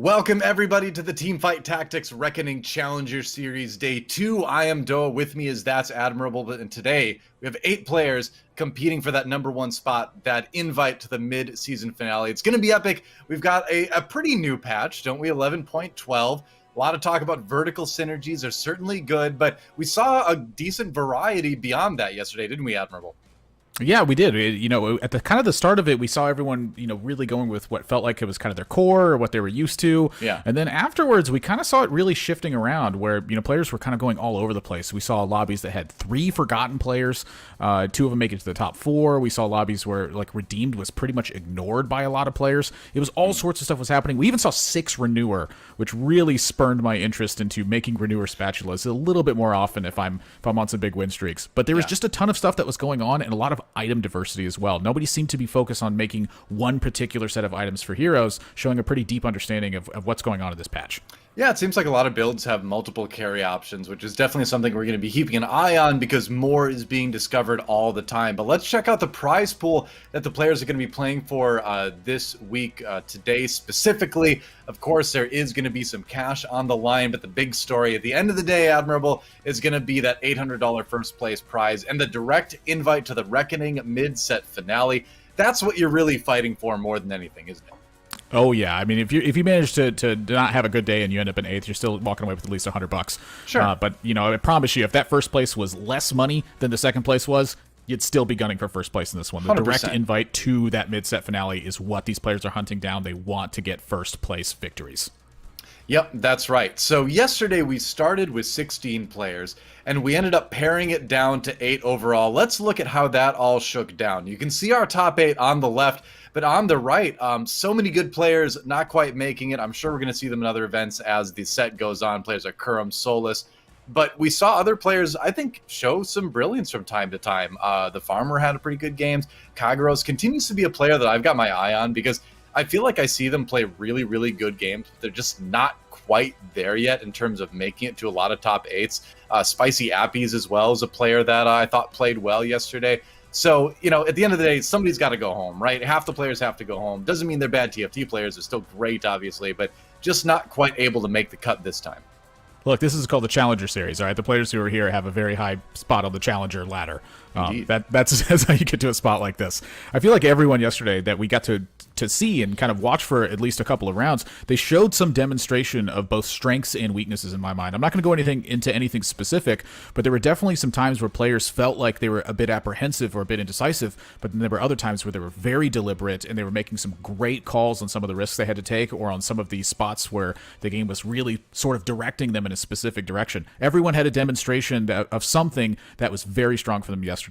Welcome everybody to the Teamfight Tactics Reckoning Challenger Series Day 2. I am DoA, with me is ThatsAdmirable, and today we have 8 players competing for that #1 spot, that invite to the mid-season finale. It's going to be epic. We've got a pretty new patch, don't we? 11.12. A lot of talk about vertical synergies are certainly good, but we saw a decent variety beyond that yesterday, didn't we, Admirable? Yeah, we did. At the kind of the start of it, we saw everyone, really going with what felt like it was kind of their core or what they were used to. Yeah. And then afterwards, we kind of saw it really shifting around where, players were kind of going all over the place. We saw lobbies that had 3 forgotten players, 2 of them make it to the top 4. We saw lobbies where Redeemed was pretty much ignored by a lot of players. It was all sorts of stuff was happening. We even saw 6 Renewer, which really spurned my interest into making Renewer spatulas a little bit more often if I'm on some big win streaks. But there was just a ton of stuff that was going on and a lot of item diversity as well. Nobody seemed to be focused on making one particular set of items for heroes, showing a pretty deep understanding of what's going on in this patch. Yeah, it seems like a lot of builds have multiple carry options, which is definitely something we're going to be keeping an eye on because more is being discovered all the time. But let's check out the prize pool that the players are going to be playing for this week, today specifically. Of course, there is going to be some cash on the line, but the big story at the end of the day, Admirable, is going to be that $800 first place prize and the direct invite to the Reckoning mid-set finale. That's what you're really fighting for more than anything, isn't it? Oh yeah, I mean, if you manage to not have a good day and you end up in 8th, you're still walking away with at least $100. Sure. But I promise you, if that first place was less money than the second place was, you'd still be gunning for first place in this one. The 100%. Direct invite to that mid-set finale is what these players are hunting down. They want to get first place victories. Yep, that's right. So yesterday we started with 16 players and we ended up paring it down to 8 overall. Let's look at how that all shook down. You can see our top 8 on the left, but on the right, so many good players not quite making it. I'm sure we're going to see them in other events as the set goes on. Players like Kurum, Solus. But we saw other players, I think, show some brilliance from time to time. The Farmer had a pretty good games. Kagros continues to be a player that I've got my eye on because I feel like I see them play really, really good games. They're just not quite there yet in terms of making it to a lot of top 8s. Spicy Appies as well is a player that I thought played well yesterday. So, at the end of the day, somebody's got to go home, right? Half the players have to go home. Doesn't mean they're bad TFT players. They're still great, obviously, but just not quite able to make the cut this time. Look, this is called the Challenger Series, all right? The players who are here have a very high spot on the Challenger ladder. That's how you get to a spot like this. I feel like everyone yesterday that we got to see and kind of watch for at least a couple of rounds, they showed some demonstration of both strengths and weaknesses in my mind. I'm not going to go into anything specific, but there were definitely some times where players felt like they were a bit apprehensive or a bit indecisive, but then there were other times where they were very deliberate and they were making some great calls on some of the risks they had to take or on some of these spots where the game was really sort of directing them in a specific direction. Everyone had a demonstration of something that was very strong for them yesterday.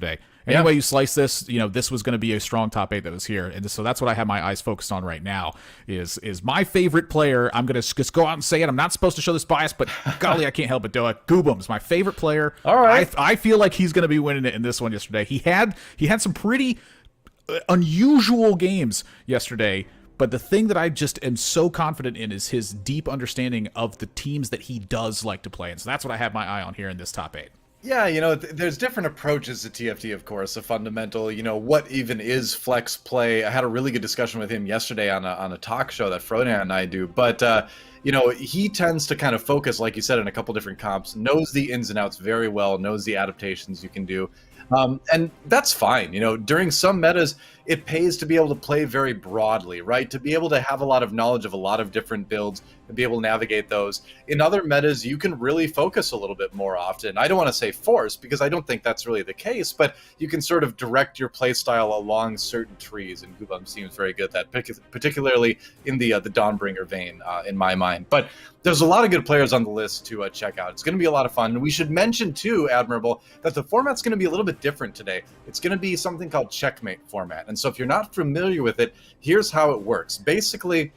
Anyway you slice this, this was going to be a strong top 8 that was here. And so that's what I have my eyes focused on right now is my favorite player. I'm going to just go out and say it. I'm not supposed to show this bias, but golly, I can't help it, DoA. Goobum's my favorite player. All right. I feel like he's going to be winning it in this one yesterday. He had some pretty unusual games yesterday. But the thing that I just am so confident in is his deep understanding of the teams that he does like to play. And so that's what I have my eye on here in this top 8. Yeah, there's different approaches to TFT, of course. A fundamental, what even is flex play? I had a really good discussion with him yesterday on a talk show that Frodan and I do. But, he tends to kind of focus, like you said, in a couple different comps, knows the ins and outs very well, knows the adaptations you can do. And that's fine. During some metas, it pays to be able to play very broadly, right? To be able to have a lot of knowledge of a lot of different builds and be able to navigate those. In other metas, you can really focus a little bit more often. I don't want to say force because I don't think that's really the case, but you can sort of direct your playstyle along certain trees, and Goobum seems very good at that, particularly in the Dawnbringer vein, in my mind. But there's a lot of good players on the list to check out. It's going to be a lot of fun. And we should mention, too, Admirable, that the format's going to be a little bit different today. It's going to be something called Checkmate format. And so if you're not familiar with it, here's how it works. Basically,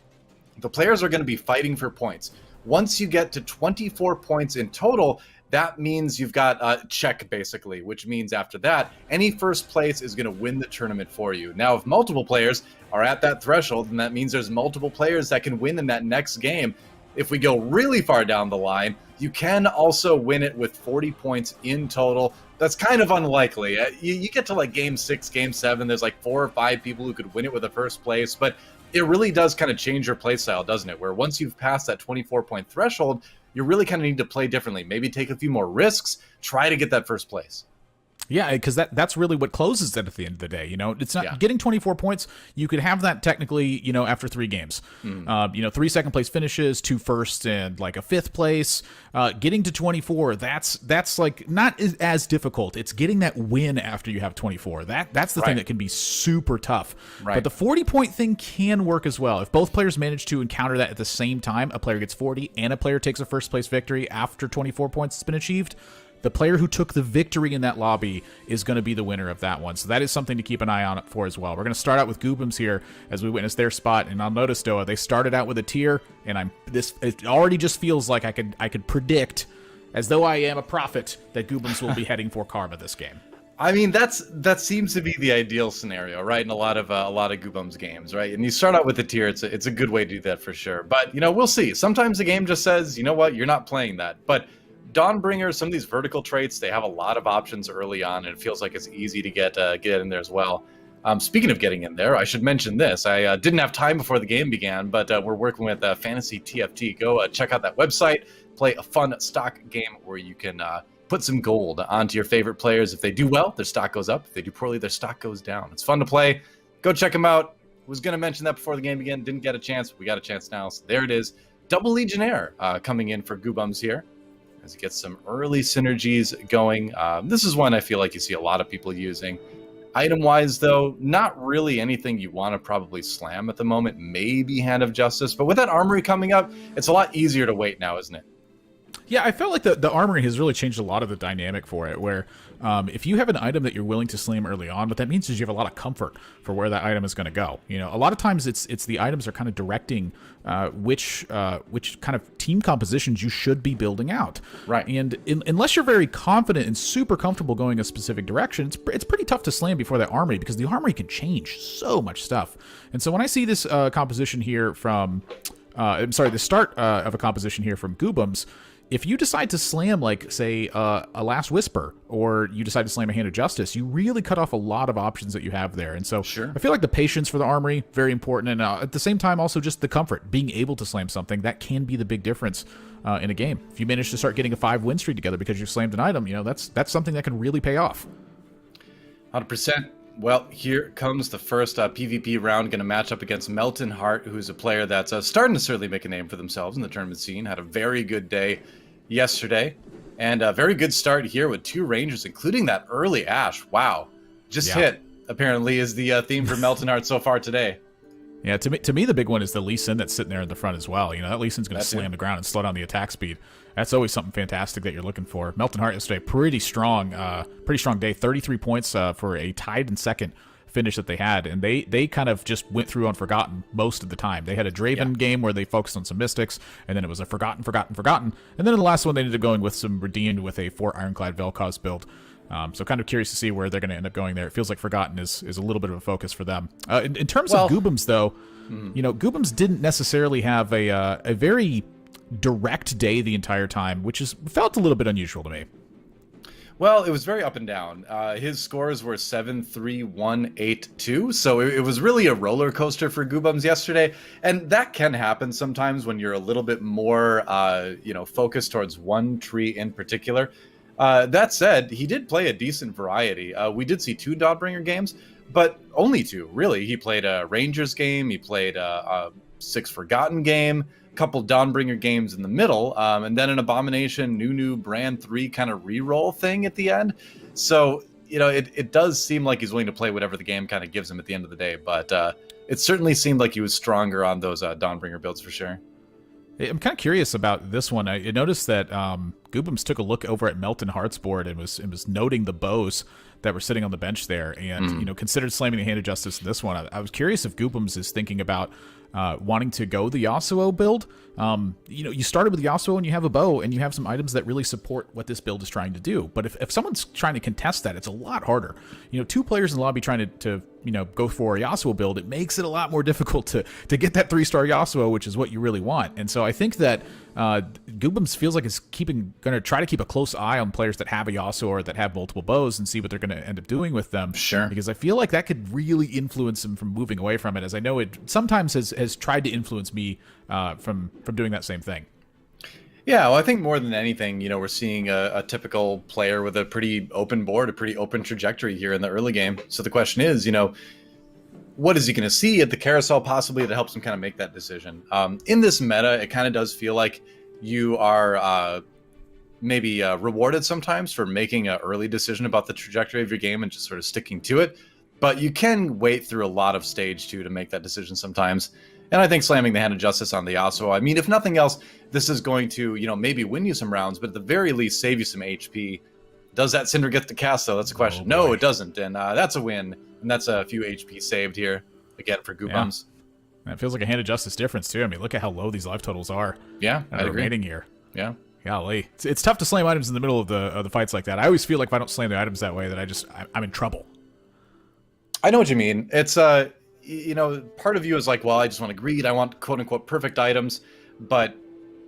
the players are going to be fighting for points. Once you get to 24 points in total, that means you've got a check, basically, which means after that, any first place is going to win the tournament for you. Now, if multiple players are at that threshold, then that means there's multiple players that can win in that next game. If we go really far down the line, you can also win it with 40 points in total. That's kind of unlikely. You get to like game 6, game 7, there's like 4 or 5 people who could win it with a first place, but it really does kind of change your play style, doesn't it? Where once you've passed that 24-point threshold, you really kind of need to play differently. Maybe take a few more risks, try to get that first place. Yeah, because that's really what closes it at the end of the day. It's not getting 24 points. You could have that technically, after 3 games. 3 second place finishes, 2 first, and like a 5th place. Getting to 24, that's like not as difficult. It's getting that win after you have 24. That's the thing that can be super tough. Right. But the 40-point thing can work as well. If both players manage to encounter that at the same time, a player gets 40 and a player takes a first place victory after 24 points has been achieved, the player who took the victory in that lobby is going to be the winner of that one. So that is something to keep an eye on for as well. We're going to start out with Goobums here as we witness their spot. And I'll notice, DoA, they started out with a tier, and it already just feels like I could predict, as though I am a prophet, that Goobums will be heading for Karma this game. I mean, that seems to be the ideal scenario, right? In a lot of Goobums games, right? And you start out with a tier, it's a good way to do that for sure. But we'll see. Sometimes the game just says, you know what, you're not playing that. But Dawnbringer, some of these vertical traits, they have a lot of options early on, and it feels like it's easy to get in there as well. Speaking of getting in there, I should mention this. I didn't have time before the game began, but we're working with Fantasy TFT. Go check out that website, play a fun stock game where you can put some gold onto your favorite players. If they do well, their stock goes up. If they do poorly, their stock goes down. It's fun to play. Go check them out. Was going to mention that before the game began. Didn't get a chance. We got a chance now, so there it is. Double Legionnaire coming in for Goobums here, as you get some early synergies going. This is one I feel like you see a lot of people using. Item-wise, though, not really anything you want to probably slam at the moment. Maybe Hand of Justice, but with that armory coming up, it's a lot easier to wait now, isn't it? Yeah, I felt like the armory has really changed a lot of the dynamic for it, where if you have an item that you're willing to slam early on, what that means is you have a lot of comfort for where that item is going to go. A lot of times it's the items are kind of directing which kind of team compositions you should be building out. Right. And unless you're very confident and super comfortable going a specific direction, it's pretty tough to slam before that armory, because the armory can change so much stuff. And so when I see this composition here from, the start of a composition here from Goobums, if you decide to slam, like, say, a Last Whisper, or you decide to slam a Hand of Justice, you really cut off a lot of options that you have there. And so I feel like the patience for the armory, very important. And at the same time, also just the comfort, being able to slam something, that can be the big difference in a game. If you manage to start getting a 5-win streak together because you slammed an item, that's something that can really pay off. 100%. Well, here comes the first PvP round, going to match up against Melton Hart, who's a player that's starting to certainly make a name for themselves in the tournament scene. Had a very good day yesterday, and a very good start here with 2 Rangers, including that early Ash. Wow. Just hit, apparently, is the theme for Melton Hart so far today. Yeah, to me, the big one is the Lee Sin that's sitting there in the front as well. That Lee Sin's going to slam the ground and slow down the attack speed. That's always something fantastic that you're looking for. Melton Hart yesterday, pretty strong day, 33 points for a tied in second finish that they had, and they kind of just went through Unforgotten most of the time. They had a Draven game where they focused on some Mystics, and then it was a Forgotten, and then in the last one they ended up going with some Redeemed with a 4 Ironclad Vel'Koz build. So kind of curious to see where they're going to end up going there. It feels like Forgotten is a little bit of a focus for them. In terms of Goobums, though, Goobums didn't necessarily have a very direct day the entire time, which felt a little bit unusual to me. Well, it was very up and down. His scores were 7-3-1-8-2, so it was really a roller coaster for Goobums yesterday, and that can happen sometimes when you're a little bit more, focused towards one tree in particular. That said, he did play a decent variety. We did see 2 Dawnbringer games, but only 2, really. He played a Rangers game, he played a 6 Forgotten game, couple Dawnbringer games in the middle, and then an Abomination, Nunu, Brand 3 kind of re-roll thing at the end. So, it does seem like he's willing to play whatever the game kind of gives him at the end of the day, but it certainly seemed like he was stronger on those Dawnbringer builds for sure. I'm kind of curious about this one. I noticed that Goobums took a look over at Melton Hart's board and was noting the bows that were sitting on the bench there, and considered slamming the Hand of Justice in this one. I was curious if Goobums is thinking about wanting to go the Yasuo build. You started with Yasuo and you have a bow and you have some items that really support what this build is trying to do. But if someone's trying to contest that, it's a lot harder. 2 players in the lobby trying to go for a Yasuo build, it makes it a lot more difficult to get that 3-star Yasuo, which is what you really want. And so I think that Goobums feels like it's going to try to keep a close eye on players that have a Yasuo or that have multiple bows and see what they're going to end up doing with them. Sure. Because I feel like that could really influence them from moving away from it, as I know it sometimes has tried to influence me from doing that same thing. Yeah, well, I think more than anything, you know, we're seeing a typical player with a pretty open board, a pretty open trajectory here in the early game. So the question is, you know, what is he going to see at the carousel possibly that helps him kind of make that decision? In this meta, it kind of does feel like you are maybe rewarded sometimes for making an early decision about the trajectory of your game and just sort of sticking to it. But you can wait through a lot of stage 2 to make that decision sometimes. And I think slamming the Hand of Justice on the Yasuo, I mean, if nothing else, this is going to, you know, maybe win you some rounds, but at the very least save you some HP. Does that Cinder get the cast, though? That's a question. Oh, no, it doesn't. And that's a win. And that's a few HP saved here, again, for Goobums. Yeah. It feels like a Hand of Justice difference, too. I mean, look at how low these life totals are. Yeah, I agree. Remaining here. Yeah. Golly. It's tough to slam items in the middle of the fights like that. I always feel like if I don't slam the items that way, that I'm in trouble. I know what you mean. It's you know, part of you is like, well, I just want to greed. I want quote unquote perfect items. But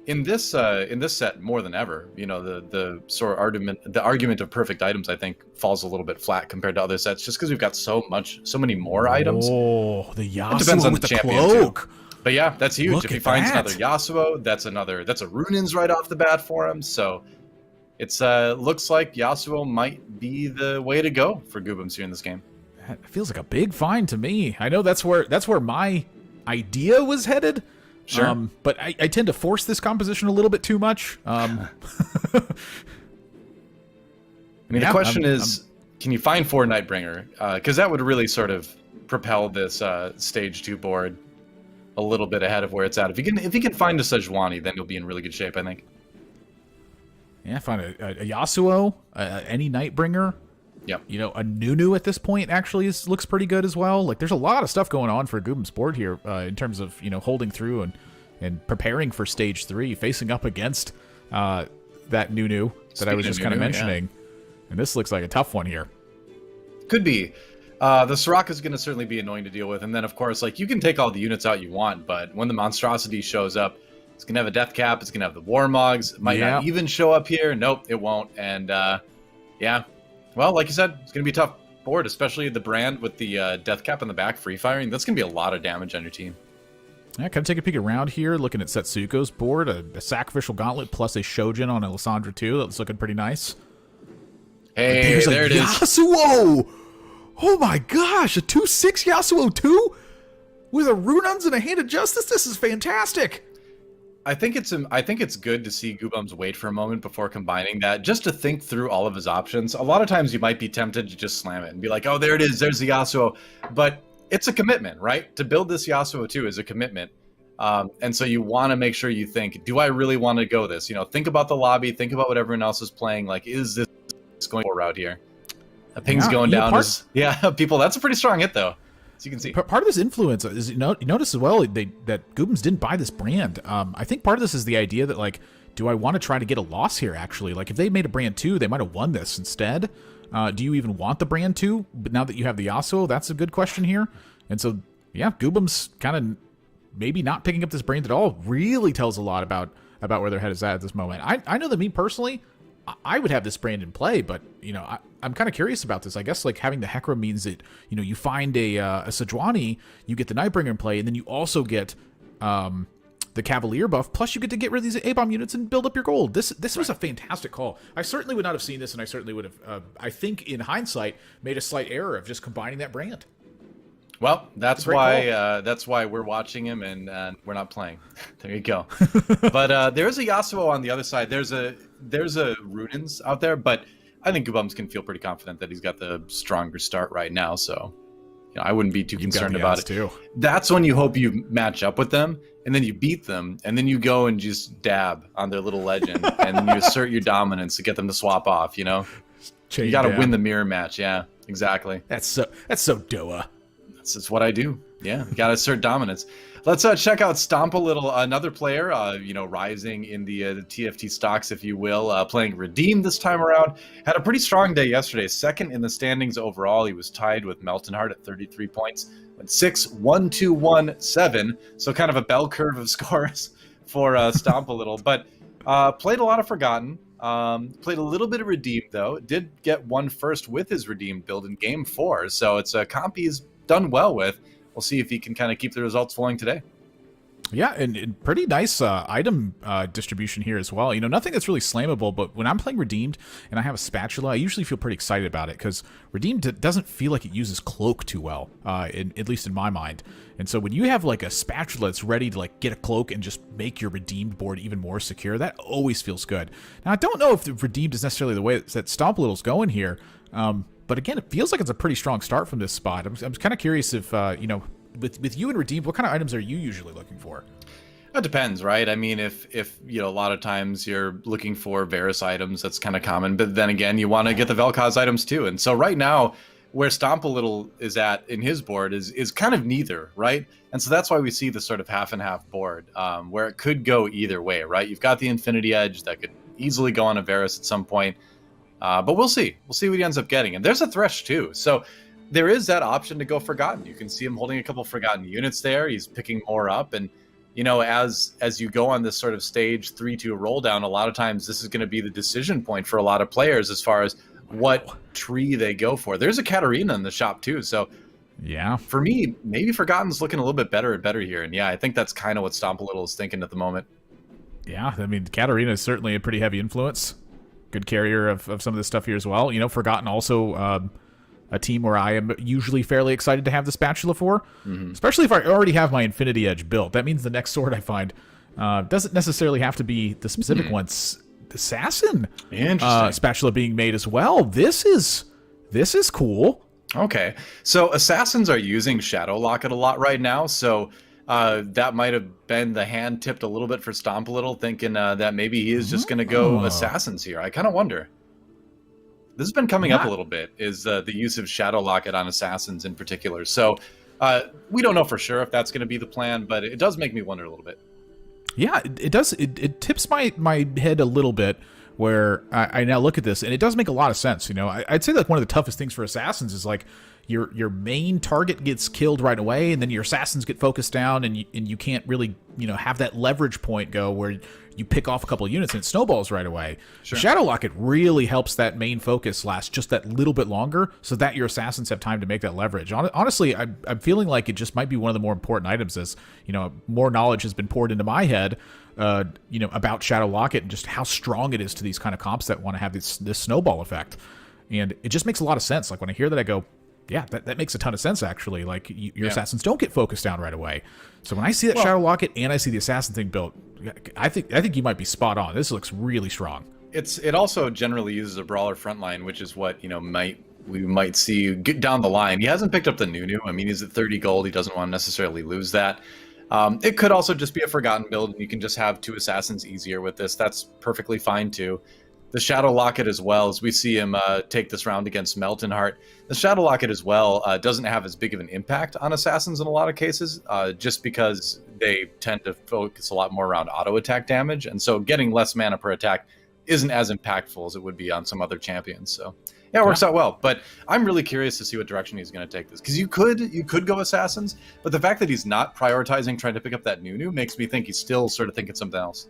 in this set more than ever, you know, the sort of argument of perfect items, I think, falls a little bit flat compared to other sets, just because we've got so many more items. Oh, the Yasuo it depends on with the champion cloak. Too. But yeah, that's huge. Look if he finds another Yasuo, that's a Runins right off the bat for him. So it's looks like Yasuo might be the way to go for Goobums here in this game. That feels like a big find to me. I know that's where my idea was headed. Sure. But I tend to force this composition a little bit too much. I mean, the question is, can you find 4 Nightbringer? Because that would really sort of propel this stage 2 board a little bit ahead of where it's at. If you can find a Sejuani, then you'll be in really good shape, I think. Yeah, find a Yasuo, any Nightbringer. Yep. You know, a Nunu at this point actually looks pretty good as well. Like, there's a lot of stuff going on for Goobums' board here in terms of, you know, holding through and preparing for stage 3, facing up against that Nunu that I was just kind of mentioning. Yeah. And this looks like a tough one here. Could be. The Soraka is going to certainly be annoying to deal with. And then, of course, like, you can take all the units out you want, but when the monstrosity shows up, it's going to have a death cap. It's going to have the Warmogs. It might not even show up here. Nope, it won't. And, yeah. Well, like you said, it's going to be a tough board, especially the Brand with the death cap in the back, free firing. That's going to be a lot of damage on your team. Yeah, kind of take a peek around here, looking at Setsuko's board, a Sacrificial Gauntlet plus a Shojin on Alessandra too. That's looking pretty nice. Hey, there it is. Yasuo! Oh my gosh, a 2/6 Yasuo 2? With a Runons and a Hand of Justice? This is fantastic! I think it's good to see Goobums wait for a moment before combining that, just to think through all of his options. A lot of times you might be tempted to just slam it and be like, oh, there it is, there's the Yasuo. But it's a commitment, right? To build this Yasuo 2 is a commitment. And so you want to make sure you think, do I really want to go this? You know, think about the lobby, think about what everyone else is playing. Like, is this going for a route here? The ping's going down. People, that's a pretty strong hit, though. As you can see. Part of this influence is, you notice as well, that Goobums didn't buy this brand. I think part of this is the idea that, like, do I want to try to get a loss here, actually? Like, if they made a brand 2, they might have won this instead. Do you even want the brand 2? But now that you have the Yasuo, that's a good question here. And so, yeah, Goobums kind of maybe not picking up this brand at all really tells a lot about where their head is at this moment. I know that me personally, I would have this brand in play, but, you know, I'm kind of curious about this. I guess, like, having the Hekra means that, you know, you find a Sejuani, you get the Nightbringer in play, and then you also get the Cavalier buff, plus you get to get rid of these A-bomb units and build up your gold. This was a fantastic call. I certainly would not have seen this, and I certainly would have, I think, in hindsight, made a slight error of just combining that brand. Well, that's why we're watching him and we're not playing. There you go. But there's a Yasuo on the other side. There's a Runins out there, but I think Goobums can feel pretty confident that he's got the stronger start right now. So, you know, I wouldn't be too concerned about it. Too. That's when you hope you match up with them, and then you beat them, and then you go and just dab on their little legend, and then you assert your dominance to get them to swap off. You know, you got to win the mirror match. Yeah, exactly. That's so DoA. That's what I do. Yeah, you got to assert dominance. Let's check out Stomp a little. Another player, you know, rising in the TFT stocks, if you will, playing Redeem this time around. Had a pretty strong day yesterday. Second in the standings overall. He was tied with Meltonheart at 33 points. Went 6-1-2-1-7. So kind of a bell curve of scores for Stomp a little. But played a lot of Forgotten. Played a little bit of Redeemed, though. Did get one first with his Redeemed build in Game 4. So it's a comp he's done well with. We'll see if he can kind of keep the results flowing today. Yeah, and pretty nice item distribution here as well. You know, nothing that's really slammable, but when I'm playing Redeemed and I have a spatula, I usually feel pretty excited about it because Redeemed doesn't feel like it uses cloak too well, at least in my mind. And so when you have like a spatula that's ready to like get a cloak and just make your Redeemed board even more secure, that always feels good. Now, I don't know if the Redeemed is necessarily the way that Stomp Little's going here, but again, it feels like it's a pretty strong start from this spot. I'm kind of curious if, you know, with you and Redeemed, what kind of items are you usually looking for? It depends, right? I mean, if you know, a lot of times you're looking for Varus items, that's kind of common. But then again, you want to get the Vel'Koz items too. And so right now, where Stomp a Little is at in his board is kind of neither, right? And so that's why we see this sort of half and half board, where it could go either way, right? You've got the Infinity Edge that could easily go on a Varus at some point. But we'll see. We'll see what he ends up getting. And there's a Thresh too. So there is that option to go Forgotten. You can see him holding a couple Forgotten units there. He's picking more up. And, you know, as you go on this sort of stage 3-2 roll down, a lot of times this is going to be the decision point for a lot of players as far as what tree they go for. There's a Katarina in the shop too. So yeah, for me, maybe Forgotten's looking a little bit better and better here. And yeah, I think that's kind of what Stomp a Little is thinking at the moment. Yeah, I mean, Katarina is certainly a pretty heavy influence. Good carrier of some of this stuff here as well. You know, Forgotten also a team where I am usually fairly excited to have the spatula for, especially if I already have my Infinity Edge built. That means the next sword I find doesn't necessarily have to be the specific ones. The Assassin spatula being made as well. This is cool. Okay, so Assassins are using Shadow Locket a lot right now, so that might have been the hand tipped a little bit for Stomp a Little, thinking that maybe he is just going to go Assassins here. I kind of wonder. This has been coming up a little bit, is the use of Shadow Locket on Assassins in particular. So we don't know for sure if that's going to be the plan, but it does make me wonder a little bit. Yeah, it does. It tips my head a little bit where I now look at this, and it does make a lot of sense. You know, I'd say like one of the toughest things for Assassins is like your main target gets killed right away, and then your Assassins get focused down, and you can't really, you know, have that leverage point go where you pick off a couple of units and it snowballs right away. Sure. Shadow Locket really helps that main focus last just that little bit longer so that your Assassins have time to make that leverage. Honestly, I'm feeling like it just might be one of the more important items as, you know, more knowledge has been poured into my head, you know, about Shadow Locket and just how strong it is to these kind of comps that want to have this snowball effect. And it just makes a lot of sense. Like when I hear that, I go, yeah, that makes a ton of sense, actually. Like, your Assassins don't get focused down right away. So when I see that Shadow Locket and I see the Assassin thing built, I think you might be spot on. This looks really strong. It also generally uses a Brawler frontline, which is what, you know, we might see get down the line. He hasn't picked up the Nunu. I mean, he's at 30 gold. He doesn't want to necessarily lose that. It could also just be a Forgotten build, and you can just have 2 Assassins easier with this. That's perfectly fine, too. The Shadow Locket as well, as we see him take this round against Melton Heart. The Shadow Locket as well doesn't have as big of an impact on Assassins in a lot of cases, just because they tend to focus a lot more around auto attack damage, and so getting less mana per attack isn't as impactful as it would be on some other champions. So yeah, it works out well. But I'm really curious to see what direction he's going to take this, because you could go Assassins, but the fact that he's not prioritizing trying to pick up that Nunu makes me think he's still sort of thinking something else.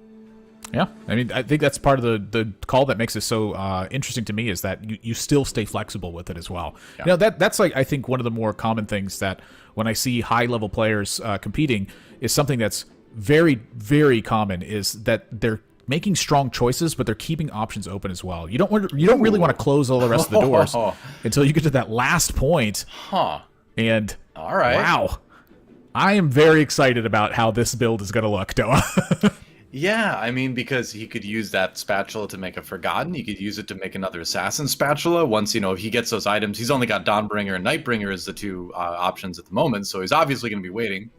Yeah, I mean, I think that's part of the call that makes it so interesting to me is that you still stay flexible with it as well. Yeah. You know, that's like, I think one of the more common things that when I see high-level players competing is something that's very, very common is that they're making strong choices, but they're keeping options open as well. You don't really want to close all the rest of the doors until you get to that last point. And all right, wow, I am very excited about how this build is going to look, DoA. Yeah, I mean, because he could use that spatula to make a Forgotten. He could use it to make another Assassin spatula. Once, you know, if he gets those items, he's only got Dawnbringer and Nightbringer as the 2 options at the moment, so he's obviously going to be waiting.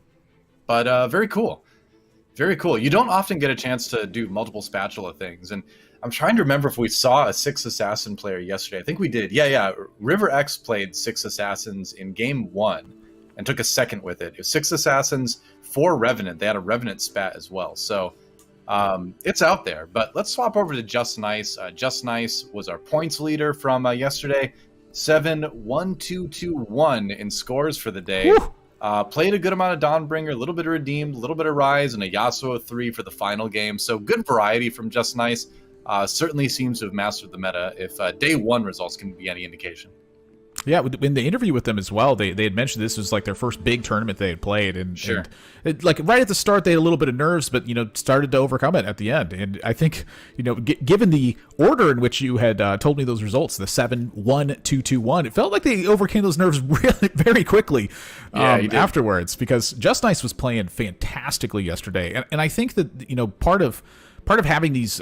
But very cool. Very cool. You don't often get a chance to do multiple spatula things, and I'm trying to remember if we saw a 6 Assassin player yesterday. I think we did. Yeah. River X played 6 Assassins in Game 1 and took a second with it. It was 6 Assassins, 4 Revenant. They had a Revenant spat as well, so it's out there. But let's swap over to Just Nice. Just Nice was our points leader from yesterday. 7-1-2-2-1 in scores for the day. Played a good amount of Dawnbringer, a little bit of Redeemed, a little bit of Rise, and a Yasuo 3 for the final game. So good variety from Just Nice. Certainly seems to have mastered the meta, if day one results can be any indication. Yeah, in the interview with them as well, they had mentioned this was like their first big tournament they had played, and, sure. Like right at the start they had a little bit of nerves, but started to overcome it at the end. And I think given the order in which you had told me those results, the 7-1-2-2-1, it felt like they overcame those nerves really very quickly afterwards, because Just Nice was playing fantastically yesterday, and I think that part of having these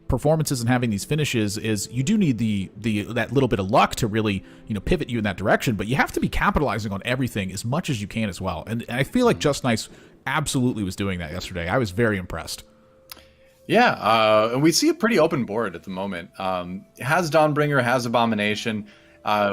performances and having these finishes is you do need that little bit of luck to really pivot you in that direction, but you have to be capitalizing on everything as much as you can as well. And I feel like Just Nice absolutely was doing that yesterday. I was very impressed. Yeah, and we see a pretty open board at the moment. Has Dawnbringer, has Abomination.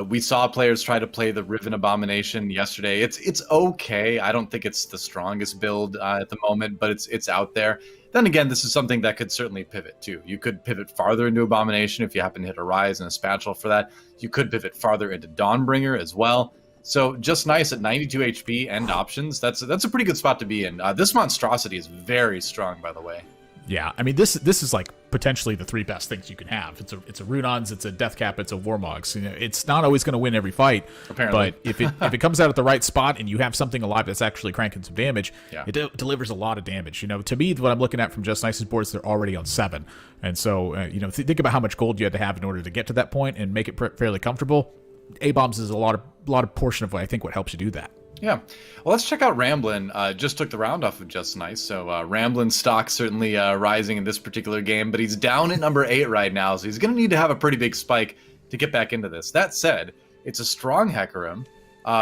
We saw players try to play the Riven Abomination yesterday. It's okay. I don't think it's the strongest build at the moment, but it's out there. Then again, this is something that could certainly pivot too. You could pivot farther into Abomination if you happen to hit a Rise and a Spatula for that. You could pivot farther into Dawnbringer as well. So Just Nice at 92 HP and options. That's a pretty good spot to be in. This monstrosity is very strong, by the way. Yeah, I mean this is like potentially the three best things you can have. It's a Runons, it's a Deathcap, it's a Warmogs. It's not always going to win every fight, apparently. But if it comes out at the right spot and you have something alive that's actually cranking some damage, it delivers a lot of damage. To me, what I'm looking at from Just Nice's boards, they're already on 7, and so think about how much gold you had to have in order to get to that point and make it fairly comfortable. A-bombs is a lot of portion of what helps you do that. Yeah. Well, let's check out Ramblin'. Just took the round off of Just Nice. So Ramblin' stock certainly rising in this particular game, but he's down at number 8 right now. So he's going to need to have a pretty big spike to get back into this. That said, it's a strong Hecarim.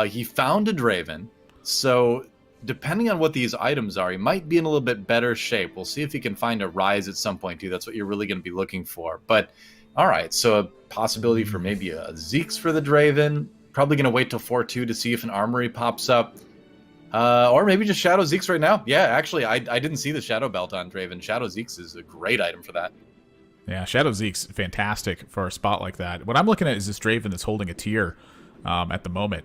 He found a Draven. So depending on what these items are, he might be in a little bit better shape. We'll see if he can find a Rise at some point too. That's what you're really going to be looking for. But all right, so a possibility for maybe a Zeke's for the Draven. Probably going to wait till 4-2 to see if an Armory pops up. Or maybe just Shadow Zeke's right now. Yeah, actually, I didn't see the Shadow Belt on Draven. Shadow Zeke's is a great item for that. Yeah, Shadow Zeke's fantastic for a spot like that. What I'm looking at is this Draven that's holding a tier at the moment.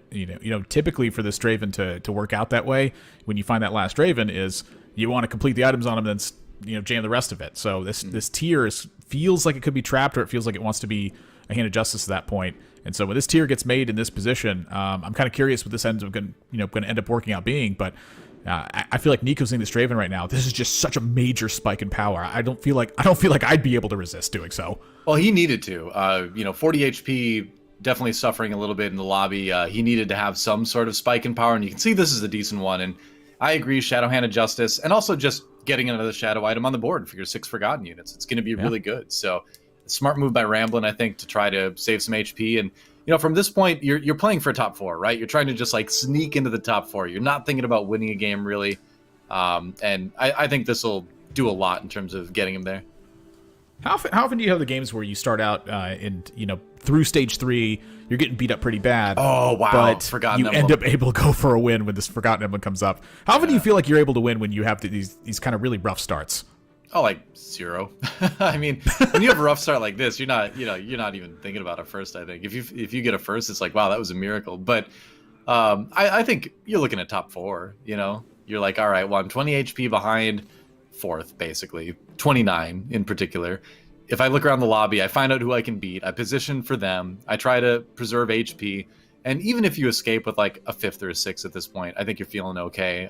Typically for this Draven to work out that way, when you find that last Draven, is you want to complete the items on him, then jam the rest of it. So this tier feels like it could be trapped, or it feels like it wants to be a Hand of Justice at that point. And so when this tier gets made in this position, I'm kind of curious what this ends up going to end up working out being. But I feel like Nico's in this Draven right now. This is just such a major spike in power. I don't feel like I'd be able to resist doing so. Well, he needed to. 40 HP, definitely suffering a little bit in the lobby. He needed to have some sort of spike in power, and you can see this is a decent one. And I agree, Shadow Hand of Justice, and also just getting another Shadow item on the board for your 6 Forgotten units. It's going to be really good. So smart move by Ramblin', I think, to try to save some HP. And from this point, you're playing for a top 4, right? You're trying to just like sneak into the top 4. You're not thinking about winning a game really. And I think this will do a lot in terms of getting him there. How often do you have the games where you start out through stage 3, you're getting beat up pretty bad? Oh wow! But Forgotten you Emblem. end up able to go for a win when this Forgotten Emblem comes up. How often do you feel like you're able to win when you have these kind of really rough starts? Oh, like 0. I mean, when you have a rough start like this, you're not even thinking about a first. I think if you get a first, it's like, wow, that was a miracle. But I think you're looking at top 4. You're like, all right, well, I'm 20 HP behind 4th, basically 29 in particular. If I look around the lobby, I find out who I can beat. I position for them. I try to preserve HP, and even if you escape with like a 5th or a 6th at this point, I think you're feeling okay.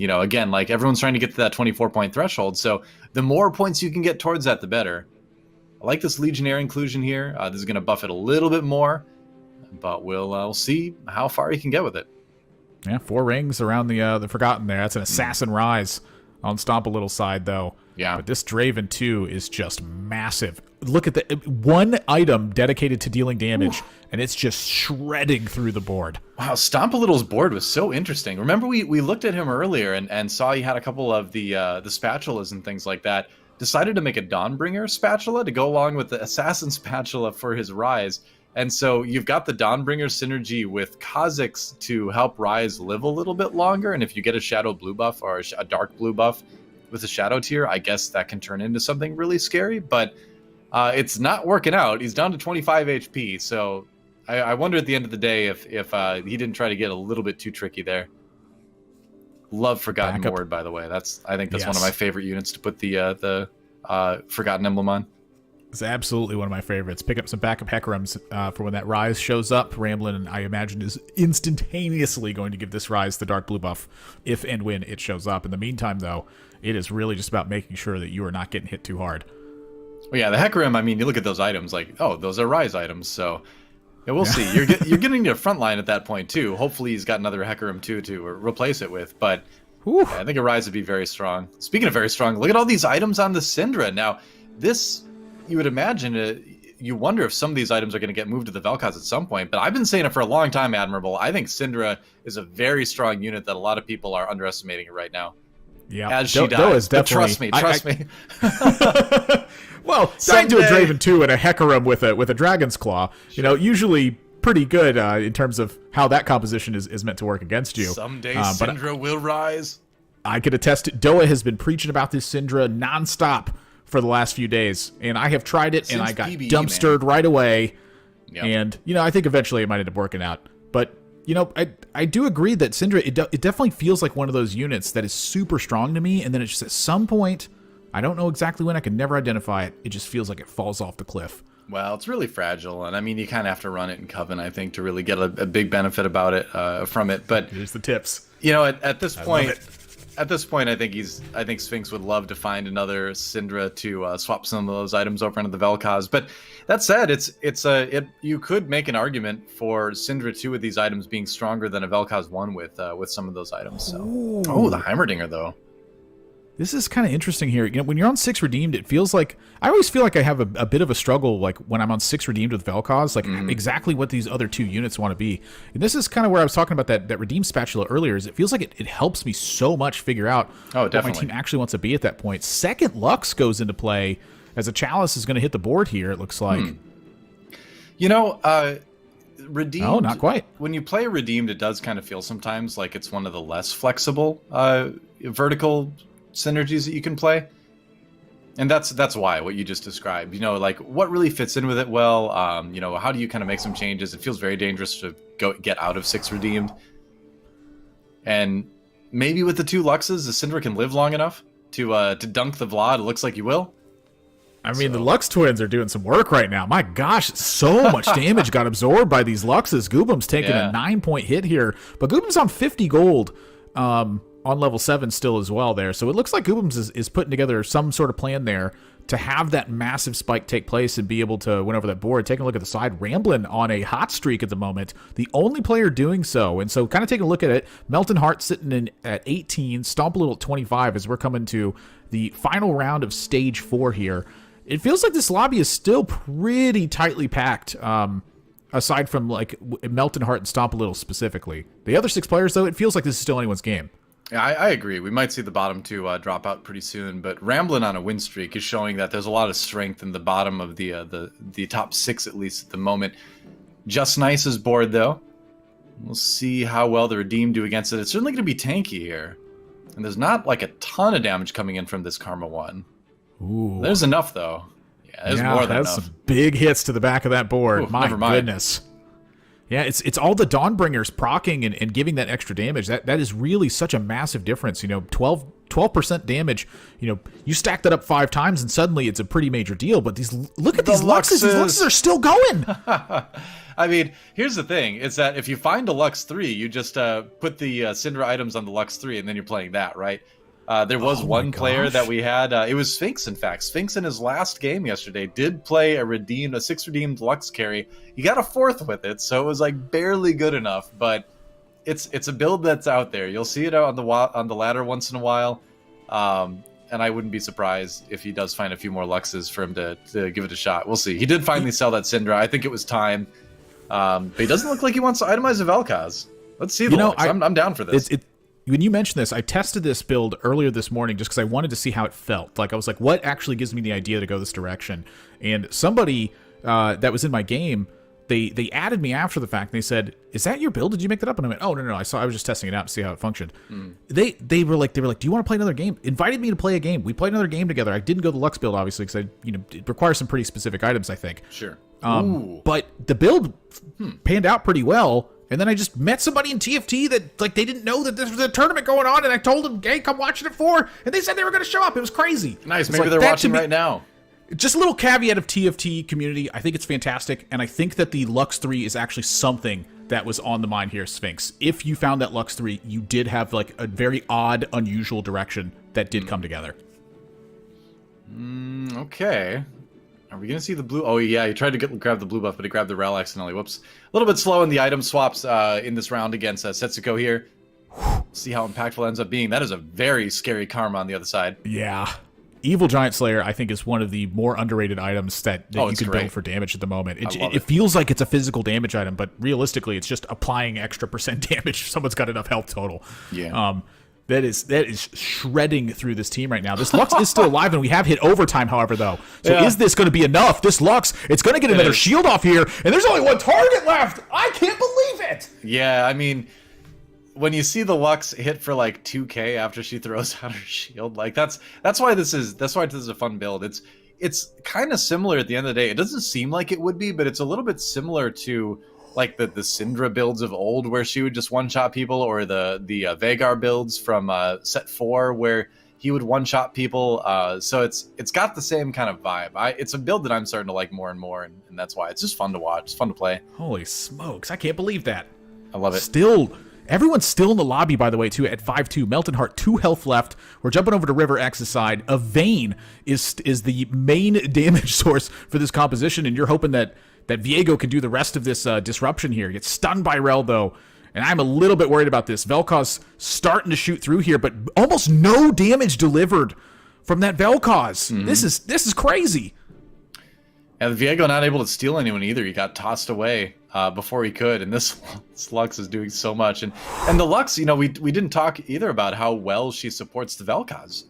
Again, like everyone's trying to get to that 24-point threshold. So the more points you can get towards that, the better. I like this Legionnaire inclusion here. This is going to buff it a little bit more, but we'll see how far you can get with it. Yeah, 4 rings around the Forgotten there. That's an Assassin Rise on Stomp a Little side, though. Yeah. But this Draven, too, is just massive. Look at the one item dedicated to dealing damage, and it's just shredding through the board. Wow, Stomp a Little's board was so interesting. Remember we looked at him earlier and saw he had a couple of the spatulas and things like that. Decided to make a Dawnbringer spatula to go along with the Assassin spatula for his Rise. And so you've got the Dawnbringer synergy with Kha'Zix to help Rise live a little bit longer. And if you get a Shadow Blue buff or a Dark Blue buff with a Shadow tier, I guess that can turn into something really scary. But it's not working out. He's down to 25 HP. So I wonder at the end of the day if he didn't try to get a little bit too tricky there. Love Forgotten Ward, by the way. I think that's one of my favorite units to put the Forgotten Emblem on. It's absolutely one of my favorites. Pick up some backup Hecarims for when that Rise shows up. Ramblin', I imagine, is instantaneously going to give this Rise the dark blue buff if and when it shows up. In the meantime, though, it is really just about making sure that you are not getting hit too hard. Well, yeah, the Hecarim, I mean, you look at those items like, oh, those are Rise items, so yeah, we'll see. You're getting to a front line at that point, too. Hopefully he's got another Hecarim, too, to replace it with, but yeah, I think a Rise would be very strong. Speaking of very strong, look at all these items on the Syndra. Now, this... You would imagine, you wonder if some of these items are going to get moved to the Vel'Koz at some point, but I've been saying it for a long time, Admirable. I think Syndra is a very strong unit that a lot of people are underestimating it right now. Yeah, as she dies. But trust me. Well, signed to a Draven 2 and a Hecarim with a Dragon's Claw, you know, usually pretty good in terms of how that composition is meant to work against you. Someday Syndra will rise. I could attest to DoA has been preaching about this Syndra nonstop for the last few days, and I have tried it, and I got PBE, dumpstered right away. Yep. And you know, I think eventually it might end up working out. But you know, I do agree that Syndra it definitely feels like one of those units that is super strong to me, and then it's just at some point, I don't know exactly when, I can never identify it. It just feels like it falls off the cliff. Well, it's really fragile, and I mean, you kind of have to run it in Coven, I think, to really get a big benefit about it from it. But here's the tips. You know, at this point. At this point, I think Sphinx would love to find another Syndra to swap some of those items over into the Vel'Koz. But that said, you could make an argument for Syndra 2 with these items being stronger than a Vel'Koz 1 with some of those items. So. Oh, the Heimerdinger though. This is kind of interesting here. You know, when you're on 6 redeemed, it feels like I always feel like I have a bit of a struggle, like when I'm on 6 redeemed with Vel'Koz, like exactly what these other 2 units want to be. And this is kind of where I was talking about that redeem spatula earlier. Is it feels like it helps me so much figure out what my team actually wants to be at that point. Second Lux goes into play as a Chalice is going to hit the board here. It looks like. You know, redeemed. Oh, not quite. When you play redeemed, it does kind of feel sometimes like it's one of the less flexible vertical synergies that you can play, and that's why what you just described, you know, like what really fits in with it well, you know, how do you kind of make some changes? It feels very dangerous to get out of 6 redeemed, and maybe with the 2 Luxes the Syndra can live long enough to dunk the Vlad. It looks like you will. I mean, the Lux twins are doing some work right now. My gosh, so much damage got absorbed by these Luxes. Goobum's taking a 9-point hit here, but Goobum's on 50 gold on level 7 still as well there. So it looks like Goobums is putting together some sort of plan there to have that massive spike take place and be able to win over that board. Taking a look at the side, Ramblin' on a hot streak at the moment, the only player doing so. And so kind of taking a look at it, Melton Heart sitting in at 18, Stomp a Little at 25 as we're coming to the final round of stage 4 here. It feels like this lobby is still pretty tightly packed, aside from like Melton Heart and Stomp a Little specifically. The other 6 players, though, it feels like this is still anyone's game. Yeah, I agree. We might see the bottom 2 drop out pretty soon, but Ramblin' on a win streak is showing that there's a lot of strength in the bottom of the top 6 at least at the moment. Just Nice's board though. We'll see how well the Redeemed do against it. It's certainly going to be tanky here, and there's not like a ton of damage coming in from this Karma 1. Ooh. There's enough though. Yeah, there's more than enough. Some big hits to the back of that board. Ooh, My goodness. Yeah, it's all the Dawnbringers proccing and giving that extra damage. That is really such a massive difference. You know, 12% damage. You know, you stack that up 5 times and suddenly it's a pretty major deal. But look at these Luxes. These Luxes are still going. I mean, here's the thing: is that if you find a Lux 3, you just put the Syndra items on the Lux 3, and then you're playing that, right? There was one player that we had. It was Sphinx, in fact. Sphinx in his last game yesterday did play a 6 redeemed Lux carry. He got a 4th with it, so it was like barely good enough. But it's a build that's out there. You'll see it out on the ladder once in a while, and I wouldn't be surprised if he does find a few more Luxes for him to give it a shot. We'll see. He did finally sell that Syndra. I think it was time, but he doesn't look like he wants to itemize the Vel'Koz. Let's see the Lux. I'm down for this. When you mentioned this, I tested this build earlier this morning just because I wanted to see how it felt. Like I was like, what actually gives me the idea to go this direction? And somebody that was in my game, they added me after the fact. And they said, "Is that your build? Did you make that up?" And I went, "Oh no, I was just testing it out to see how it functioned." They were like, "Do you want to play another game?" Invited me to play a game. We played another game together. I didn't go the Lux build obviously because it requires some pretty specific items, I think. Sure. But the build panned out pretty well. And then I just met somebody in TFT that, like, they didn't know that this was a tournament going on, and I told them, hey, come watch it at 4, and they said they were going to show up. It was crazy. Nice. Maybe they're watching right now. Just a little caveat of TFT community. I think it's fantastic, and I think that the Lux 3 is actually something that was on the mind here, Sphinx. If you found that Lux 3, you did have, like, a very odd, unusual direction that did come together. Okay. Are we going to see the blue? Oh, yeah, he tried to grab the blue buff, but he grabbed the rel accidentally. Whoops. A little bit slow in the item swaps in this round against Setsuko here. See how impactful it ends up being. That is a very scary karma on the other side. Yeah. Evil Giant Slayer, I think, is one of the more underrated items that you can build for damage at the moment. It feels like it's a physical damage item, but realistically, it's just applying extra % damage if someone's got enough health total. Yeah. That is shredding through this team right now. This Lux is still alive, and we have hit overtime, however, though. So is this going to be enough? This Lux, it's going to get another shield off here, and there's only one target left. I can't believe it. Yeah, I mean, when you see the Lux hit for like 2k after she throws out her shield, like that's why this is a fun build. It's kind of similar at the end of the day. It doesn't seem like it would be, but it's a little bit similar to like the Syndra builds of old, where she would just one-shot people, or the Veigar builds from set 4 where he would one-shot people. So it's got the same kind of vibe. It's a build that I'm starting to like more and more, and that's why it's just fun to watch. It's fun to play. Holy smokes, I can't believe that. I love it. Everyone's still in the lobby, by the way, too, at 5-2. Melton Heart, 2 health left. We're jumping over to River X's side. A Vayne is the main damage source for this composition, and you're hoping that Viego can do the rest of this disruption here. Gets stunned by Rel, though, and I'm a little bit worried about this. Vel'Koz starting to shoot through here, but almost no damage delivered from that Vel'Koz. Mm-hmm. This is crazy. And Viego not able to steal anyone either. He got tossed away before he could, and this Lux is doing so much. And the Lux, we didn't talk either about how well she supports the Vel'Koz.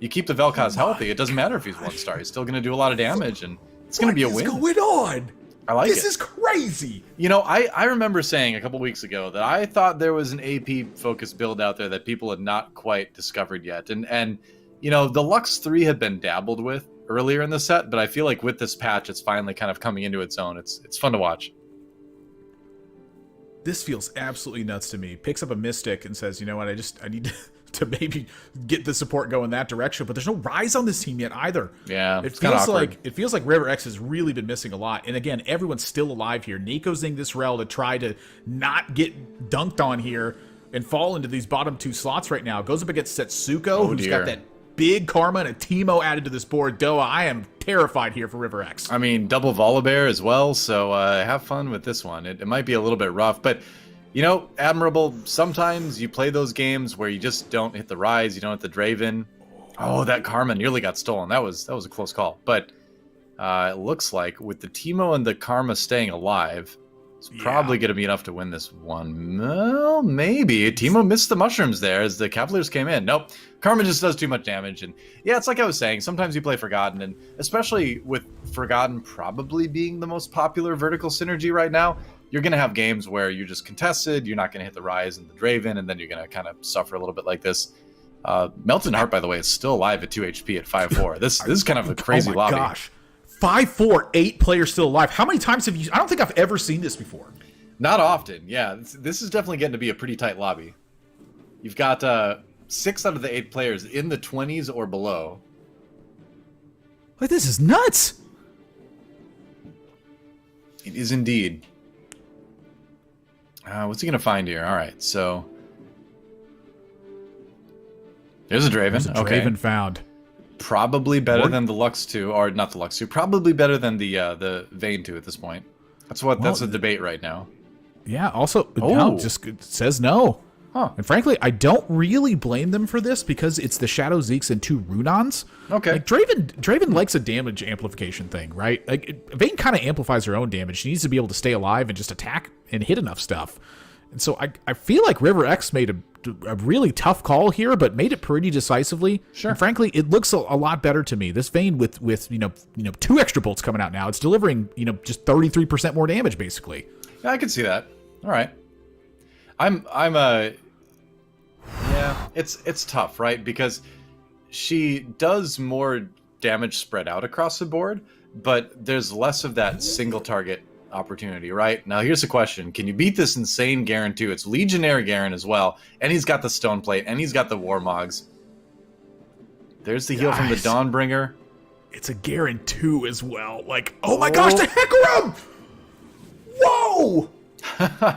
You keep the Vel'Koz healthy, it doesn't matter if he's 1-star. He's still going to do a lot of damage, and it's going to be a win. What is going on? I like this is crazy. I remember saying a couple weeks ago that I thought there was an AP-focused build out there that people had not quite discovered yet. And the Lux 3 had been dabbled with earlier in the set, but I feel like with this patch, it's finally kind of coming into its own. It's fun to watch. This feels absolutely nuts to me. Picks up a Mystic and says, you know what, I need to maybe get the support going that direction, but there's no Rise on this team yet either. Yeah, it feels like River X has really been missing a lot. And again, everyone's still alive here. Nico's-ing this Rel to try to not get dunked on here and fall into these bottom 2 slots right now. Goes up against Setsuko, who's got that big karma and a Teemo added to this board. DoA, I am terrified here for River X. I mean, double Volibear as well, so have fun with this one. It might be a little bit rough, but Admirable, sometimes you play those games where you just don't hit the Rise, you don't hit the Draven. Oh, that karma nearly got stolen. That was a close call. But it looks like with the Teemo and the karma staying alive, it's probably going to be enough to win this one. Well, maybe. Teemo missed the mushrooms there as the Cavaliers came in. Nope. Karma just does too much damage. And yeah, it's like I was saying, sometimes you play Forgotten, and especially with Forgotten probably being the most popular vertical synergy right now, you're going to have games where you're just contested, you're not going to hit the Rise and the Draven, and then you're going to kind of suffer a little bit like this. Melton Heart, by the way, is still alive at 2 HP at 5-4. This is kind of a crazy lobby. Oh my gosh. 5-4, 8 players still alive. How many times have you... I don't think I've ever seen this before. Not often, yeah. This is definitely getting to be a pretty tight lobby. You've got 6 out of the 8 players in the 20s or below. Like, this is nuts! It is indeed. What's he going to find here? All right, so... There's a Draven. There's a Draven found. Probably better than the Lux 2, or not the Lux 2. Probably better than the Vayne 2 at this point. That's the debate right now. Yeah. Also, no, just says no. Huh. And frankly, I don't really blame them for this because it's the Shadow Zeeks and 2 Runons. Okay. Like Draven likes a damage amplification thing, right? Like Vayne kind of amplifies her own damage. She needs to be able to stay alive and just attack and hit enough stuff. And so I feel like River X made a really tough call here, but made it pretty decisively. Sure. And frankly, it looks a lot better to me. This Vayne with 2 extra bolts coming out now, it's delivering just 33% more damage basically. Yeah, I can see that. All right. Yeah, it's tough, right? Because she does more damage spread out across the board, but there's less of that single target opportunity, right? Now, here's the question. Can you beat this insane Garen too? It's Legionnaire Garen as well, and he's got the Stone Plate, and he's got the Warmogs. There's the heal from the Dawnbringer. It's a Garen 2 as well. Like, oh my gosh, the Hecarim! Whoa!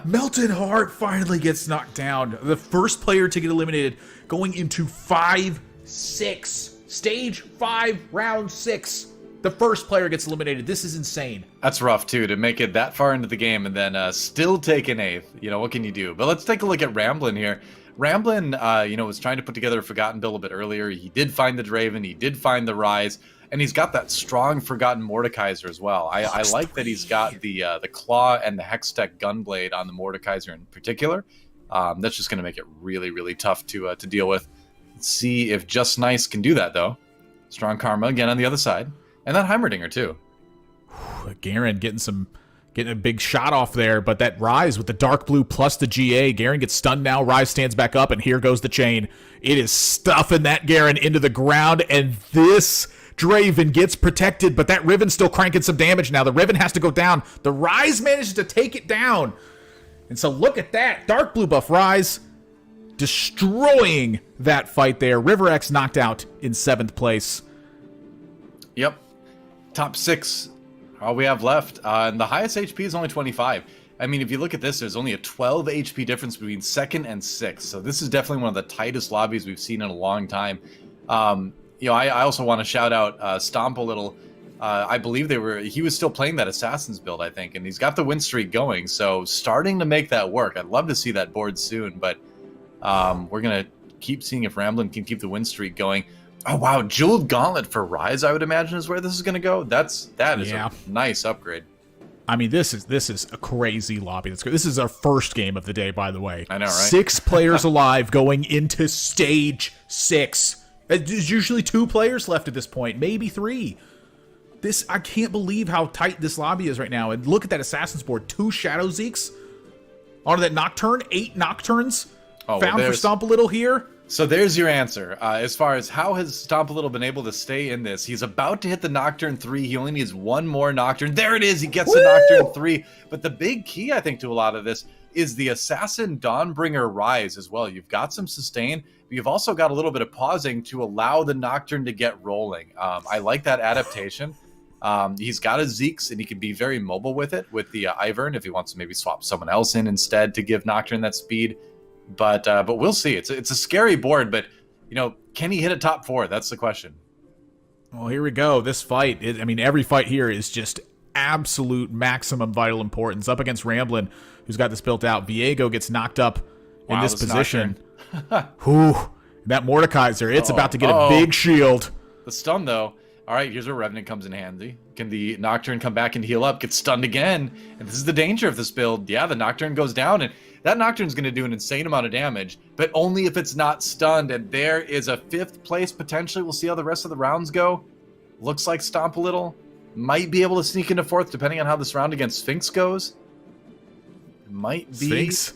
Melted Heart finally gets knocked down. The first player to get eliminated going into 5-6. Stage 5, round 6. The first player gets eliminated. This is insane. That's rough, too, to make it that far into the game and then still take an 8th. You know, what can you do? But let's take a look at Ramblin here. Ramblin, you know, was trying to put together a Forgotten build a bit earlier. He did find the Draven. He did find the Rise. And he's got that strong Forgotten Mordekaiser as well. I like that he's got the Claw and the Hextech Gunblade on the Mordekaiser in particular. That's just going to make it really, really tough to deal with. Let's see if Just Nice can do that, though. Strong Karma again on the other side. And that Heimerdinger, too. Garen getting a big shot off there, but that Rise with the Dark Blue plus the GA. Garen gets stunned now. Rise stands back up, and here goes the chain. It is stuffing that Garen into the ground, and this Draven gets protected, but that Riven's still cranking some damage now. The Riven has to go down. The Rise manages to take it down. And so look at that. Dark Blue buff Rise destroying that fight there. RiverX knocked out in 7th place. Yep. Top 6, all we have left. And the highest HP is only 25. I mean, if you look at this, there's only a 12 HP difference between 2nd and 6th. So this is definitely one of the tightest lobbies we've seen in a long time. You know, I also want to shout out Stomp a little. I believe he was still playing that Assassin's build, I think, and he's got the win streak going, so starting to make that work. I'd love to see that board soon, but we're going to keep seeing if Ramblin can keep the win streak going. Oh, wow, Jeweled Gauntlet for Rise, I would imagine, is where this is going to go. That is a nice upgrade. I mean, this is a crazy lobby. This is our first game of the day, by the way. I know, right? 6 players alive going into stage 6. There's usually 2 players left at this point, maybe 3. I can't believe how tight this lobby is right now. And look at that Assassin's board. 2 Shadow Zeeks onto that Nocturne. 8 Nocturnes found for Stomp a Little here. So there's your answer. As far as how has Stomp a Little been able to stay in this, he's about to hit the Nocturne 3. He only needs 1 more Nocturne. There it is. He gets the Nocturne 3. But the big key, I think, to a lot of this is the Assassin Dawnbringer Rise as well. You've got some sustain, but you've also got a little bit of pausing to allow the Nocturne to get rolling. I like that adaptation. He's got a Zeeks, and he can be very mobile with it, with the Ivern, if he wants to maybe swap someone else in instead to give Nocturne that speed. But we'll see. It's a scary board, but, you know, can he hit a top 4? That's the question. Well, here we go. This fight, I mean, every fight here is just absolute maximum vital importance. Up against Ramblin, who's got this built out. Viego gets knocked up in this position. Whew. That Mordekaiser, it's about to get a big shield. The stun, though. All right, here's where Revenant comes in handy. Can the Nocturne come back and heal up? Get stunned again. And this is the danger of this build. Yeah, the Nocturne goes down, and that Nocturne's going to do an insane amount of damage, but only if it's not stunned. And there is a 5th place, potentially. We'll see how the rest of the rounds go. Looks like Stomp a Little might be able to sneak into 4th, depending on how this round against Sphinx goes. Might be. Sphinx.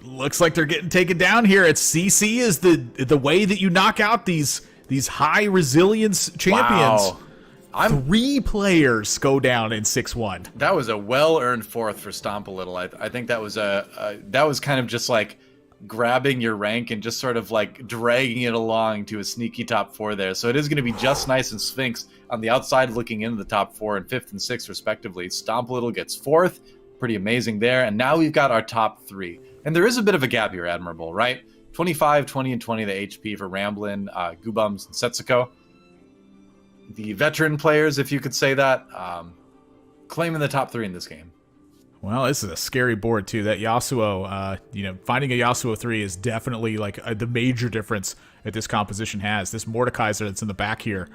Looks like they're getting taken down here. It's CC is the way that you knock out these high resilience champions. Wow. 3 players go down in 6-1. That was a well-earned 4th for Stomp a Little. I think that was that was kind of just like grabbing your rank and just sort of like dragging it along to a sneaky top 4 there. So it is going to be Just Nice and Sphinx on the outside looking into the top 4 and 5th and 6th respectively. Stomp a Little gets 4th. Pretty amazing there. And now we've got our top 3. And there is a bit of a gap here, Admirable, right? 25, 20, and 20 the HP for Ramblin, Goobums, and Setsuko. The veteran players, if you could say that, claiming the top 3 in this game. Well, this is a scary board, too. That Yasuo, you know, finding a Yasuo 3 is definitely like the major difference that this composition has. This Mordekaiser that's in the back here,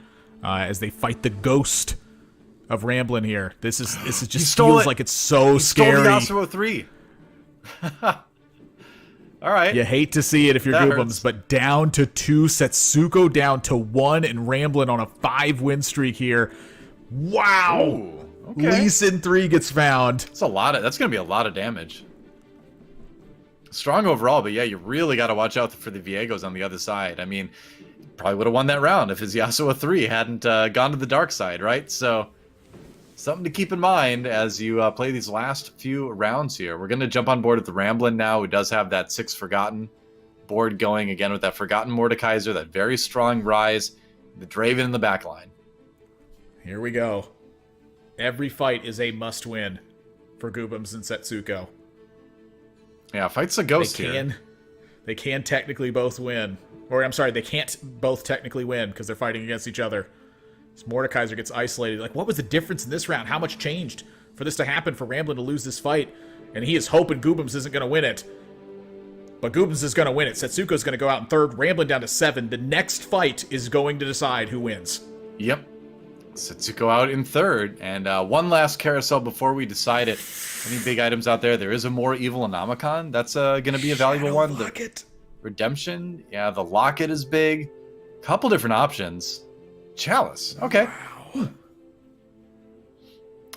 as they fight the ghost of Ramblin here. This is just feels like it's so scary. He stole the Yasuo 3. All right. You hate to see it if you're Goobums, but down to 2, Setsuko down to 1, and Ramblin on a 5-win streak here. Wow. Ooh, okay. Lee Sin 3 gets found. That's going to be a lot of damage. Strong overall, but yeah, you really got to watch out for the Viegos on the other side. I mean, probably would have won that round if his Yasuo 3 hadn't gone to the dark side, right? So something to keep in mind as you play these last few rounds here. We're going to jump on board with the Ramblin' now, who does have that 6 Forgotten board going again with that Forgotten Mordekaiser, that very strong Rise, the Draven in the back line. Here we go. Every fight is a must-win for Goobums and Setsuko. Yeah, fight's a ghost here. They can technically both win. Or, I'm sorry, they can't both technically win because they're fighting against each other. This Mordekaiser gets isolated. Like, what was the difference in this round? How much changed for this to happen, for Ramblin' to lose this fight? And he is hoping Goobums isn't going to win it. But Goobums is going to win it. Setsuko's going to go out in third, Ramblin' down to 7. The next fight is going to decide who wins. Yep. Setsuko out in third. And one last carousel before we decide it. Any big items out there? There is a more evil Anomicon. That's going to be a valuable one. Locket. The Redemption. Yeah, the Locket is big. Couple different options. Chalice. Okay. Wow.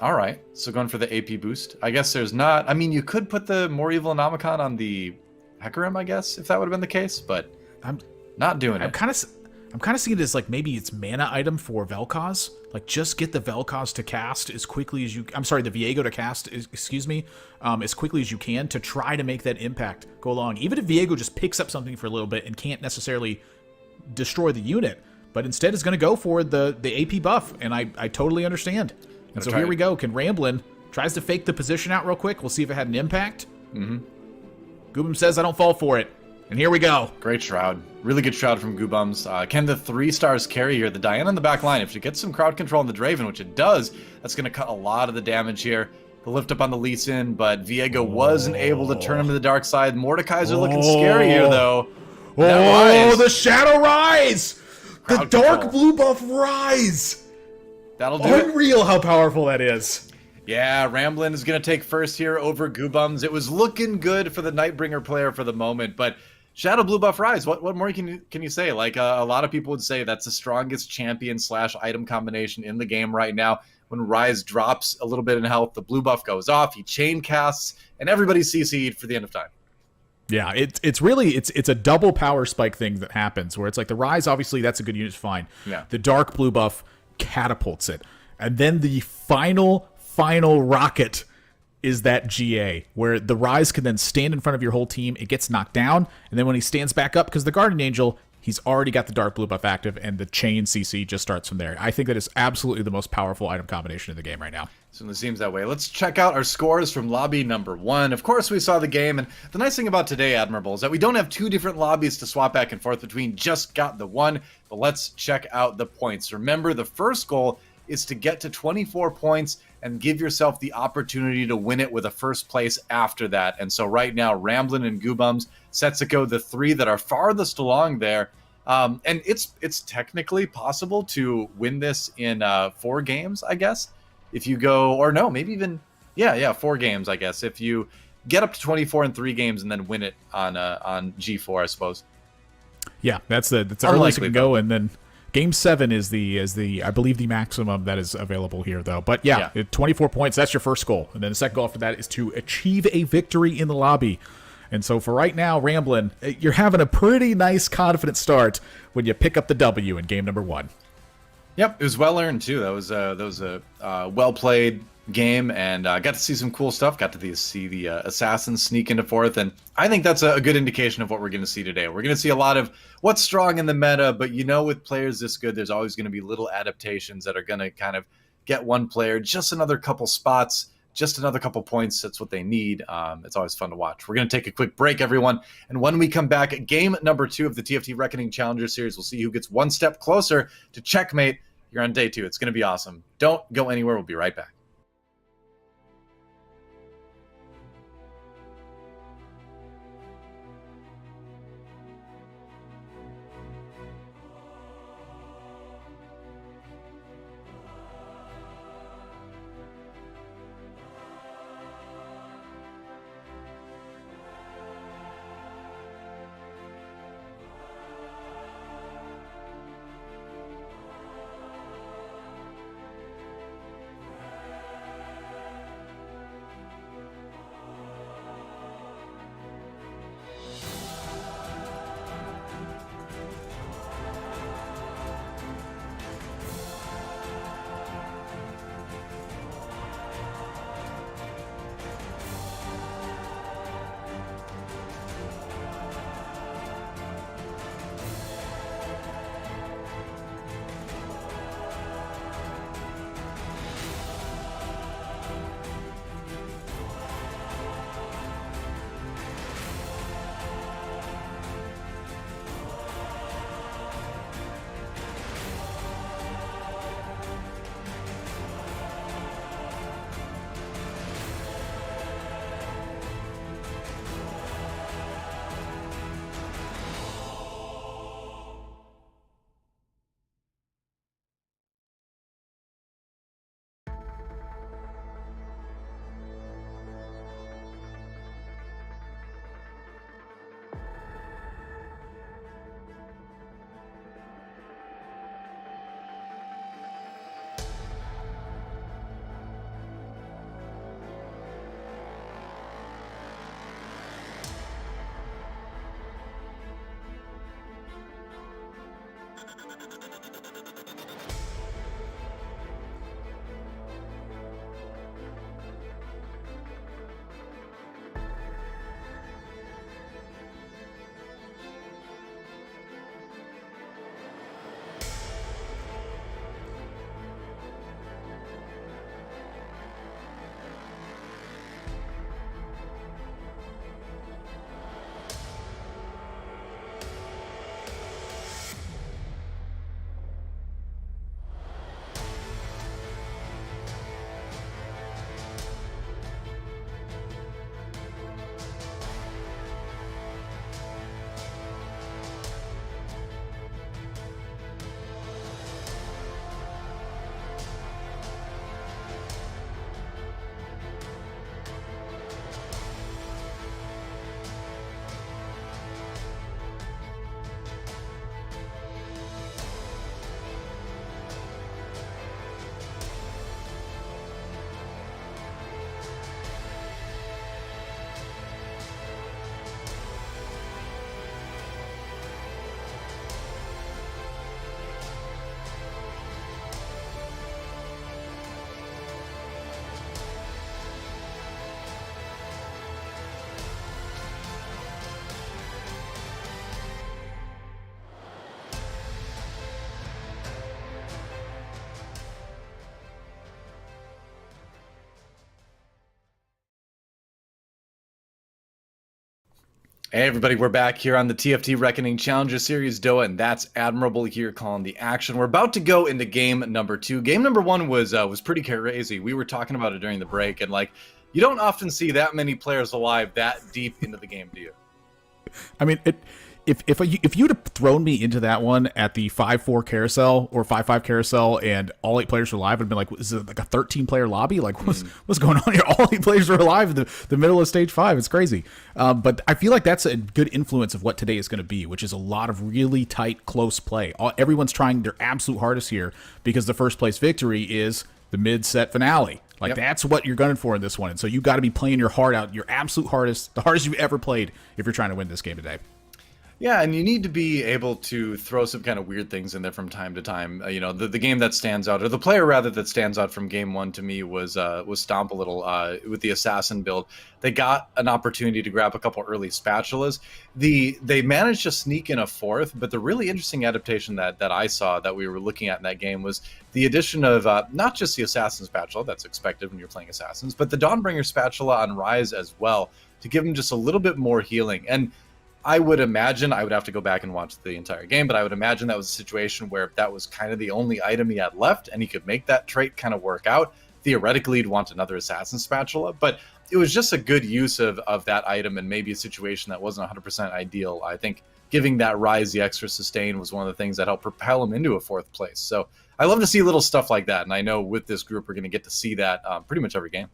All right. So going for the AP boost. I guess there's not... I mean, you could put the more evil Anomicon on the Hecarim, I guess, if that would have been the case, but I'm not doing it. I'm kind of seeing it as like maybe it's mana item for Vel'Koz. Like, just get the Vel'Koz to cast as quickly as you... I'm sorry, the Viego to cast, excuse me, as quickly as you can to try to make that impact go along. Even if Viego just picks up something for a little bit and can't necessarily destroy the unit, but instead is going to go for the AP buff, and I totally understand. And so here we go. Can Ramblin' tries to fake the position out real quick. We'll see if it had an impact. Mm-hmm. Goobum says, I don't fall for it. And here we go. Great Shroud. Really good Shroud from Goobums. Can the 3 stars carry here? The Diana in the back line, if she gets some crowd control on the Draven, which it does, that's going to cut a lot of the damage here. The lift up on the Lee Sin, but Viego wasn't able to turn him to the dark side. Mordekaiser looking scary here, though. The Shadow Rise! The dark control. blue buff Rise! That'll do it. Unreal how powerful that is. Yeah, Ramblin' is going to take first here over Goobums. It was looking good for the Nightbringer player for the moment, but Shadow Blue Buff Rise, what more can you say? Like, a lot of people would say that's the strongest champion / item combination in the game right now. When Rise drops a little bit in health, the blue buff goes off, he chain casts, and everybody's CC'd for the end of time. Yeah, it's really a double power spike thing that happens, where it's like the Rise, obviously that's a good unit, fine. Yeah. The dark blue buff catapults it. And then the final rocket is that GA, where the Rise can then stand in front of your whole team. It gets knocked down, and then when he stands back up, because the Guardian Angel, he's already got the dark blue buff active, and the chain CC just starts from there. I think that is absolutely the most powerful item combination in the game right now. Certainly seems that way. Let's check out our scores from lobby number 1. Of course, we saw the game, and the nice thing about today, Admirable, is that we don't have 2 different lobbies to swap back and forth between, just got the one. But let's check out the points. Remember, the first goal is to get to 24 points and give yourself the opportunity to win it with a first place after that. And so right now, Ramblin' and Goobums, Setsuko, the 3 that are farthest along there. And it's technically possible to win this in 4 games, I guess. If you go, or no, maybe even, 4 games, I guess. If you get up to 24 in 3 games and then win it on G4, I suppose. Yeah, that's the earliest it can go, and then Game 7 is the I believe the maximum that is available here, though. But yeah, 24 points, that's your first goal. And then the second goal after that is to achieve a victory in the lobby. And so for right now, Ramblin', you're having a pretty nice, confident start when you pick up the W in game number 1. Yep, it was well earned too. That was a well played game, and got to see some cool stuff. Got to see the assassins sneak into 4th, and I think that's a good indication of what we're going to see today. We're going to see a lot of what's strong in the meta, but with players this good, there's always going to be little adaptations that are going to kind of get one player just another couple spots, just another couple points. That's what they need. It's always fun to watch. We're going to take a quick break, everyone, and when we come back, game number 2 of the TFT Reckoning Challenger Series, we'll see who gets one step closer to checkmate. You're on day 2. It's going to be awesome. Don't go anywhere. We'll be right back. Hey everybody, we're back here on the TFT Reckoning Challenger Series. DoA and ThatsAdmirable here calling the action. We're about to go into game number 2. Game number 1 was pretty crazy. We were talking about it during the break, and like, you don't often see that many players alive that deep into the game, do you? I mean, if you'd have thrown me into that one at the 5-4 carousel or 5-5 carousel and all 8 players were alive, I'd been like, is it like a 13-player lobby? Like, what's going on here? All 8 players were alive in the middle of stage 5. It's crazy. But I feel like that's a good influence of what today is going to be, which is a lot of really tight, close play. Everyone's trying their absolute hardest here because the first place victory is the mid-set finale. Like, that's what you're gunning for in this one. And so you got to be playing your heart out, your absolute hardest, the hardest you've ever played if you're trying to win this game today. Yeah, and you need to be able to throw some kind of weird things in there from time to time. You know, the game that stands out, or the player rather that stands out from game 1 to me was Stomp a Little with the Assassin build. They got an opportunity to grab a couple early spatulas. They managed to sneak in a 4th, but the really interesting adaptation that I saw that we were looking at in that game was the addition of not just the Assassin spatula, that's expected when you're playing Assassins, but the Dawnbringer spatula on Rise as well, to give him just a little bit more healing. And I would imagine, I would have to go back and watch the entire game, but I would imagine that was a situation where that was kind of the only item he had left, and he could make that trait kind of work out. Theoretically, he'd want another Assassin Spatula, but it was just a good use of that item, and maybe a situation that wasn't 100% ideal. I think giving that Rise the extra sustain was one of the things that helped propel him into a 4th place. So I love to see little stuff like that, and I know with this group we're going to get to see that pretty much every game.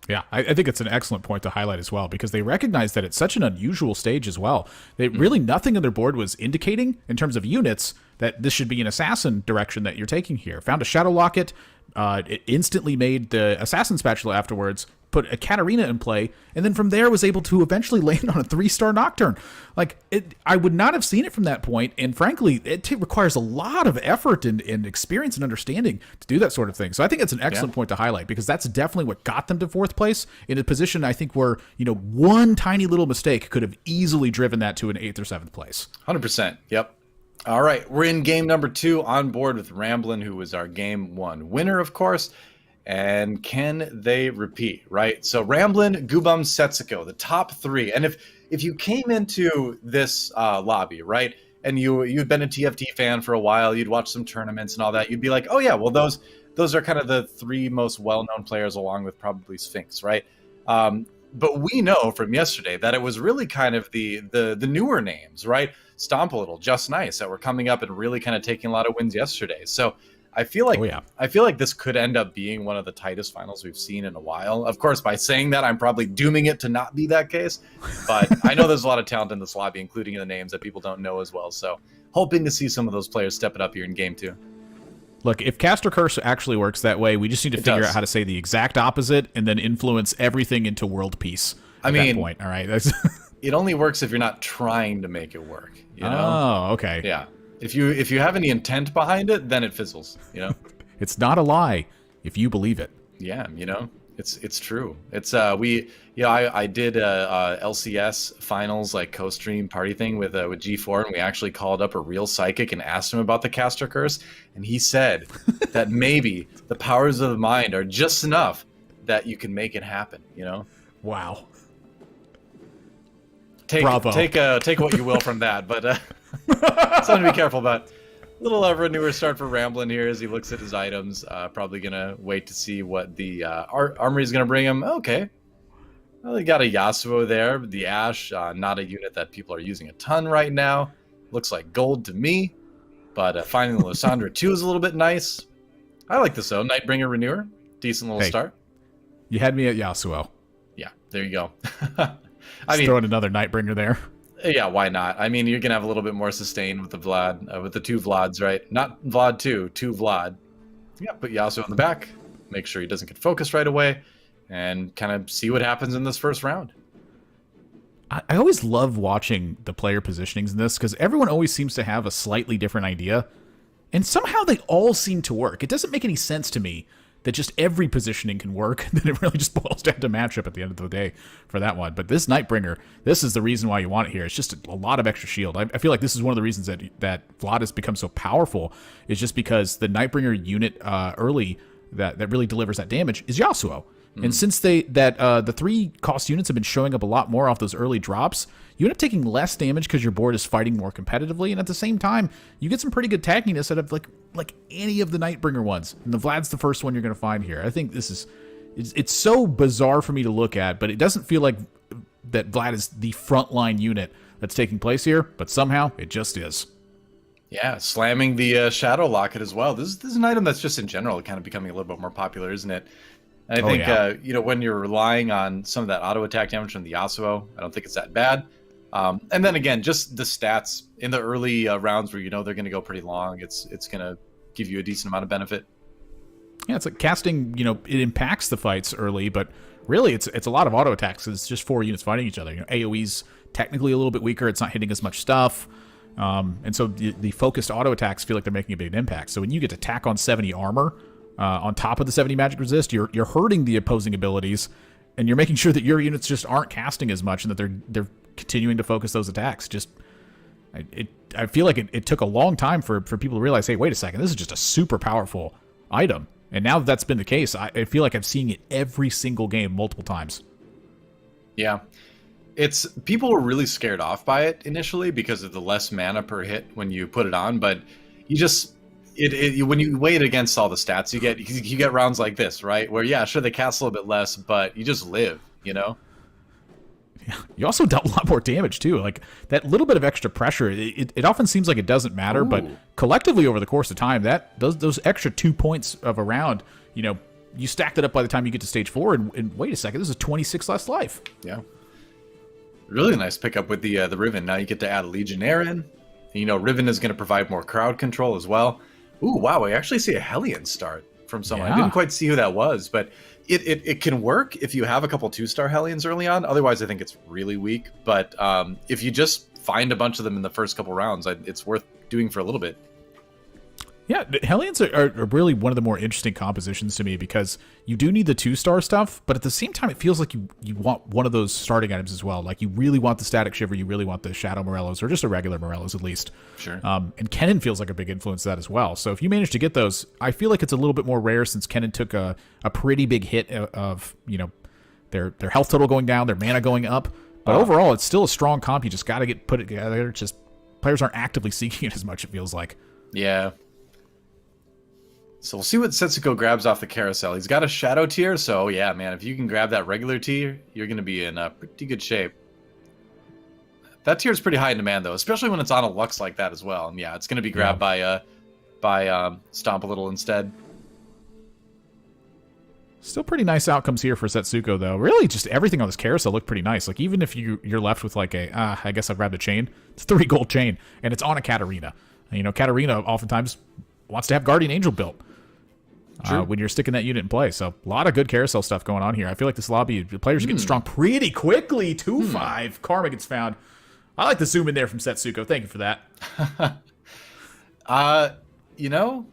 Yeah, I think it's an excellent point to highlight as well, because they recognize that it's such an unusual stage as well. They really nothing on their board was indicating in terms of units that this should be an assassin direction that you're taking here. Found a Shadow Locket, it instantly made the Assassin Spatula afterwards, put a Katarina in play, and then from there was able to eventually land on a 3-star Nocturne. Like, I would not have seen it from that point, and frankly, it requires a lot of effort and experience and understanding to do that sort of thing. So I think it's an excellent point to highlight, because that's definitely what got them to 4th place, in a position I think where, you know, one tiny little mistake could have easily driven that to an 8th or 7th place. 100%, yep. All right, we're in game number 2 on board with Ramblin', who was our game 1 winner, of course. And can they repeat, right? So Ramblin', Gubum, Setsuko, the top 3. And if you came into this lobby, right, and you'd been a TFT fan for a while, you'd watched some tournaments and all that, you'd be like, oh yeah, well those are kind of the 3 most well-known players, along with probably Sphinx, right? But we know from yesterday that it was really kind of the newer names, right? Stomp a Little, Just Nice, that were coming up and really kind of taking a lot of wins yesterday. So I feel like this could end up being one of the tightest finals we've seen in a while. Of course, by saying that, I'm probably dooming it to not be that case. But I know there's a lot of talent in this lobby, including the names that people don't know as well. So hoping to see some of those players step it up here in game 2. Look, if Caster Curse actually works that way, we just need to figure out how to say the exact opposite and then influence everything into world peace at that point. All right. It only works if you're not trying to make it work. You know? Oh, okay. Yeah. If you have any intent behind it, then it fizzles, you know? It's not a lie if you believe it. Yeah, you know, it's true. It's I did LCS finals, like co-stream party thing with G4, and we actually called up a real psychic and asked him about the Caster Curse, and he said that maybe the powers of the mind are just enough that you can make it happen, you know? Wow. Bravo. Take what you will from that, but something to be careful about. A little of a newer start for Ramblin' here as he looks at his items. Probably gonna wait to see what the armory is gonna bring him. Okay, well, he got a Yasuo there. The Ashe, not a unit that people are using a ton right now. Looks like gold to me, but finding the Lysandra 2 is a little bit nice. I like this though. Nightbringer Renewer, decent little start. You had me at Yasuo. Yeah, there you go. I mean, throwing another Nightbringer there. Yeah, why not? I mean, you're gonna have a little bit more sustain with the Vlad, with the 2 Vlads, right? Not Vlad 2 Vlad. Yeah, put Yasuo in the back. Make sure he doesn't get focused right away, and kind of see what happens in this first round. I always love watching the player positionings in this, because everyone always seems to have a slightly different idea, and somehow they all seem to work. It doesn't make any sense to me that just every positioning can work, then it really just boils down to matchup at the end of the day for that one. But this Nightbringer, this is the reason why you want it here. It's just a lot of extra shield. I feel like this is one of the reasons that Vlad has become so powerful, is just because the Nightbringer unit early that really delivers that damage is Yasuo. And since the 3 cost units have been showing up a lot more off those early drops, you end up taking less damage because your board is fighting more competitively, and at the same time, you get some pretty good tankiness out of like any of the Nightbringer ones. And the Vlad's the first one you're going to find here. I think this is it's so bizarre for me to look at, but it doesn't feel like that Vlad is the frontline unit that's taking place here, but somehow it just is. Yeah, slamming the Shadow Locket as well. This is an item that's just in general kind of becoming a little bit more popular, isn't it? And I think, you know, when you're relying on some of that auto attack damage from the Yasuo, I don't think it's that bad. And then again, just the stats in the early rounds where you know they're going to go pretty long, it's going to give you a decent amount of benefit. Yeah, it's like casting, you know, it impacts the fights early, but really it's a lot of auto attacks. It's just 4 units fighting each other. You know, AoE's technically a little bit weaker. It's not hitting as much stuff. And so the focused auto attacks feel like they're making a big impact. So when you get to tack on 70 armor on top of the 70 magic resist, you're hurting the opposing abilities, and you're making sure that your units just aren't casting as much and that they're continuing to focus those attacks. I feel like it took a long time for people to realize, hey, wait a second, this is just a super powerful item. And now that that's been the case, I feel like I'm seeing it every single game multiple times. Yeah. People were really scared off by it initially because of the less mana per hit when you put it on, but you just when you weigh it against all the stats, you get rounds like this, right? Where yeah, sure they cast a little bit less, but you just live, you know? Yeah. You also dealt a lot more damage too. Like that little bit of extra pressure, it often seems like it doesn't matter, but collectively over the course of time, those extra 2 points of a round, you know, you stacked it up by the time you get to stage 4, and wait a second, this is 26 less life. Yeah. Really nice pickup with the Riven. Now you get to add a Legionnaire in. You know, Riven is going to provide more crowd control as well. Ooh, wow, we actually see a Hellion start from someone. Yeah. I didn't quite see who that was, but it can work if you have a couple 2-star Hellions early on. Otherwise, I think it's really weak. But if you just find a bunch of them in the first couple rounds, it's worth doing for a little bit. Yeah, Hellions are really one of the more interesting compositions to me because you do need the 2-star stuff, but at the same time, it feels like you want one of those starting items as well. Like you really want the Static Shiver, you really want the Shadow Morellos, or just a regular Morellos at least. Sure. And Kennen feels like a big influence to that as well. So if you manage to get those, I feel like it's a little bit more rare since Kennen took a pretty big hit of, you know, their health total going down, their mana going up. But overall, it's still a strong comp. You just got to put it together. It's just players aren't actively seeking it as much, it feels like. Yeah. So we'll see what Setsuko grabs off the carousel. He's got a Shadow tier, so yeah, man, if you can grab that regular tier, you're going to be in pretty good shape. That tier is pretty high in demand, though, especially when it's on a Lux like that as well. And yeah, it's going to be grabbed by Stomp a Little instead. Still pretty nice outcomes here for Setsuko, though. Really, just everything on this carousel looked pretty nice. Like, even if you're left with, like, I guess I'll grab the chain. It's a 3 gold chain, and it's on a Katarina. And, you know, Katarina oftentimes wants to have Guardian Angel built. When you're sticking that unit in play. So a lot of good carousel stuff going on here. I feel like this lobby, the players are getting strong pretty quickly. 2-5. Karma gets found. I like the zoom in there from Setsuko. Thank you for that. You know,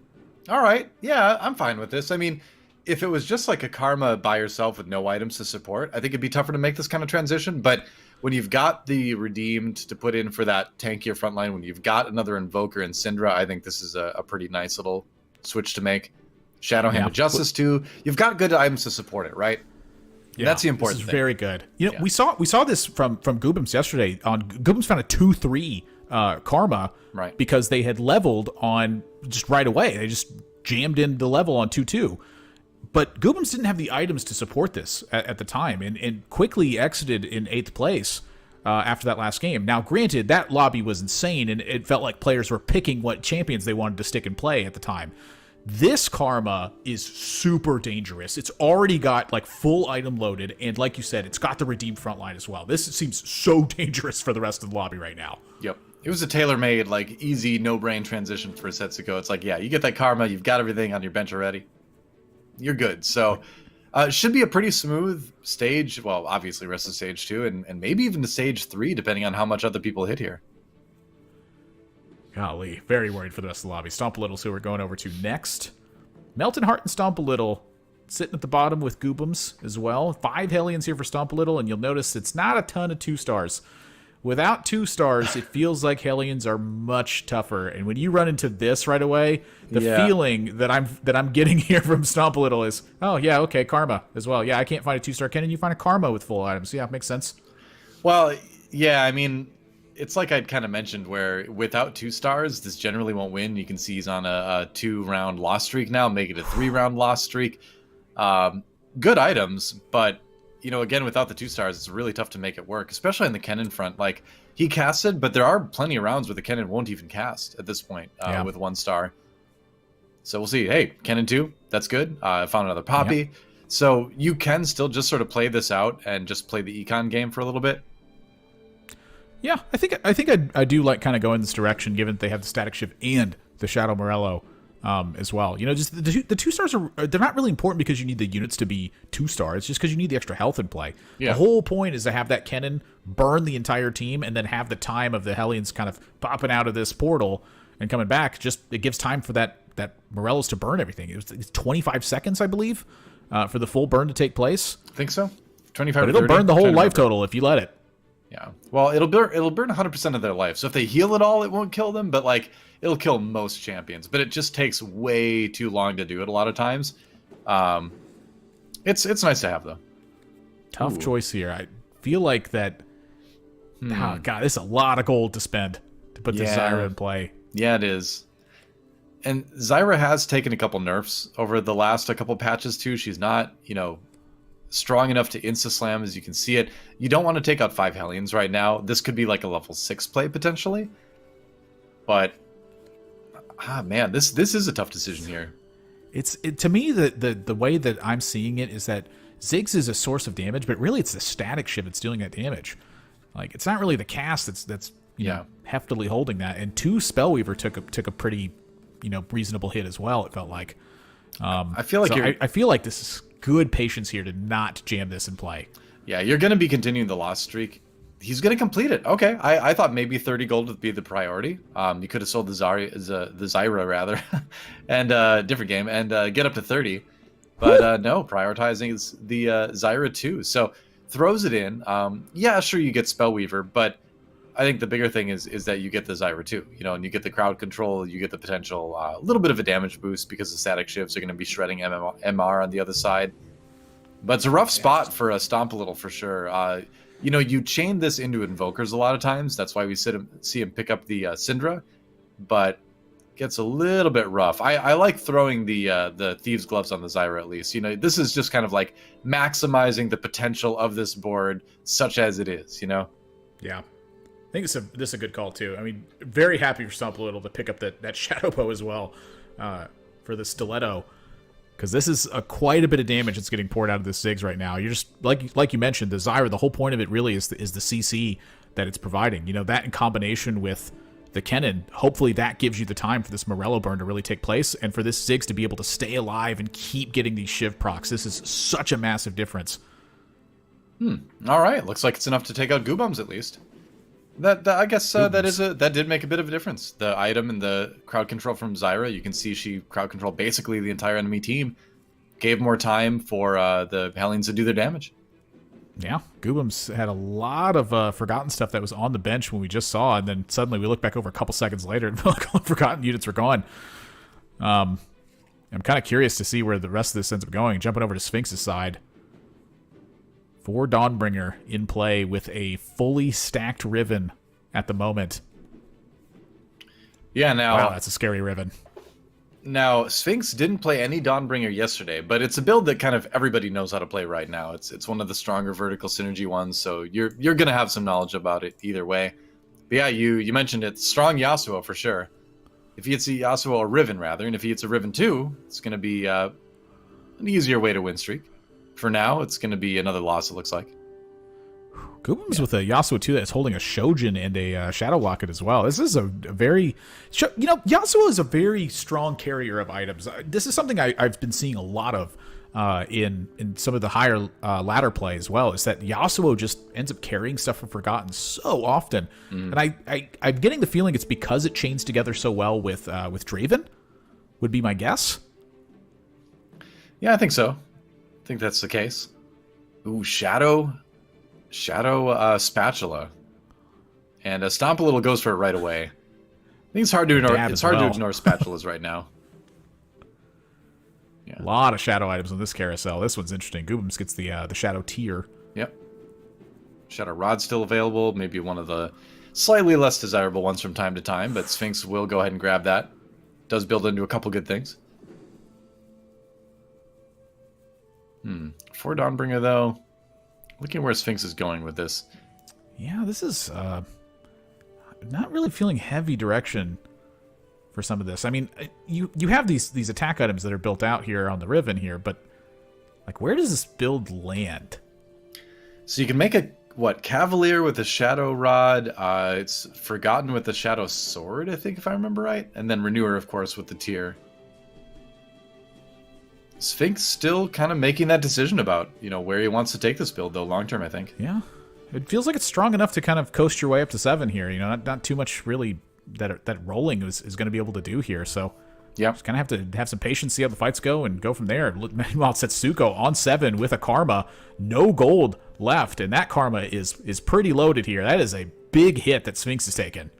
all right. Yeah, I'm fine with this. I mean, if it was just like a Karma by yourself with no items to support, I think it'd be tougher to make this kind of transition. But when you've got the Redeemed to put in for that tankier frontline, when you've got another Invoker and Syndra, I think this is a pretty nice little switch to make. Shadow Hand of Justice too. You've got good items to support it, right? Yeah, that's the important thing. This is very good. You know, we saw this from Goobums yesterday. Goobums found a 2-3 Karma, right? Because they had leveled on just right away. They just jammed in the level on 2-2. But Goobums didn't have the items to support this at the time, and quickly exited in 8th place after that last game. Now, granted, that lobby was insane, and it felt like players were picking what champions they wanted to stick and play at the time. This Karma is super dangerous. It's already got like full item loaded, and like you said, it's got the redeemed frontline as well. This seems so dangerous for the rest of the lobby right now. Yep. It was a tailor-made, like, easy, no-brain transition for Setsuko. It's like, yeah, you get that Karma, you've got everything on your bench already. You're good. So, should be a pretty smooth stage. Well, obviously, rest of stage 2, and maybe even to stage 3, depending on how much other people hit here. Golly, very worried for the rest of the lobby. Stomp a Little, who we're going over to next. Melton Heart and Stomp a Little sitting at the bottom with Goobums as well. 5 Hellions here for Stomp a Little, and you'll notice it's not a ton of 2-stars. without 2 stars, it feels like Hellions are much tougher. And when you run into this right away, the feeling that I'm getting here from Stomp a Little is, oh yeah, okay, Karma as well. Yeah, I can't find a 2-star cannon. You find a Karma with full items. Yeah, makes sense. Well, yeah, I mean, it's like I'd kind of mentioned where without 2 stars, this generally won't win. You can see he's on a 2-round loss streak now, make it a 3-round loss streak. Good items, but again, without the 2 stars, it's really tough to make it work, especially on the Kennen front. Like, he casted, but there are plenty of rounds where the Kennen won't even cast at this point with 1 star. So we'll see. Hey, Kennen 2, that's good. I found another Poppy. Yep. So you can still just sort of play this out and just play the econ game for a little bit. Yeah, I think I do like kind of going this direction, given that they have the static shift and the Shadow Morello as well. Just the 2 stars they're not really important because you need the units to be 2 stars, just because you need the extra health in play. Yeah. The whole point is to have that Kennen burn the entire team and then have the time of the Hellions kind of popping out of this portal and coming back. Just it gives time for that Morello's to burn everything. It's 25 seconds, I believe, for the full burn to take place. I think so. 25. But it'll burn the whole life total if you let it. Yeah. Well, it'll burn 100% of their life. So if they heal it all, it won't kill them, but like it'll kill most champions. But it just takes way too long to do it a lot of times. It's nice to have though. Tough choice here. I feel like that. Oh god, this is a lot of gold to spend to put this Zyra in play. Yeah, it is. And Zyra has taken a couple nerfs over the last couple patches too. She's not, strong enough to insta-slam, as you can see it. You don't want to take out 5 Hellions right now. This could be like a level 6 play, potentially. But, man, this is a tough decision here. To me, the way that I'm seeing it is that Ziggs is a source of damage, but really it's the static shift that's doing that damage. Like, it's not really the cast that's heftily holding that. And 2 Spellweaver took a pretty, reasonable hit as well, it felt like. I feel like this is good patience here to not jam this in play. Yeah, you're going to be continuing the loss streak. He's going to complete it. Okay, I thought maybe 30 gold would be the priority. You could have sold the Zyra rather, and different game, and get up to 30. But no, prioritizing is the Zyra too. So throws it in. Yeah, sure, you get Spellweaver, but I think the bigger thing is that you get the Zyra too. And you get the crowd control, you get the potential a little bit of a damage boost because the static shifts are going to be shredding MR on the other side. But it's a rough spot for a Stomp a Little for sure. You chain this into Invokers a lot of times. That's why we see him pick up the Syndra, but gets a little bit rough. I like throwing the Thieves' Gloves on the Zyra at least. This is just kind of like maximizing the potential of this board, such as it is. Yeah. I think this is a good call, too. I mean, very happy for Stomp a Little to pick up that Shadow Bow as well for the Stiletto, because this is quite a bit of damage that's getting poured out of this Ziggs right now. You're just, like you mentioned, the Zyra, the whole point of it really is the CC that it's providing. That in combination with the Kennen, hopefully that gives you the time for this Morello burn to really take place, and for this Ziggs to be able to stay alive and keep getting these Shiv procs. This is such a massive difference. All right. Looks like it's enough to take out Goobums at least. That I guess that did make a bit of a difference. The item and the crowd control from Zyra, you can see she crowd controlled basically the entire enemy team, gave more time for the Hellions to do their damage. Yeah, Goobums had a lot of forgotten stuff that was on the bench when we just saw, and then suddenly we look back over a couple seconds later and all the forgotten units were gone. I'm kind of curious to see where the rest of this ends up going. Jumping over to Sphinx's side. For Dawnbringer in play with a fully stacked Riven at the moment. Yeah, wow, that's a scary Riven. Now, Sphinx didn't play any Dawnbringer yesterday, but it's a build that kind of everybody knows how to play right now. It's one of the stronger vertical synergy ones, so you're going to have some knowledge about it either way. But yeah, you mentioned it. Strong Yasuo for sure. If he hits a Yasuo or Riven, rather, and if he hits a Riven too, it's going to be an easier way to win streak. For now, it's going to be another loss, it looks like. Goobums with a Yasuo too that's holding a Shojin and a Shadow Locket as well. This is a very... Yasuo is a very strong carrier of items. This is something I've been seeing a lot of in some of the higher ladder play as well, is that Yasuo just ends up carrying stuff from Forgotten so often. And I'm getting the feeling it's because it chains together so well with Draven, would be my guess. Yeah, I think so. I think that's the case. Ooh, Shadow Spatula. And Stomp a Little goes for it right away. I think it's hard to ignore. It's hard to ignore spatulas right now. Yeah. A lot of shadow items on this carousel. This one's interesting. Goobums gets the shadow tier. Yep. Shadow Rod's still available. Maybe one of the slightly less desirable ones from time to time, but Sphinx will go ahead and grab that. Does build into a couple good things. For Dawnbringer, though, looking where Sphinx is going with this. Yeah, this is not really feeling heavy direction for some of this. I mean, you have these attack items that are built out here on the Riven here, but like, where does this build land? So you can make a Cavalier with a Shadow Rod. It's Forgotten with the Shadow Sword, I think, if I remember right, and then Renewer, of course, with the tier. Sphinx still kind of making that decision about, where he wants to take this build, though, long term, I think. Yeah. It feels like it's strong enough to kind of coast your way up to 7 here. Not too much really that rolling is going to be able to do here. So yeah, just kind of have to have some patience, see how the fights go, and go from there. Meanwhile, Setsuko on 7 with a Karma, no gold left, and that Karma is pretty loaded here. That is a big hit that Sphinx is taking.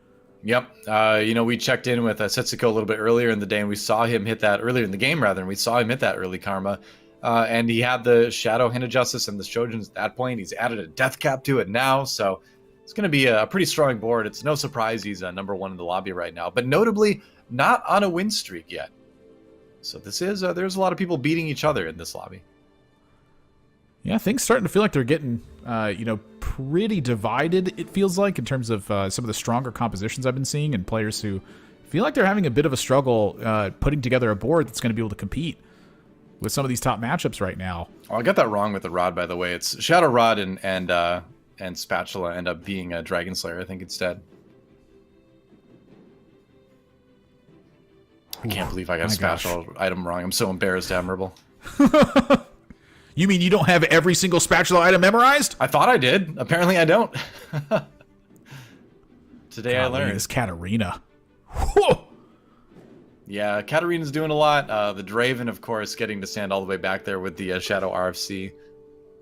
Yep. We checked in with Setsuko a little bit earlier in the day, and we saw him hit that earlier in the game, rather, and we saw him hit that early Karma. And he had the Shadow Hand of Justice and the Shojins at that point. He's added a Death Cap to it now, so it's going to be a pretty strong board. It's no surprise he's number 1 in the lobby right now, but notably not on a win streak yet. So this is there's a lot of people beating each other in this lobby. Yeah, things starting to feel like they're getting pretty divided, it feels like, in terms of some of the stronger compositions I've been seeing, and players who feel like they're having a bit of a struggle putting together a board that's going to be able to compete with some of these top matchups right now. Oh, I got that wrong with the Rod, by the way. It's Shadow Rod and Spatula end up being a Dragon Slayer, I think, instead. I can't believe I got Spatula item wrong. I'm so embarrassed, Admirable. You mean you don't have every single Spatula item memorized? I thought I did. Apparently I don't. Today I learned. This Katarina. Whoa! Yeah, Katarina's doing a lot. The Draven, of course, getting to stand all the way back there with the Shadow RFC.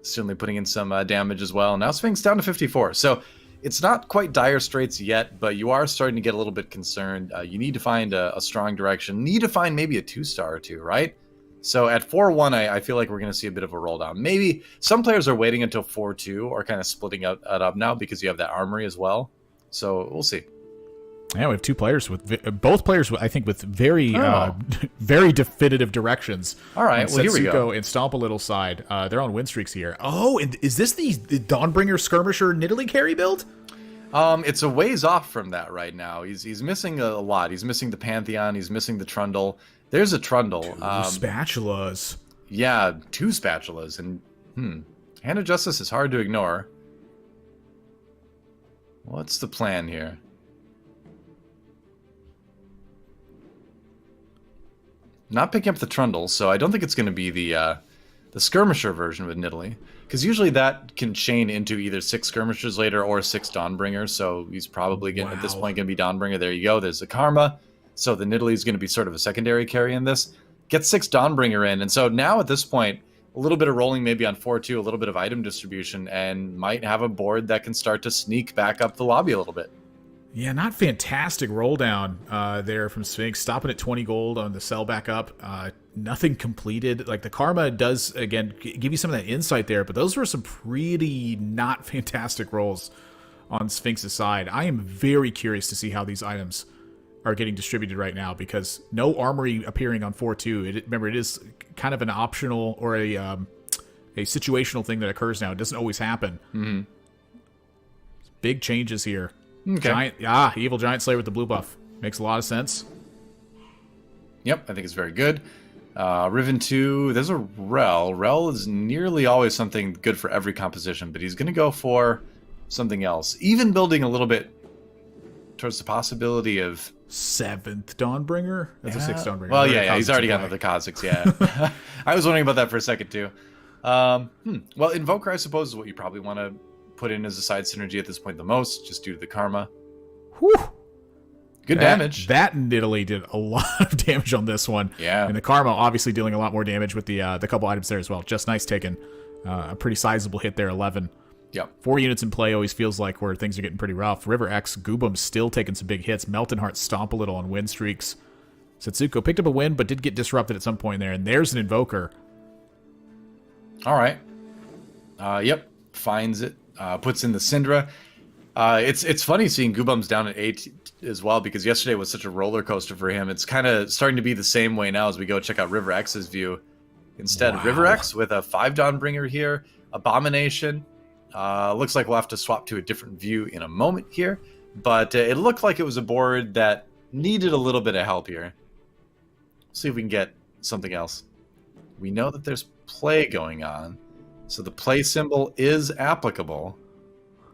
Certainly putting in some damage as well. Now Sphinx down to 54. So it's not quite dire straits yet, but you are starting to get a little bit concerned. You need to find a strong direction. Need to find maybe a 2-star or 2, right? So at 4-1, I feel like we're going to see a bit of a roll down. Maybe some players are waiting until 4-2 or kind of splitting it up now because you have that armory as well. So we'll see. Yeah, we have 2 players with both players, I think, with very very definitive directions. All right, well, here we go. And Stomp a Little side. They're on win streaks here. Oh, and is this the Dawnbringer Skirmisher Nidalee carry build? It's a ways off from that right now. He's missing a lot. He's missing the Pantheon. He's missing the Trundle. There's a Trundle. 2 spatulas. Yeah, 2 spatulas. And, Hand of Justice is hard to ignore. What's the plan here? Not picking up the Trundle, so I don't think it's going to be the Skirmisher version with Nidalee. Because usually that can chain into either 6 Skirmishers later or 6 Dawnbringers, so he's probably, at this point, going to be Dawnbringer. There you go. There's the Karma. So the Nidalee is going to be sort of a secondary carry in this. Get 6 Dawnbringer in, and so now at this point, a little bit of rolling maybe on 4-2, a little bit of item distribution, and might have a board that can start to sneak back up the lobby a little bit. Yeah, not fantastic roll down there from Sphinx. Stopping at 20 gold on the sell back up. Nothing completed. Like, the Karma does, again, give you some of that insight there, but those were some pretty not fantastic rolls on Sphinx's side. I am very curious to see how these items are getting distributed right now, because no armory appearing on 4-2. Remember, it is kind of an optional or a situational thing that occurs now. It doesn't always happen. Mm-hmm. Big changes here. Okay. Evil Giant Slayer with the blue buff. Makes a lot of sense. Yep, I think it's very good. Riven 2, there's a Rel. Rel is nearly always something good for every composition, but he's going to go for something else. Even building a little bit towards the possibility of 7th Dawnbringer? That's a 6th Dawnbringer. Well, yeah, he's already got another Kha'Zix, yeah. I was wondering about that for a second, too. Well, Invoker, I suppose, is what you probably want to put in as a side synergy at this point the most, just due to the Karma. Whew. Good damage. That Nidalee did a lot of damage on this one. Yeah. And the Karma obviously dealing a lot more damage with the couple items there as well. Just nice taking a pretty sizable hit there, 11. Yep. 4 units in play always feels like where things are getting pretty rough. River X, Goobum's still taking some big hits. Melton Heart stomp a little on win streaks. Setsuko picked up a win, but did get disrupted at some point there. And there's an Invoker. All right. Yep. Finds it. Puts in the Syndra. It's funny seeing Goobum's down at 8 as well, because yesterday was such a roller coaster for him. It's kind of starting to be the same way now as we go check out River X's view. Instead, Wow. River X with a 5 Dawnbringer here. Abomination. Looks like we'll have to swap to a different view in a moment here. But it looked like it was a board that needed a little bit of help here. See if we can get something else. We know that there's play going on, so the play symbol is applicable.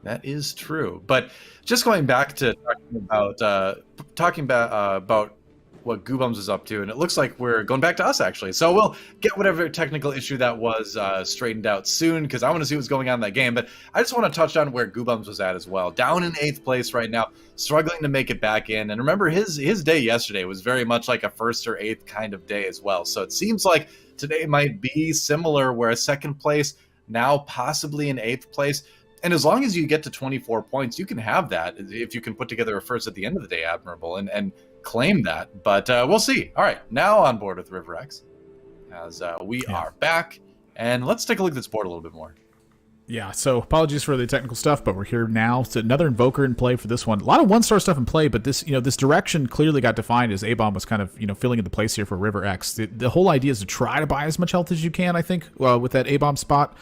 That is true. But just going back to talking about what Goobums is up to, and it looks like we're going back to us, actually. So we'll get whatever technical issue that was straightened out soon, because I want to see what's going on in that game. But I just want to touch on where Goobums was at as well. Down in 8th place right now, struggling to make it back in. And remember, his day yesterday was very much like a 1st or 8th kind of day as well. So it seems like today might be similar, where a 2nd place, now possibly in 8th place. And as long as you get to 24 points, you can have that if you can put together a first at the end of the day, Admirable, and claim that. But we'll see. All right, now on board with River X, as we are back. And let's take a look at this board a little bit more. Yeah, so apologies for the technical stuff, but we're here now. It's another Invoker in play for this one. A lot of 1-star stuff in play, but this, this direction clearly got defined as A-Bomb was kind of, filling in the place here for River X. The whole idea is to try to buy as much health as you can, I think, with that A-Bomb spot.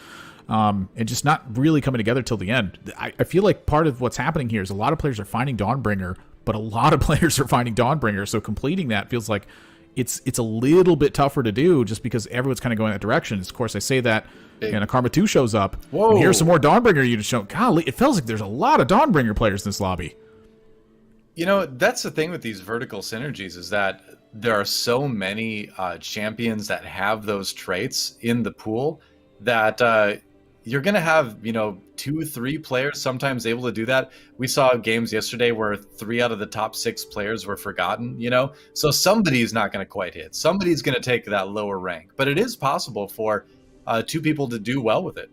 And just not really coming together till the end. I feel like part of what's happening here is a lot of players are finding Dawnbringer, but a lot of players are finding Dawnbringer, so completing that feels like it's a little bit tougher to do just because everyone's kind of going that direction. Of course, I say that, and a Karma 2 shows up, and here's some more Dawnbringer units show. Golly, it feels like there's a lot of Dawnbringer players in this lobby. That's the thing with these vertical synergies, is that there are so many champions that have those traits in the pool that you're going to have, 2-3 players sometimes able to do that. We saw games yesterday where 3 out of the top 6 players were forgotten, So somebody's not going to quite hit. Somebody's going to take that lower rank. But it is possible for 2 people to do well with it.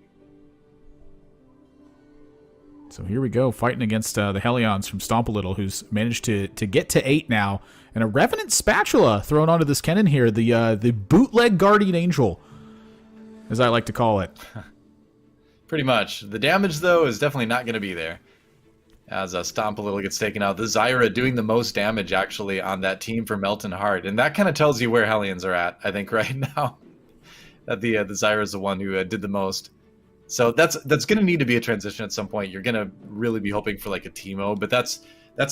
So here we go, fighting against the Helions from Stomp a Little, who's managed to get to 8 now. And a Revenant Spatula thrown onto this Kennen here, the bootleg Guardian Angel, as I like to call it. Pretty much. The damage, though, is definitely not going to be there, as Stomp a Little gets taken out. The Zyra doing the most damage, actually, on that team for Melton Heart. And that kind of tells you where Hellions are at, I think, right now. That the Zyra is the one who did the most. So that's going to need to be a transition at some point. You're going to really be hoping for, like, a Teemo. But that's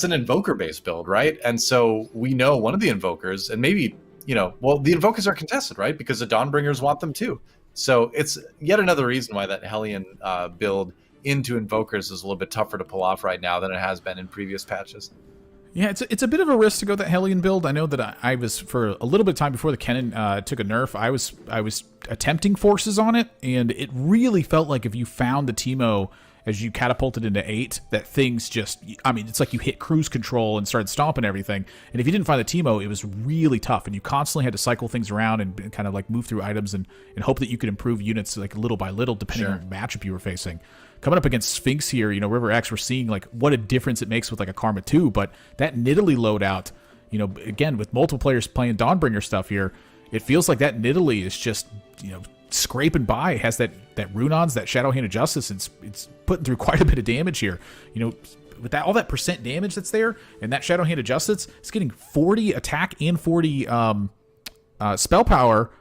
an Invoker-based build, right? And so we know one of the Invokers, and maybe, the Invokers are contested, right? Because the Dawnbringers want them, too. So it's yet another reason why that Hellion build into Invokers is a little bit tougher to pull off right now than it has been in previous patches. Yeah, it's a bit of a risk to go that Hellion build. I know that I was, for a little bit of time before the Kennen took a nerf, I was attempting forces on it, and it really felt like if you found the Teemo as you catapulted into 8, that things just, it's like you hit cruise control and started stomping everything. And if you didn't find the Teemo, it was really tough, and you constantly had to cycle things around and kind of like move through items and hope that you could improve units like little by little depending on the matchup you were facing. Coming up against Sphinx here, River X, we're seeing like what a difference it makes with like a Karma 2, but that Nidalee loadout, again, with multiple players playing Dawnbringer stuff here, it feels like that Nidalee is just, scraping by. It has that Runons, that Shadow Hand of Justice, and it's putting through quite a bit of damage here. With all that percent damage that's there, and that Shadow Hand of Justice, it's getting 40 attack and 40 spell power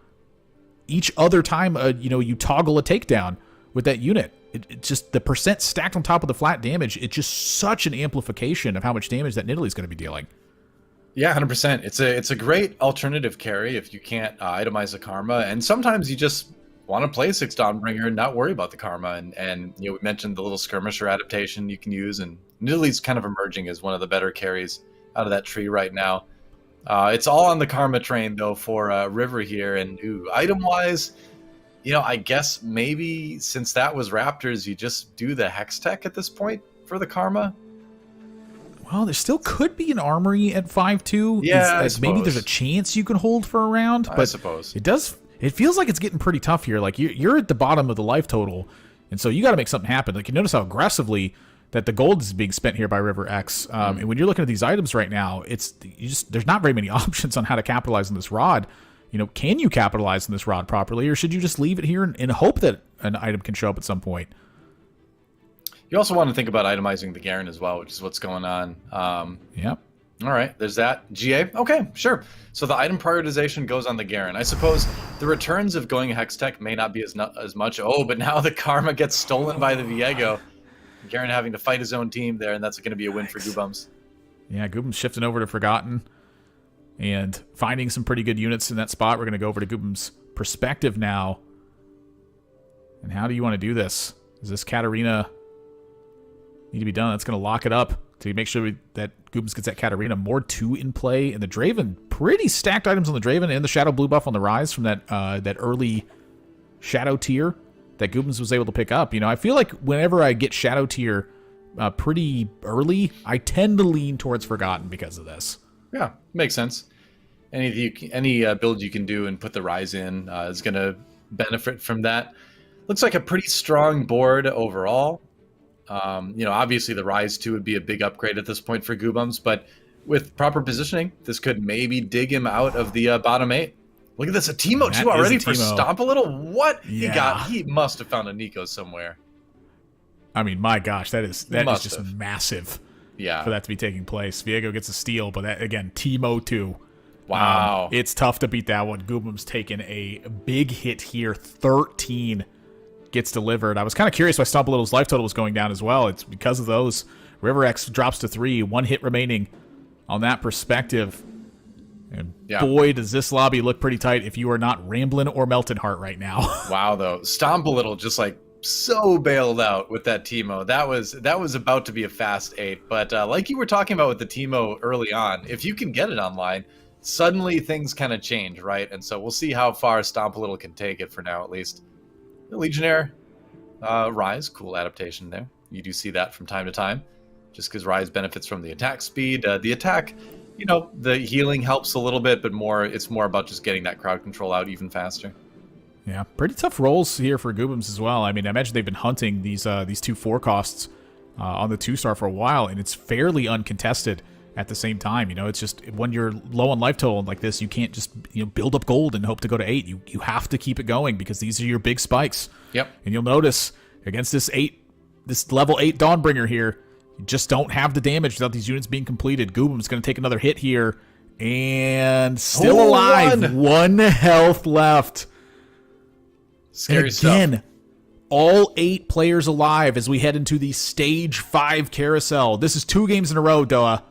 each other time you toggle a takedown with that unit. It just, the percent stacked on top of the flat damage, it's just such an amplification of how much damage that Nidalee is going to be dealing. Yeah, 100%. It's a great alternative carry if you can't itemize the Karma, and sometimes you just want to play 6 Dawnbringer and not worry about the Karma. And we mentioned the little skirmisher adaptation you can use, and Nidalee's kind of emerging as one of the better carries out of that tree right now. It's all on the Karma train though for River here, and item-wise, I guess maybe since that was Raptors, you just do the Hex Tech at this point for the Karma. Well, there still could be an armory at 5-2. Yeah, maybe there's a chance you can hold for a round. But I suppose it feels like it's getting pretty tough here. Like you're at the bottom of the life total. And so you got to make something happen. Like, you notice how aggressively that the gold is being spent here by River X. And when you're looking at these items right now, there's not very many options on how to capitalize on this rod. You know, can you capitalize on this rod properly, or should you just leave it here and hope that an item can show up at some point? You also want to think about itemizing the Garen as well, which is what's going on. Yep. All right, there's that. GA? Okay, sure. So the item prioritization goes on the Garen. I suppose the returns of going Hextech may not be as much. Oh, but now the Karma gets stolen by the Viego. Garen having to fight his own team there, and that's going to be a win for Goobums. Yeah, Goobums shifting over to Forgotten and finding some pretty good units in that spot. We're going to go over to Goobums' perspective now. And how do you want to do this? Does this Katarina need to be done? That's going to lock it up to make sure that Goobums gets that Katarina. More 2 in play, and the Draven, pretty stacked items on the Draven, and the Shadow Blue buff on the Rise from that early Shadow tier that Goobums was able to pick up. You know, I feel like whenever I get Shadow tier pretty early, I tend to lean towards Forgotten because of this. Yeah, makes sense. Any build you can do and put the Rise in is going to benefit from that. Looks like a pretty strong board overall. You know, obviously the Rise 2 would be a big upgrade at this point for Goobums, but with proper positioning, this could maybe dig him out of the bottom 8. Look at this, a Teemo too already for Stomp a Little? What? Yeah. He must have found a Nico somewhere. I mean, my gosh, that is just massive. Yeah. For that to be taking place. Viego gets a steal, but that, again, Teemo 2. Wow. It's tough to beat that one. Goobums taking a big hit here. 13 gets delivered. I was kind of curious why Stomp a Little's life total was going down as well. It's because of those. River X drops to 3. 1 hit remaining on that perspective. And boy, does this lobby look pretty tight if you are not Ramblin' or Melted Heart right now. Wow, though. Stomp a Little just like so bailed out with that Teemo. That was about to be a fast 8. But like you were talking about with the Teemo early on, if you can get it online, suddenly things kind of change, right? And so we'll see how far Stomp a Little can take it for now, at least. The Legionnaire Rise, cool adaptation there. You do see that from time to time, just because Rise benefits from the attack speed. The attack, you know, the healing helps a little bit, but it's more about just getting that crowd control out even faster. Yeah, pretty tough rolls here for Goobums as well. I mean, I imagine they've been hunting these 2 4 costs on the 2-star for a while, and it's fairly uncontested at the same time. You know, it's just when you're low on life total like this, you can't just build up gold and hope to go to 8. You have to keep it going because these are your big spikes. Yep. And you'll notice against this level 8 Dawnbringer here, you just don't have the damage without these units being completed. Goobum's going to take another hit here, and still alive. 1 health left. Scary and again, stuff. All 8 players alive as we head into the Stage 5 carousel. This is 2 games in a row, DoA.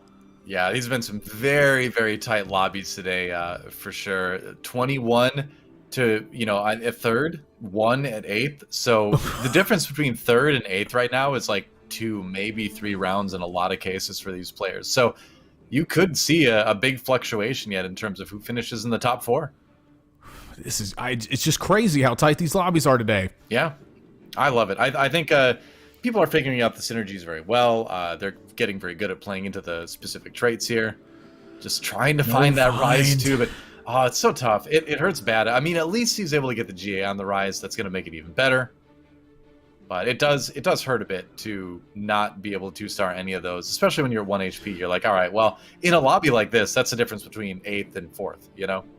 Yeah, these have been some very, very tight lobbies today, for sure. 21 to, a third, 1 at 8th. So the difference between 3rd and 8th right now is like 2, maybe 3 rounds in a lot of cases for these players. So you could see a big fluctuation yet in terms of who finishes in the top 4. It's just crazy how tight these lobbies are today. Yeah, I love it. I think people are figuring out the synergies very well. They're getting very good at playing into the specific traits here. Just trying to find that Rise too, but it's so tough. It hurts bad. I mean, at least he's able to get the GA on the Rise. That's going to make it even better. But it does hurt a bit to not be able to 2-star any of those, especially when you're 1 HP. You're like, all right, well, in a lobby like this, that's the difference between 8th and 4th,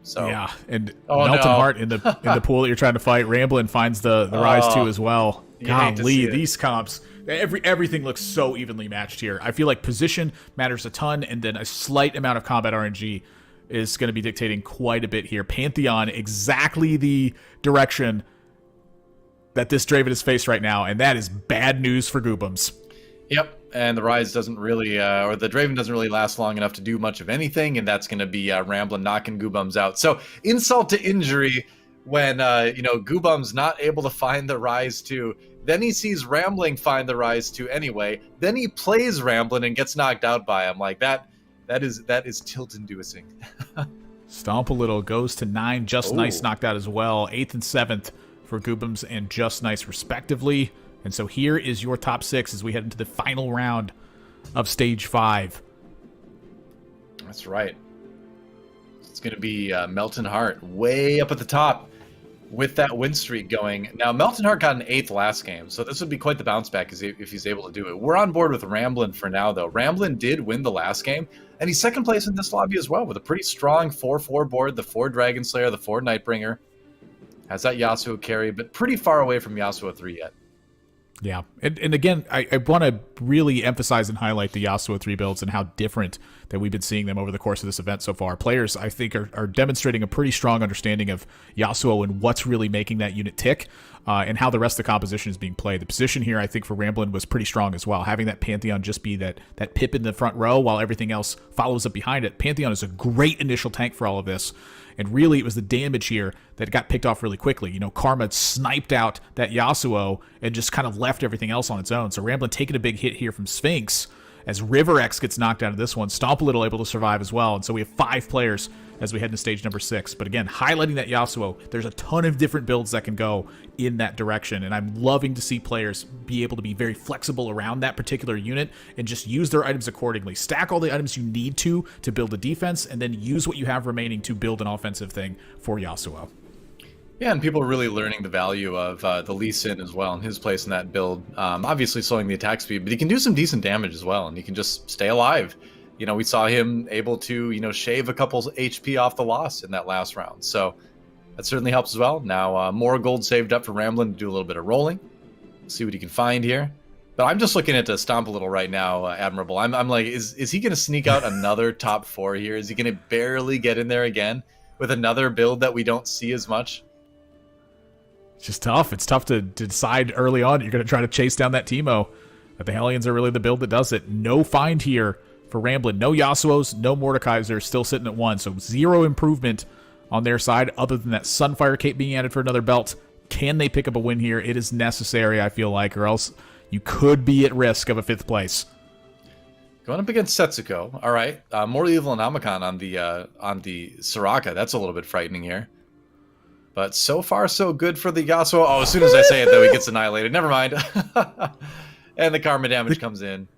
So yeah, and Melton Heart in the pool that you're trying to fight. Ramblin' finds the Rise 2 as well. Golly, these comps, everything looks so evenly matched here. I feel like position matters a ton, and then a slight amount of combat RNG is going to be dictating quite a bit here. Pantheon, exactly the direction that this Draven is faced right now, and that is bad news for Goobums. Yep, and the Rise doesn't really, or the Draven doesn't really last long enough to do much of anything, and that's going to be Ramblin' knocking Goobums out. So insult to injury when, Goobums not able to find the Rise 2. Then he sees Rambling find the Rise 2 anyway. Then he plays Ramblin' and gets knocked out by him. Like, that is tilt-inducing. Stomp a Little goes to 9. Just Nice knocked out as well. 8th and 7th. For Goobums and Just Nice, respectively. And so here is your top 6 as we head into the final round of Stage 5. That's right. It's going to be Melton Heart way up at the top. with that win streak going. Now, Melton Hart got an 8th last game, so this would be quite the bounce back if he's able to do it. We're on board with Ramblin for now, though. Ramblin did win the last game, and he's second place in this lobby as well, with a pretty strong 4-4 board, the 4 Dragon Slayer, the 4 Nightbringer. Has that Yasuo carry, but pretty far away from Yasuo 3 yet. Yeah, and again, I want to really emphasize and highlight the Yasuo 3 builds and how different that we've been seeing them over the course of this event so far. Players, I think, are demonstrating a pretty strong understanding of Yasuo and what's really making that unit tick, and how the rest of the composition is being played. The position here, I think, for Ramblin was pretty strong as well. Having that Pantheon just be that pip in the front row while everything else follows up behind it. Pantheon is a great initial tank for all of this. And really, it was the damage here that got picked off really quickly. You know, Karma sniped out that Yasuo and just kind of left everything else on its own. So Ramblin taking a big hit here from Sphinx as RiverX gets knocked out of this one. Stomp a Little able to survive as well. And so we have 5 players as we head into stage number 6. But again, highlighting that Yasuo, there's a ton of different builds that can go in that direction. And I'm loving to see players be able to be very flexible around that particular unit and just use their items accordingly. Stack all the items you need to build a defense, and then use what you have remaining to build an offensive thing for Yasuo. Yeah, and people are really learning the value of the Lee Sin as well, and his place in that build. Obviously slowing the attack speed, but he can do some decent damage as well, and he can just stay alive. You know, we saw him able to, you know, shave a couple HP off the loss in that last round. So that certainly helps as well. Now, more gold saved up for Ramblin to do a little bit of rolling. See what he can find here. But I'm just looking at Stomp a Little right now, Admirable. I'm like, is he going to sneak out another top 4 here? Is he going to barely get in there again with another build that we don't see as much? It's just tough. It's tough to decide early on. You're going to try to chase down that Teemo. But the Hellions are really the build that does it. No find here for Ramblin. No Yasuos, no Mordekaisers, still sitting at 1. So 0 improvement on their side other than that Sunfire Cape being added for another belt. Can they pick up a win here? It is necessary, I feel like, or else you could be at risk of a 5th place. Going up against Setsuko. All right. More Evil Anomicon on the Soraka. That's a little bit frightening here. But so far, so good for the Yasuo. Oh, as soon as I say it, though, he gets annihilated. Never mind. And the Karma damage comes in.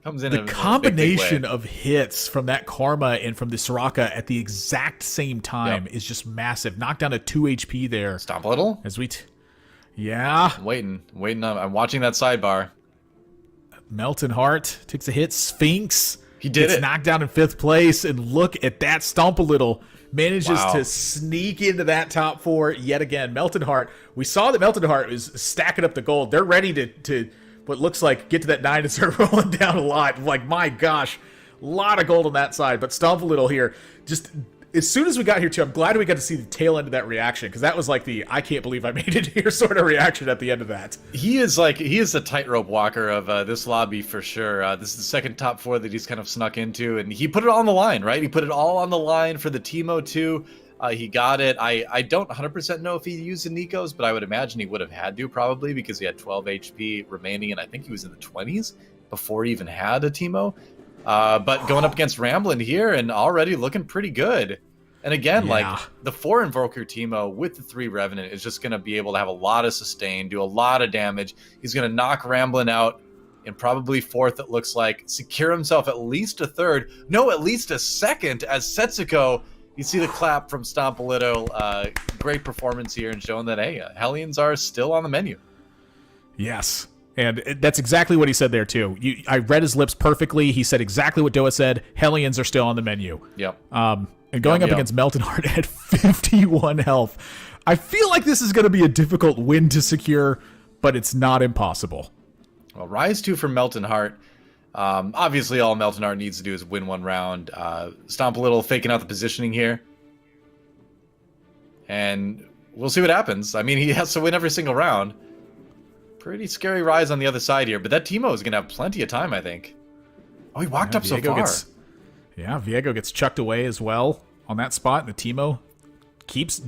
The combination of hits from that Karma and from the Soraka at the exact same time is just massive. Knocked down to 2 HP there. Stomp a Little? As we yeah. I'm waiting. I'm watching that sidebar. Melton Hart takes a hit. Sphinx. He did it. Knocked down in 5th place. And look at that. Stomp a Little. Manages to sneak into that top 4 yet again. Melton Hart. We saw that Melton Hart is stacking up the gold. They're ready to what looks like get to that 9 and start rolling down a lot. Like, my gosh, a lot of gold on that side. But Stomp a Little here, just as soon as we got here too, I'm glad we got to see the tail end of that reaction, because that was like the I can't believe I made it here sort of reaction at the end of that. He is the tightrope walker of this lobby for sure. This is the second top 4 that he's kind of snuck into, and he put it all on the line, right? He put it all on the line for the Teemo too. He got it. I don't 100% know if he used the Nikos, but I would imagine he would have had to probably, because he had 12 HP remaining, and I think he was in the 20s before he even had a Teemo. But going up against Ramblin here and already looking pretty good. And again, like the 4 Invoker Teemo with the 3 Revenant is just going to be able to have a lot of sustain, do a lot of damage. He's going to knock Ramblin out in probably 4th, it looks like, secure himself at least a 3rd, no, at least a 2nd, as Setsuko. You see the clap from Stomp a Little. Great performance here and showing that, hey, Hellions are still on the menu. Yes. And that's exactly what he said there, too. I read his lips perfectly. He said exactly what DoA said. Hellions are still on the menu. Yep. And going up against Melton Hart at 51 health. I feel like this is going to be a difficult win to secure, but it's not impossible. Well, Rise 2 from Melton Hart. Obviously, all Melton Hart needs to do is win 1 round. Stomp a Little, faking out the positioning here. And we'll see what happens. I mean, he has to win every single round. Pretty scary Rise on the other side here, but that Teemo is going to have plenty of time, I think. Oh, he walked up so far. Viego gets chucked away as well on that spot, and the Teemo keeps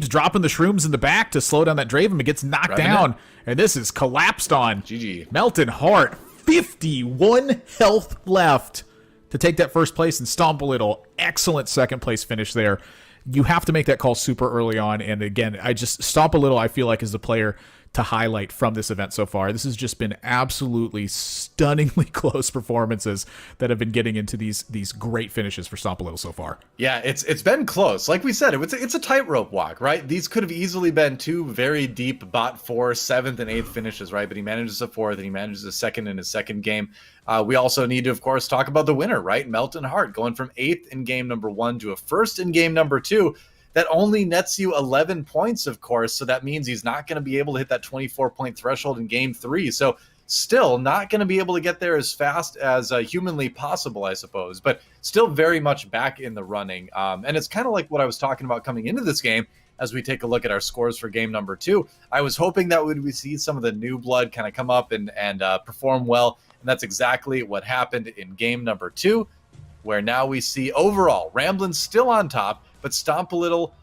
dropping the shrooms in the back to slow down that Draven, but gets knocked down, and this is collapsed on. GG. Melton Hart, 51 health left to take that 1st place and Stomp a Little. Excellent 2nd place finish there. You have to make that call super early on, and again, Stomp a Little, I feel like, is the player to highlight from this event so far. This has just been absolutely stunningly close performances that have been getting into these great finishes for Stomp a Little so far. Yeah, it's been close. Like we said, it's a tightrope walk, right? These could have easily been two very deep bot 4, 7th, and 8th finishes, right? But he manages a 4th, and he manages a 2nd in his second game. We also need to, of course, talk about the winner, right? Melton Hart going from 8th in game number 1 to a 1st in game number 2. That only nets you 11 points, of course, so that means he's not going to be able to hit that 24-point threshold in game 3. So still not going to be able to get there as fast as humanly possible, I suppose, but still very much back in the running. And it's kind of like what I was talking about coming into this game. As we take a look at our scores for game number 2, I was hoping that we see some of the new blood kind of come up and perform well, and that's exactly what happened in game number 2, where now we see overall Ramblin's still on top, but Stomp a Little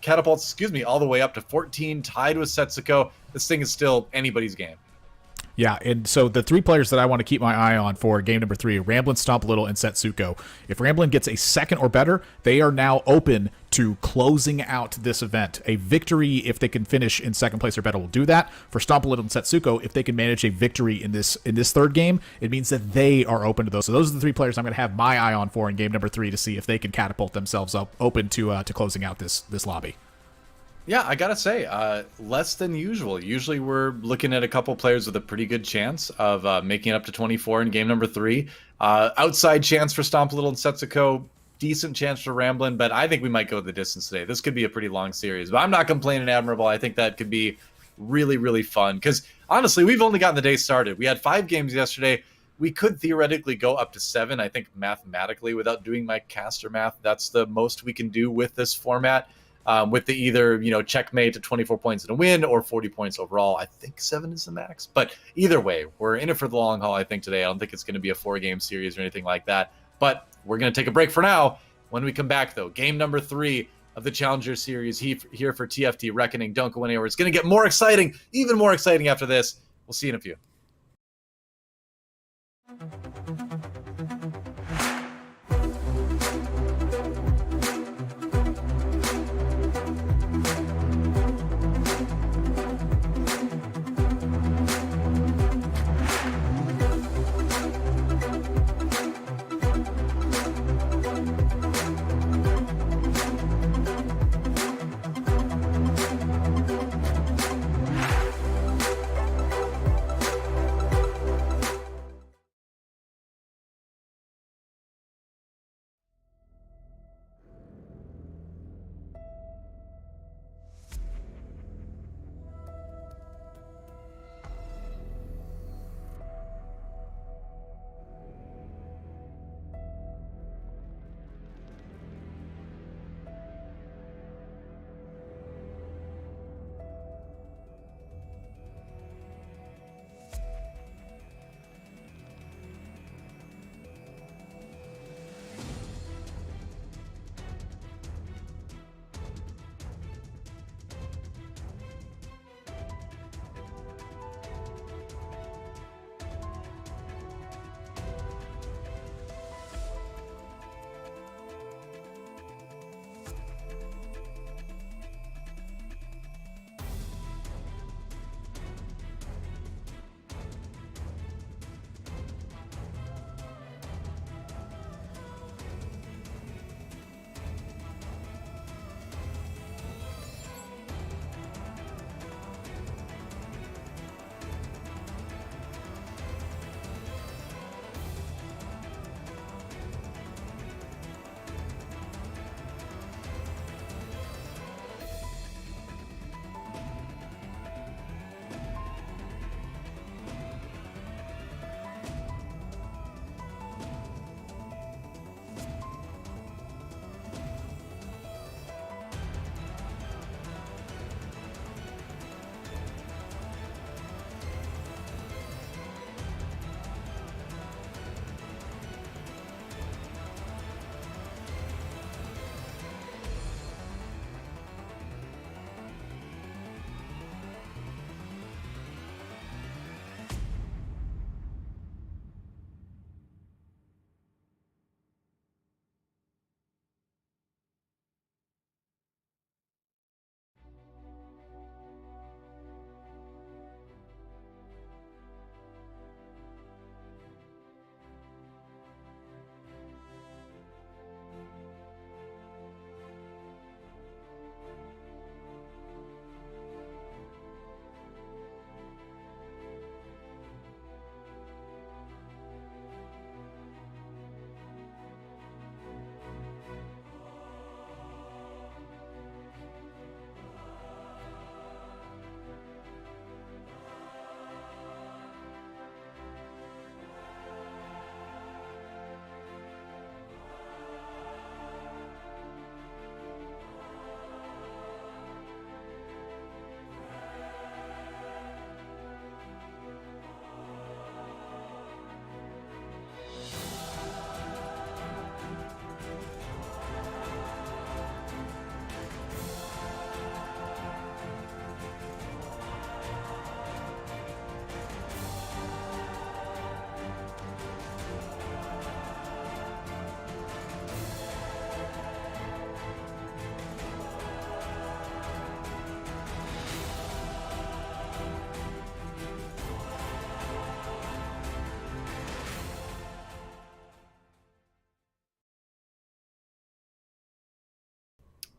catapults, all the way up to 14, tied with Setsuko. This thing is still anybody's game. Yeah, and so the 3 players that I want to keep my eye on for game number 3 are Ramblin', Stomp a Little, and Setsuko. If Ramblin' gets a 2nd or better, they are now open to closing out this event. A victory, if they can finish in 2nd place or better, will do that. For Stomp a Little and Setsuko, if they can manage a victory in this 3rd game, it means that they are open to those. So those are the 3 players I'm going to have my eye on for in game number 3 to see if they can catapult themselves up open to closing out this lobby. Yeah, I gotta say, less than usual. Usually we're looking at a couple players with a pretty good chance of making it up to 24 in game number 3. Outside chance for Stomp a Little and Setsuko, decent chance for Ramblin', but I think we might go the distance today. This could be a pretty long series, but I'm not complaining, Admirable. I think that could be really, really fun, because honestly, we've only gotten the day started. We had 5 games yesterday. We could theoretically go up to 7. I think mathematically, without doing my caster math, that's the most we can do with this format. With the either, checkmate to 24 points in a win or 40 points overall. I think 7 is the max. But either way, we're in it for the long haul, I think, today. I don't think it's going to be a 4-game series or anything like that. But we're going to take a break for now. When we come back, though, game number 3 of the Challenger Series here for TFT Reckoning. Don't go anywhere. It's going to get more exciting, even more exciting after this. We'll see you in a few.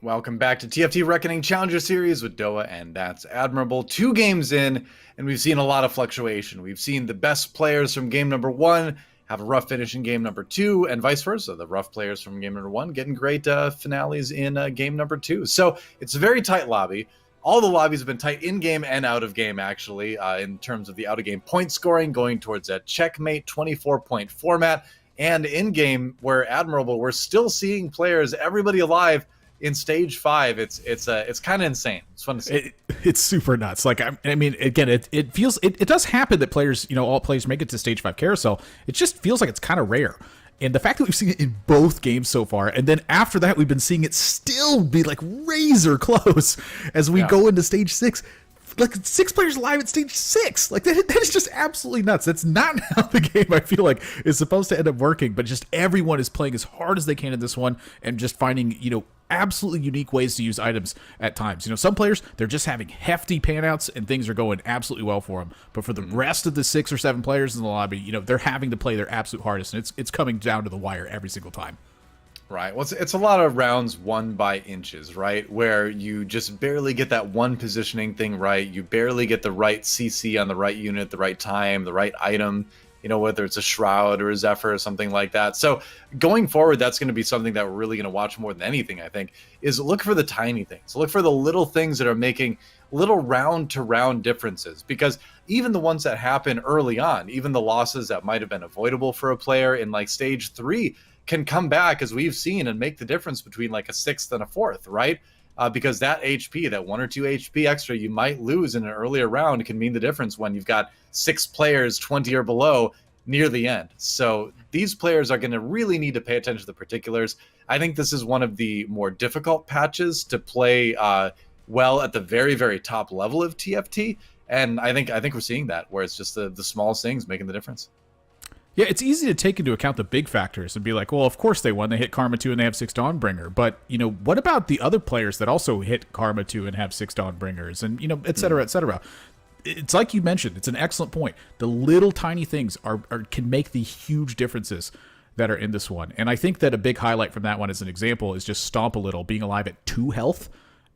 Welcome back to TFT Reckoning Challenger Series with DoA and ThatsAdmirable. 2 games in, and we've seen a lot of fluctuation. We've seen the best players from game number 1 have a rough finish in game number 2, and vice versa. The rough players from game number 1 getting great finales in game number 2. So it's a very tight lobby. All the lobbies have been tight in-game and out-of-game, actually, in terms of the out-of-game point scoring, going towards that checkmate 24-point format. And in-game, where Admirable, we're still seeing players, everybody alive, in stage 5. It's kind of insane. It's fun to see. It's super nuts. Like, I mean, again, it feels, it does happen that players, all players make it to stage 5 carousel. It just feels like it's kind of rare. And the fact that we've seen it in both games so far, and then after that, we've been seeing it still be like razor close as we go into stage 6. Like 6 players live at stage 6. Like that is just absolutely nuts. That's not how the game, I feel like, is supposed to end up working. But just everyone is playing as hard as they can in this one and just finding, absolutely unique ways to use items at times. Some players, they're just having hefty panouts and things are going absolutely well for them. But for the rest of the 6 or 7 players in the lobby, they're having to play their absolute hardest, and it's coming down to the wire every single time. Right. Well, it's a lot of rounds won by inches, right? Where you just barely get that one positioning thing right. You barely get the right CC on the right unit, the right time, the right item, whether it's a Shroud or a Zephyr or something like that. So going forward, that's going to be something that we're really going to watch more than anything, I think, is look for the tiny things. Look for the little things that are making little round-to-round differences. Because even the ones that happen early on, even the losses that might have been avoidable for a player in like stage 3, can come back, as we've seen, and make the difference between like a 6th and a 4th, right? Because that HP, that 1 or 2 HP extra you might lose in an earlier round can mean the difference when you've got 6 players 20 or below near the end. So these players are going to really need to pay attention to the particulars. I think this is one of the more difficult patches to play well at the very, very top level of TFT. And I think we're seeing that, where it's just the small things making the difference. Yeah, it's easy to take into account the big factors and be like, well, of course they won. They hit Karma 2 and they have 6 Dawnbringer. But, what about the other players that also hit Karma 2 and have 6 Dawnbringers and, et cetera, et cetera? It's like you mentioned. It's an excellent point. The little tiny things can make the huge differences that are in this one. And I think that a big highlight from that one as an example is just Stomp a Little being alive at 2 health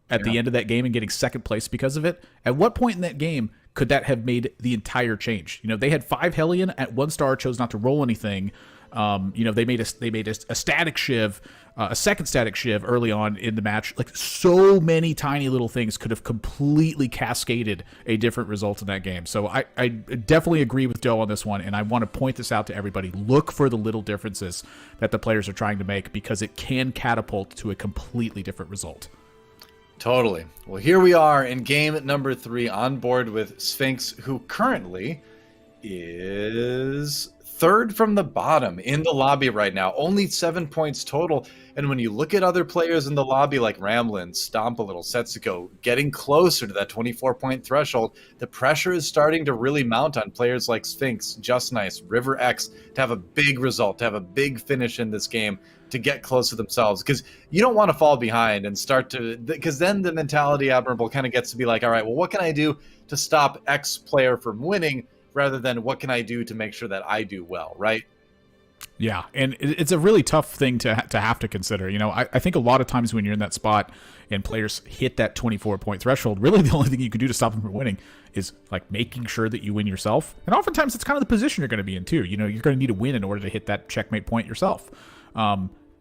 at the end of that game and getting 2nd place because of it. At what point in that game could that have made the entire change? They had 5 Hellion at 1 star, chose not to roll anything. They made a static shiv, a 2nd static shiv early on in the match. Like, so many tiny little things could have completely cascaded a different result in that game. So I definitely agree with Doe on this one, and I want to point this out to everybody. Look for the little differences that the players are trying to make, because it can catapult to a completely different result. Totally. Well, here we are in game number 3 on board with Sphinx, who currently is 3rd from the bottom in the lobby right now. Only 7 points total. And when you look at other players in the lobby like Ramblin', Stomp a Little, Setsuko, getting closer to that 24-point threshold, the pressure is starting to really mount on players like Sphinx, Just Nice, River X to have a big result, to have a big finish in this game, to get close to themselves, because you don't want to fall behind and start to, because then the mentality Admirable kind of gets to be like, all right, well, what can I do to stop X player from winning, rather than what can I do to make sure that I do well, right? Yeah, and it's a really tough thing to have to consider. I think a lot of times when you're in that spot and players hit that 24-point threshold, really the only thing you can do to stop them from winning is like making sure that you win yourself. And oftentimes it's kind of the position you're going to be in too. You're going to need to win in order to hit that checkmate point yourself.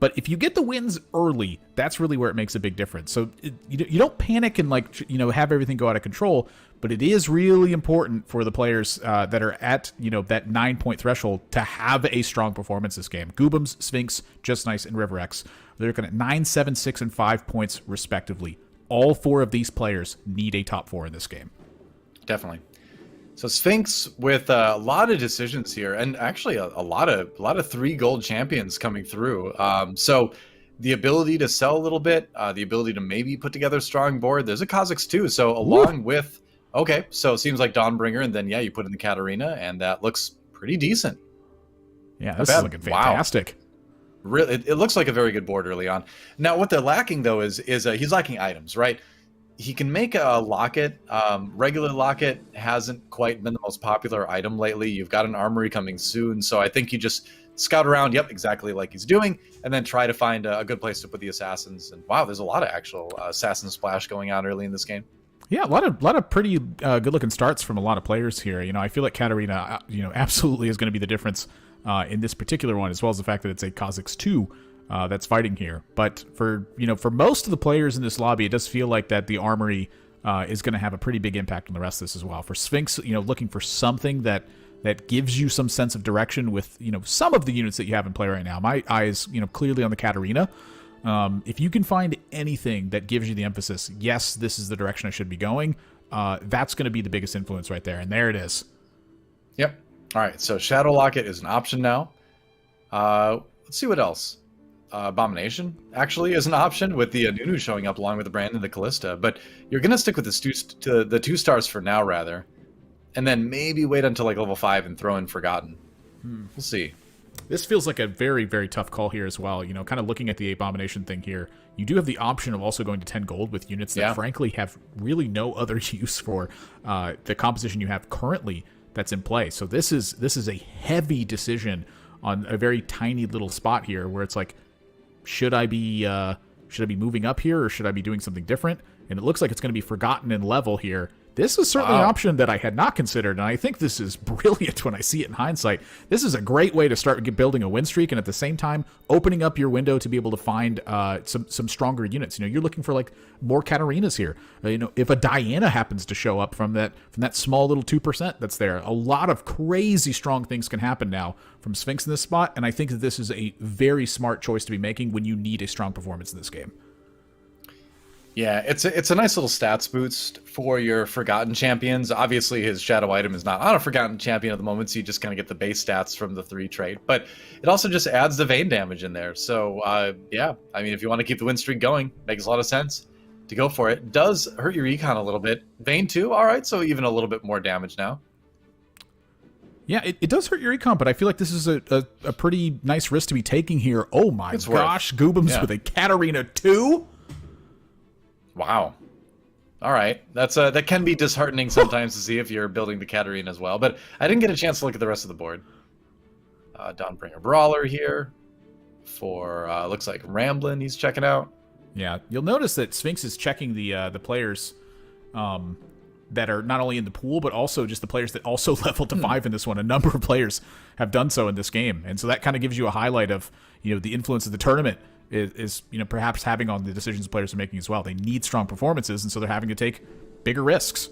But if you get the wins early, that's really where it makes a big difference. So you don't panic and have everything go out of control, but it is really important for the players that are at that 9-point threshold to have a strong performance this game. Goobums, Sphinx, Just Nice, and River X, they're looking at 9, 7, 6, and 5 points respectively. All 4 of these players need a top 4 in this game. Definitely. So Sphinx with a lot of decisions here, and actually a lot of 3 gold champions coming through. So the ability to sell a little bit, the ability to maybe put together a strong board. There's a Kha'Zix too. So along with, okay, so it seems like Dawnbringer, and then you put in the Katarina, and that looks pretty decent. Yeah, this is looking fantastic. Wow. Really, it looks like a very good board early on. Now, what they're lacking though is he's lacking items, right? He can make a locket. Regular locket hasn't quite been the most popular item lately. You've got an armory coming soon, so I think you just scout around, yep, exactly like he's doing, and then try to find a good place to put the assassins. And wow, there's a lot of actual assassin splash going on early in this game. Yeah, a lot of pretty good-looking starts from a lot of players here. You know, I feel like Katarina, absolutely is going to be the difference in this particular one, as well as the fact that it's a Kha'Zix 2 that's fighting here. But for most of the players in this lobby, it does feel like that the Armory is going to have a pretty big impact on the rest of this as well. For Sphinx, looking for something that gives you some sense of direction with, some of the units that you have in play right now. My eyes, clearly on the Katarina. If you can find anything that gives you the emphasis, yes, this is the direction I should be going, that's going to be the biggest influence right there. And there it is. Yep. All right, so Shadow Locket is an option now. Let's see what else. Abomination actually is an option with the Nunu showing up along with the Brand and the Callista, but you're going to stick with the 2 stars for now, rather. And then maybe wait until like level 5 and throw in Forgotten. We'll see. This feels like a very, very tough call here as well. Kind of looking at the Abomination thing here, you do have the option of also going to 10 gold with units that frankly have really no other use for the composition you have currently that's in play. So this is a heavy decision on a very tiny little spot here where it's like, should I be moving up here or should I be doing something different? And it looks like it's going to be Forgotten in level here. This is certainly an option that I had not considered, and I think this is brilliant when I see it in hindsight. This is a great way to start building a win streak, and at the same time, opening up your window to be able to find some stronger units. You're looking for like more Katarinas here. If a Diana happens to show up from that small little 2% that's there, a lot of crazy strong things can happen now from Sphinx in this spot, and I think that this is a very smart choice to be making when you need a strong performance in this game. Yeah, it's a nice little stats boost for your Forgotten champions. Obviously, his shadow item is not on a Forgotten champion at the moment, so you just kind of get the base stats from the 3 trait. But it also just adds the Vayne damage in there. So, yeah, I mean, if you want to keep the win streak going, makes a lot of sense to go for it. Does hurt your econ a little bit. Vayne too, all right, so even a little bit more damage now. Yeah, it does hurt your econ, but I feel like this is a pretty nice risk to be taking here. Oh my gosh, Goobums with a Katarina 2? Wow. All right. That can be disheartening sometimes to see if you're building the Katarina as well. But I didn't get a chance to look at the rest of the board. Dawnbringer Brawler here for, looks like Ramblin' he's checking out. Yeah, you'll notice that Sphinx is checking the players that are not only in the pool, but also just the players that also leveled to 5 in this one. A number of players have done so in this game. And so that kind of gives you a highlight of, the influence of the tournament is perhaps having on the decisions players are making as well. They need strong performances, and so they're having to take bigger risks.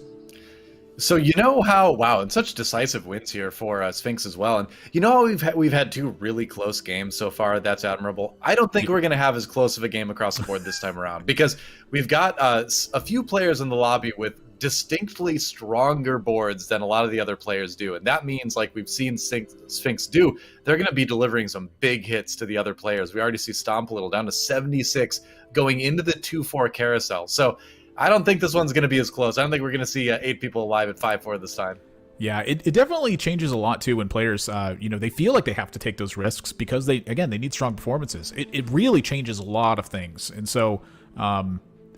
So and such decisive wins here for Sphinx as well. And how we've had 2 really close games so far. That's admirable. I don't think we're going to have as close of a game across the board this time around because we've got a few players in the lobby with distinctly stronger boards than a lot of the other players do, and that means, like we've seen Sphinx do, they're going to be delivering some big hits to the other players. We already see Stomp a little down to 76 going into the 2-4 carousel. So I don't think this one's going to be as close. I don't think we're going to see 8 people alive at 5-4 this time. Yeah, it definitely changes a lot too when players, they feel like they have to take those risks because they need strong performances. It really changes a lot of things, and so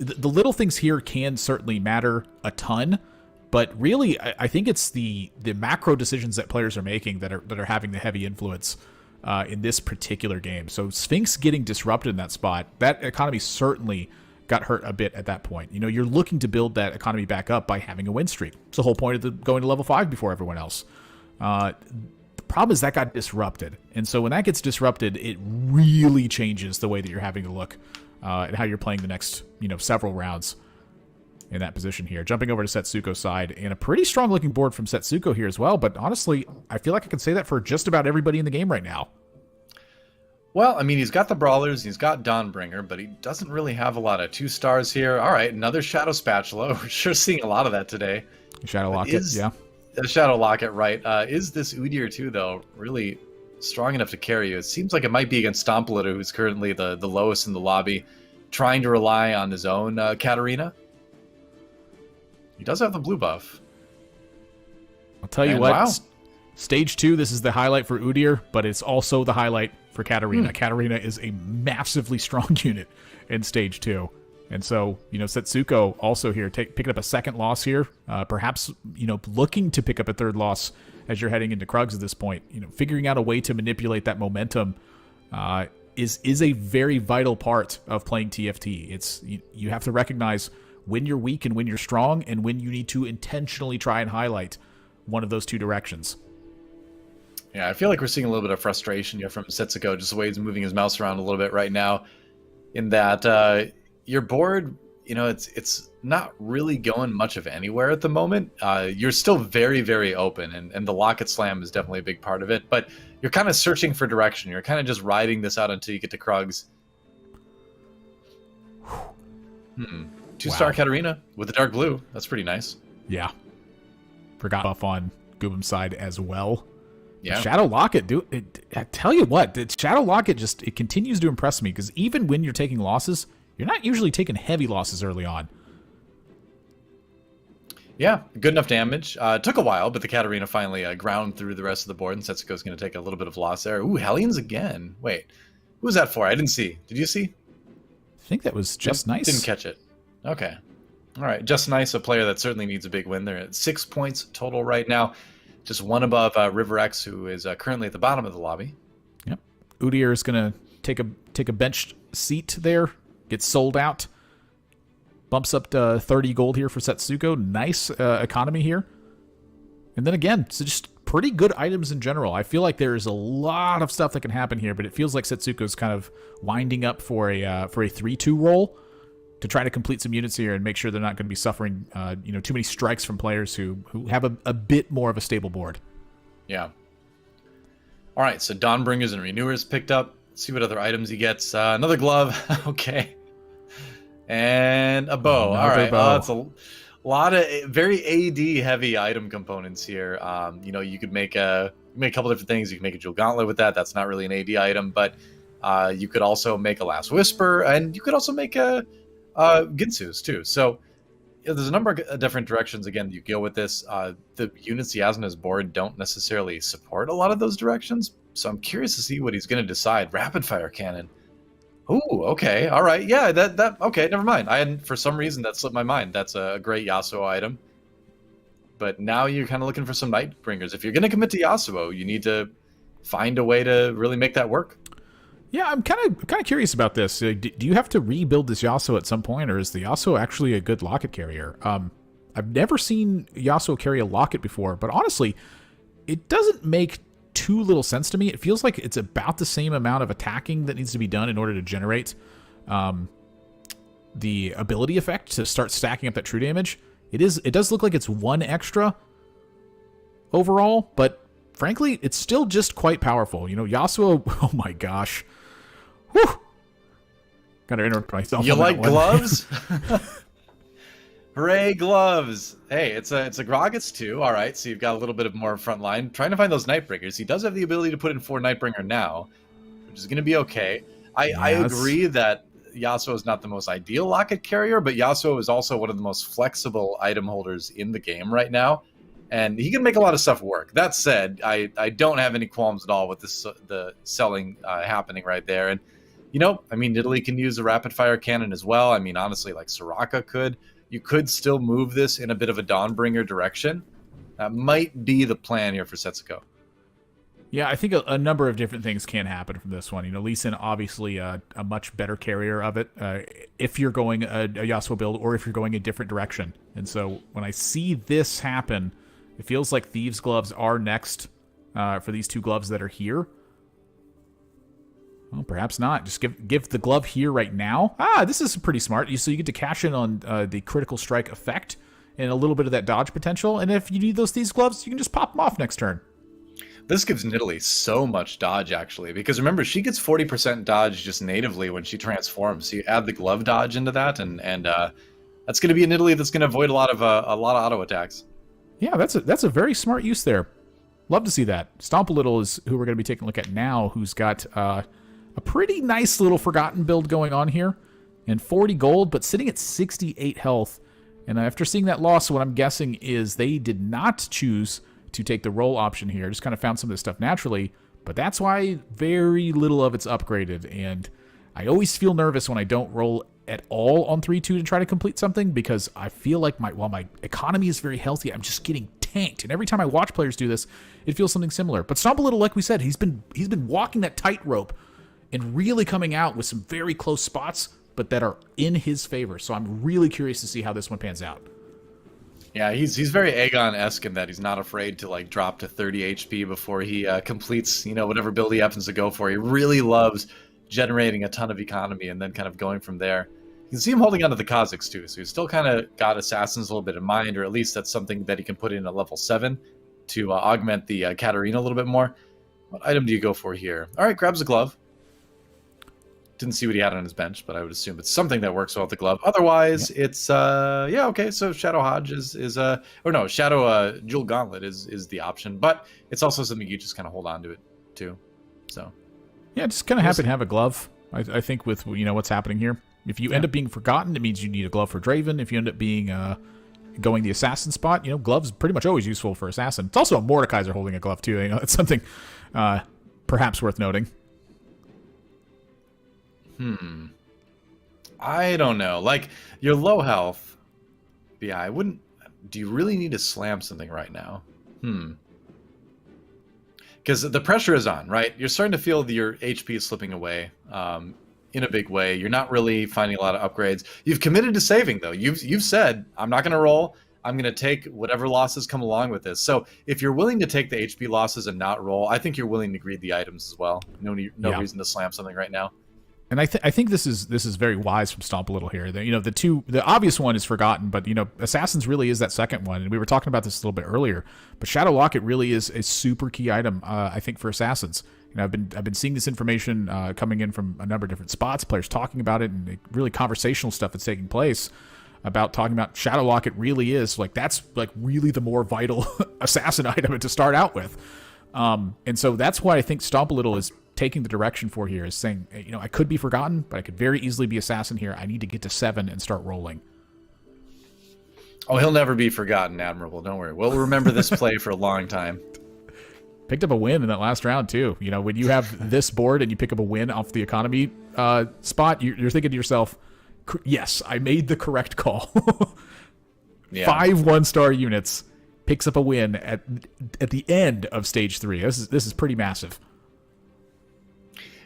the little things here can certainly matter a ton, but really, I think it's the macro decisions that players are making that are having the heavy influence in this particular game. So Sphinx getting disrupted in that spot, that economy certainly got hurt a bit at that point. You're looking to build that economy back up by having a win streak. It's the whole point of going to level 5 before everyone else. The problem is that got disrupted, and so when that gets disrupted, it really changes the way that you're having to look and how you're playing the next, several rounds in that position here. Jumping over to Setsuko's side, and a pretty strong looking board from Setsuko here as well, but honestly, I feel like I can say that for just about everybody in the game right now. Well, I mean, he's got the Brawlers, he's got Dawnbringer, but he doesn't really have a lot of 2 stars here. All right, another Shadow Spatula. We're sure seeing a lot of that today. Shadow Locket, yeah. The Shadow Locket, right. Is this Udyr 2, though, really strong enough to carry you? It seems like it might be against Stompolita, who's currently the lowest in the lobby, trying to rely on his own Katarina. He does have the blue buff. I'll tell you what, Stage 2, this is the highlight for Udyr, but it's also the highlight for Katarina. Katarina is a massively strong unit in Stage 2. And so, Setsuko also here picking up a second loss here, perhaps, looking to pick up a third loss as you're heading into Krugs at this point. Figuring out a way to manipulate that momentum is a very vital part of playing TFT. It's you have to recognize when you're weak and when you're strong, and when you need to intentionally try and highlight one of those two directions. Yeah, I feel like we're seeing a little bit of frustration here from Setsuko, just the way he's moving his mouse around a little bit right now, in that your board, it's not really going much of anywhere at the moment. You're still very, very open, and the Locket Slam is definitely a big part of it, but you're kind of searching for direction. You're kind of just riding this out until you get to Krugs. Two-star Katarina with the dark blue. That's pretty nice. Yeah. Forgot buff on Goobam's side as well. Yeah. Shadow Locket, I tell you what, Shadow Locket it continues to impress me, because even when you're taking losses, you're not usually taking heavy losses early on. Yeah, good enough damage. Took a while, but the Katarina finally ground through the rest of the board, and Setsuko's going to take a little bit of loss there. Ooh, Hellions again. Wait, who was that for? I didn't see. Did you see? I think that was Just Nice. Didn't catch it. Okay. All right, Just Nice, a player that certainly needs a big win. They're at 6 points total right now. Just one above River X, who is currently at the bottom of the lobby. Yep. Udyr is going to take a bench seat there, gets sold out. Bumps up to 30 gold here for Setsuko. Nice economy here. And then again, so just pretty good items in general. I feel like there's a lot of stuff that can happen here, but it feels like Setsuko's kind of winding up for a 3-2 roll to try to complete some units here and make sure they're not going to be suffering too many strikes from players who have a bit more of a stable board. Yeah. All right, so Dawnbringers and Renewers picked up. Let's see what other items he gets. Another glove. Okay. And a bow. All right. It's a lot of very AD heavy item components here. You could make a couple different things. You can make a Jewel Gauntlet with that. That's not really an AD item, but you could also make a Last Whisper, and you could also make a Ginsu's too. So there's a number of different directions again you go with this. The units he has on his board don't necessarily support a lot of those directions, so I'm curious to see what he's going to decide. Rapid fire cannon. Ooh, okay, all right, yeah, that okay, never mind. For some reason that slipped my mind. That's a great Yasuo item. But now you're kind of looking for some Nightbringers. If you're going to commit to Yasuo, you need to find a way to really make that work. Yeah, I'm kind of curious about this. Do you have to rebuild this Yasuo at some point, or is the Yasuo actually a good Locket carrier? I've never seen Yasuo carry a Locket before, but honestly, it doesn't make too little sense to me. It feels like it's about the same amount of attacking that needs to be done in order to generate the ability effect to start stacking up that true damage. It does look like it's one extra overall, but frankly, it's still just quite powerful. Yasuo, oh my gosh. Whew. Gotta interrupt myself. You like gloves? Hooray, gloves! Hey, it's a Gragas too. All right, so you've got a little bit of more front line. Trying to find those Nightbringers. He does have the ability to put in 4 Nightbringer now, which is going to be okay. I agree that Yasuo is not the most ideal Locket carrier, but Yasuo is also one of the most flexible item holders in the game right now, and he can make a lot of stuff work. That said, I don't have any qualms at all with the selling happening right there. And Italy can use a rapid fire cannon as well. I mean, honestly, like Soraka could. You could still move this in a bit of a Dawnbringer direction. That might be the plan here for Setsuko. Yeah, I think a number of different things can happen from this one. Lee Sin, obviously a much better carrier of it if you're going a Yasuo build or if you're going a different direction. And so when I see this happen, it feels like Thieves' Gloves are next for these two gloves that are here. Well, perhaps not. Just give the glove here right now. This is pretty smart. So you get to cash in on the critical strike effect and a little bit of that dodge potential. And if you need those Thieves' Gloves, you can just pop them off next turn. This gives Nidalee so much dodge, actually, because remember, she gets 40% dodge just natively when she transforms. So you add the glove dodge into that, and that's going to be a Nidalee that's going to avoid a lot of auto attacks. Yeah, that's a very smart use there. Love to see that. Stomp a Little is who we're going to be taking a look at now, who's got a pretty nice little Forgotten build going on here, and 40 gold, but sitting at 68 health. And after seeing that loss, what I'm guessing is they did not choose to take the roll option here. Just kind of found some of this stuff naturally, but that's why very little of it's upgraded. And I always feel nervous when I don't roll at all on 3-2 to try to complete something, because I feel like while my economy is very healthy, I'm just getting tanked. And every time I watch players do this, it feels something similar. But Stomp a Little, like we said, he's been walking that tightrope and really coming out with some very close spots, but that are in his favor. So I'm really curious to see how this one pans out. Yeah, he's very Aegon-esque in that he's not afraid to like drop to 30 HP before he completes, whatever build he happens to go for. He really loves generating a ton of economy and then kind of going from there. You can see him holding on to the Kazakhs too, so he's still kind of got Assassins a little bit in mind, or at least that's something that he can put in at level 7 to augment the Katarina a little bit more. What item do you go for here? All right, grabs a glove. Didn't see what he had on his bench, but I would assume it's something that works well with the glove. Otherwise, it's okay. So Shadow Hodge Shadow Jewel Gauntlet is the option, but it's also something you just kind of hold on to it too. So yeah, just kind of happy to have a glove. I think with what's happening here. If you end up being forgotten, it means you need a glove for Draven. If you end up being going the assassin spot, gloves pretty much always useful for assassin. It's also a Mordekaiser holding a glove too. It's something perhaps worth noting. I don't know. Like, you're low health. Yeah, I wouldn't... Do you really need to slam something right now? Because the pressure is on, right? You're starting to feel your HP is slipping away in a big way. You're not really finding a lot of upgrades. You've committed to saving, though. You've said, I'm not going to roll. I'm going to take whatever losses come along with this. So if you're willing to take the HP losses and not roll, I think you're willing to greed the items as well. No reason to slam something right now. And I think this is very wise from Stomp a Little here. The obvious one is Forgotten, but Assassins really is that second one. And we were talking about this a little bit earlier. But Shadow Locket really is a super key item, I think, for Assassins. I've been seeing this information coming in from a number of different spots, players talking about it, and really conversational stuff that's taking place about talking about Shadow Locket really is that's really the more vital assassin item to start out with. And so that's why I think Stomp a Little is taking the direction for here, is saying, I could be Forgotten, but I could very easily be Assassin here. I need to get to 7 and start rolling. Oh, he'll never be forgotten, Admirable. Don't worry. We'll remember this play for a long time. Picked up a win in that last round, too. When you have this board and you pick up a win off the economy spot, you're thinking to yourself, yes, I made the correct call. Yeah. 5 1-star units, picks up a win at the end of stage 3. This is pretty massive.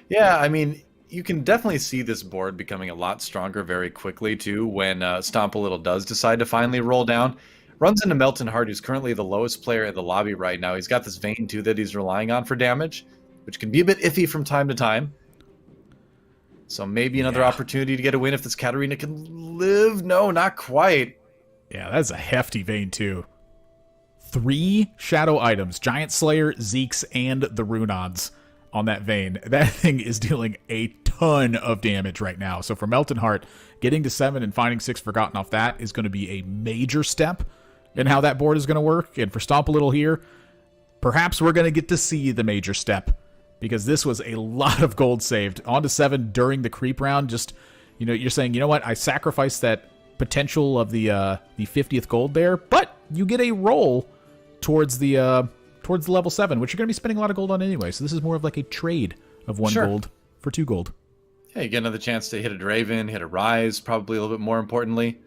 Yeah, I mean, you can definitely see this board becoming a lot stronger very quickly, too, when Stomp a Little does decide to finally roll down. Runs into Melton Hart, who's currently the lowest player in the lobby right now. He's got this Vayne, too, that he's relying on for damage, which can be a bit iffy from time to time. So maybe another opportunity to get a win if this Katarina can live. No, not quite. Yeah, that's a hefty Vayne, too. 3 shadow items, Giant Slayer, Zeke's, and the Runons on that Vayne. That thing is dealing a ton of damage right now. So for Melton Hart, getting to 7 and finding 6 Forgotten off that is going to be a major step in how that board is going to work. And for Stomp a Little here, perhaps we're going to get to see the major step, because this was a lot of gold saved. On to 7 during the creep round. Just, you're saying, what, I sacrificed that potential of the 50th gold there, but you get a roll towards the level 7, which you're going to be spending a lot of gold on anyway. So this is more of like a trade of 1 gold for 2 gold. Yeah, you get another chance to hit a Draven, hit a Rise, probably a little bit more importantly,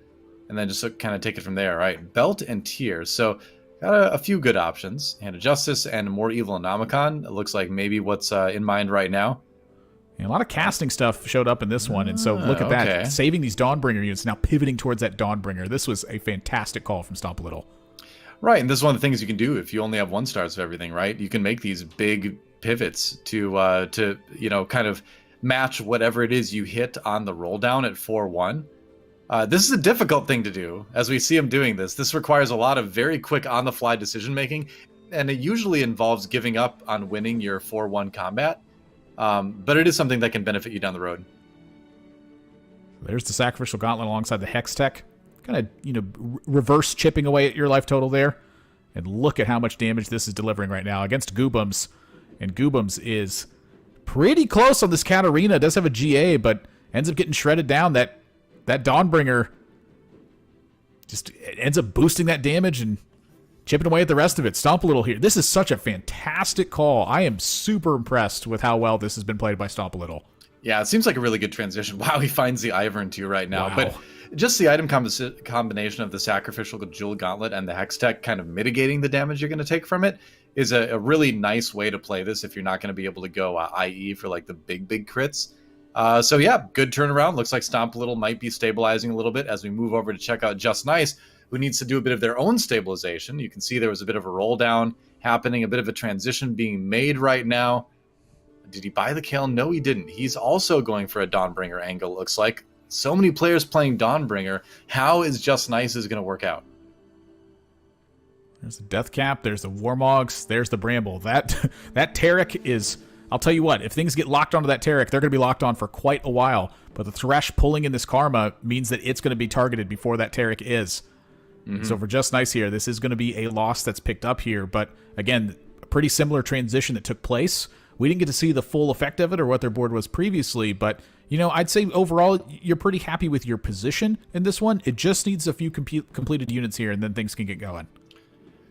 and then just kind of take it from there. All right, Belt and Tears. So got a few good options. Hand of Justice and More Evil Anomicon. It looks like maybe what's in mind right now. Yeah, a lot of casting stuff showed up in this one, and so look at that. Okay. Saving these Dawnbringer units, now pivoting towards that Dawnbringer. This was a fantastic call from Stomp a Little. Right, and this is one of the things you can do if you only have 1 stars of everything, right? You can make these big pivots to kind of match whatever it is you hit on the roll down at 4-1. This is a difficult thing to do, as we see him doing this. This requires a lot of very quick on-the-fly decision-making, and it usually involves giving up on winning your 4-1 combat. But it is something that can benefit you down the road. There's the Sacrificial Gauntlet alongside the Hex Tech. Kind of, reverse chipping away at your life total there. And look at how much damage this is delivering right now against Goobums. And Goobums is pretty close on this Katarina. Does have a GA, but ends up getting shredded down. That Dawnbringer just ends up boosting that damage and chipping away at the rest of it. Stomp a Little here. This is such a fantastic call. I am super impressed with how well this has been played by Stomp a Little. Yeah, it seems like a really good transition. Wow, he finds the Ivern too right now. Wow. But just the item combination of the Sacrificial Jewel Gauntlet and the Hex Tech kind of mitigating the damage you're going to take from it is a really nice way to play this if you're not going to be able to go IE for like the big crits. So yeah, good turnaround. Looks like Stomp Little might be stabilizing a little bit as we move over to check out Just Nice, who needs to do a bit of their own stabilization. You can see there was a bit of a roll down happening, a bit of a transition being made right now. Did he buy the Kale? No, he didn't. He's also going for a Dawnbringer angle, looks like. So many players playing Dawnbringer. How is Just Nice is going to work out? There's the Death Cap. There's the Warmogs. There's the Bramble. That Taric is... I'll tell you what, if things get locked onto that Taric, they're going to be locked on for quite a while. But the Thresh pulling in this Karma means that it's going to be targeted before that Taric is. Mm-hmm. So for Just Nice here, this is going to be a loss that's picked up here. But again, a pretty similar transition that took place. We didn't get to see the full effect of it or what their board was previously, but, you know, I'd say overall you're pretty happy with your position in this one. It just needs a few completed units here, and then things can get going.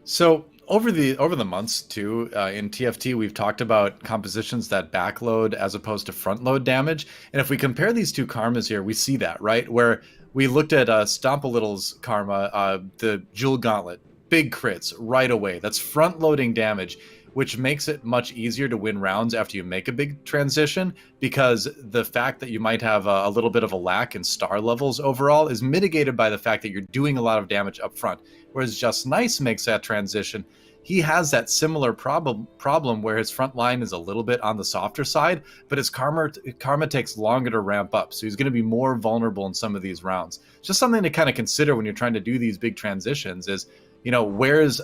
So over the months, too, in TFT, we've talked about compositions that backload as opposed to front-load damage. And if we compare these two karmas here, we see that, right? Where we looked at Stomp a Little's karma, the Jewel Gauntlet, big crits right away. That's front-loading damage, which makes it much easier to win rounds after you make a big transition, because the fact that you might have a little bit of a lack in star levels overall is mitigated by the fact that you're doing a lot of damage up front. Whereas Just Nice makes that transition. He has that similar problem where his front line is a little bit on the softer side, but his karma takes longer to ramp up. So he's going to be more vulnerable in some of these rounds. Just something to kind of consider when you're trying to do these big transitions is, you know,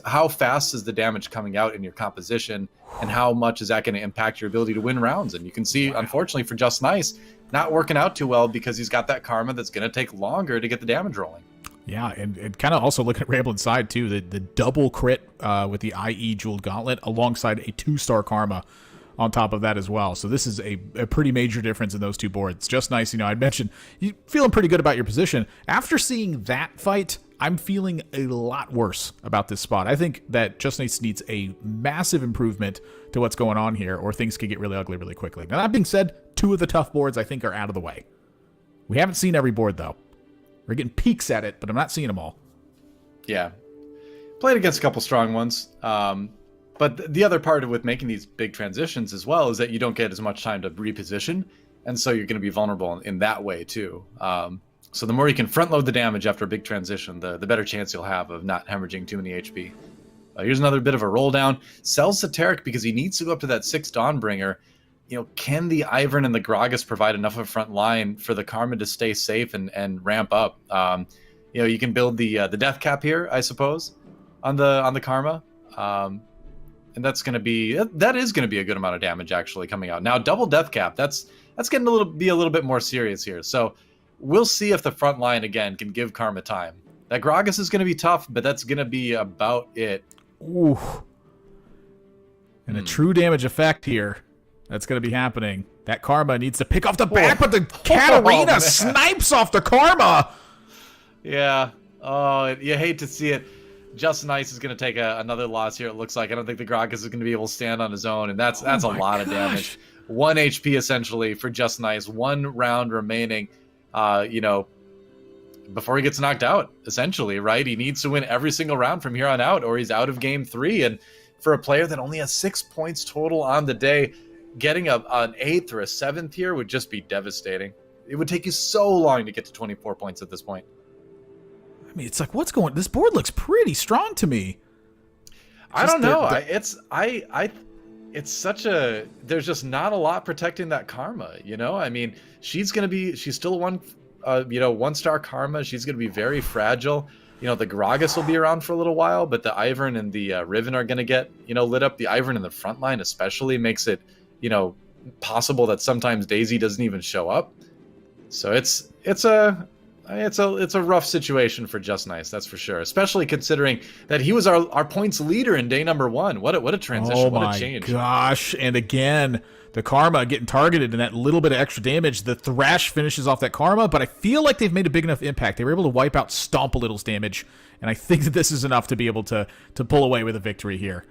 how fast is the damage coming out in your composition, and how much is that going to impact your ability to win rounds? And you can see, unfortunately for Just Nice, not working out too well because he's got that karma that's going to take longer to get the damage rolling. Yeah, and kind of also looking at Ramble inside too, the double crit with the IE Jeweled Gauntlet alongside a 2-star karma on top of that as well. So this is a pretty major difference in those two boards. Just Nice, you know, I'd mentioned you feeling pretty good about your position. After seeing that fight, I'm feeling a lot worse about this spot. I think that Just Nice needs a massive improvement to what's going on here, or things could get really ugly really quickly. Now, that being said, 2 of the tough boards I think are out of the way. We haven't seen every board, though. We're getting peeks at it, but I'm not seeing them all. Yeah. Played against a couple strong ones. But the other part with making these big transitions as well is that you don't get as much time to reposition, and so you're going to be vulnerable in that way, too. So the more you can front load the damage after a big transition, the better chance you'll have of not hemorrhaging too many HP. Here's another bit of a roll down. Sells the Taric because he needs to go up to that 6 Dawnbringer. You know, can the Ivern and the Gragas provide enough of a front line for the Karma to stay safe and ramp up? You know, you can build the Death Cap here, I suppose, on the Karma. And that is going to be a good amount of damage actually coming out. Now, double Death Cap, that's getting be a little bit more serious here. So we'll see if the front line, again, can give Karma time. That Gragas is going to be tough, but that's going to be about it. Ooh. And a true damage effect here that's going to be happening. That Karma needs to pick off the back, but the Katarina snipes off the Karma. Yeah. Oh, you hate to see it. Just Nice is going to take another loss here, it looks like. I don't think the Gragas is going to be able to stand on his own, and that's a lot of damage. 1 HP, essentially, for Just Nice. 1 round remaining. You know, before he gets knocked out, essentially, right? He needs to win every single round from here on out, or he's out of game 3. And for a player that only has 6 points total on the day, getting an 8th or a 7th here would just be devastating. It would take you so long to get to 24 points at this point. I mean, it's like, this board looks pretty strong to me. I don't know. It's such a, there's just not a lot protecting that Karma, you know? I mean, she's still a 1-star Karma. She's going to be very fragile. You know, the Gragas will be around for a little while, but the Ivern and the Riven are going to get, you know, lit up. The Ivern in the front line especially makes it, you know, possible that sometimes Daisy doesn't even show up. So it's a rough situation for Just Nice, that's for sure. Especially considering that he was our points leader in day number 1. What a transition! What a change! Oh my gosh! And again, the Karma getting targeted and that little bit of extra damage. The Thrash finishes off that Karma, but I feel like they've made a big enough impact. They were able to wipe out Stomp a Little's damage, and I think that this is enough to be able to pull away with a victory here.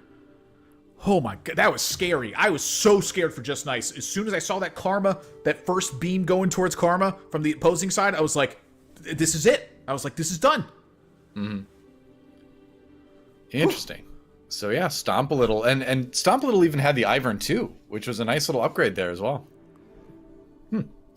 Oh my god, that was scary. I was so scared for Just Nice. As soon as I saw that Karma, that first beam going towards Karma from the opposing side, I was like, this is it. I was like, this is done. Mm-hmm. Interesting. So yeah, Stomp a Little, and Stomp a Little even had the Ivern too, which was a nice little upgrade there as well.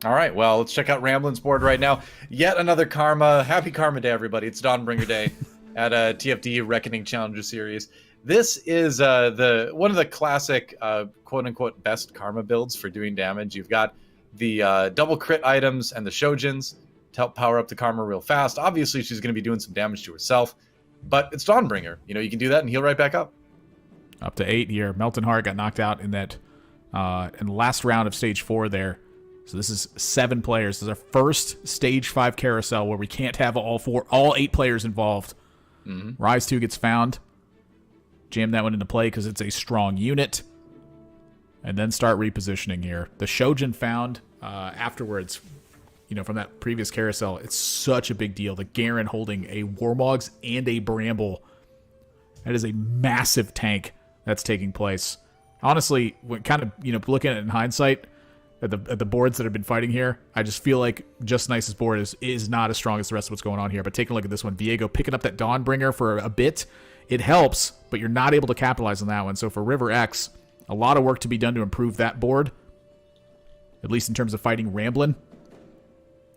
All right, well, let's check out Ramblin's board right now. Yet another Karma. Happy Karma Day, everybody. It's Dawnbringer Day at TFT Reckoning Challenger Series. This is one of the classic quote-unquote best Karma builds for doing damage. You've got the double crit items and the Shojins to help power up the Karma real fast. Obviously, she's going to be doing some damage to herself, but it's Dawnbringer. You know, you can do that and heal right back up. Up to 8 here. Melton Heart got knocked out in that in the last round of Stage 4 there. So this is 7 players. This is our first Stage 5 carousel where we can't have all 8 players involved. Mm-hmm. Rise 2 gets found. Jam that one into play because it's a strong unit. And then start repositioning here. The Shojin found afterwards, you know, from that previous carousel. It's such a big deal. The Garen holding a Warmogs and a Bramble. That is a massive tank that's taking place. Honestly, when kind of, you know, looking at it in hindsight, at the boards that have been fighting here, I just feel like Just Nice's board is not as strong as the rest of what's going on here. But taking a look at this one, Viego picking up that Dawnbringer for a bit. It helps, but you're not able to capitalize on that one. So for River X, a lot of work to be done to improve that board, at least in terms of fighting Ramblin'.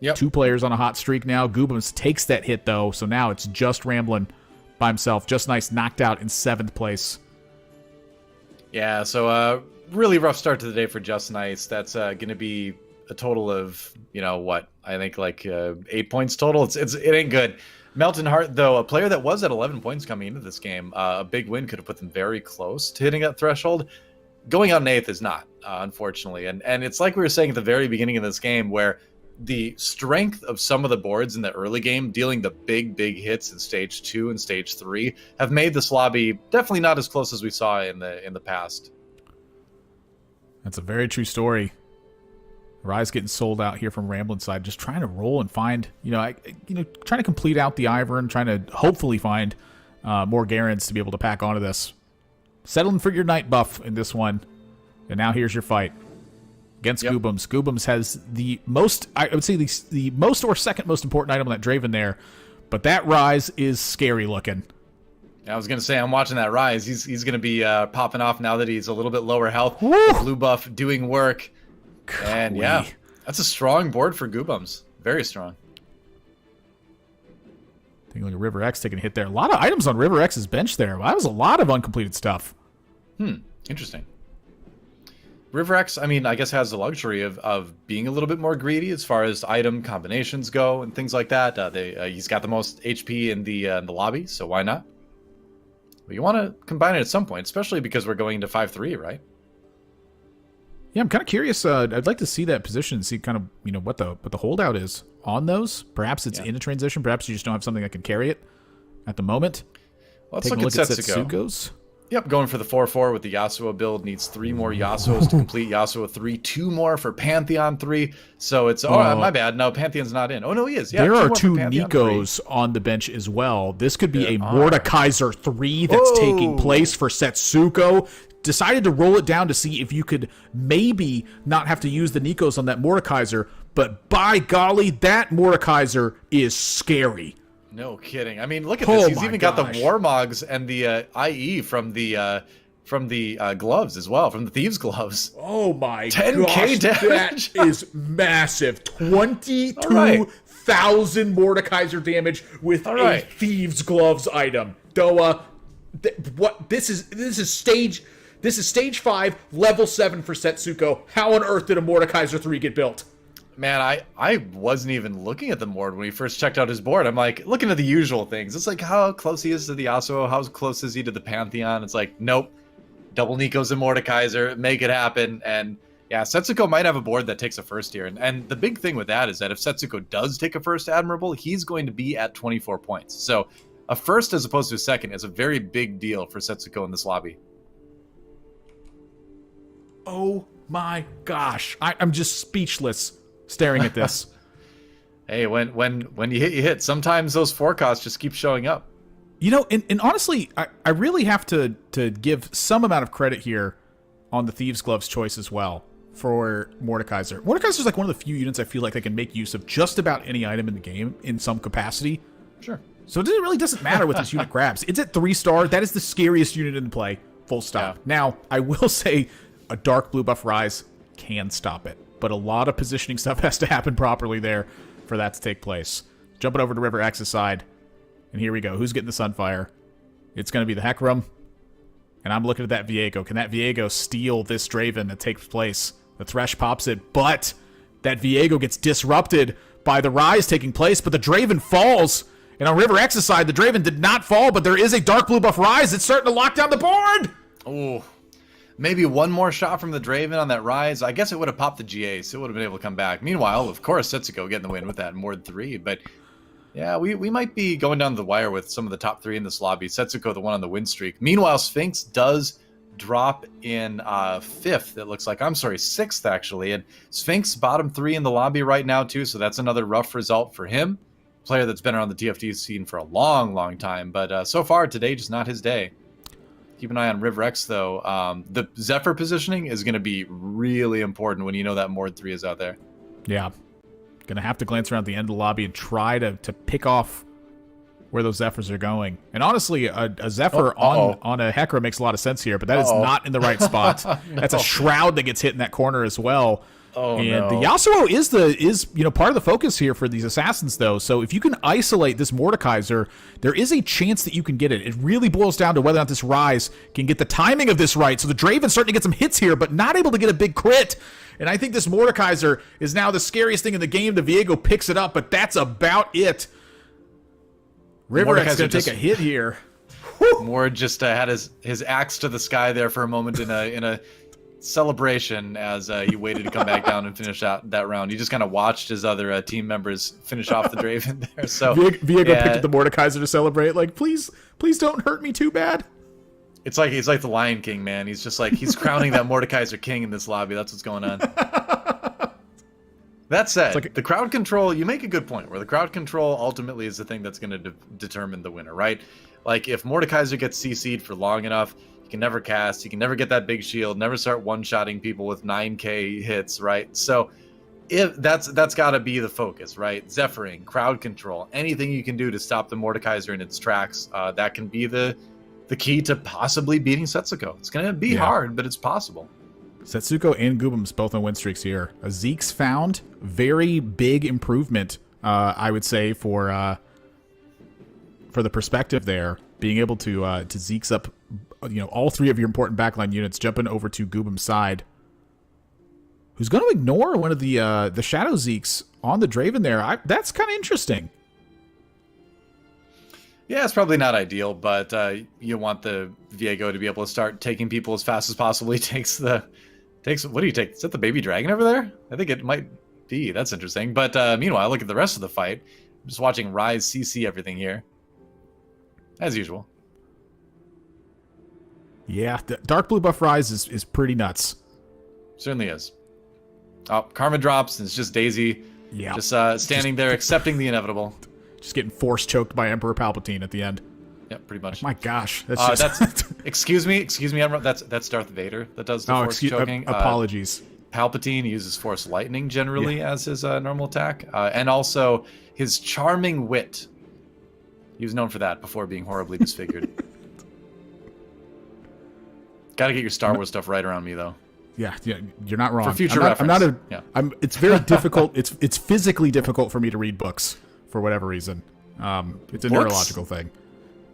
Yep. 2 players on a hot streak now. Goobums takes that hit, though, so now it's just Ramblin' by himself. Just Nice knocked out in 7th place. Yeah, so really rough start to the day for Just Nice. That's going to be a total of, you know, what? I think like 8 points total. It ain't good. Melton Heart, though, a player that was at 11 points coming into this game, a big win could have put them very close to hitting that threshold. Going out in 8th is not, unfortunately. And it's like we were saying at the very beginning of this game, where the strength of some of the boards in the early game, dealing the big hits in Stage 2 and Stage 3, have made this lobby definitely not as close as we saw in the past. That's a very true story. Rise getting sold out here from Ramblin's side, just trying to roll and find, trying to complete out the Ivern, trying to hopefully find more Garens to be able to pack onto this. Settling for your night buff in this one. And now here's your fight against Goobums. Goobums has the most, I would say the most or second most important item on that Draven there, but that Rise is scary looking. I was going to say, I'm watching that Rise. He's going to be popping off now that he's a little bit lower health. The blue buff doing work. And yeah, that's a strong board for Goobums. Very strong. Taking a look at River X taking a hit there. A lot of items on River X's bench there. That was a lot of uncompleted stuff. Interesting. River X, I mean, I guess has the luxury of being a little bit more greedy as far as item combinations go and things like that. He's got the most HP in the lobby, so why not? But you want to combine it at some point, especially because we're going into 5-3, right? Yeah, I'm kind of curious. I'd like to see that position, see kind of what the holdout is on those. Perhaps it's in a transition. Perhaps you just don't have something that can carry it at the moment. Well, let's look at Setsuko. Yep, going for the 4-4 with the Yasuo build. Needs 3 more Yasuos to complete Yasuo 3. 2 more for Pantheon 3. So it's... my bad. No, Pantheon's not in. Oh, no, he is. Yeah, there are 2 Nikos on the bench as well. This could be a Mordekaiser 3 that's taking place for Setsuko. Decided to roll it down to see if you could maybe not have to use the Nikos on that Mordekaiser. But by golly, that Mordekaiser is scary. No kidding. I mean, look at this. He's even got the Warmogs and the IE from the gloves as well, from the Thieves' gloves. Oh my 10K gosh, damage. That is massive. 22,000 Mordekaiser damage with a Thieves' gloves item. DoA, this is stage 5, level 7 for Setsuko. How on earth did a Mordekaiser 3 get built? Man, I wasn't even looking at the board when we first checked out his board. I'm like, looking at the usual things. It's like how close he is to the Yasuo, how close is he to the Pantheon. It's like, nope. Double Nikos and Mordekaiser, make it happen. And yeah, Setsuko might have a board that takes a first here. And the big thing with that is that if Setsuko does take a first Admirable, he's going to be at 24 points. So a first as opposed to a second is a very big deal for Setsuko in this lobby. Oh my gosh. I'm just speechless staring at this. Hey, when you hit. Sometimes those forecasts just keep showing up. And honestly, I really have to give some amount of credit here on the Thieves' Gloves choice as well for Mordekaiser. Mordekaiser's like one of the few units I feel like they can make use of just about any item in the game in some capacity. Sure. So it really doesn't matter what this unit grabs. It's at 3-star. That is the scariest unit in play. Full stop. Yeah. Now, I will say a dark blue buff rise can stop it. But a lot of positioning stuff has to happen properly there for that to take place. Jumping over to River X's side. And here we go. Who's getting the Sunfire? It's going to be the Hecarim. And I'm looking at that Viego. Can that Viego steal this Draven that takes place? The Thresh pops it, but that Viego gets disrupted by the Rise taking place, but the Draven falls. And on River X's side, the Draven did not fall, but there is a dark blue buff Rise. It's starting to lock down the board. Oh, maybe one more shot from the Draven on that Rise. I guess it would have popped the GA, so it would have been able to come back. Meanwhile, of course, Setsuko getting the win with that Mord 3, but yeah, we might be going down the wire with some of the top 3 in this lobby. Setsuko, the one on the win streak. Meanwhile, Sphinx does drop in 5th, it looks like. I'm sorry, 6th, actually. And Sphinx, bottom 3 in the lobby right now, too, so that's another rough result for him. Player that's been around the TFT scene for a long, long time. But so far, today, just not his day. Keep an eye on River X, though. The Zephyr positioning is going to be really important when you know that Mord 3 is out there. Yeah. Gonna have to glance around the end of the lobby and try to pick off where those Zephyrs are going. And honestly, a Zephyr on a Hecarim makes a lot of sense here, but that is not in the right spot. That's a Shroud that gets hit in that corner as well. The Yasuo is part of the focus here for these assassins, though. So if you can isolate this Mordekaiser, there is a chance that you can get it. It really boils down to whether or not this Rise can get the timing of this right. So the Draven's starting to get some hits here, but not able to get a big crit. And I think this Mordekaiser is now the scariest thing in the game. The Viego picks it up, but that's about it. River's going to take a hit here. Mord just had his axe to the sky there for a moment in a celebration as he waited to come back down and finish out that round. He just kind of watched his other team members finish off the Draven there. So Viego picked up the Mordekaiser to celebrate. Like, please don't hurt me too bad. It's like he's like the Lion King, man. He's just like he's crowning that Mordekaiser king in this lobby. That's what's going on. That said, like, the crowd control, you make a good point, where the crowd control ultimately is the thing that's going to determine the winner, right? Like, if Mordekaiser gets CC'd for long enough, he can never cast, he can never get that big shield, never start one-shotting people with 9k hits, right? So if that's got to be the focus, right? Zephyring, crowd control, anything you can do to stop the Mordekaiser in its tracks, that can be the key to possibly beating Setsuko. It's going to be hard, but it's possible. Setsuko and Goobums both on win streaks here. Zeke's found, very big improvement, I would say, for the perspective there. Being able to Zeke's up, all 3 of your important backline units, jumping over to Goobums' side, who's going to ignore one of the Shadow Zeke's on the Draven there. That's kind of interesting. Yeah, it's probably not ideal, but you want the Viego to be able to start taking people as fast as possible. He takes what do you take? Is that the baby dragon over there? I think it might be. That's interesting. But meanwhile, look at the rest of the fight. I'm just watching Rise CC everything here. As usual. Yeah, the Dark Blue buff Rise is pretty nuts. Certainly is. Oh, Karma drops, and it's just Daisy. Yeah. Just standing there, accepting the inevitable. Just getting force choked by Emperor Palpatine at the end. Yep, pretty much. My gosh, that's excuse me, Admiral. That's Darth Vader that does the force choking. Apologies. Palpatine uses Force Lightning generally as his normal attack, and also his charming wit. He was known for that before being horribly disfigured. Got to get your Star Wars stuff right around me, though. Yeah, you're not wrong. For future reference. It's very difficult. It's physically difficult for me to read books for whatever reason. It's a neurological thing.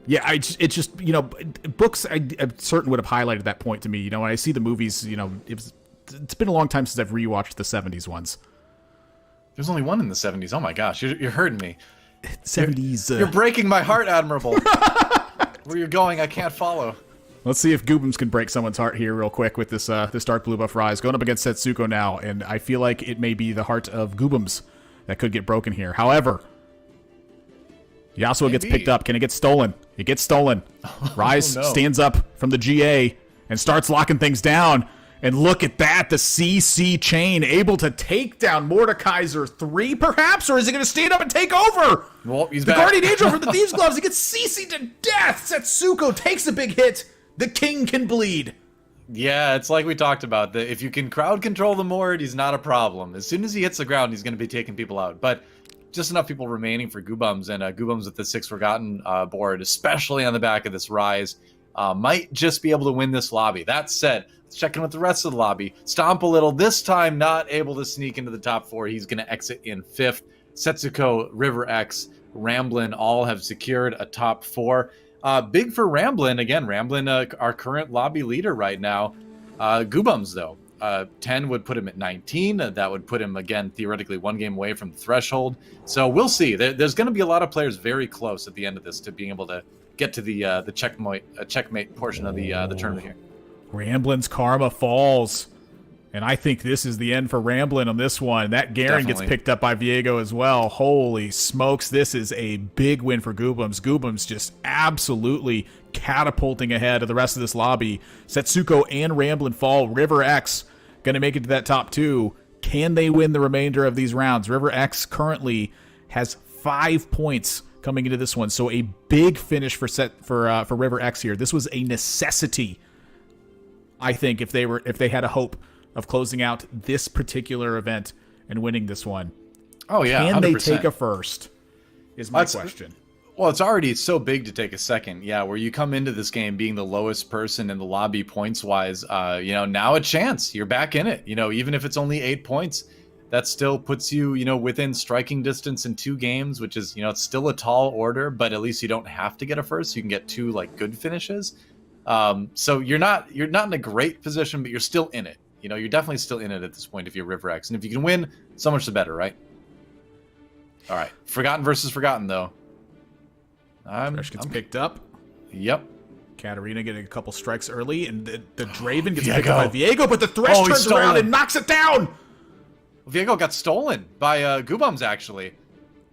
Yeah, it's just books. I'm certain would have highlighted that point to me. When I see the movies, it's been a long time since I've rewatched the '70s ones. There's only one in the '70s. Oh my gosh, you're hurting me. '70s. You're breaking my heart, Admirable. Where you're going, I can't follow. Let's see if Goobums can break someone's heart here real quick with this Dark Blue buff Rise. Going up against Setsuko now, and I feel like it may be the heart of Goobums that could get broken here. However, Yasuo gets picked up. Can it get stolen? It gets stolen. Rise stands up from the GA and starts locking things down. And look at that, the CC chain able to take down Mordekaiser 3, perhaps? Or is he going to stand up and take over? Well, he's the back. Guardian Angel from the Thieves' Gloves. He gets CC'd to death. Setsuko takes a big hit. The king can bleed. Yeah, it's like we talked about. If you can crowd control the Mord, he's not a problem. As soon as he hits the ground, he's going to be taking people out. But just enough people remaining for Goobums, and Goobums with the 6 Forgotten board, especially on the back of this Rise, might just be able to win this lobby. That said, let's check in with the rest of the lobby. Stomp a little, this time not able to sneak into the top 4. He's going to exit in 5th. Setsuko, River X, Ramblin all have secured a top 4. Big for Ramblin. Again, Ramblin, our current lobby leader right now. Goobums, though. 10 would put him at 19. That would put him, again, theoretically 1 game away from the threshold. So we'll see. There's going to be a lot of players very close at the end of this to being able to get to the checkmate portion of the tournament here. Ramblin's karma falls. And I think this is the end for Ramblin on this one. That Garen gets picked up by Viego as well. Holy smokes, this is a big win for Goobums. Goobums just absolutely catapulting ahead of the rest of this lobby. Setsuko and Ramblin fall. River X going to make it to that top 2. Can they win the remainder of these rounds? River X currently has 5 points coming into this one. So a big finish for River X here. This was a necessity, I think, if they had a hope of closing out this particular event and winning this one. Oh, yeah, Can 100%. they take a first is my question. Well, it's already so big to take a second. Yeah, where you come into this game being the lowest person in the lobby points-wise, now a chance. You're back in it. Even if it's only 8 points, that still puts you, within striking distance in 2 games, which is, it's still a tall order, but at least you don't have to get a first. You can get 2, good finishes. So you're not in a great position, but you're still in it. You're definitely still in it at this point if you're River X. And if you can win, so much the better, right? All right. Forgotten versus Forgotten, though. Thresh gets picked up. Yep. Katarina getting a couple strikes early, and the Draven gets picked up by Viego, but the Thresh turns around and knocks it down! Viego got stolen by Goobums, actually.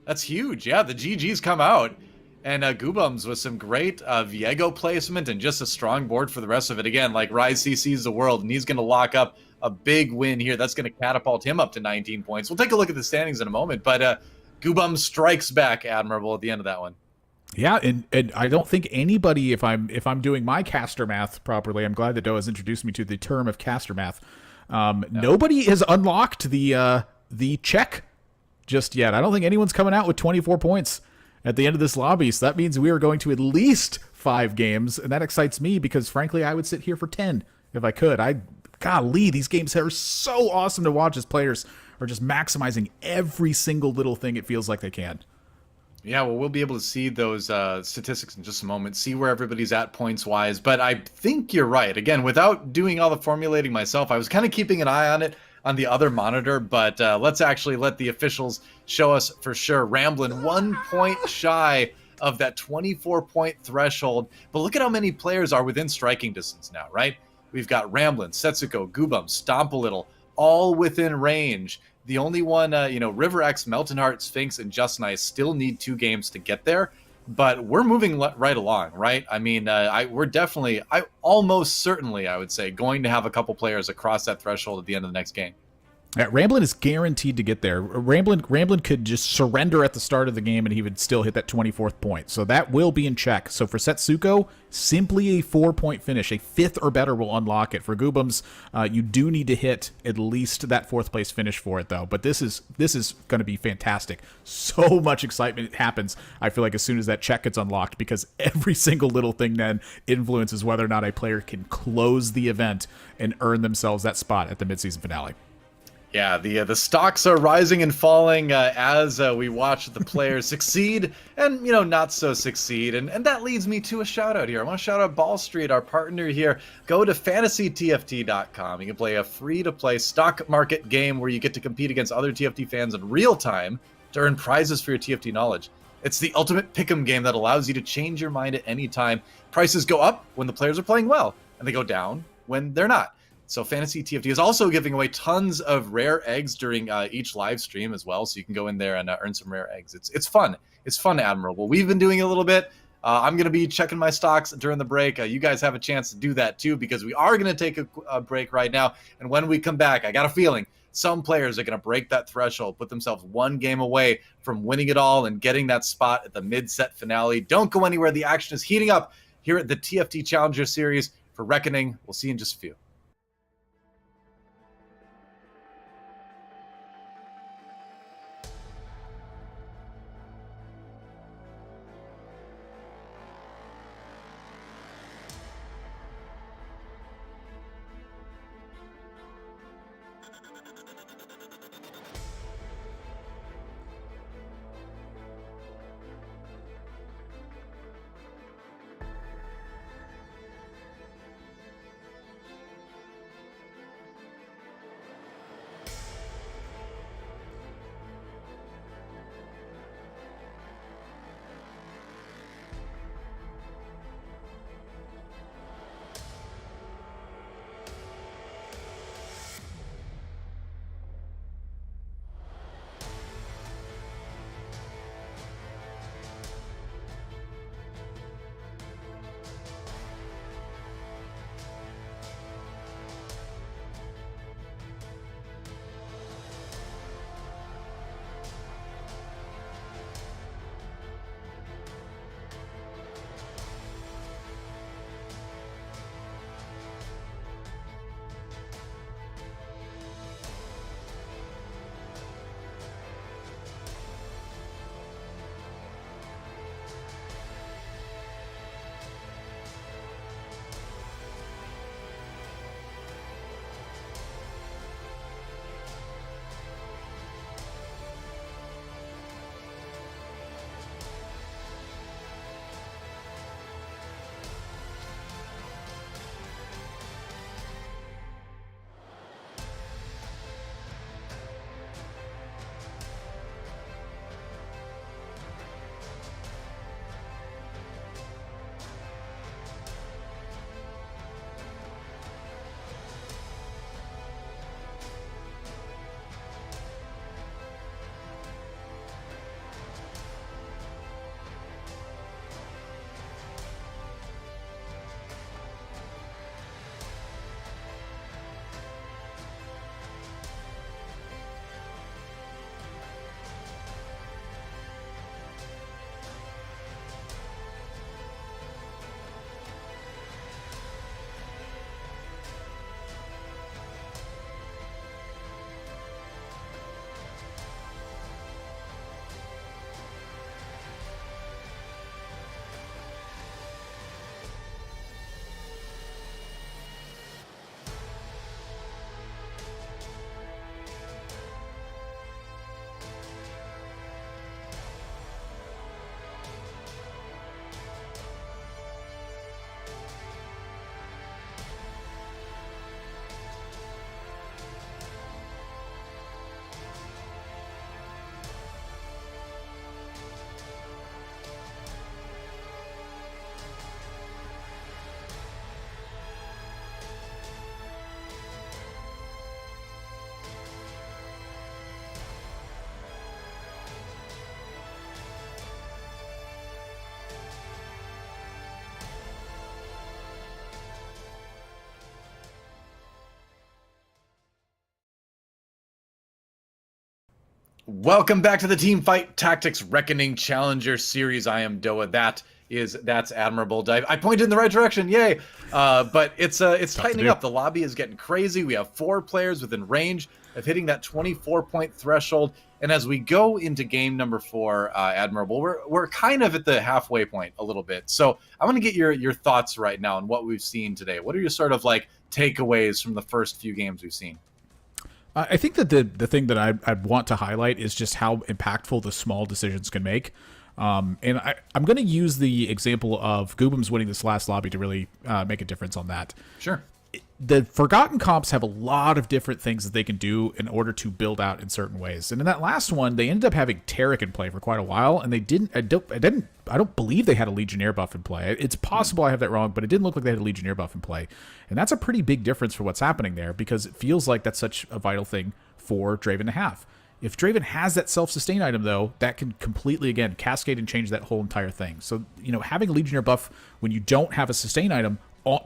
That's huge. Yeah, the GGs come out. And Goobums with some great Viego placement and just a strong board for the rest of it. Again, Rise CC's the world, and he's going to lock up a big win here. That's going to catapult him up to 19 points. We'll take a look at the standings in a moment, but Goobums strikes back Admirable at the end of that one. Yeah, and I don't think anybody, if I'm doing my caster math properly, I'm glad that DoA has introduced me to the term of caster math. Nobody has unlocked the check just yet. I don't think anyone's coming out with 24 points at the end of this lobby, so that means we are going to at least 5 games, and that excites me because, frankly, I would sit here for 10 if I could. Golly, these games are so awesome to watch as players are just maximizing every single little thing it feels like they can. Yeah, well, we'll be able to see those statistics in just a moment, see where everybody's at points-wise, but I think you're right. Again, without doing all the formulating myself, I was kind of keeping an eye on it on the other monitor, but let's actually let the officials show us for sure. Ramblin' 1 point shy of that 24-point threshold, but look at how many players are within striking distance now, right? We've got Ramblin', Setsuko, Goobums, Stomp a Little, all within range. The only one, River X, Melton Heart, Sphinx, and Just Nice still need 2 games to get there, but we're moving right along, right? I mean, we're definitely, almost certainly, I would say, going to have a couple players across that threshold at the end of the next game. Ramblin is guaranteed to get there. Ramblin could just surrender at the start of the game and he would still hit that 24th point. So that will be in check. So for Setsuko, simply a 4-point finish. A 5th or better will unlock it. For Goobums, you do need to hit at least that 4th place finish for it, though. But this is going to be fantastic. So much excitement happens, I feel like, as soon as that check gets unlocked, because every single little thing then influences whether or not a player can close the event and earn themselves that spot at the midseason finale. Yeah, the stocks are rising and falling as we watch the players succeed and, not so succeed. And that leads me to a shout out here. I want to shout out Ball Street, our partner here. Go to fantasytft.com. You can play a free-to-play stock market game where you get to compete against other TFT fans in real time to earn prizes for your TFT knowledge. It's the ultimate pick'em game that allows you to change your mind at any time. Prices go up when the players are playing well, and they go down when they're not. So Fantasy TFT is also giving away tons of rare eggs during each live stream as well, so you can go in there and earn some rare eggs. It's fun. It's fun, Admirable. We've been doing it a little bit. I'm going to be checking my stocks during the break. You guys have a chance to do that too, because we are going to take a break right now. And when we come back, I got a feeling some players are going to break that threshold, put themselves 1 game away from winning it all and getting that spot at the mid-set finale. Don't go anywhere. The action is heating up here at the TFT Challenger Series for Reckoning. We'll see you in just a few. Welcome back to the Teamfight Tactics Reckoning Challenger Series. I am DoA. That's Admirable. I pointed in the right direction. Yay! But it's tightening up. The lobby is getting crazy. We have 4 players within range of hitting that 24-point threshold. And as we go into game number 4, Admirable, we're kind of at the halfway point a little bit. So I want to get your thoughts right now on what we've seen today. What are your sort of like takeaways from the first few games we've seen? I think that the thing that I'd want to highlight is just how impactful the small decisions can make. And I'm going to use the example of Goobums winning this last lobby to really make a difference on that. Sure. The Forgotten comps have a lot of different things that they can do in order to build out in certain ways. And in that last one, they ended up having Tarek in play for quite a while, and they didn't. I don't believe they had a Legionnaire buff in play. It's possible I have that wrong, but it didn't look like they had a Legionnaire buff in play. And that's a pretty big difference for what's happening there, because it feels like that's such a vital thing for Draven to have. If Draven has that self-sustain item, though, that can completely, again, cascade and change that whole entire thing. So, having a Legionnaire buff when you don't have a sustain item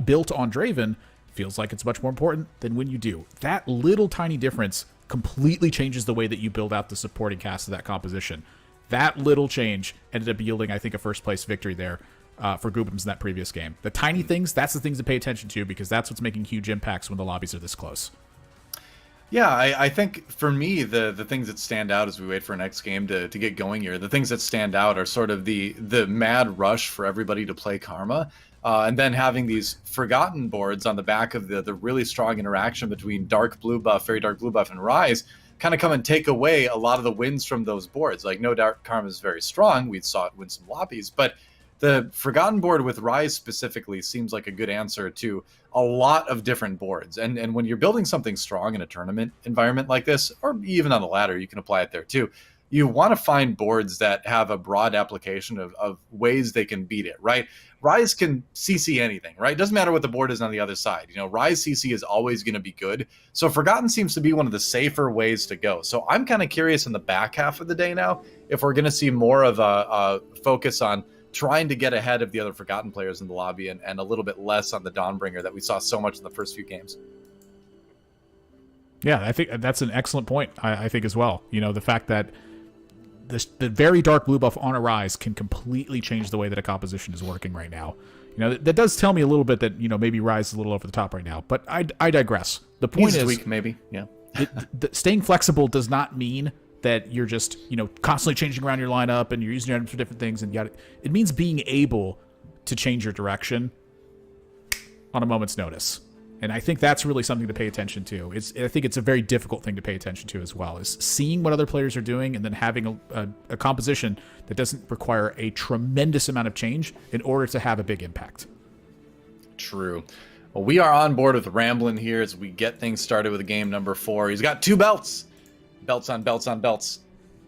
built on Draven feels like it's much more important than when you do. That little tiny difference completely changes the way that you build out the supporting cast of that composition. That little change ended up yielding, I think, a first-place victory there for Goobums in that previous game. The tiny things, that's the things to pay attention to, because that's what's making huge impacts when the lobbies are this close. Yeah, I think for me, the things that stand out as we wait for our next game to get going here, the things that stand out are sort of the mad rush for everybody to play Karma, and then having these forgotten boards on the back of the really strong interaction between Dark Blue Buff, Very Dark Blue Buff, and Rise kind of come and take away a lot of the wins from those boards. Like, no doubt Karma is very strong. We saw it win some lobbies, but the Forgotten board with Rise specifically seems like a good answer to a lot of different boards. And when you're building something strong in a tournament environment like this, or even on the ladder, you can apply it there too. You want to find boards that have a broad application of ways they can beat it, right? Rise can CC anything, right? Doesn't matter what the board is on the other side. Rise CC is always going to be good. So Forgotten seems to be one of the safer ways to go. So I'm kind of curious in the back half of the day now if we're going to see more of a focus on trying to get ahead of the other Forgotten players in the lobby and a little bit less on the Dawnbringer that we saw so much in the first few games. Yeah, I think that's an excellent point, I think, as well. The fact that the very dark blue buff on a Rise can completely change the way that a composition is working right now. That does tell me a little bit that, maybe Rise is a little over the top right now. But I digress. The point is, week, maybe, yeah. Staying flexible does not mean that you're just, constantly changing around your lineup and you're using your items for different things. And it means being able to change your direction on a moment's notice. And I think that's really something to pay attention to. I think it's a very difficult thing to pay attention to as well, is seeing what other players are doing and then having a composition that doesn't require a tremendous amount of change in order to have a big impact. True. Well, we are on board with Ramblin' here as we get things started with game number 4. He's got 2 belts. Belts on belts on belts.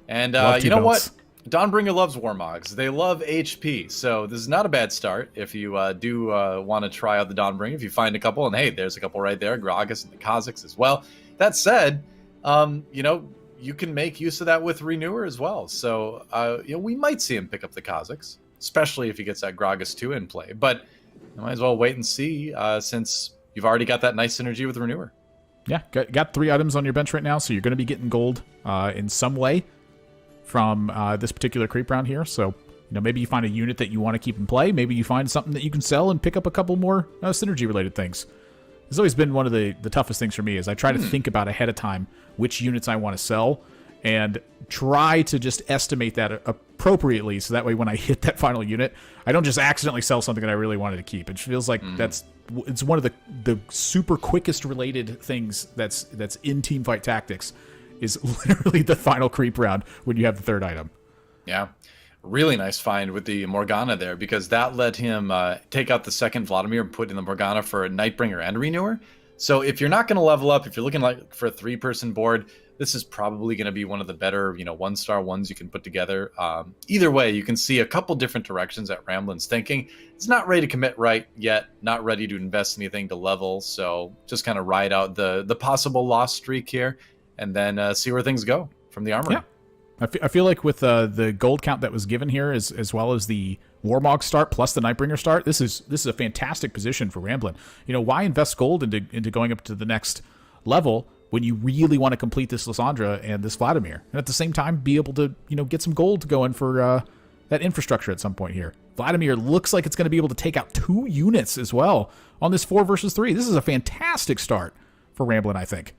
And you know what? Dawnbringer loves Warmogs. They love HP. So this is not a bad start if you do want to try out the Dawnbringer. If you find a couple, and hey, there's a couple right there, Gragas and the Kazakhs as well. That said, you can make use of that with Renewer as well. So we might see him pick up the Kazakhs, especially if he gets that Gragas 2 in play. But you might as well wait and see since you've already got that nice synergy with Renewer. Yeah, got 3 items on your bench right now, so you're going to be getting gold in some way from this particular creep round here. So, maybe you find a unit that you want to keep in play. Maybe you find something that you can sell and pick up a couple more synergy-related things. This has always been one of the toughest things for me, is I try to think about ahead of time which units I want to sell and try to just estimate that appropriately, so that way when I hit that final unit, I don't just accidentally sell something that I really wanted to keep. It feels like it's one of the super quickest related things that's in Teamfight Tactics, is literally the final creep round when you have the 3rd item. Yeah. Really nice find with the Morgana there, because that let him take out the 2nd Vladimir and put in the Morgana for a Nightbringer and Renewer. So if you're not going to level up, if you're looking like for a 3-person board, this is probably going to be one of the better, 1-star ones you can put together. Either way, you can see a couple different directions that Ramblin's thinking. It's not ready to commit right yet, not ready to invest anything to level, so just kind of ride out the possible loss streak here, and then see where things go from the armory. Yeah. I feel like with the gold count that was given here, as well as the Warmog start plus the Nightbringer start, this is a fantastic position for Ramblin'. Why invest gold into going up to the next level when you really want to complete this Lissandra and this Vladimir, and at the same time be able to, get some gold going for that infrastructure at some point here. Vladimir looks like it's going to be able to take out 2 units as well on this 4 versus 3. This is a fantastic start for Ramblin', I think.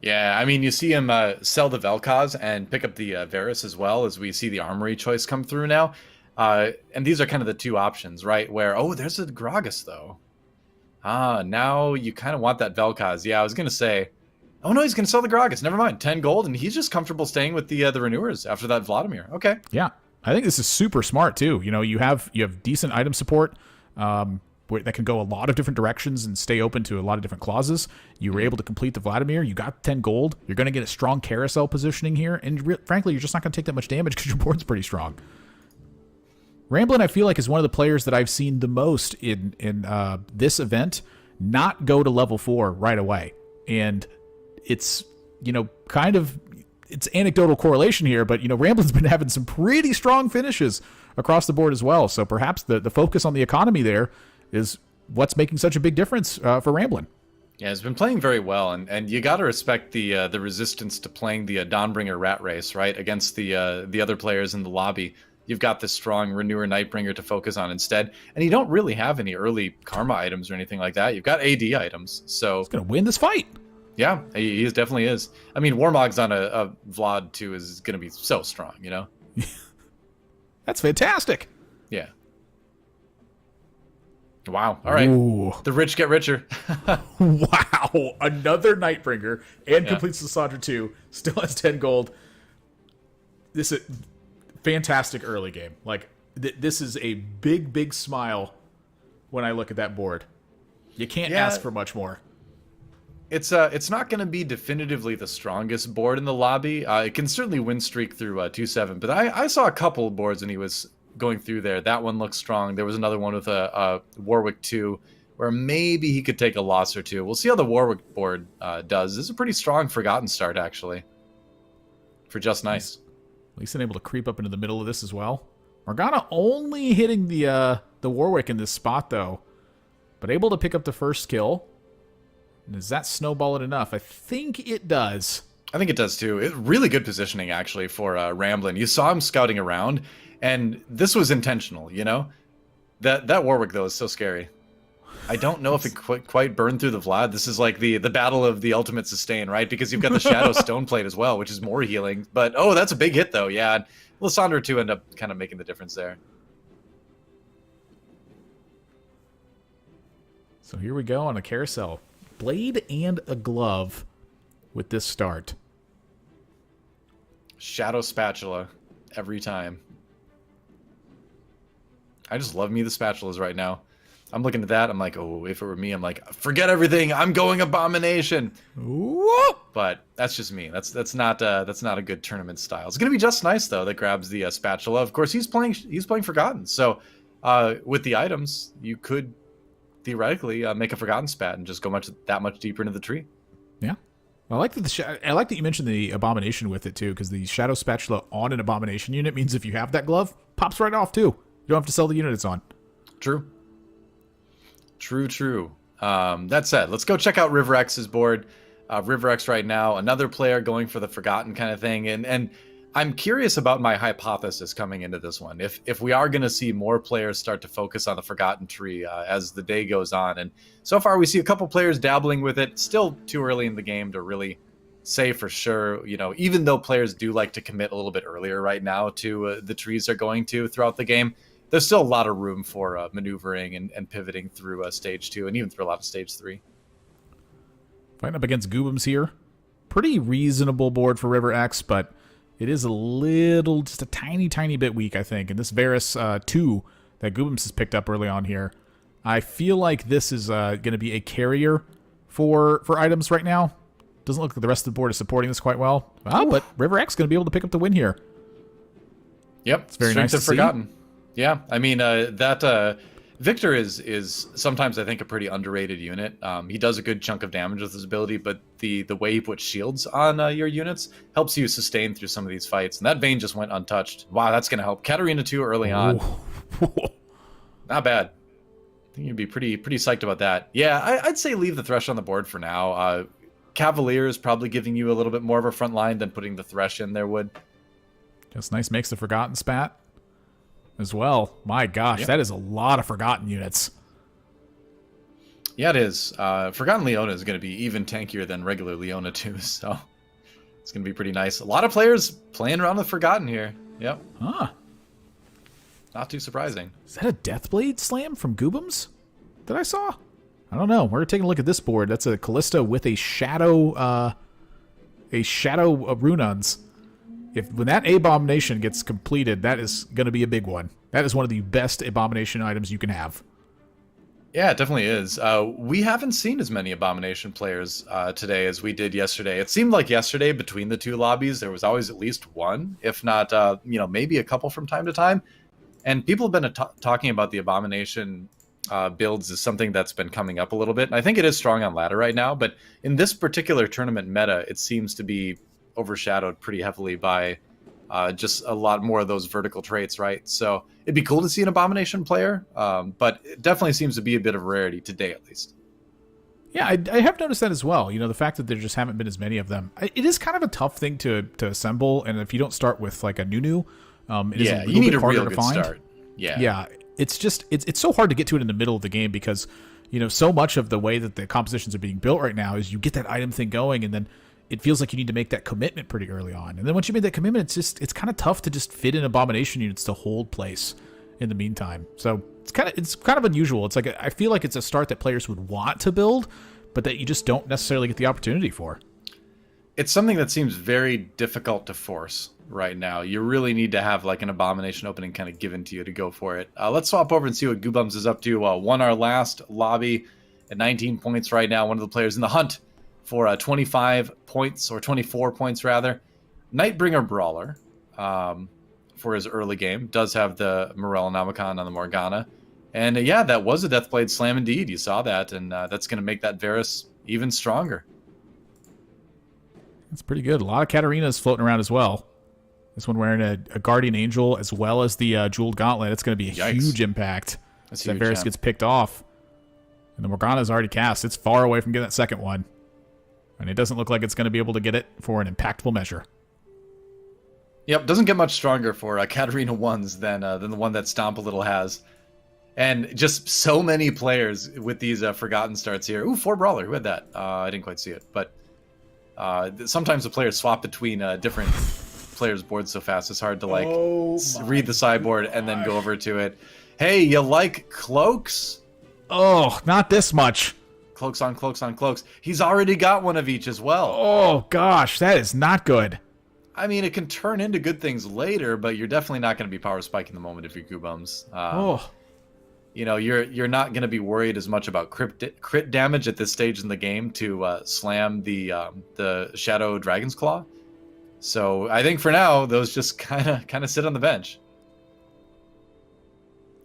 Yeah, I mean, you see him sell the Vel'Koz and pick up the Varus as well, as we see the armory choice come through now. And these are kind of the 2 options, right? Where, there's a Gragas, though. Now you kind of want that Vel'Koz. Yeah, I was going to say, oh no, he's going to sell the Gragas. Never mind, 10 gold, and he's just comfortable staying with the Renewers after that Vladimir. Okay. Yeah, I think this is super smart, too. You have decent item support, that can go a lot of different directions and stay open to a lot of different clauses. You were able to complete the Vladimir. You got 10 gold. You're going to get a strong carousel positioning here. And frankly, you're just not going to take that much damage because your board's pretty strong. Ramblin', I feel like, is one of the players that I've seen the most in this event not go to level 4 right away. And it's, it's anecdotal correlation here, but, Ramblin's been having some pretty strong finishes across the board as well. So perhaps the focus on the economy there is what's making such a big difference for Ramblin'. Yeah, he's been playing very well, and you got to respect the resistance to playing the Dawnbringer rat race, right, against the other players in the lobby. You've got this strong Renewer Nightbringer to focus on instead, and you don't really have any early Karma items or anything like that. You've got AD items, so he's going to win this fight. Yeah, he definitely is. I mean, Warmog's on a Vlad too is going to be so strong, That's fantastic. Yeah. Wow. All right. Ooh. The rich get richer. Wow. Another Nightbringer and completes the Lissandra 2. Still has 10 gold. This is fantastic early game. Like, this is a big, big smile when I look at that board. You can't ask for much more. It's not going to be definitively the strongest board in the lobby. It can certainly win streak through 2-7, but I saw a couple boards when he was going through there. That one looks strong. There was another one with a Warwick 2 where maybe he could take a loss or two. We'll see how the Warwick board does. This is a pretty strong Forgotten start, actually, for Just Nice. At least able to creep up into the middle of this as well. Morgana only hitting the Warwick in this spot, though, but able to pick up the first kill. Does that snowball it enough? I think it does. I think it does, too. Really good positioning, actually, for Ramblin'. You saw him scouting around, and this was intentional, That Warwick, though, is so scary. I don't know if it quite burned through the Vlad. This is like the battle of the ultimate sustain, right? Because you've got the Shadow Stone Plate as well, which is more healing. But, that's a big hit, though, yeah. Lissandra 2 end up kind of making the difference there. So here we go on a carousel. Blade and a glove with this start. Shadow Spatula every time. I just love me the spatulas right now. I'm looking at that. I'm like, if it were me, I'm like, forget everything. I'm going Abomination. Whoa! But that's just me. That's not a good tournament style. It's gonna be Just Nice though that grabs the spatula. Of course, he's playing Forgotten. So with the items, you could theoretically make a Forgotten spat and just go that much deeper into the tree. Yeah. I like that you mentioned the Abomination with it too, because the Shadow Spatula on an Abomination unit means if you have that glove, pops right off too. You don't have to sell the unit it's on. True. That said, let's go check out RiverX's board. RiverX right now, another player going for the Forgotten kind of thing, and I'm curious about my hypothesis coming into this one. If we are going to see more players start to focus on the Forgotten tree as the day goes on, and so far we see a couple players dabbling with it. Still too early in the game to really say for sure. Even though players do like to commit a little bit earlier right now to the trees they're going to throughout the game, there's still a lot of room for maneuvering and pivoting through stage 2 and even through a lot of stage 3. Fighting up against Goobums here. Pretty reasonable board for RiverX, but it is just a tiny, tiny bit weak, I think. And this Varus 2 that Goobums has picked up early on here, I feel like this is going to be a carrier for items right now. Doesn't look like the rest of the board is supporting this quite well. But RiverX going to be able to pick up the win here. Yep, it's very nice to Forgotten. See. Yeah, I mean, that Victor is sometimes, I think, a pretty underrated unit. He does a good chunk of damage with his ability, but the way he puts shields on your units helps you sustain through some of these fights. And that Vayne just went untouched. Wow, that's going to help. Katarina 2 early on. Not bad. I think you'd be pretty psyched about that. Yeah, I'd say leave the Thresh on the board for now. Cavalier is probably giving you a little bit more of a front line than putting the Thresh in there would. Just nice makes the Forgotten spat as well. My gosh, that is a lot of Forgotten units. Yeah, it is. Forgotten Leona is going to be even tankier than regular Leona too, so it's going to be pretty nice. A lot of players playing around with Forgotten here. Yep. Huh. Not too surprising. Is that a Deathblade slam from Goobums that I saw? I don't know. We're taking a look at this board. That's a Callista with a shadow Runons. When that Abomination gets completed, that is going to be a big one. That is one of the best Abomination items you can have. Yeah, it definitely is. We haven't seen as many Abomination players today as we did yesterday. It seemed like yesterday between the two lobbies, there was always at least one, if not, maybe a couple from time to time. And people have been talking about the Abomination builds as something that's been coming up a little bit. And I think it is strong on ladder right now, but in this particular tournament meta, it seems to be overshadowed pretty heavily by just a lot more of those vertical traits, right? So it'd be cool to see an Abomination player, but it definitely seems to be a bit of a rarity today, at least. Yeah, I have noticed that as well. The fact that there just haven't been as many of them. It is kind of a tough thing to assemble, and if you don't start with like a Nunu, it is a little bit harder to find. Start. Yeah. It's just it's so hard to get to it in the middle of the game because so much of the way that the compositions are being built right now is you get that item thing going, and then it feels like you need to make that commitment pretty early on. And then once you made that commitment, it's kind of tough to just fit in Abomination units to hold place in the meantime. So it's kind of unusual. It's like I feel like it's a start that players would want to build, but that you just don't necessarily get the opportunity for. It's something that seems very difficult to force right now. You really need to have like an Abomination opening kind of given to you to go for it. Let's swap over and see what Goobums is up to. Won our last lobby at 19 points right now. One of the players in the hunt for 25 points, or 24 points rather. Nightbringer Brawler for his early game. Does have the Morel Namicon on the Morgana. And that was a Deathblade slam indeed. You saw that, and that's going to make that Varus even stronger. That's pretty good. A lot of Katarinas floating around as well. This one wearing a Guardian Angel as well as the Jeweled Gauntlet. It's going to be a huge impact. That's that Varus gets picked off. And the Morgana is already cast. It's far away from getting that second one. And it doesn't look like it's going to be able to get it for an impactful measure. Yep, doesn't get much stronger for Katarina 1s than the one that Stomp a Little has. And just so many players with these Forgotten starts here. Ooh, 4 Brawler. Who had that? I didn't quite see it. But sometimes the players swap between different players' boards so fast. It's hard to read the sideboard and then go over to it. Hey, you like cloaks? Oh, not this much. Cloaks on cloaks on cloaks. He's already got one of each as well. Oh, gosh, that is not good. I mean, it can turn into good things later, but you're definitely not going to be power spiking the moment if you're Goobums. You're not going to be worried as much about crit damage at this stage in the game to slam the Shadow Dragon's Claw. So I think for now, those just kind of sit on the bench.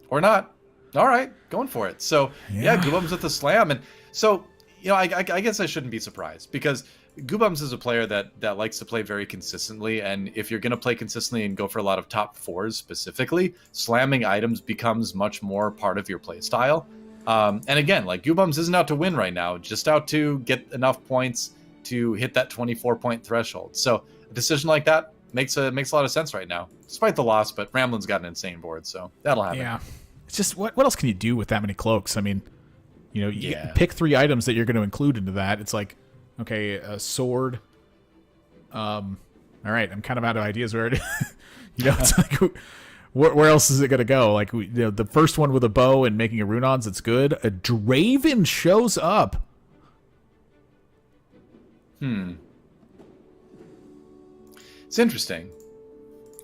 Or not. All right, going for it. So, Goobums with the slam. And so, I guess I shouldn't be surprised because Goobums is a player that likes to play very consistently. And if you're going to play consistently and go for a lot of top 4s specifically, slamming items becomes much more part of your play style. And again, Goobums isn't out to win right now, just out to get enough points to hit that 24-point threshold. So a decision like that makes a lot of sense right now, despite the loss. But Ramlin's got an insane board, so that'll happen. Yeah. It's just, what else can you do with that many cloaks? I mean, you pick 3 items that you're going to include into that. It's like, okay, a sword. All right, I'm kind of out of ideas where it it's like, where else is it going to go? Like, the first one with a bow and making a Runons, it's good. A Draven shows up. It's interesting.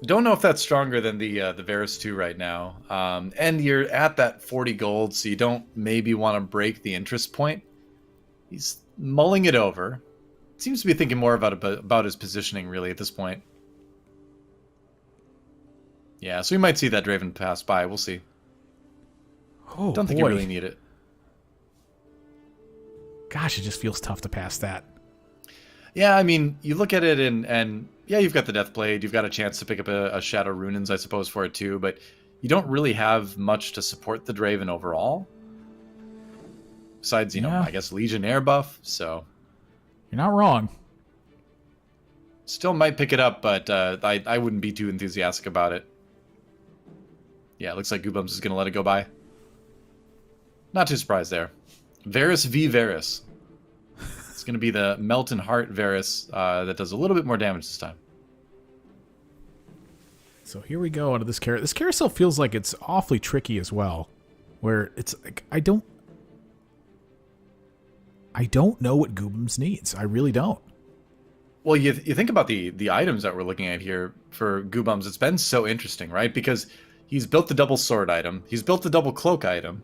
Don't know if that's stronger than the Varus 2 right now. And you're at that 40 gold, so you don't maybe want to break the interest point. He's mulling it over. Seems to be thinking more about his positioning, really, at this point. Yeah, so we might see that Draven pass by. We'll see. Oh, don't think you really need it. Gosh, it just feels tough to pass that. Yeah, I mean, you look at it and you've got the Deathblade. You've got a chance to pick up a Shadow Runins, I suppose, for it too. But you don't really have much to support the Draven overall. Besides, I guess Legionnaire buff. So, You're not wrong. Still might pick it up, but I wouldn't be too enthusiastic about it. Yeah, it looks like Goobums is going to let it go by. Not too surprised there. Varus v. Varus. It's going to be the Melton Heart Varus that does a little bit more damage this time. So here we go out of this carousel. This carousel feels like it's awfully tricky as well. Where it's like, I don't know what Goobums needs. I really don't. Well, you think about the items that we're looking at here for Goobums. It's been so interesting, right? Because he's built the double sword item. He's built the double cloak item.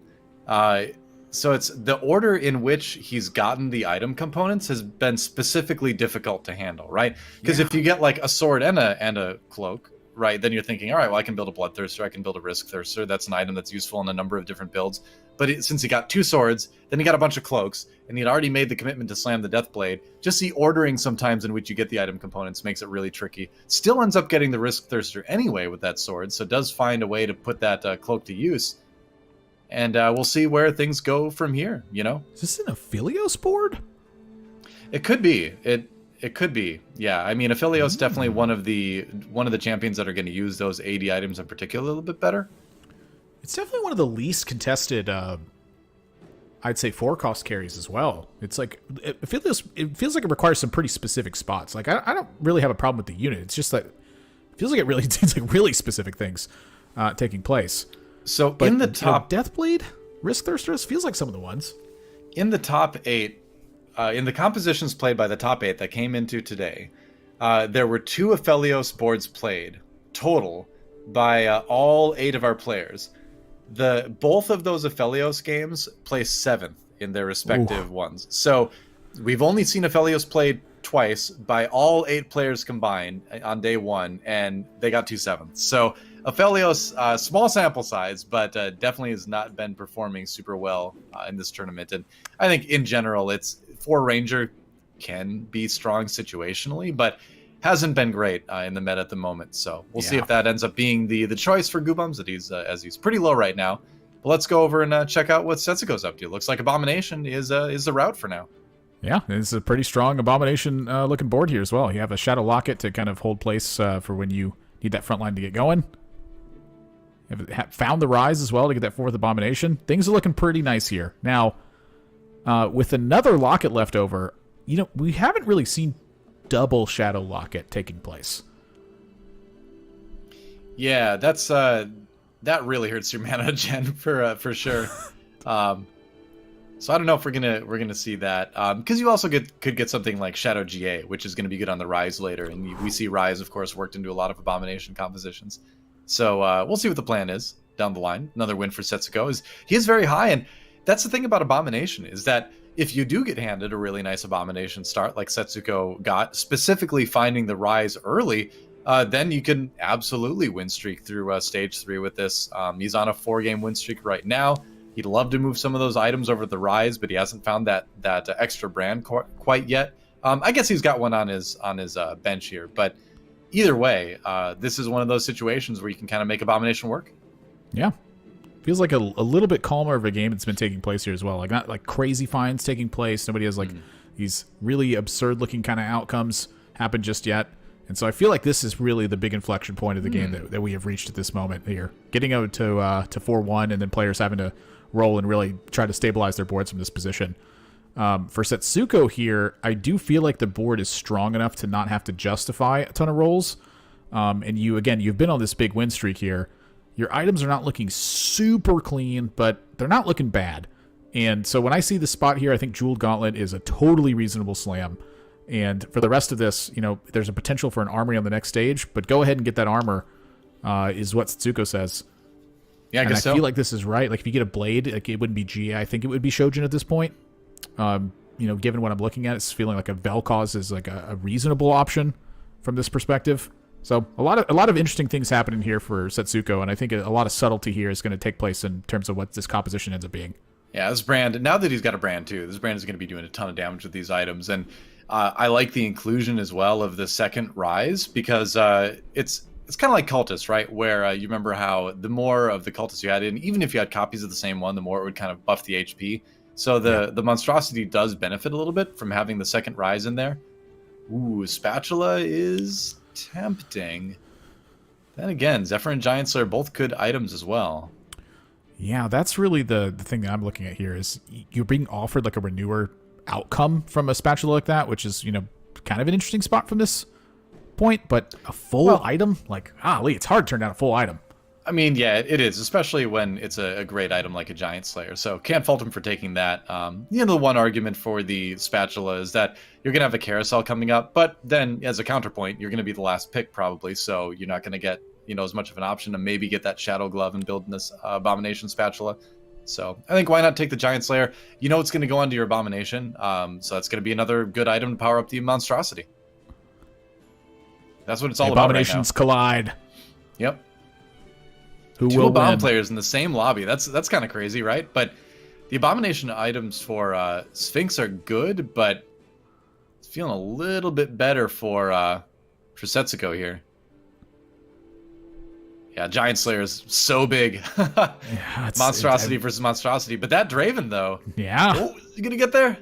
So it's the order in which he's gotten the item components has been specifically difficult to handle, right? Because if you get like a sword and a cloak, right, then you're thinking, all right, well, I can build a Bloodthirster, I can build a Risk Thirster. That's an item that's useful in a number of different builds. But since he got 2 swords, then he got a bunch of cloaks, and he'd already made the commitment to slam the Deathblade, just the ordering sometimes in which you get the item components makes it really tricky. Still ends up getting the Risk Thirster anyway with that sword, so does find a way to put that cloak to use. And we'll see where things go from here, you know? Is this an Aphelios board? It could be. It could be. Yeah, I mean, Aphelios definitely one of the champions that are going to use those 80 items in particular a little bit better. It's definitely one of the least contested, I'd say, 4-cost carries as well. It's like, it feels like it requires some pretty specific spots. Like, I don't really have a problem with the unit. It's just that it feels like it really needs like really specific things taking place. So but in the top... Deathblade, Risk Thirsters, feels like some of the ones. In the top 8, in the compositions played by the top 8 that came into today, there were 2 Aphelios boards played total by all 8 of our players. Both of those Aphelios games placed 7th in their respective ones. So we've only seen Aphelios played twice by all 8 players combined on day 1, and they got 2 7ths. So Aphelios, small sample size, but definitely has not been performing super well in this tournament. And I think in general, it's 4 Ranger can be strong situationally, but hasn't been great in the meta at the moment. So we'll see if that ends up being the choice for Goobums, that as he's pretty low right now. But let's go over and check out what Setsuko's up to. Looks like Abomination is the route for now. Yeah, it's a pretty strong Abomination looking board here as well. You have a Shadow Locket to kind of hold place for when you need that front line to get going. You have found the Rise as well to get that 4th Abomination. Things are looking pretty nice here. Now, with another Locket left over, you know, we haven't really seen double Shadow Locket taking place. Yeah, that's that really hurts your mana gen for sure. So I don't know if we're gonna see that, because you also could get something like Shadow GA, which is going to be good on the Rise later, and we see Rise, of course, worked into a lot of Abomination compositions. So we'll see what the plan is down the line. Another win for Setsuko. He is very high, and that's the thing about Abomination, is that if you do get handed a really nice Abomination start like Setsuko got, specifically finding the Rise early, then you can absolutely win streak through stage 3 with this. He's on a 4-game win streak right now. He'd love to move some of those items over to the Rise, but he hasn't found that extra brand quite yet. I guess he's got one on his bench here, but either way, this is one of those situations where you can kind of make Abomination work. Yeah. Feels like a little bit calmer of a game that's been taking place here as well. Like, not like crazy finds taking place. Nobody has like these really absurd looking kind of outcomes happen just yet. And so I feel like this is really the big inflection point of the game that we have reached at this moment here. Getting out to 4-1 and then players having to roll and really try to stabilize their boards from this position. For Setsuko here, I do feel like the board is strong enough to not have to justify a ton of rolls. And you've been on this big win streak here. Your items are not looking super clean, but they're not looking bad. And so when I see the spot here, I think Jeweled Gauntlet is a totally reasonable slam. And for the rest of this, you know, there's a potential for an armory on the next stage, but go ahead and get that armor, is what Setsuko says. Yeah, I guess so. I feel like this is right. Like, if you get a blade, like, it wouldn't be GA. I think it would be Shojin at this point. You know, given what I'm looking at, it's feeling like a Vel'Koz is like a reasonable option from this perspective. So a lot of interesting things happening here for Setsuko, and I think a lot of subtlety here is going to take place in terms of what this composition ends up being. Yeah, this brand, now that he's got a brand too, this brand is going to be doing a ton of damage with these items, and I like the inclusion as well of the second Rise, because it's kind of like Cultist, right? Where you remember how the more of the Cultist you had in, even if you had copies of the same one, the more it would kind of buff the HP. So the monstrosity does benefit a little bit from having the second rise in there. Ooh, spatula is tempting. Then again, Zephyr and Giant Slayer both good items as well. Yeah, that's really the thing that I'm looking at here is you're being offered like a renewer outcome from a spatula like that, which is, kind of an interesting spot from this point, but a full item, like, golly, it's hard to turn down a full item. I mean, yeah, it is, especially when it's a great item like a Giant Slayer. So can't fault him for taking that. The one argument for the spatula is that you're going to have a carousel coming up, but then as a counterpoint, you're going to be the last pick probably, so you're not going to get, as much of an option to maybe get that Shadow Glove and build this Abomination spatula. So I think why not take the Giant Slayer? It's going to go onto your Abomination, so that's going to be another good item to power up the Monstrosity. That's what it's all about right now. Abominations collide. Yep. Who Two will Abom win? players in the same lobby. That's kind of crazy, right? But the Abomination items for Sphinx are good, but it's feeling a little bit better for Setsuko here. Yeah, Giant Slayer is so big. Yeah, monstrosity versus monstrosity. But that Draven, though. Yeah. Oh, is he going to get there?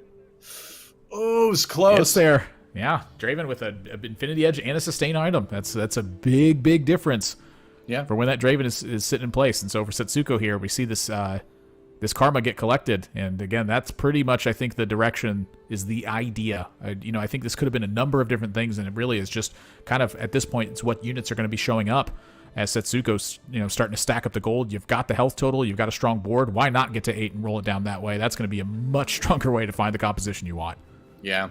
Oh, it's close. It's there. Yeah, Draven with an Infinity Edge and a sustain item. That's a big, big difference. Yeah. For when that Draven is sitting in place. And so for Setsuko here, we see this this karma get collected. And again, that's pretty much, I think, the direction is the idea. I think this could have been a number of different things, and it really is just kind of, at this point, it's what units are going to be showing up. As Setsuko's, starting to stack up the gold. You've got the health total. You've got a strong board. Why not get to 8 and roll it down that way? That's going to be a much stronger way to find the composition you want. Yeah.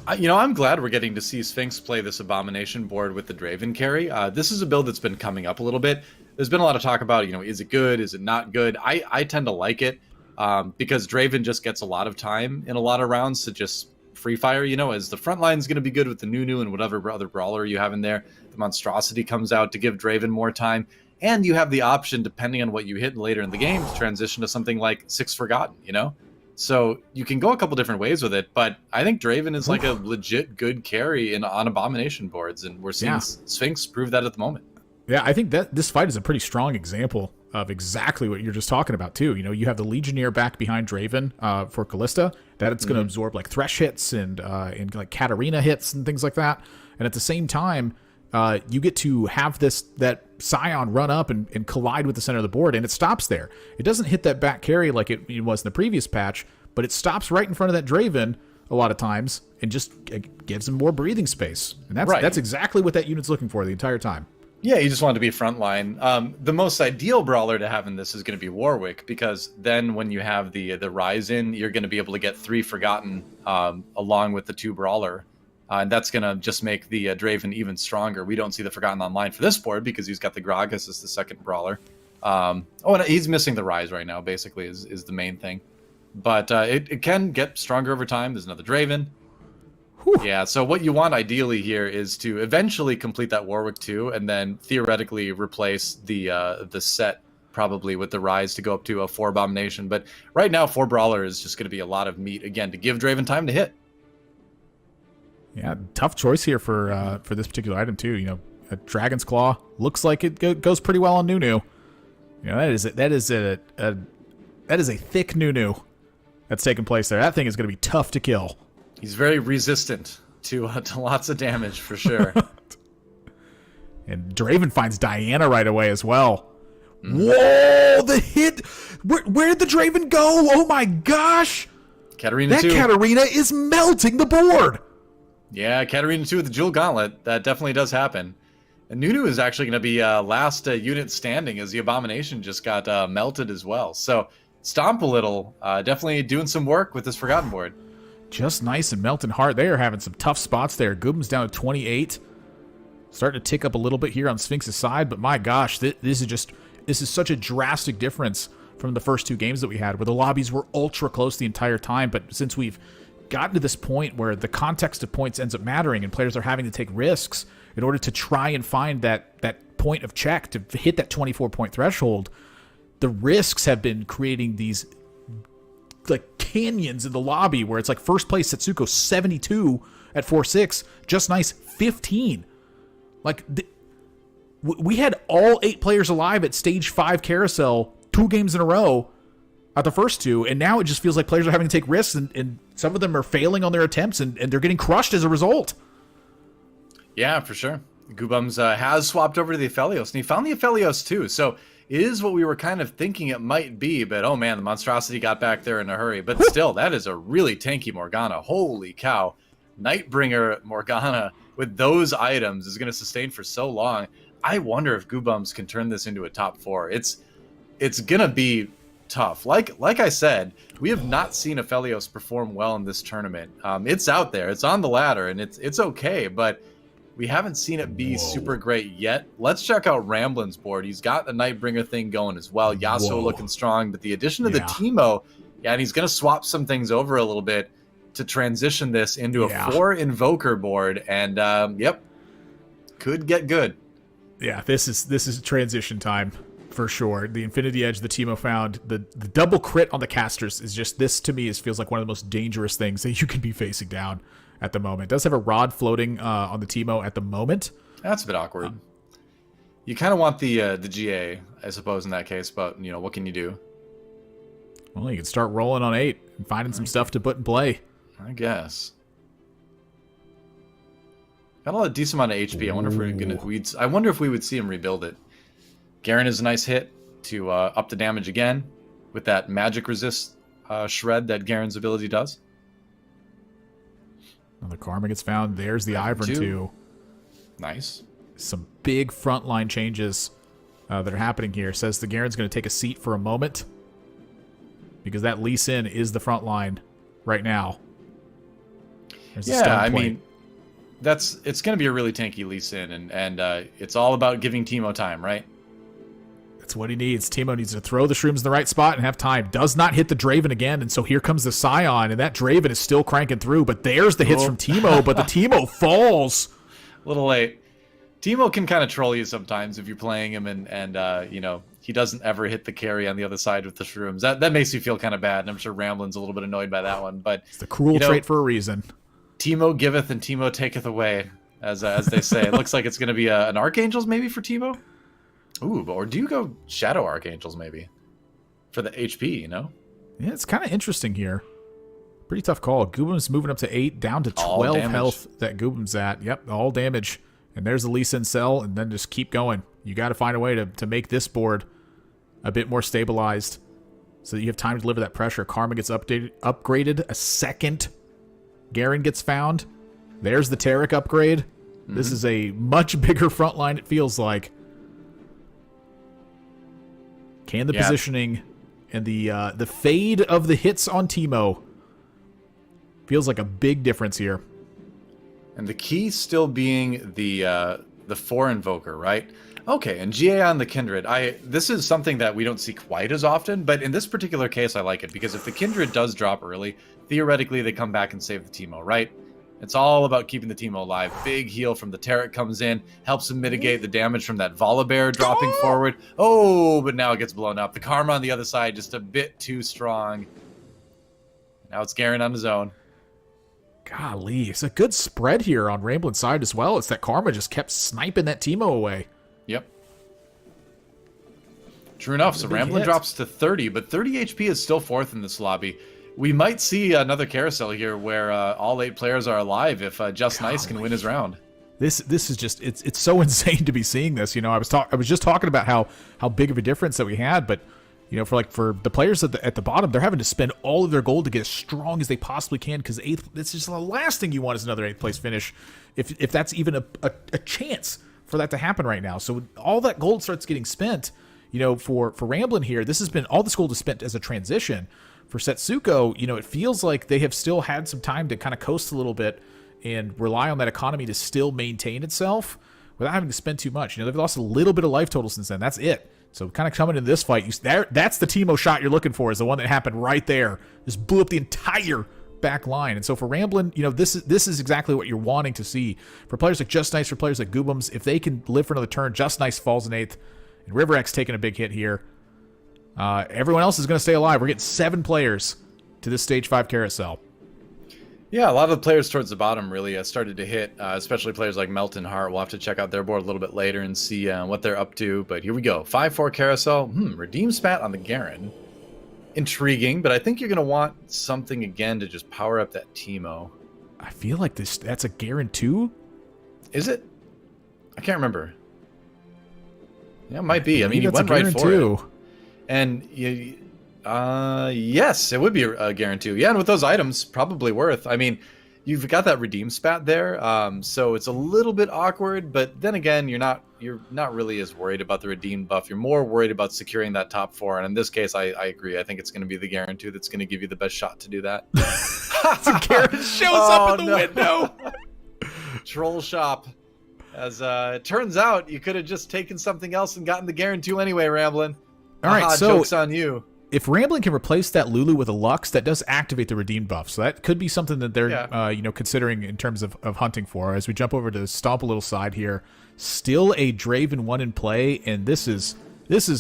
I'm glad we're getting to see Sphinx play this Abomination board with the Draven carry. This is a build that's been coming up a little bit. There's been a lot of talk about, is it good? Is it not good? I tend to like it because Draven just gets a lot of time in a lot of rounds to just free fire, as the front line is going to be good with the Nunu and whatever other brawler you have in there. The Monstrosity comes out to give Draven more time. And you have the option, depending on what you hit later in the game, to transition to something like Six Forgotten, So you can go a couple different ways with it, but I think Draven is like a legit good carry on Abomination boards, and we're seeing Sphinx prove that at the moment. Yeah, I think that this fight is a pretty strong example of exactly what you're just talking about, too. You have the Legionnaire back behind Draven for Callista, that it's going to absorb like Thresh hits and like Katarina hits and things like that. And at the same time, you get to have that Scion run up and collide with the center of the board, and it stops there. It doesn't hit that back carry like it was in the previous patch, but it stops right in front of that Draven a lot of times and just gives him more breathing space. And that's exactly what that unit's looking for the entire time. Yeah, you just want to be frontline. The most ideal brawler to have in this is going to be Warwick, because then when you have the Rise in, you're going to be able to get 3 Forgotten along with the 2 Brawler. And that's going to just make the Draven even stronger. We don't see the Forgotten online for this board because he's got the Gragas as the second Brawler. And he's missing the Rise right now, basically, is the main thing. But it can get stronger over time. There's another Draven. Whew. Yeah, so what you want ideally here is to eventually complete that Warwick 2, and then theoretically replace the set probably with the Rise to go up to a 4 Abomination. But right now, 4 Brawler is just going to be a lot of meat, again, to give Draven time to hit. Yeah, tough choice here for this particular item, too. A Dragon's Claw looks like it goes pretty well on Nunu. That is a thick Nunu that's taking place there. That thing is going to be tough to kill. He's very resistant to lots of damage, for sure. And Draven finds Diana right away as well. Whoa, the hit! Where did the Draven go? Oh my gosh! Katarina 2. That Katarina is melting the board! Yeah, Katarina 2 with the Jewel Gauntlet. That definitely does happen. And Nunu is actually going to be last unit standing, as the Abomination just got melted as well. So, Stomp a little. Definitely doing some work with this Forgotten board. Just nice and Melting Heart. They are having some tough spots there. Goobum's down to 28. Starting to tick up a little bit here on Sphinx's side, but my gosh, this is such a drastic difference from the first 2 games that we had, where the lobbies were ultra close the entire time. But since we've gotten to this point where the context of points ends up mattering and players are having to take risks in order to try and find that point of check to hit that 24-point threshold, the risks have been creating these like canyons in the lobby where it's like first place Setsuko 72 at 4-6, Just Nice 15. Like we had all 8 players alive at stage 5 carousel 2 games in a row, at the first two, and now it just feels like players are having to take risks, and some of them are failing on their attempts, and they're getting crushed as a result. Yeah, for sure. Goobums has swapped over to the Aphelios, and he found the Aphelios too, so it is what we were kind of thinking it might be, but oh man, the monstrosity got back there in a hurry. But still, that is a really tanky Morgana. Holy cow. Nightbringer Morgana with those items is going to sustain for so long. I wonder if Goobums can turn this into a top 4. It's going to be tough. Like I said, we have not seen Aphelios perform well in this tournament. It's out there. It's on the ladder, and it's okay, but we haven't seen it be super great yet. Let's check out Ramblin's board. He's got the Nightbringer thing going as well. Yasuo looking strong, but the addition of the Teemo, and he's going to swap some things over a little bit to transition this into a 4 Invoker board, and yep, could get good. Yeah, this is transition time for sure. The Infinity Edge the Teemo found, the double crit on the casters is just, this to me feels like one of the most dangerous things that you can be facing down at the moment. It does have a rod floating on the Teemo at the moment. That's a bit awkward. You kind of want the GA, I suppose, in that case, but you know, what can you do? Well, you can start rolling on 8 and finding some stuff to put in play. I guess. Got a decent amount of HP. I wonder if we're gonna. I wonder if we would see him rebuild it. Garen is a nice hit to up the damage again with that magic resist shred that Garen's ability does. Well, the Karma gets found. There's the Ivern too. Nice. Some big frontline changes that are happening here. Says the Garen's going to take a seat for a moment because that Lee Sin is the front line right now. Yeah, I mean, it's going to be a really tanky Lee Sin, and it's all about giving Teemo time, right? That's what he needs. Teemo needs to throw the shrooms in the right spot and have time. Does not hit the Draven again, and so here comes the Scion, and that Draven is still cranking through, but there's the hits from Teemo, but the Teemo falls. A little late. Teemo can kind of troll you sometimes if you're playing him, and you know, he doesn't ever hit the carry on the other side with the shrooms. That makes you feel kind of bad, and I'm sure Ramblin's a little bit annoyed by that one. But it's the cruel trait for a reason. Teemo giveth and Teemo taketh away, as they say. It looks like it's going to be an Archangels maybe for Teemo. Ooh, or do you go Shadow Archangels maybe for the HP, you know? Yeah, it's kind of interesting here. Pretty tough call. Goobum's moving up to 8, down to 12 health that Goobum's at. Yep, all damage. And there's the Lee Sin cell, and then just keep going. You got to find a way to make this board a bit more stabilized so that you have time to deliver that pressure. Karma gets upgraded a second. Garen gets found. There's the Taric upgrade. Mm-hmm. This is a much bigger front line, it feels like. Can the positioning and the fade of the hits on Teemo feels like a big difference here. And the key still being the 4 Invoker, right? Okay, and GA on the Kindred. This is something that we don't see quite as often, but in this particular case, I like it because if the Kindred does drop early, theoretically they come back and save the Teemo, right? It's all about keeping the Teemo alive. Big heal from the Taric comes in, helps him mitigate the damage from that Volibear dropping forward. Oh, but now it gets blown up. The Karma on the other side just a bit too strong. Now it's Garen on his own. Golly, it's a good spread here on Ramblin's side as well. It's that Karma just kept sniping that Teemo away. Yep. True enough, so Ramblin drops to 30, but 30 HP is still 4th in this lobby. We might see another carousel here where all 8 players are alive if Just Nice can win his round. This is just it's so insane to be seeing this. You know, I was just talking about how big of a difference that we had, but you know, for the players at the bottom, they're having to spend all of their gold to get as strong as they possibly can because 8th. It's just the last thing you want is another 8th place finish, if that's even a chance for that to happen right now. So all that gold starts getting spent. You know, for Ramblin here, this has been all this gold is spent as a transition. For Setsuko, you know, it feels like they have still had some time to kind of coast a little bit and rely on that economy to still maintain itself without having to spend too much. You know, they've lost a little bit of life total since then. That's it. So kind of coming into this fight, that's the Teemo shot you're looking for, is the one that happened right there. Just blew up the entire back line. And so for Ramblin, you know, this is exactly what you're wanting to see. For players like Just Nice, for players like Goobums, if they can live for another turn, Just Nice falls in 8th, and RiverX taking a big hit here. Everyone else is going to stay alive. We're getting 7 players to this Stage 5 carousel. Yeah, a lot of the players towards the bottom really started to hit, especially players like Melton Hart. We'll have to check out their board a little bit later and see what they're up to. But here we go. 5-4 carousel. Redeem spat on the Garen. intriguing, but I think you're going to want something again to just power up that Teemo. I feel like that's a guarantee. Is it? I can't remember. Yeah, it might be. I mean, you went right for it. And yes, it would be a guarantee. Yeah, and with those items, probably worth. I mean, you've got that redeem spat there, so it's a little bit awkward. But then again, you're not really as worried about the redeem buff. You're more worried about securing that top 4. And in this case, I agree. I think it's going to be the guarantee that's going to give you the best shot to do that. So Garrett shows up in the window. Troll shop. As it turns out, you could have just taken something else and gotten the guarantee anyway, Ramblin'. All right, so joke's on you. If Ramblin' can replace that Lulu with a Lux, that does activate the redeem buff. So that could be something that they're considering in terms of hunting for. As we jump over to the Stomp a Little side here, still a Draven 1 in play, and this is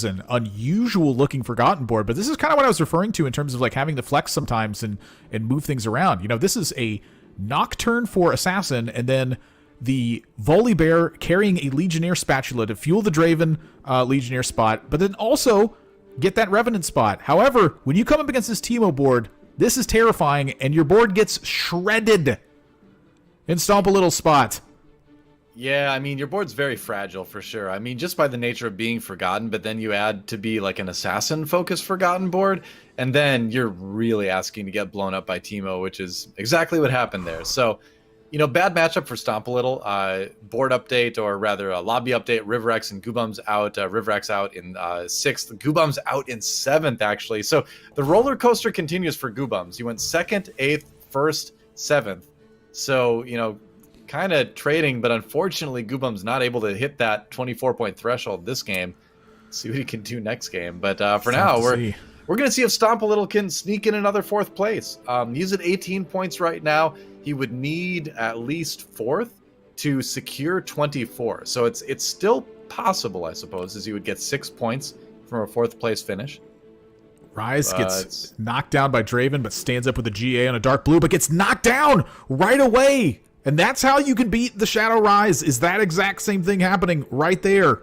an unusual looking Forgotten board, but this is kind of what I was referring to in terms of like having the flex sometimes and move things around. This is a Nocturne for Assassin, and then the Volibear carrying a Legionnaire Spatula to fuel the Draven Legionnaire spot, but then also get that Revenant spot. However, when you come up against this Teemo board, this is terrifying, and your board gets shredded in Stomp a Little spot. Yeah, I mean, your board's very fragile for sure. I mean, just by the nature of being Forgotten, but then you add to be like an Assassin-focused Forgotten board, and then you're really asking to get blown up by Teemo, which is exactly what happened there. So, bad matchup for Stomp a Little. Board update, or rather a lobby update. Riverex and Goobum's out. Riverex out in 6th. Goobum's out in 7th, actually. So the roller coaster continues for Goobums. He went 2nd, 8th, 1st, 7th. So, kind of trading, but unfortunately, Goobum's not able to hit that 24-point threshold this game. Let's see what he can do next game. But for now, we're going to see if Stomp a Little can sneak in another 4th place. He's at 18 points right now. He would need at least 4th to secure 24. So it's still possible, I suppose, as he would get 6 points from a 4th place finish. Rise gets knocked down by Draven, but stands up with a GA on a dark blue, but gets knocked down right away. And that's how you can beat the Shadow Rise, is that exact same thing happening right there.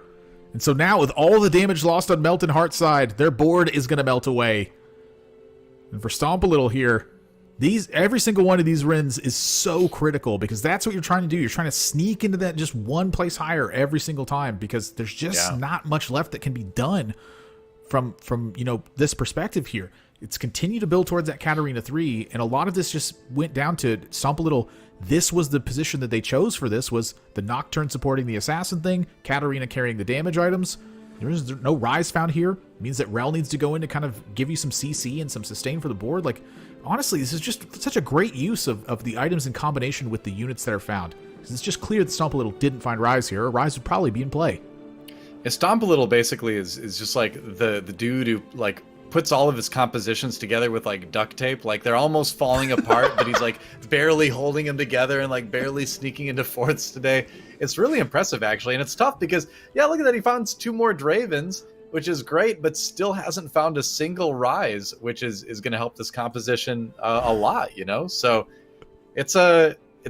And so now, with all the damage lost on Melt and Heart side, their board is going to melt away. And for Stomp a Little here, every single one of these wins is so critical, because that's what you're trying to do. You're trying to sneak into that just one place higher every single time, because there's just not much left that can be done from this perspective here. It's continued to build towards that Katarina 3, and a lot of this just went down to Stomp a Little. This was the position that they chose for this, was the Nocturne supporting the Assassin thing, Katarina carrying the damage items. There's no Rise found here. It means that Rel needs to go in to kind of give you some CC and some sustain for the board. Like, honestly, this is just such a great use of the items in combination with the units that are found. Because it's just clear that Stomp a Little didn't find Rise here, or Rise would probably be in play. Yeah, Stomp a Little basically is just like the dude who like puts all of his compositions together with like duct tape. Like, they're almost falling apart, but he's like barely holding them together and like barely sneaking into 4ths today. It's really impressive, actually. And it's tough because, yeah, look at that. He found 2 more Dravens, which is great, but still hasn't found a single Rise, which is going to help this composition a lot, So it's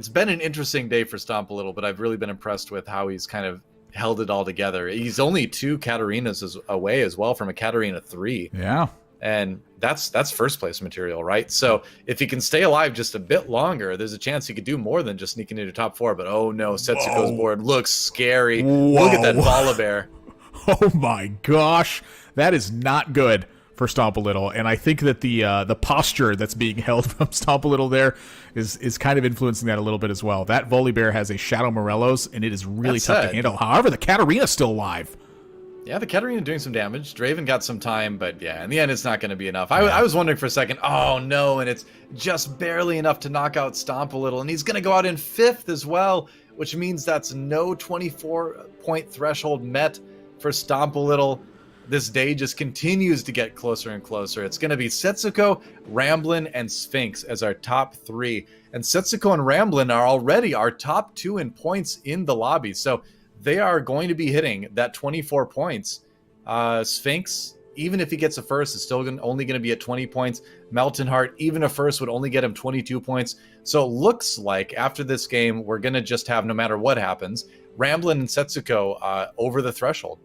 been an interesting day for Stomp a Little, but I've really been impressed with how he's kind of held it all together. He's only 2 Katarinas away as well from a Katarina 3. Yeah. And that's 1st place material, right? So if he can stay alive just a bit longer, there's a chance he could do more than just sneaking into top 4. But oh no, Setsuko's board looks scary. Whoa. Look at that Volibear. Oh my gosh. That is not good for Stomp a Little, and I think that the posture that's being held from Stomp a Little there is kind of influencing that a little bit as well. That Volibear has a Shadow Morelos, and it is really tough to handle. However, the Katarina's still alive. Yeah, the Katarina doing some damage. Draven got some time, but yeah, in the end, it's not going to be enough. I was wondering for a second, oh no, and it's just barely enough to knock out Stomp a Little, and he's going to go out in 5th as well, which means that's no 24-point threshold met for Stomp a Little. This day just continues to get closer and closer. It's going to be Setsuko, Ramblin', and Sphinx as our top 3. And Setsuko and Ramblin' are already our top 2 in points in the lobby. So they are going to be hitting that 24 points. Sphinx, even if he gets a 1st, is still only going to be at 20 points. Melton Heart, even a 1st, would only get him 22 points. So it looks like after this game, we're going to just have, no matter what happens, Ramblin' and Setsuko over the threshold.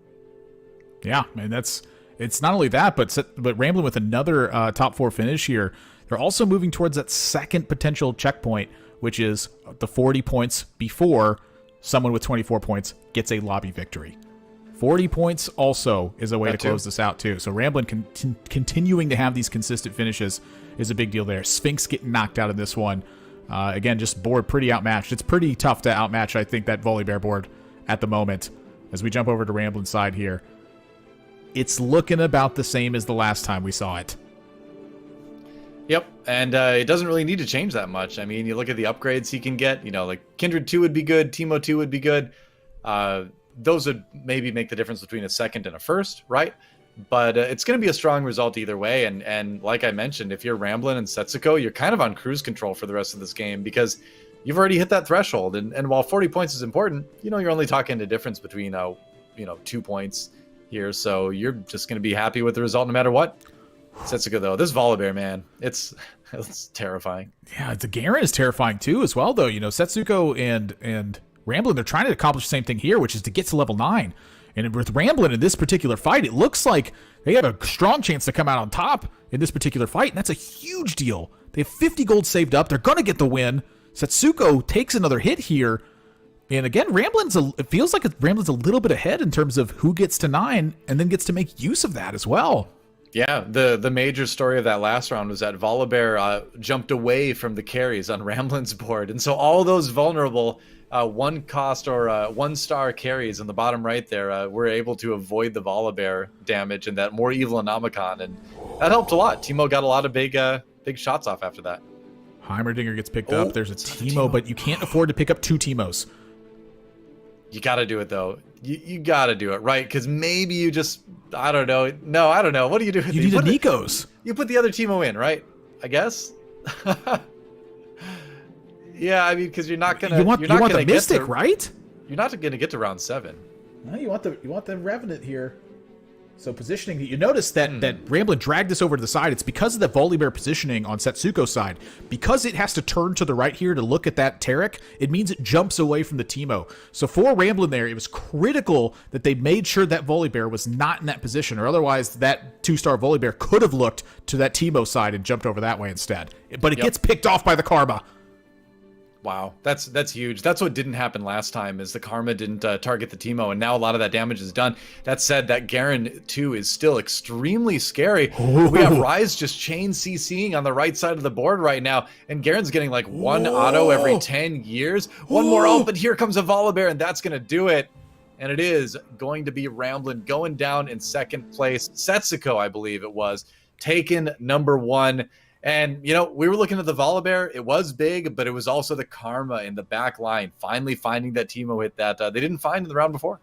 Yeah, man, that's It's not only that, but Ramblin' with another top 4 finish here. They're also moving towards that second potential checkpoint, which is the 40 points before someone with 24 points gets a lobby victory. 40 points also is a way to close this out, too. So Ramblin' continuing to have these consistent finishes is a big deal there. Sphinx getting knocked out in this one. Again, just board pretty outmatched. It's pretty tough to outmatch, I think, that Volibear board at the moment. As we jump over to Ramblin's side here, it's looking about the same as the last time we saw it. Yep, and it doesn't really need to change that much. I mean, you look at the upgrades he can get, like Kindred 2 would be good, Teemo 2 would be good. Those would maybe make the difference between a second and a first, right? But it's going to be a strong result either way. And like I mentioned, if you're Ramblin' and Setsuko, you're kind of on cruise control for the rest of this game because you've already hit that threshold. And while 40 points is important, you're only talking a difference between, 2 points here. So you're just going to be happy with the result no matter what. Setsuko, though, this Volibear, man, it's terrifying. Yeah, the Garen is terrifying, too, as well, though. Setsuko and Ramblin', they're trying to accomplish the same thing here, which is to get to level 9. And with Ramblin' in this particular fight, it looks like they have a strong chance to come out on top in this particular fight, and that's a huge deal. They have 50 gold saved up. They're going to get the win. Setsuko takes another hit here. And again, it feels like Ramblin's a little bit ahead in terms of who gets to 9 and then gets to make use of that as well. Yeah, the major story of that last round was that Volibear jumped away from the carries on Ramblin's board. And so all those vulnerable 1-cost or 1-star carries in the bottom right there were able to avoid the Volibear damage and that more evil Anomicon. And that helped a lot. Teemo got a lot of big shots off after that. Heimerdinger gets picked up. There's a Teemo, but you can't afford to pick up 2 Teemos. You got to do it, though. You got to do it, right? Because maybe you just... I don't know. No, I don't know. What do you do? You need a Nikos. You put the other Teemo in, right? I guess. Yeah, I mean, because you're not gonna. You want the Mystic, right? You're not gonna get to round 7. No, you want the Revenant here. So positioning, you notice that Ramblin' dragged this over to the side. It's because of the Volibear positioning on Setsuko's side. Because it has to turn to the right here to look at that Taric, it means it jumps away from the Teemo. So for Ramblin' there, it was critical that they made sure that Volibear was not in that position, or otherwise that 2-star Volibear could have looked to that Teemo side and jumped over that way instead. But it gets picked off by the Karma. Wow, that's huge. That's what didn't happen last time, is the Karma didn't target the Teemo, and now a lot of that damage is done. That said, that Garen 2 is still extremely scary. Ooh. We have Ryze just chain CCing on the right side of the board right now, and Garen's getting like 1 auto every 10 years. One more ult, but here comes a Volibear, and that's going to do it. And it is going to be Ramblin' going down in second place. Setsuko, I believe it was, taken number 1. And, we were looking at the Volibear. It was big, but it was also the Karma in the back line, finally finding that Teemo hit that they didn't find in the round before.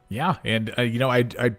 Yeah, and, I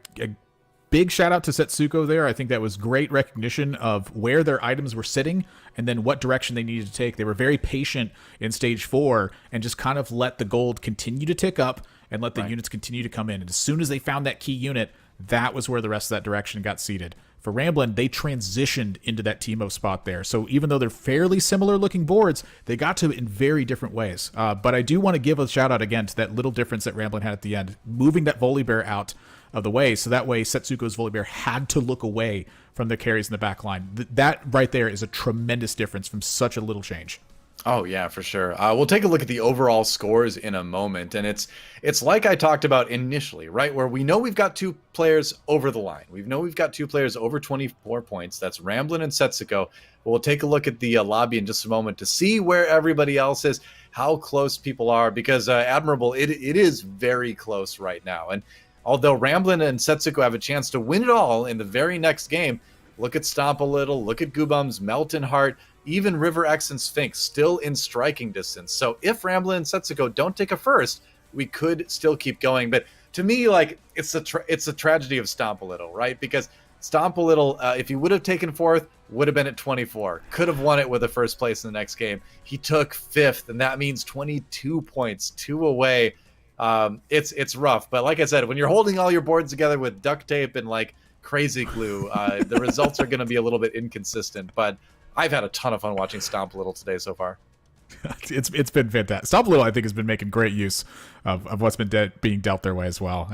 big shout out to Setsuko there. I think that was great recognition of where their items were sitting and then what direction they needed to take. They were very patient in stage 4 and just kind of let the gold continue to tick up and let the units continue to come in. And as soon as they found that key unit, that was where the rest of that direction got seeded. For Ramblin', they transitioned into that Teemo spot there. So even though they're fairly similar looking boards, they got to it in very different ways. But I do want to give a shout out again to that little difference that Ramblin' had at the end, moving that Volibear out of the way. So that way Setsuko's Volibear had to look away from the carries in the back line. That right there is a tremendous difference from such a little change. Oh, yeah, for sure. We'll take a look at the overall scores in a moment. And it's like I talked about initially, right? Where we know we've got 2 players over the line. We know we've got 2 players over 24 points. That's Ramblin' and Setsuko. But we'll take a look at the lobby in just a moment to see where everybody else is, how close people are. Because Admirable, it is very close right now. And although Ramblin' and Setsuko have a chance to win it all in the very next game, look at Stomp a Little, look at Goobums, Melton Heart, even River X and Sphinx still in striking distance. So if Ramblin' and Setsuko don't take a first, we could still keep going. But to me, like, it's a tragedy of Stomp a Little, right? Because Stomp a Little, if he would have taken 4th, would have been at 24. Could have won it with a first place in the next game. He took 5th, and that means 22 points, 2 away. It's rough. But like I said, when you're holding all your boards together with duct tape and like crazy glue, the results are going to be a little bit inconsistent. But I've had a ton of fun watching Stomp a Little today so far. It's been fantastic. Stomp a Little, I think, has been making great use of what's been being dealt their way as well.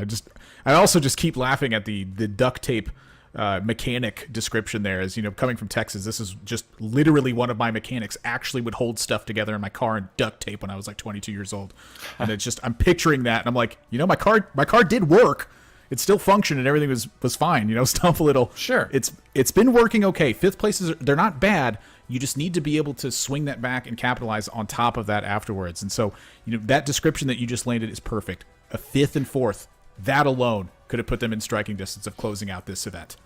I also just keep laughing at the duct tape mechanic description there. As you know, coming from Texas, this is just literally one of my mechanics actually would hold stuff together in my car in duct tape when I was like 22 years old. And it's just, I'm picturing that and I'm like, you know, my car did work. It still functioned and everything was fine. You know, stump a little. Sure. It's been working okay. Fifth places, they're not bad. You just need to be able to swing that back and capitalize on top of that afterwards. And so, you know, that description that you just landed is perfect. A fifth and fourth, that alone could have put them in striking distance of closing out this event.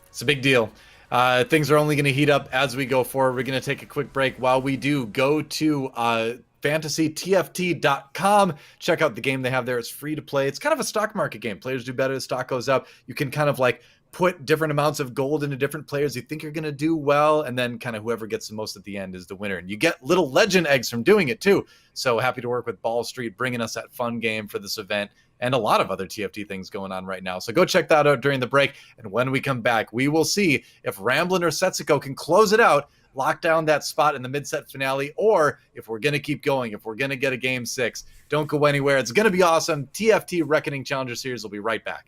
It's a big deal. Things are only going to heat up as we go forward. We're going to take a quick break. While we do, go to fantasytft.com. Check out the game they have there. It's free to play. It's kind of a stock market game. Players do better, the stock goes up. You can kind of like put different amounts of gold into different players you think are going to do well, and then kind of whoever gets the most at the end is the winner. And you get little legend eggs from doing it too. So happy to work with Ball Street, bringing us that fun game for this event, and a lot of other TFT things going on right now. So go check that out during the break. And when we come back, we will see if Ramblin' or Setsuko can close it out, lock down that spot in the mid-set finale, or if we're going to keep going, if we're going to get a game 6. Don't go anywhere. It's going to be awesome. TFT Reckoning Challenger Series will be right back.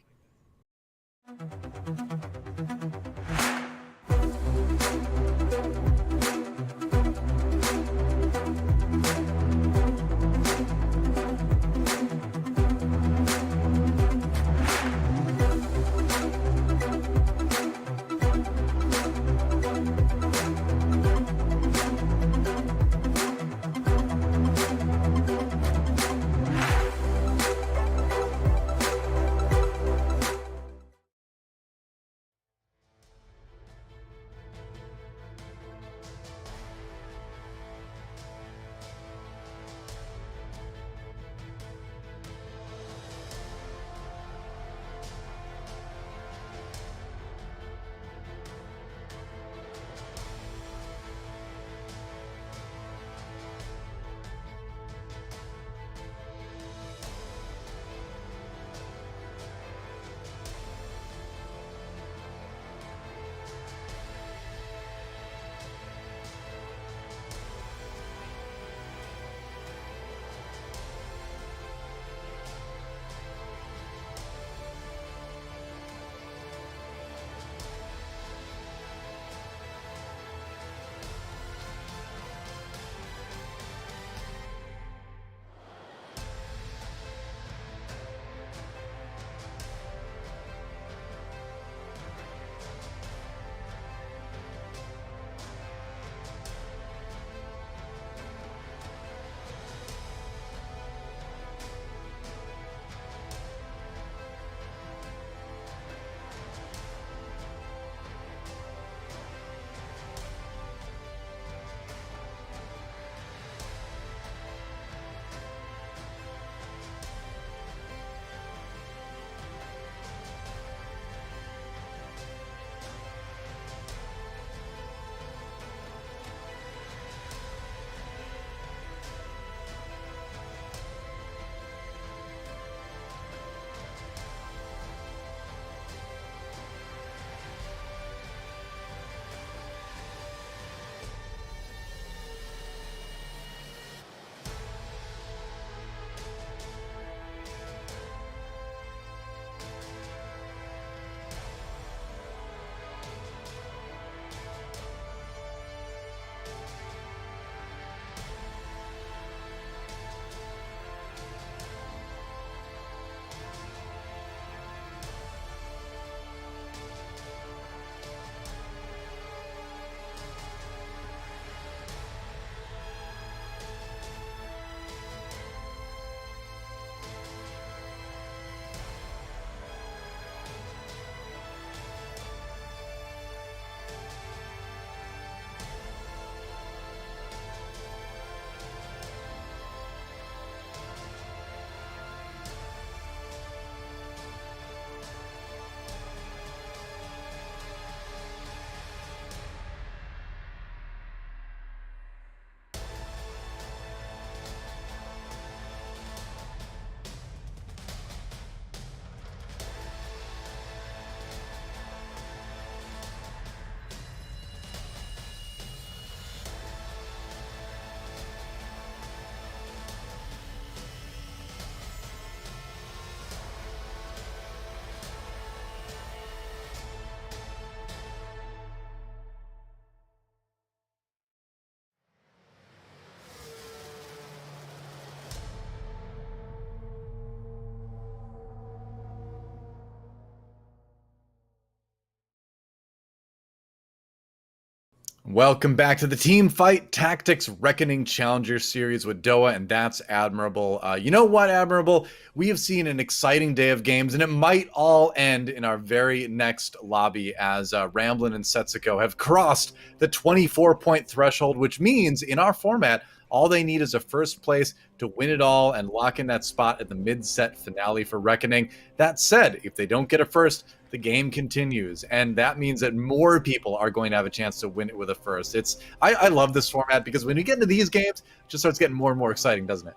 Welcome back to the Teamfight Tactics Reckoning Challenger Series with DoA and ThatsAdmirable. You know what, Admirable? We have seen an exciting day of games, and it might all end in our very next lobby as Ramblin' and Setsuko have crossed the 24-point threshold, which means in our format, all they need is a first place to win it all and lock in that spot at the mid-set finale for Reckoning. That said, if they don't get a first, the game continues, and that means that more people are going to have a chance to win it with a first. I love this format because when you get into these games, it just starts getting more and more exciting, doesn't it?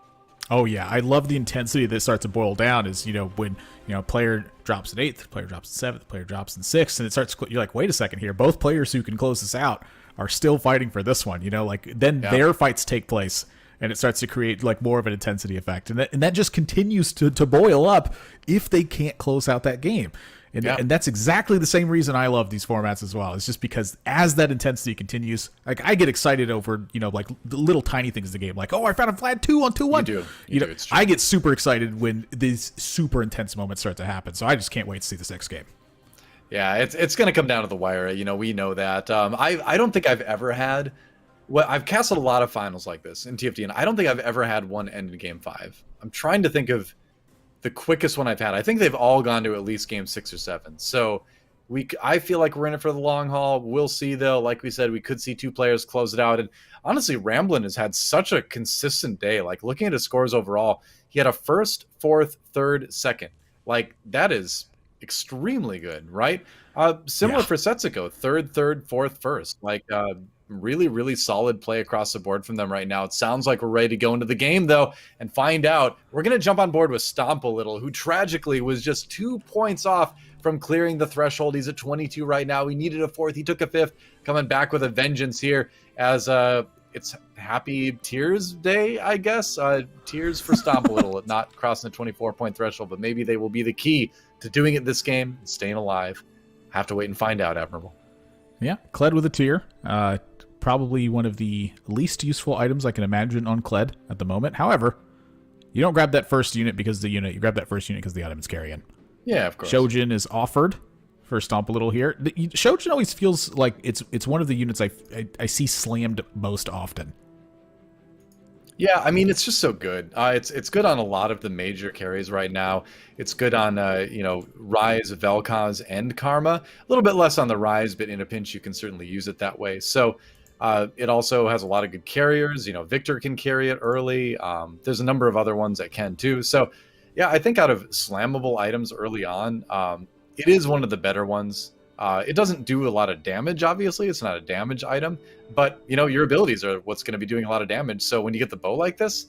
Oh yeah, I love the intensity that starts to boil down. Is when player drops in 8th, player drops in 7th, player drops in 6th, and it starts. You're like, wait a second here. Both players who can close this out are still fighting for this one. Their fights take place, and it starts to create like more of an intensity effect, and that just continues to boil up if they can't close out that game. And that's exactly the same reason I love these formats as well. It's just because as that intensity continues, like I get excited over, like the little tiny things in the game. Like, oh, I found a flat 2 on 2-1. You do. It's true. I get super excited when these super intense moments start to happen. So I just can't wait to see this next game. Yeah, it's going to come down to the wire. We know that. I don't think I've ever had. Well, I've castled a lot of finals like this in TFT, and I don't think I've ever had one end in game 5. I'm trying to think of the quickest one I've had. I think they've all gone to at least game 6 or 7. So I feel like we're in it for the long haul. We'll see, though. Like we said, we could see 2 players close it out. And honestly, Ramblin' has had such a consistent day. Like looking at his scores overall, he had a 1st, 4th, 3rd, 2nd. Like that is extremely good, right? Similar for Setsuko, 3rd, 4th, 1st. Like really, really solid play across the board from them right now. It sounds like we're ready to go into the game, though, and find out. We're going to jump on board with Stomp a little, who tragically was just 2 points off from clearing the threshold. He's at 22 right now. He needed a 4th. He took a 5th, coming back with a vengeance here as it's Happy Tears Day, I guess. Tears for Stomp a little, not crossing the 24-point threshold, but maybe they will be the key to doing it this game and staying alive. Have to wait and find out, Admirable. Yeah, Kled with a tear. Probably one of the least useful items I can imagine on Kled at the moment. However, you don't grab that first unit because the unit. You grab that first unit because the item is carrying. Yeah, of course. Shojin is offered for Stomp a little here. Shojin always feels like it's one of the units I see slammed most often. Yeah, I mean, it's just so good. It's good on a lot of the major carries right now. It's good on, Rise, Vel'Koz, and Karma. A little bit less on the Rise, but in a pinch, you can certainly use it that way. So it also has a lot of good carriers. Victor can carry it early. There's a number of other ones that can too. So, yeah, I think out of slammable items early on, it is one of the better ones. It doesn't do a lot of damage, obviously. It's not a damage item. But, your abilities are what's going to be doing a lot of damage. So when you get the bow like this,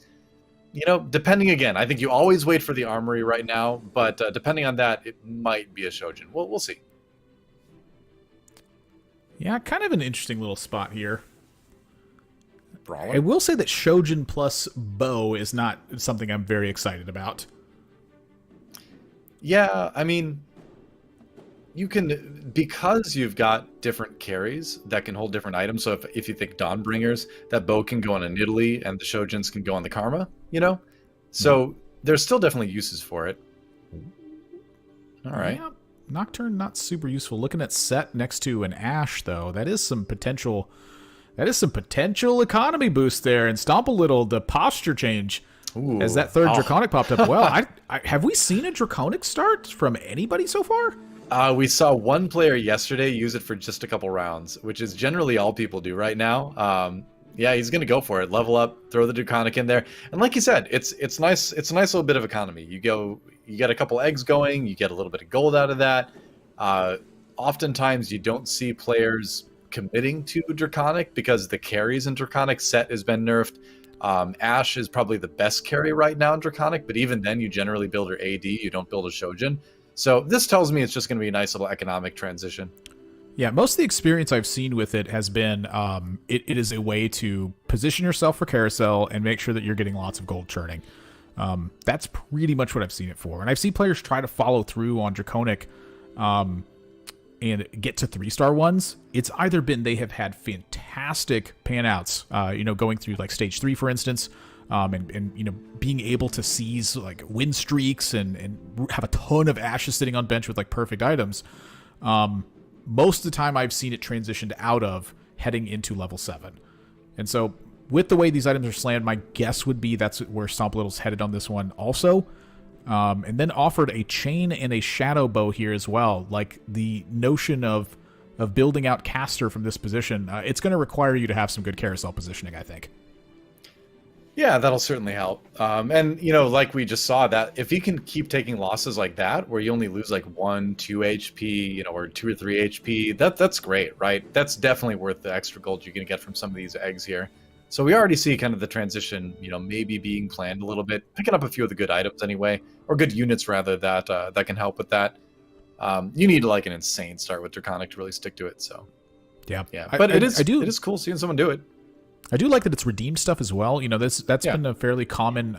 depending again, I think you always wait for the armory right now. But depending on that, it might be a Shojin. We'll see. Yeah, kind of an interesting little spot here. Brawler. I will say that Shojin plus bow is not something I'm very excited about. Yeah, I mean, you can, because you've got different carries that can hold different items. So if you think Dawnbringers, that bow can go on a Nidalee and the Shojins can go on the Karma, So there's still definitely uses for it. All right. Yeah, Nocturne, not super useful. Looking at Set next to an Ashe, though, that is some potential economy boost there. And Stomp a little, the posture change. Ooh. As that 3rd Draconic popped up. Well, have we seen a Draconic start from anybody so far? We saw one player yesterday use it for just a couple rounds, which is generally all people do right now. Yeah, he's going to go for it. Level up, throw the Draconic in there. And like you said, it's nice. It's a nice little bit of economy. You get a couple eggs going, you get a little bit of gold out of that. Oftentimes you don't see players committing to Draconic because the carries in Draconic. Set has been nerfed. Ashe is probably the best carry right now in Draconic, but even then you generally build her AD, you don't build a Shojin. So this tells me it's just going to be a nice little economic transition. Yeah, most of the experience I've seen with it has been it is a way to position yourself for carousel and make sure that you're getting lots of gold churning. That's pretty much what I've seen it for. And I've seen players try to follow through on Draconic and get to 3-star ones. It's either been they have had fantastic panouts, going through like stage 3, for instance, and being able to seize like win streaks and have a ton of Ashes sitting on bench with like perfect items. Most of the time I've seen it transitioned out of heading into level 7. And so with the way these items are slammed, my guess would be that's where Stomp Little's headed on this one also. And then offered a chain and a shadow bow here as well. Like the notion of building out caster from this position, it's going to require you to have some good carousel positioning, I think. Yeah, that'll certainly help. And, you know, like we just saw, that if he can keep taking losses like that, where you only lose like 1, 2 HP, you know, or 2 or 3 HP, that's great, right? That's definitely worth the extra gold you're going to get from some of these eggs here. So we already see kind of the transition, you know, maybe being planned a little bit, picking up a few of the good items anyway, or good units rather, that can help with that. You need like an insane start with Draconic to really stick to it. So yeah. But it is cool seeing someone do it. I do like that it's redeemed stuff as well. You know, that's been a fairly common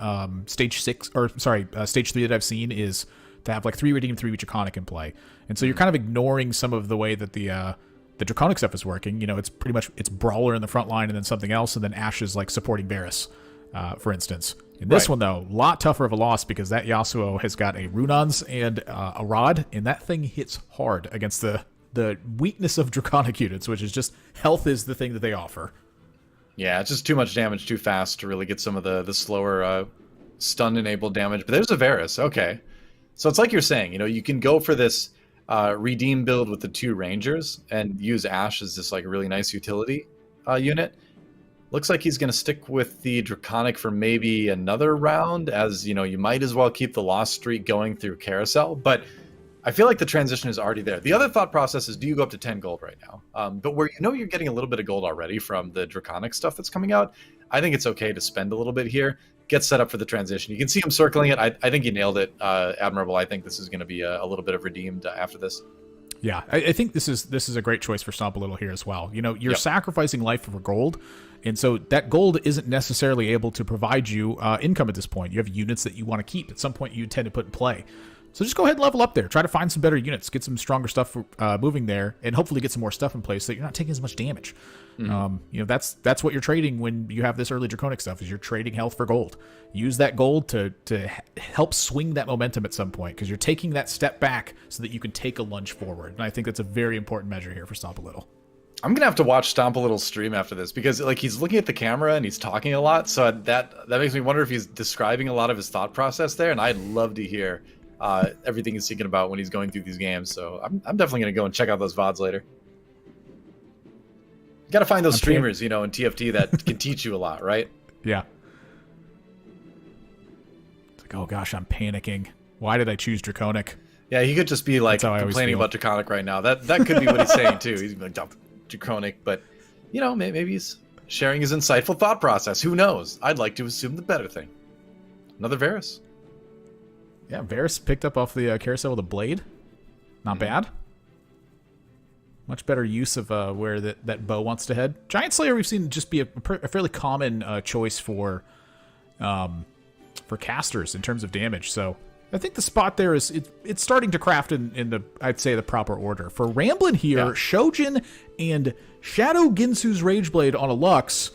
stage 3 that I've seen, is to have like 3 redeemed, 3 Draconic in play. And so you're kind of ignoring some of the way that the Draconic stuff is working. You know, it's pretty much it's Brawler in the front line and then something else, and then Ashes like supporting Varus, for instance. In this one, though, a lot tougher of a loss because that Yasuo has got a Runons and a Rod, and that thing hits hard against the weakness of Draconic units, which is just health is the thing that they offer. Yeah, it's just too much damage too fast to really get some of the slower stun-enabled damage. But there's a Varus. Okay. So it's like you're saying, you know, you can go for this redeem build with the 2 Rangers and use Ashe as this like really nice utility unit. Looks like he's going to stick with the Draconic for maybe another round, as, you know, you might as well keep the loss streak going through Carousel. But I feel like the transition is already there. The other thought process is, do you go up to 10 gold right now? But where you know you're getting a little bit of gold already from the Draconic stuff that's coming out, I think it's okay to spend a little bit here, get set up for the transition. You can see him circling it. I think you nailed it, Admirable. I think this is going to be a little bit of redeemed after this. Yeah, I think this is a great choice for Stomp a Little here as well. You know, you're sacrificing life for gold, and so that gold isn't necessarily able to provide you income at this point. You have units that you want to keep. At some point, you intend to put in play. So just go ahead and level up there. Try to find some better units, get some stronger stuff moving there, and hopefully get some more stuff in place so that you're not taking as much damage. Mm-hmm. You know, that's what you're trading when you have this early Draconic stuff, is you're trading health for gold. Use that gold to help swing that momentum at some point, because you're taking that step back so that you can take a lunge forward. And I think that's a very important measure here for Stomp a Little. I'm gonna have to watch Stomp a Little stream after this, because like he's looking at the camera and he's talking a lot, so that makes me wonder if he's describing a lot of his thought process there, and I'd love to hear everything he's thinking about when he's going through these games. So I'm definitely going to go and check out those VODs later. You got to find those streamers, you know, in TFT that can teach you a lot, right? Yeah. It's like, oh gosh, I'm panicking. Why did I choose Draconic? Yeah, he could just be like complaining about Draconic right now. That could be what he's saying too. He's like, Draconic, but you know, maybe he's sharing his insightful thought process. Who knows? I'd like to assume the better thing. Another Varus. Yeah, Varus picked up off the carousel with a blade. Not bad. Much better use of where that bow wants to head. Giant Slayer we've seen just be a fairly common choice for casters in terms of damage. So I think the spot there is it's starting to craft in the, I'd say, the proper order. For Ramblin' here, Shojin and Shadow Ginsu's Rageblade on a Lux.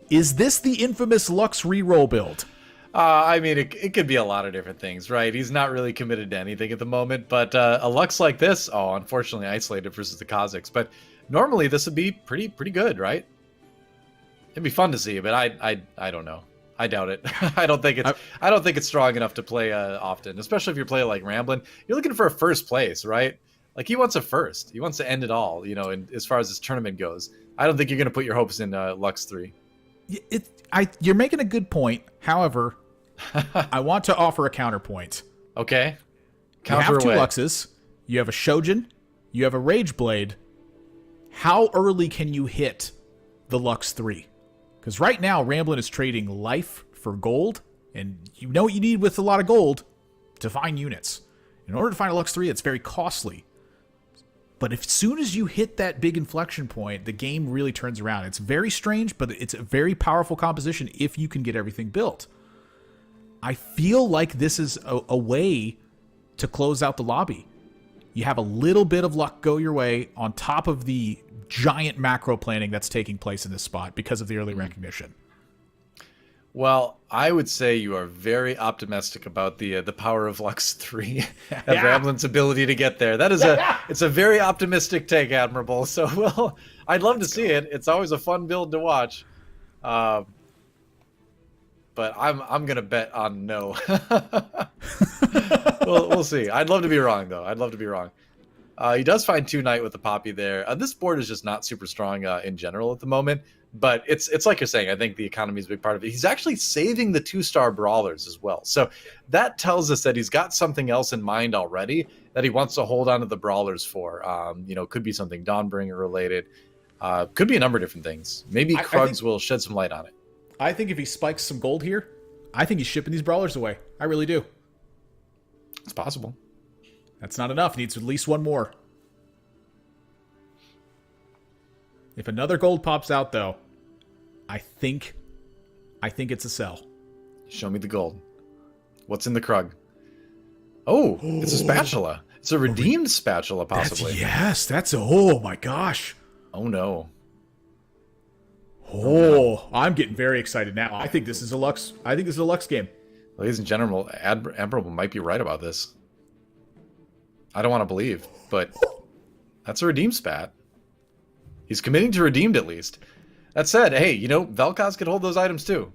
Is this the infamous Lux reroll build? I mean, it could be a lot of different things, right? He's not really committed to anything at the moment, but a Lux like this, unfortunately isolated versus the Kazakhs. But normally this would be pretty good, right? It'd be fun to see, but I don't know. I doubt it. I don't think it's strong enough to play often, especially if you're playing like Ramblin'. You're looking for a first place, right? Like he wants a first. He wants to end it all, you know, as far as this tournament goes. I don't think you're going to put your hopes in Lux 3. You're making a good point. However, I want to offer a counterpoint. Okay. You have 2 Luxes. You have a Shojin. You have a Rageblade. How early can you hit the Lux 3? Because right now, Ramblin' is trading life for gold, and you know what you need with a lot of gold to find units. In order to find a Lux 3, it's very costly. But as soon as you hit that big inflection point, the game really turns around. It's very strange, but it's a very powerful composition if you can get everything built. I feel like this is a way to close out the lobby. You have a little bit of luck go your way on top of the giant macro planning that's taking place in this spot because of the early recognition. Well, I would say you are very optimistic about the power of Lux 3 and Yeah. Ramblin's ability to get there. That is it's a very optimistic take, Admirable. So, well, I'd love to see it. It's always a fun build to watch. Uh, but I'm gonna bet on no. We'll see. I'd love to be wrong though. I'd love to be wrong. He does find 2 Knight with the Poppy there. This board is just not super strong in general at the moment. But it's like you're saying. I think the economy is a big part of it. He's actually saving the 2-star brawlers as well. So that tells us that he's got something else in mind already that he wants to hold on to the brawlers for. Could be something Dawnbringer related. Could be a number of different things. Maybe Krugs will shed some light on it. I think if he spikes some gold here, I think he's shipping these brawlers away. I really do. It's possible. That's not enough. Needs at least one more. If another gold pops out, though, I think it's a sell. Show me the gold. What's in the Krug? Oh, it's a spatula. It's a redeemed spatula, possibly. That's oh my gosh. Oh no. Oh, I'm getting very excited now. I think this is a Lux. I think this is a Lux game. Ladies and gentlemen, Admirable might be right about this. I don't want to believe, but that's a redeemed spat. He's committing to redeemed at least. That said, hey, Vel'Koz could hold those items too.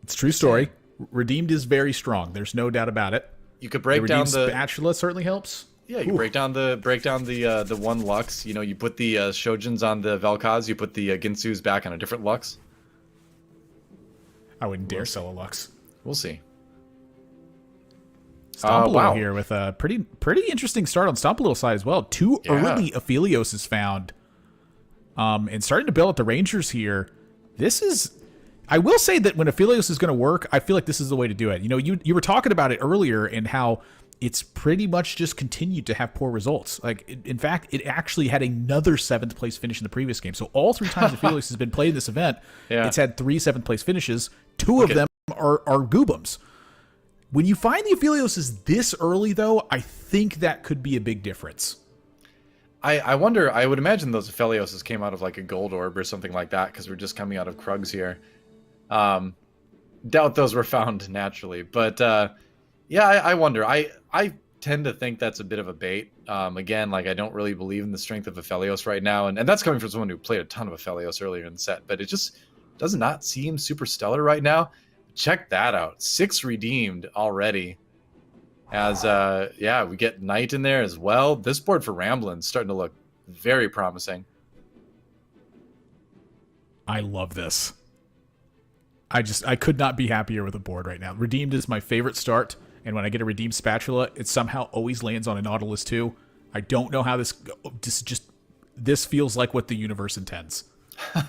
It's a true story. Redeemed is very strong. There's no doubt about it. You could break down the spatula certainly helps. Yeah, you break down the 1 Lux. You put the Shojins on the Vel'Koz. You put the Ginsu's back on a different Lux. I wouldn't dare sell a Lux. We'll see. Stompalo here with a pretty interesting start on Stompalo's side as well. 2 early Aphelios is found. And starting to build up the Rangers here. This is... I will say that when Aphelios is going to work, I feel like this is the way to do it. You were talking about it earlier and how it's pretty much just continued to have poor results. In fact, it actually had another 7th place finish in the previous game. So all 3 times Aphelios has been played in this event, it's had 3 7th place finishes. 2 of them are Goobums. When you find the Aphelios is this early, though, I think that could be a big difference. I wonder, I would imagine those Aphelios came out of like a gold orb or something like that because we're just coming out of Krugs here. Doubt those were found naturally. But I wonder. I tend to think that's a bit of a bait. Again, I don't really believe in the strength of Aphelios right now. And that's coming from someone who played a ton of Aphelios earlier in the set. But it just does not seem super stellar right now. Check that out. 6 redeemed already. As, we get Knight in there as well. This board for Ramblin's starting to look very promising. I love this. I could not be happier with the board right now. Redeemed is my favorite start, and when I get a redeemed spatula, it somehow always lands on a Nautilus too. I don't know how this feels like what the universe intends.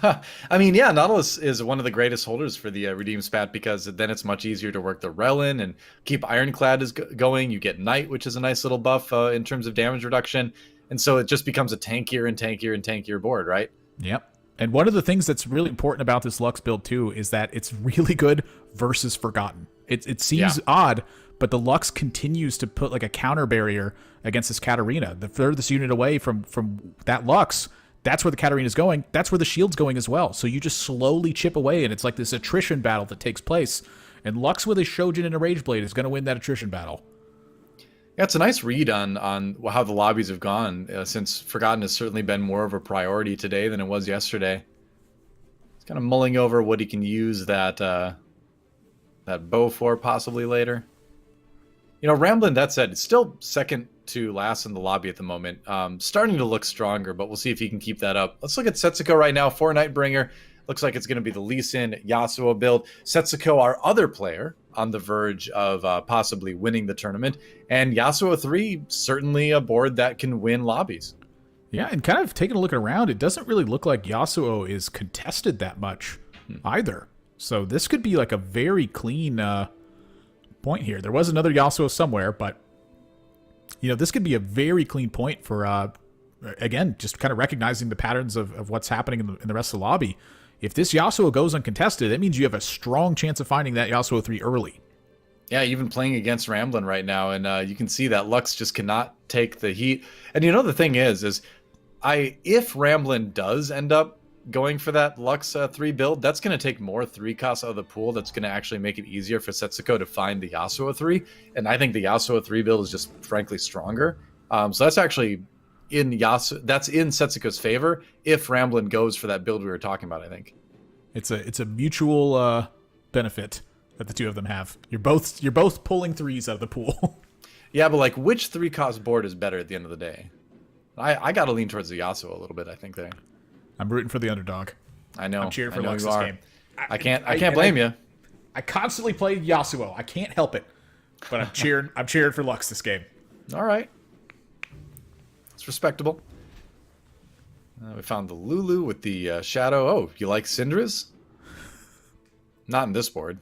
I mean, yeah, Nautilus is one of the greatest holders for the redeemed spat because then it's much easier to work the Relin and keep Ironclad going. You get Knight, which is a nice little buff in terms of damage reduction, and so it just becomes a tankier and tankier and tankier board, right? Yep. And one of the things that's really important about this Lux build too is that it's really good versus Forgotten. It seems odd, but the Lux continues to put a counter barrier against this Katarina. The furthest unit away from that Lux, that's where the Katarina's going. That's where the shield's going as well. So you just slowly chip away, and it's like this attrition battle that takes place. And Lux with a Shojin and a Rageblade is going to win that attrition battle. Yeah, it's a nice read on how the lobbies have gone since Forgotten has certainly been more of a priority today than it was yesterday. He's kind of mulling over what he can use that bow for possibly later. Ramblin', that said, it's still second to last in the lobby at the moment. Starting to look stronger, but we'll see if he can keep that up. Let's look at Setsuko right now, 4 Nightbringer. Looks like it's going to be the Lee Sin Yasuo build. Setsuko, our other player, on the verge of possibly winning the tournament. And Yasuo 3, certainly a board that can win lobbies. Yeah, and kind of taking a look around, it doesn't really look like Yasuo is contested that much either. So this could be a very clean point here. There was another Yasuo somewhere, but this could be a very clean point for, again, just kind of recognizing the patterns of what's happening in the rest of the lobby. If this Yasuo goes uncontested, that means you have a strong chance of finding that Yasuo 3 early. Yeah, even playing against Ramblin' right now, and you can see that Lux just cannot take the heat. And the thing is if Ramblin' does end up going for that Lux 3 build, that's going to take more 3 costs out of the pool. That's going to actually make it easier for Setsuko to find the Yasuo 3. And I think the Yasuo 3 build is just frankly stronger. So that's actually in Setsuko's favor if Ramblin goes for that build we were talking about, I think. It's a mutual benefit that the two of them have. You're both pulling 3s out of the pool. Yeah, but like which 3 cost board is better at the end of the day? I got to lean towards the Yasuo a little bit, I think there. I'm rooting for the underdog. I know. I'm cheering for Lux this game. I can't blame you. I constantly play Yasuo. I can't help it. But I'm cheering for Lux this game. All right. It's respectable. We found the Lulu with the Shadow. Oh, you like Syndra's? Not in this board.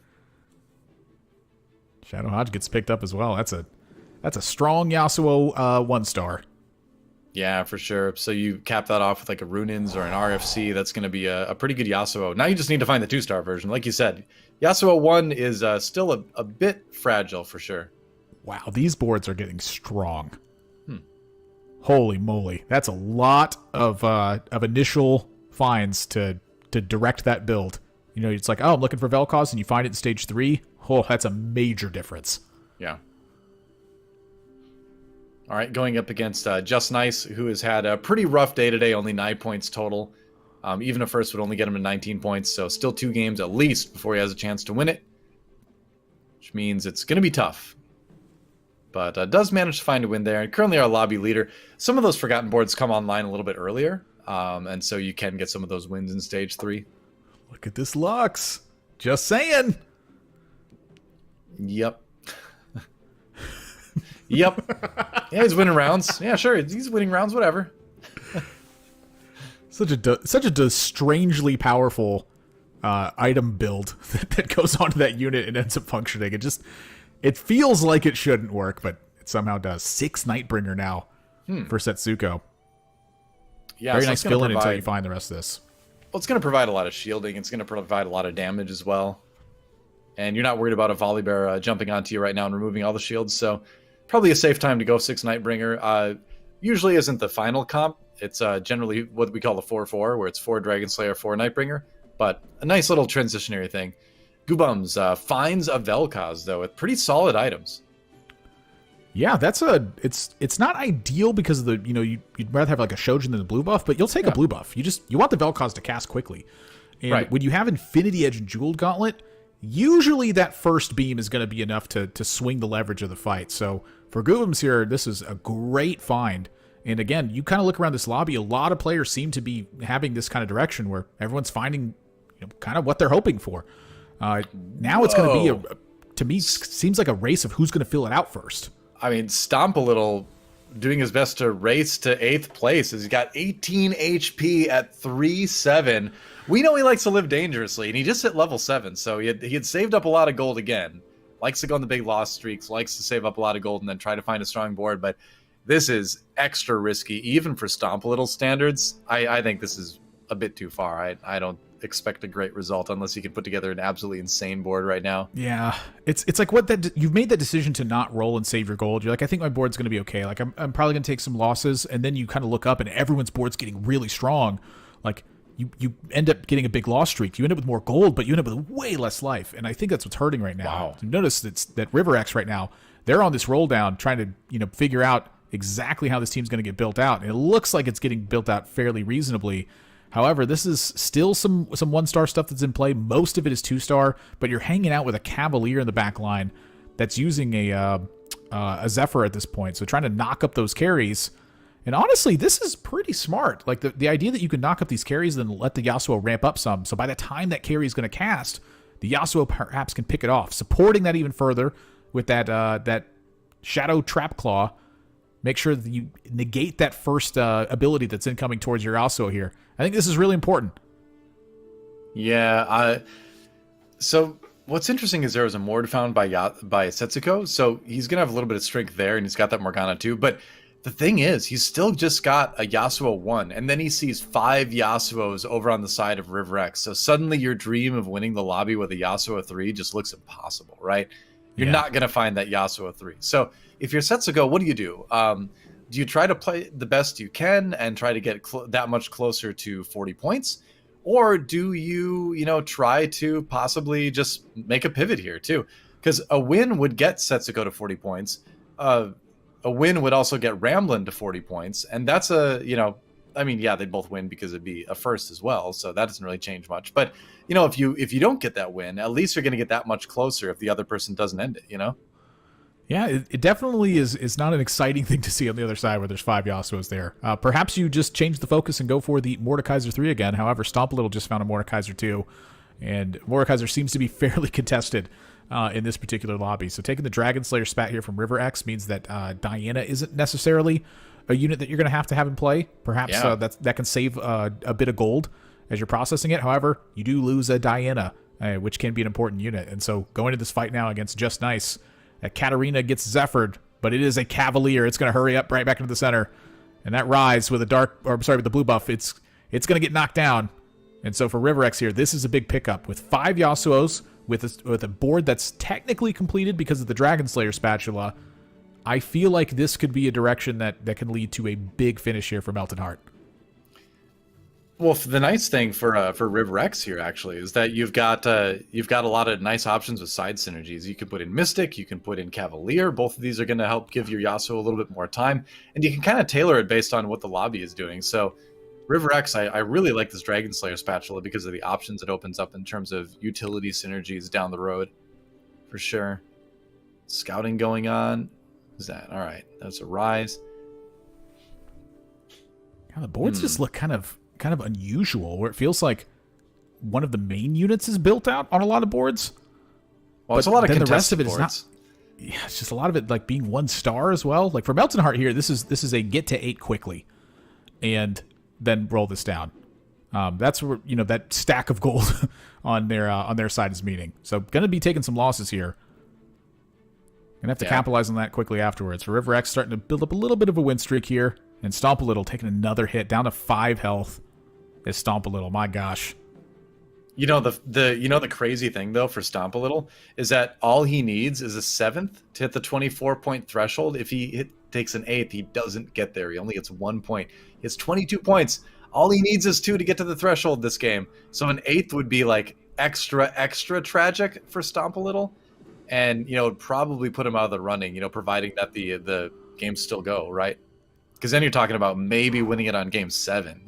Shadow Hodge gets picked up as well. That's a strong Yasuo 1-star. Yeah, for sure. So you cap that off with like a Runins or an RFC. That's going to be a pretty good Yasuo. Now you just need to find the 2-star version. Like you said, Yasuo 1 is still a bit fragile for sure. Wow, these boards are getting strong. Holy moly. That's a lot of initial finds to direct that build. You know, it's like, oh, I'm looking for Vel'Koz, and you find it in stage 3. Oh, that's a major difference. Yeah. All right, going up against Just Nice, who has had a pretty rough day today, only 9 points total. Even a first would only get him to 19 points, so still 2 games at least before he has a chance to win it, which means it's going to be tough. But does manage to find a win there, and currently our lobby leader. Some of those Forgotten boards come online a little bit earlier, and so you can get some of those wins in stage 3. Look at this Lux. Just saying. Yep. Yep. Yeah, he's winning rounds. Yeah, sure. He's winning rounds, whatever. Such a strangely powerful item build that goes onto that unit and ends up functioning. It feels like it shouldn't work, but it somehow does. 6 Nightbringer now for Setsuko. Yeah, very nice fill in until you find the rest of this. Well, it's going to provide a lot of shielding. It's going to provide a lot of damage as well. And you're not worried about a Volley Bear jumping onto you right now and removing all the shields, so probably a safe time to go 6 Nightbringer. Usually isn't the final comp. It's generally what we call the 4-4, where it's 4 Dragon Slayer, 4 Nightbringer. But a nice little transitionary thing. Goobums finds a Vel'Koz, though, with pretty solid items. Yeah, it's not ideal because of the, you'd rather have like a Shojin than the blue buff, but you'll take a blue buff. You want the Vel'Koz to cast quickly. And when you have Infinity Edge and Jeweled Gauntlet, usually that first beam is going to be enough to swing the leverage of the fight. So for Goobums here, this is a great find. And again, you kind of look around this lobby, a lot of players seem to be having this kind of direction where everyone's finding kind of what they're hoping for. Now it's going to be, to me, seems like a race of who's going to fill it out first. I mean, Stomp a Little doing his best to race to 8th place. He's got 18 HP at 3-7. We know he likes to live dangerously, and he just hit level 7, so he had saved up a lot of gold again. Likes to go on the big loss streaks, likes to save up a lot of gold and then try to find a strong board, but this is extra risky, even for Stomp a Little standards. I think this is a bit too far. I don't expect a great result unless you can put together an absolutely insane board right now. Yeah, it's like you've made that decision to not roll and save your gold. You're like, I think my board's going to be okay. Like I'm probably going to take some losses, and then you kind of look up and everyone's board's getting really strong. Like you end up getting a big loss streak. You end up with more gold, but you end up with way less life. And I think that's what's hurting right now. Wow. You notice that River X right now, they're on this roll down trying to figure out exactly how this team's going to get built out. And it looks like it's getting built out fairly reasonably. However, this is still some 1-star stuff that's in play. Most of it is 2-star, but you're hanging out with a Cavalier in the back line that's using a Zephyr at this point. So trying to knock up those carries. And honestly, this is pretty smart. Like the idea that you can knock up these carries and then let the Yasuo ramp up some. So by the time that carry is going to cast, the Yasuo perhaps can pick it off. Supporting that even further with that Shadow Trap Claw. Make sure that you negate that first ability that's incoming towards your Yasuo here. I think this is really important. Yeah. So what's interesting is there was a Mord found by Setsuko, so he's going to have a little bit of strength there, and he's got that Morgana too. But the thing is, he's still just got a Yasuo 1, and then he sees 5 Yasuos over on the side of River X. So suddenly your dream of winning the lobby with a Yasuo 3 just looks impossible, right? You're not going to find that Yasuo 3. So if you're Setsuko, what do? Do you try to play the best you can and try to get that much closer to 40 points? Or do you, try to possibly just make a pivot here too? Because a win would get Setsuko to 40 points. A win would also get Ramblin to 40 points. And that's they'd both win because it'd be a first as well. So that doesn't really change much. But, if you don't get that win, at least you're going to get that much closer if the other person doesn't end it, Yeah, it definitely is not an exciting thing to see on the other side where there's 5 Yasuos there. Perhaps you just change the focus and go for the Mordekaiser 3 again. However, Stomp a Little just found a Mordekaiser 2, and Mordekaiser seems to be fairly contested in this particular lobby. So taking the Dragon Slayer spat here from River X means that Diana isn't necessarily a unit that you're going to have in play. Perhaps that can save a bit of gold as you're processing it. However, you do lose a Diana, which can be an important unit. And so going into this fight now against Just Nice, Katarina gets Zephyred, but it is a Cavalier. It's going to hurry up right back into the center. And that Rise with with the blue buff, it's going to get knocked down. And so for RiverX here, this is a big pickup. With 5 Yasuos, with a board that's technically completed because of the Dragon Slayer spatula, I feel like this could be a direction that can lead to a big finish here for Melted Heart. Well, the nice thing for RiverX here actually is that you've got a lot of nice options with side synergies. You can put in Mystic, you can put in Cavalier. Both of these are going to help give your Yasuo a little bit more time, and you can kind of tailor it based on what the lobby is doing. So, RiverX, I really like this Dragon Slayer spatula because of the options it opens up in terms of utility synergies down the road, for sure. Scouting going on. Is that all right? That's a Rise. Yeah, the boards just look kind of unusual, where it feels like one of the main units is built out on a lot of boards. Well, there's a lot of contested the rest of it boards. Is not. Yeah, it's just a lot of it like being 1 star as well. Like for Melted Heart here, this is a get to 8 quickly, and then roll this down. That's where that stack of gold on their side is meeting. So gonna be taking some losses here. Gonna have to capitalize on that quickly afterwards. For RiverX starting to build up a little bit of a win streak here, and Stomp a Little taking another hit down to 5 health. Is Stomp a Little, my gosh. The crazy thing though for Stomp a Little is that all he needs is a 7th to hit the 24-point threshold. If he takes an 8th, he doesn't get there. He only gets 1 point. He has 22 points. All he needs is 2 to get to the threshold this game. So an 8th would be like extra tragic for Stomp a Little, and it would probably put him out of the running. Providing that the games still go right, because then you're talking about maybe winning it on game 7.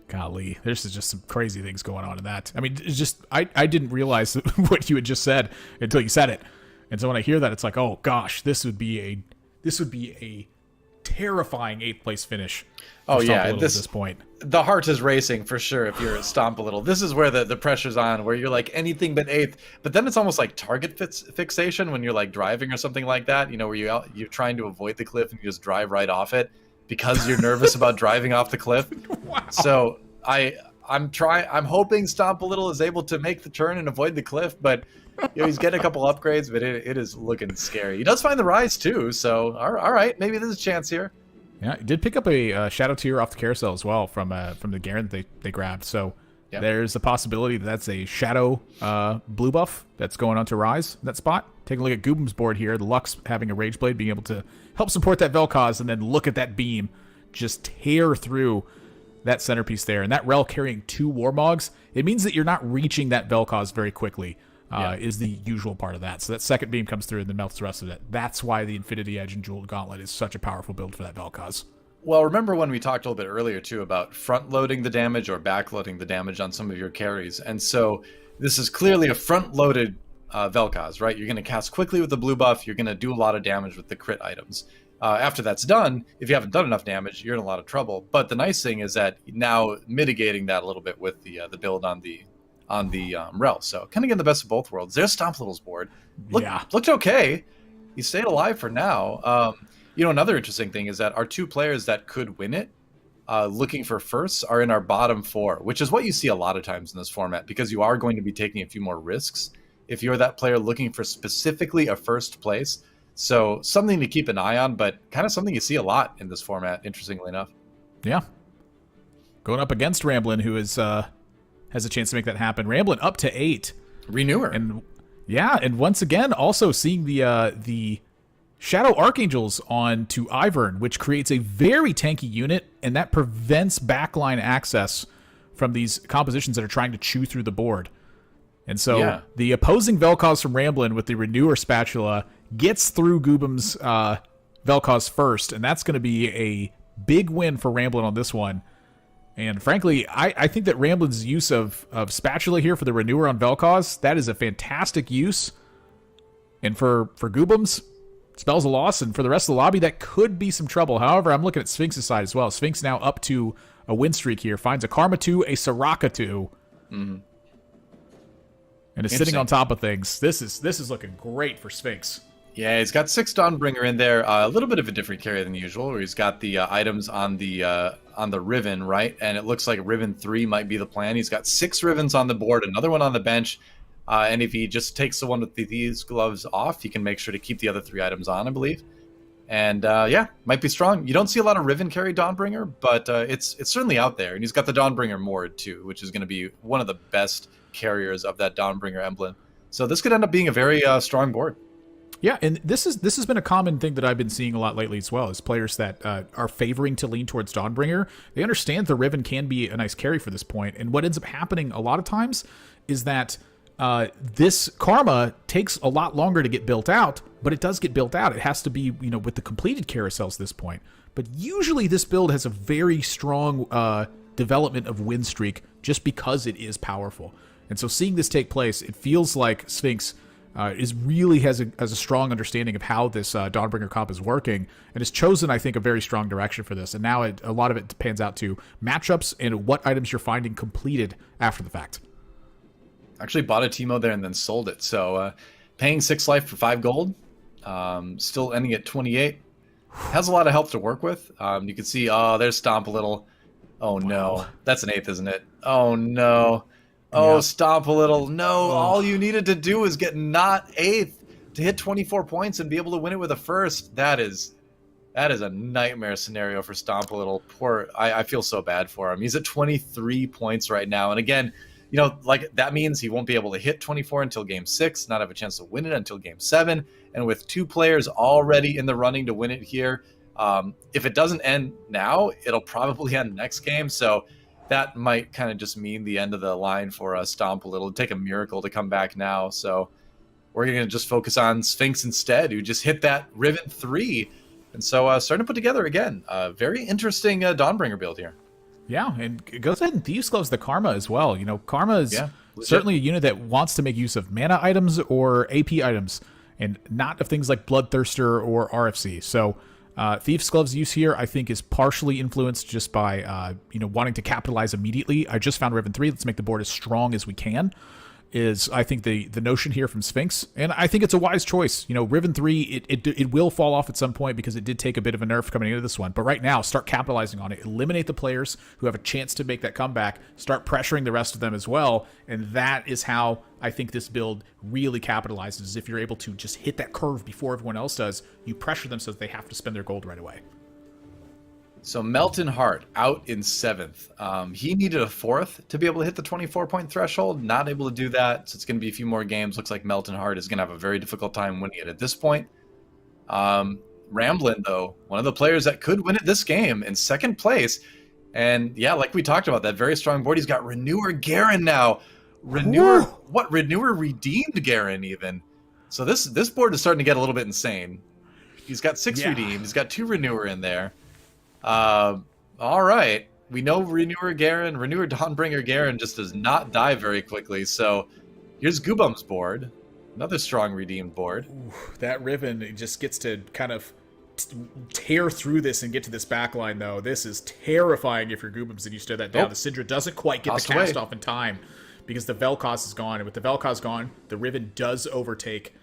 Golly, there's just some crazy things going on in that. I mean, it's just I didn't realize what you had just said until you said it, and so when I hear that, it's like, oh gosh, this would be a terrifying 8th place finish. Oh yeah, at this point, the heart is racing for sure. If you're a Stomp a Little, this is where the pressure's on, where you're like anything but 8th. But then it's almost like target fixation when you're like driving or something like that. Where you're trying to avoid the cliff and you just drive right off it because you're nervous about driving off the cliff. Wow. So I'm hoping Stomp a Little is able to make the turn and avoid the cliff, but he's getting a couple upgrades, but it is looking scary. He does find the Rise too, so all right, maybe there's a chance here. Yeah, he did pick up a Shadow Tear off the carousel as well from the Garen that they grabbed. So there's a possibility that's a Shadow blue buff that's going on to Rise that spot. Take a look at Goobum's board here. The Lux having a Rage Blade, being able to help support that Vel'Koz, and then look at that beam just tear through that centerpiece there. And that Rel carrying 2 Warmogs, it means that you're not reaching that Vel'Koz very quickly. Is the usual part of that. So that second beam comes through and then melts the rest of it. That's why the Infinity Edge and Jeweled Gauntlet is such a powerful build for that Vel'Koz. Well, remember when we talked a little bit earlier, too, about front-loading the damage or back-loading the damage on some of your carries. And so this is clearly a front-loaded Vel'Koz, right? You're going to cast quickly with the blue buff. You're going to do a lot of damage with the crit items. After that's done, if you haven't done enough damage, you're in a lot of trouble. But the nice thing is that now mitigating that a little bit with the build on the Rel. So kind of getting the best of both worlds. There's Stomp Little's board. Looked okay. He stayed alive for now. Another interesting thing is that our 2 players that could win it, looking for firsts, are in our bottom 4, which is what you see a lot of times in this format, because you are going to be taking a few more risks if you're that player looking for specifically a first place. So something to keep an eye on, but kind of something you see a lot in this format, interestingly enough. Yeah. Going up against Ramblin', who is has a chance to make that happen. Ramblin' up to 8. Renewer. And once again, also seeing the Shadow Archangels on to Ivern, which creates a very tanky unit, and that prevents backline access from these compositions that are trying to chew through the board. And so the opposing Vel'Koz from Ramblin' with the Renewer Spatula gets through Goobam's Vel'Koz first, and that's going to be a big win for Ramblin' on this one. And frankly, I think that Ramblin's use of Spatula here for the Renewer on Vel'Koz, that is a fantastic use. And for Goobams, spells a loss, and for the rest of the lobby, that could be some trouble. However, I'm looking at Sphinx's side as well. Sphinx now up to a win streak here, finds a Karma 2, a Soraka 2, and is sitting on top of things. This is looking great for Sphinx. Yeah, he's got 6 Dawnbringer in there. A little bit of a different carry than usual, where he's got the items on the Riven, right? And it looks like Riven 3 might be the plan. He's got 6 Rivens on the board, another one on the bench. And if he just takes the one with these gloves off, he can make sure to keep the other 3 items on, I believe. And yeah, might be strong. You don't see a lot of Riven carry Dawnbringer, but it's certainly out there. And he's got the Dawnbringer Mord too, which is going to be one of the best carriers of that Dawnbringer emblem. So this could end up being a very strong board. Yeah, and this has been a common thing that I've been seeing a lot lately as well, is players that are favoring to lean towards Dawnbringer. They understand the Riven can be a nice carry for this point, and what ends up happening a lot of times is that this Karma takes a lot longer to get built out, but it does get built out. It has to be, with the completed carousels at this point. But usually this build has a very strong development of win streak just because it is powerful. And so seeing this take place, it feels like Sphinx really has a strong understanding of how this Dawnbringer comp is working, and has chosen, I think, a very strong direction for this. And now a lot of it pans out to matchups and what items you're finding completed after the fact. Actually bought a Teemo there and then sold it. So paying 6 life for 5 gold, still ending at 28. Has a lot of health to work with. You can see, there's Stomp a little. Oh no, wow. That's an 8th, isn't it? Oh no. Oh, yeah. Stomp a little. No, all you needed to do was get not 8th to hit 24 points and be able to win it with a first. That is a nightmare scenario for Stomp a little. Poor, I feel so bad for him. He's at 23 points right now. And again, that means he won't be able to hit 24 until game 6, not have a chance to win it until game 7. And with 2 players already in the running to win it here, if it doesn't end now, it'll probably end next game. So that might kind of just mean the end of the line for Stomp a little. It'd take a miracle to come back now. So we're going to just focus on Sphinx instead, who just hit that Riven 3. And so starting to put together, again, a very interesting Dawnbringer build here. Yeah, and it goes ahead and Thieves Gloves the Karma as well. Karma is certainly a unit that wants to make use of mana items or AP items, and not of things like Bloodthirster or RFC. So Thieves Gloves use here, I think, is partially influenced just by wanting to capitalize immediately. I just found Riven 3. Let's make the board as strong as we can. Is, I think, the notion here from Sphinx, and I think it's a wise choice. Riven 3, it will fall off at some point because it did take a bit of a nerf coming into this one, but right now, start capitalizing on it. Eliminate the players who have a chance to make that comeback, start pressuring the rest of them as well, and that is how I think this build really capitalizes, is if you're able to just hit that curve before everyone else does, you pressure them so that they have to spend their gold right away. So Melton Heart out in 7th. He needed a 4th to be able to hit the 24-point threshold. Not able to do that, so it's going to be a few more games. Looks like Melton Heart is going to have a very difficult time winning it at this point. Ramblin', though, one of the players that could win it this game, in 2nd place. And yeah, like we talked about, that very strong board. He's got Renewer Garen now. Renewer redeemed Garen even. So this board is starting to get a little bit insane. He's got 6 redeemed. He's got 2 Renewer in there. All right. We know Renewer Dawnbringer Garen just does not die very quickly. So here's Goobam's board. Another strong redeemed board. Ooh, that Riven just gets to kind of tear through this and get to this backline, though. This is terrifying if you're Goobams and you stare that down. The Syndra doesn't quite get the cast off in time because the Vel'Koz is gone. And with the Vel'Koz gone, the Riven does overtake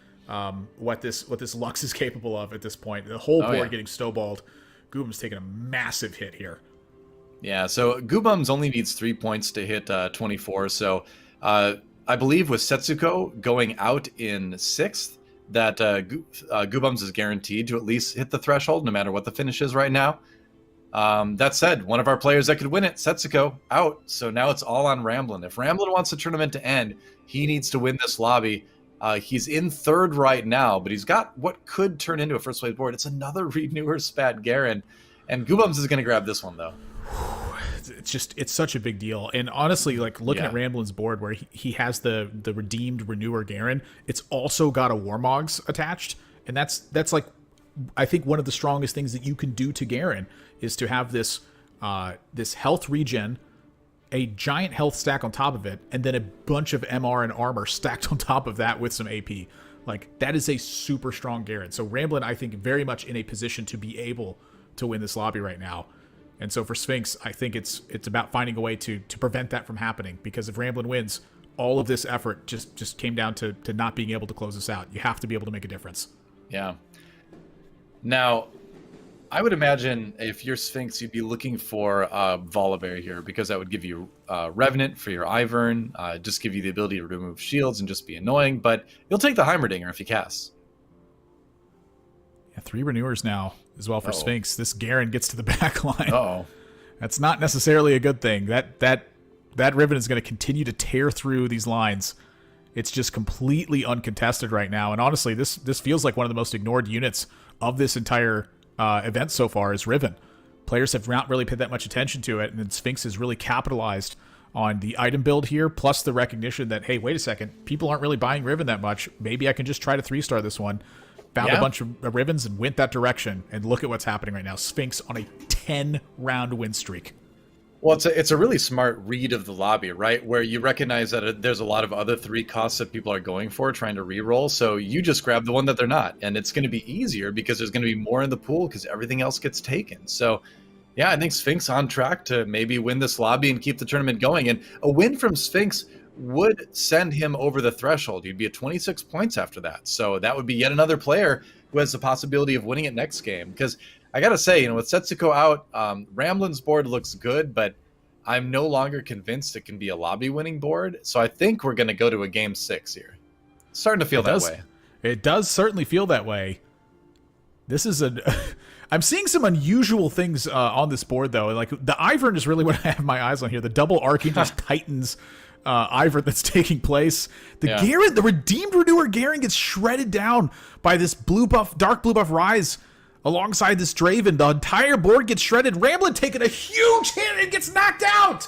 what this Lux is capable of at this point. The whole board getting snowballed. Goobam's taking a massive hit here. Yeah, so Goobams only needs 3 points to hit 24. So I believe with Setsuko going out in 6th, that Goobams is guaranteed to at least hit the threshold, no matter what the finish is right now. That said, one of our players that could win it, Setsuko, out. So now it's all on Ramblin'. If Ramblin' wants the tournament to end, he needs to win this lobby. He's in 3rd right now, but he's got what could turn into a first place board. It's another Renewer Spat Garen, and Goobams is going to grab this one, though. it's such a big deal. And honestly, like looking at Ramblin's board where he has the redeemed Renewer Garen, it's also got a Warmogs attached. And that's like, I think one of the strongest things that you can do to Garen is to have this health regen, a giant health stack on top of it, and then a bunch of MR and armor stacked on top of that with some AP. Like, that is a super strong Garen. So Ramblin, I think, very much in a position to be able to win this lobby right now. And so for Sphinx, I think it's about finding a way to prevent that from happening, because if Ramblin wins, all of this effort just came down to not being able to close this out. You have to be able to make a difference. Yeah. Now, I would imagine if you're Sphinx, you'd be looking for Volibear here, because that would give you Revenant for your Ivern, just give you the ability to remove shields and just be annoying, but you'll take the Heimerdinger if you cast. Yeah, 3 Renewers now as well for Sphinx. This Garen gets to the back line. Uh-oh. That's not necessarily a good thing. That Riven is going to continue to tear through these lines. It's just completely uncontested right now, and honestly, this feels like one of the most ignored units of this entire event so far is Riven. Players have not really paid that much attention to it, and then Sphinx has really capitalized on the item build here, plus the recognition that, hey, wait a second, people aren't really buying Riven that much. Maybe I can just try to 3-star this one. Found a bunch of Rivens and went that direction, and look at what's happening right now. Sphinx on a 10-round win streak. Well, it's a really smart read of the lobby, right? Where you recognize that there's a lot of other 3 costs that people are going for, trying to reroll. So you just grab the one that they're not. And it's going to be easier because there's going to be more in the pool because everything else gets taken. So, yeah, I think Sphinx on track to maybe win this lobby and keep the tournament going. And a win from Sphinx would send him over the threshold. You'd be at 26 points after that. So that would be yet another player who has the possibility of winning it next game. Because I got to say, with Setsuko out, Ramblin's board looks good, but I'm no longer convinced it can be a lobby-winning board. So I think we're going to go to a Game 6 here. It's starting to feel that way. It does certainly feel that way. This is I'm seeing some unusual things on this board, though. Like, the Ivern is really what I have my eyes on here. The double Archangels Titans Ivern that's taking place. Garen, the redeemed Renewer Garen gets shredded down by this dark blue buff Rise alongside this Draven. The entire board gets shredded. Ramblin taking a huge hit and gets knocked out.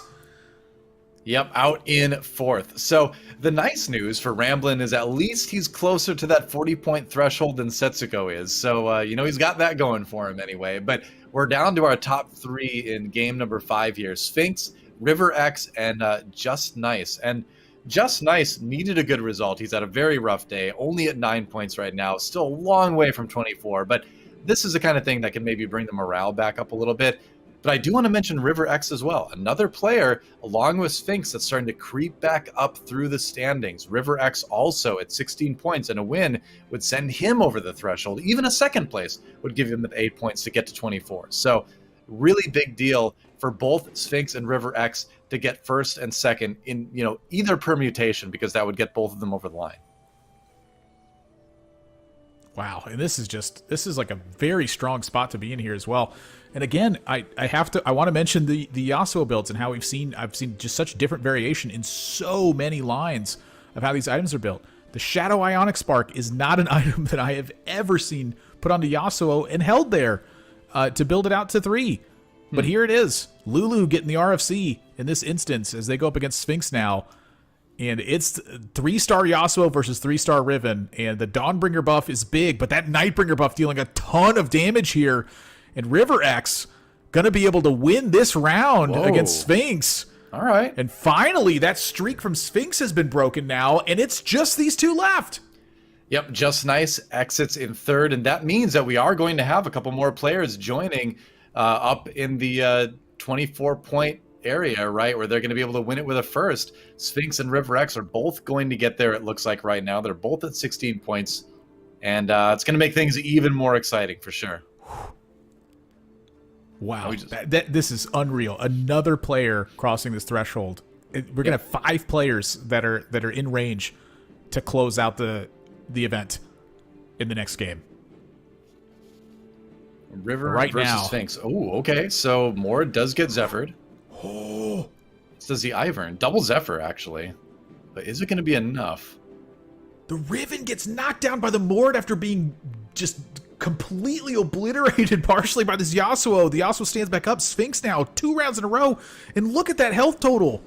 Yep, out in 4th. So the nice news for Ramblin is at least he's closer to that 40-point threshold than Setsuko is. So, he's got that going for him anyway. But we're down to our top 3 in game number 5 here. Sphinx, River X, and Just Nice. And Just Nice needed a good result. He's had a very rough day, only at 9 points right now. Still a long way from 24, but this is the kind of thing that can maybe bring the morale back up a little bit. But I do want to mention River X as well. Another player, along with Sphinx, that's starting to creep back up through the standings. River X also at 16 points, and a win would send him over the threshold. Even a 2nd place would give him 8 points to get to 24. So really big deal for both Sphinx and River X to get 1st and 2nd in either permutation, because that would get both of them over the line. Wow, and this is like a very strong spot to be in here as well. And again, I want to mention the Yasuo builds and how I've seen just such different variation in so many lines of how these items are built. The Shadow Ionic Spark is not an item that I have ever seen put onto Yasuo and held there to build it out to 3. But here it is. Lulu getting the RFC in this instance as they go up against Sphinx now. And it's 3-star Yasuo versus 3-star Riven. And the Dawnbringer buff is big, but that Nightbringer buff dealing a ton of damage here. And River X going to be able to win this round against Sphinx. All right. And finally, that streak from Sphinx has been broken now, and it's just these 2 left. Yep, Just Nice exits in 3rd, and that means that we are going to have a couple more players joining up in the 24-point area, right, where they're going to be able to win it with a 1st. Sphinx and River X are both going to get there, it looks like right now. They're both at 16 points, and it's going to make things even more exciting for sure. Wow, this is unreal. Another player crossing this threshold. We're going to have 5 players that are in range to close out the event in the next game. River versus Sphinx. Oh, okay. So Moore does get Zephyr'd. Oh, so does the Ivern. Double Zephyr, actually. But is it going to be enough? The Riven gets knocked down by the Mord after being just completely obliterated partially by this Yasuo. The Yasuo stands back up. Sphinx now 2 rounds in a row. And look at that health total.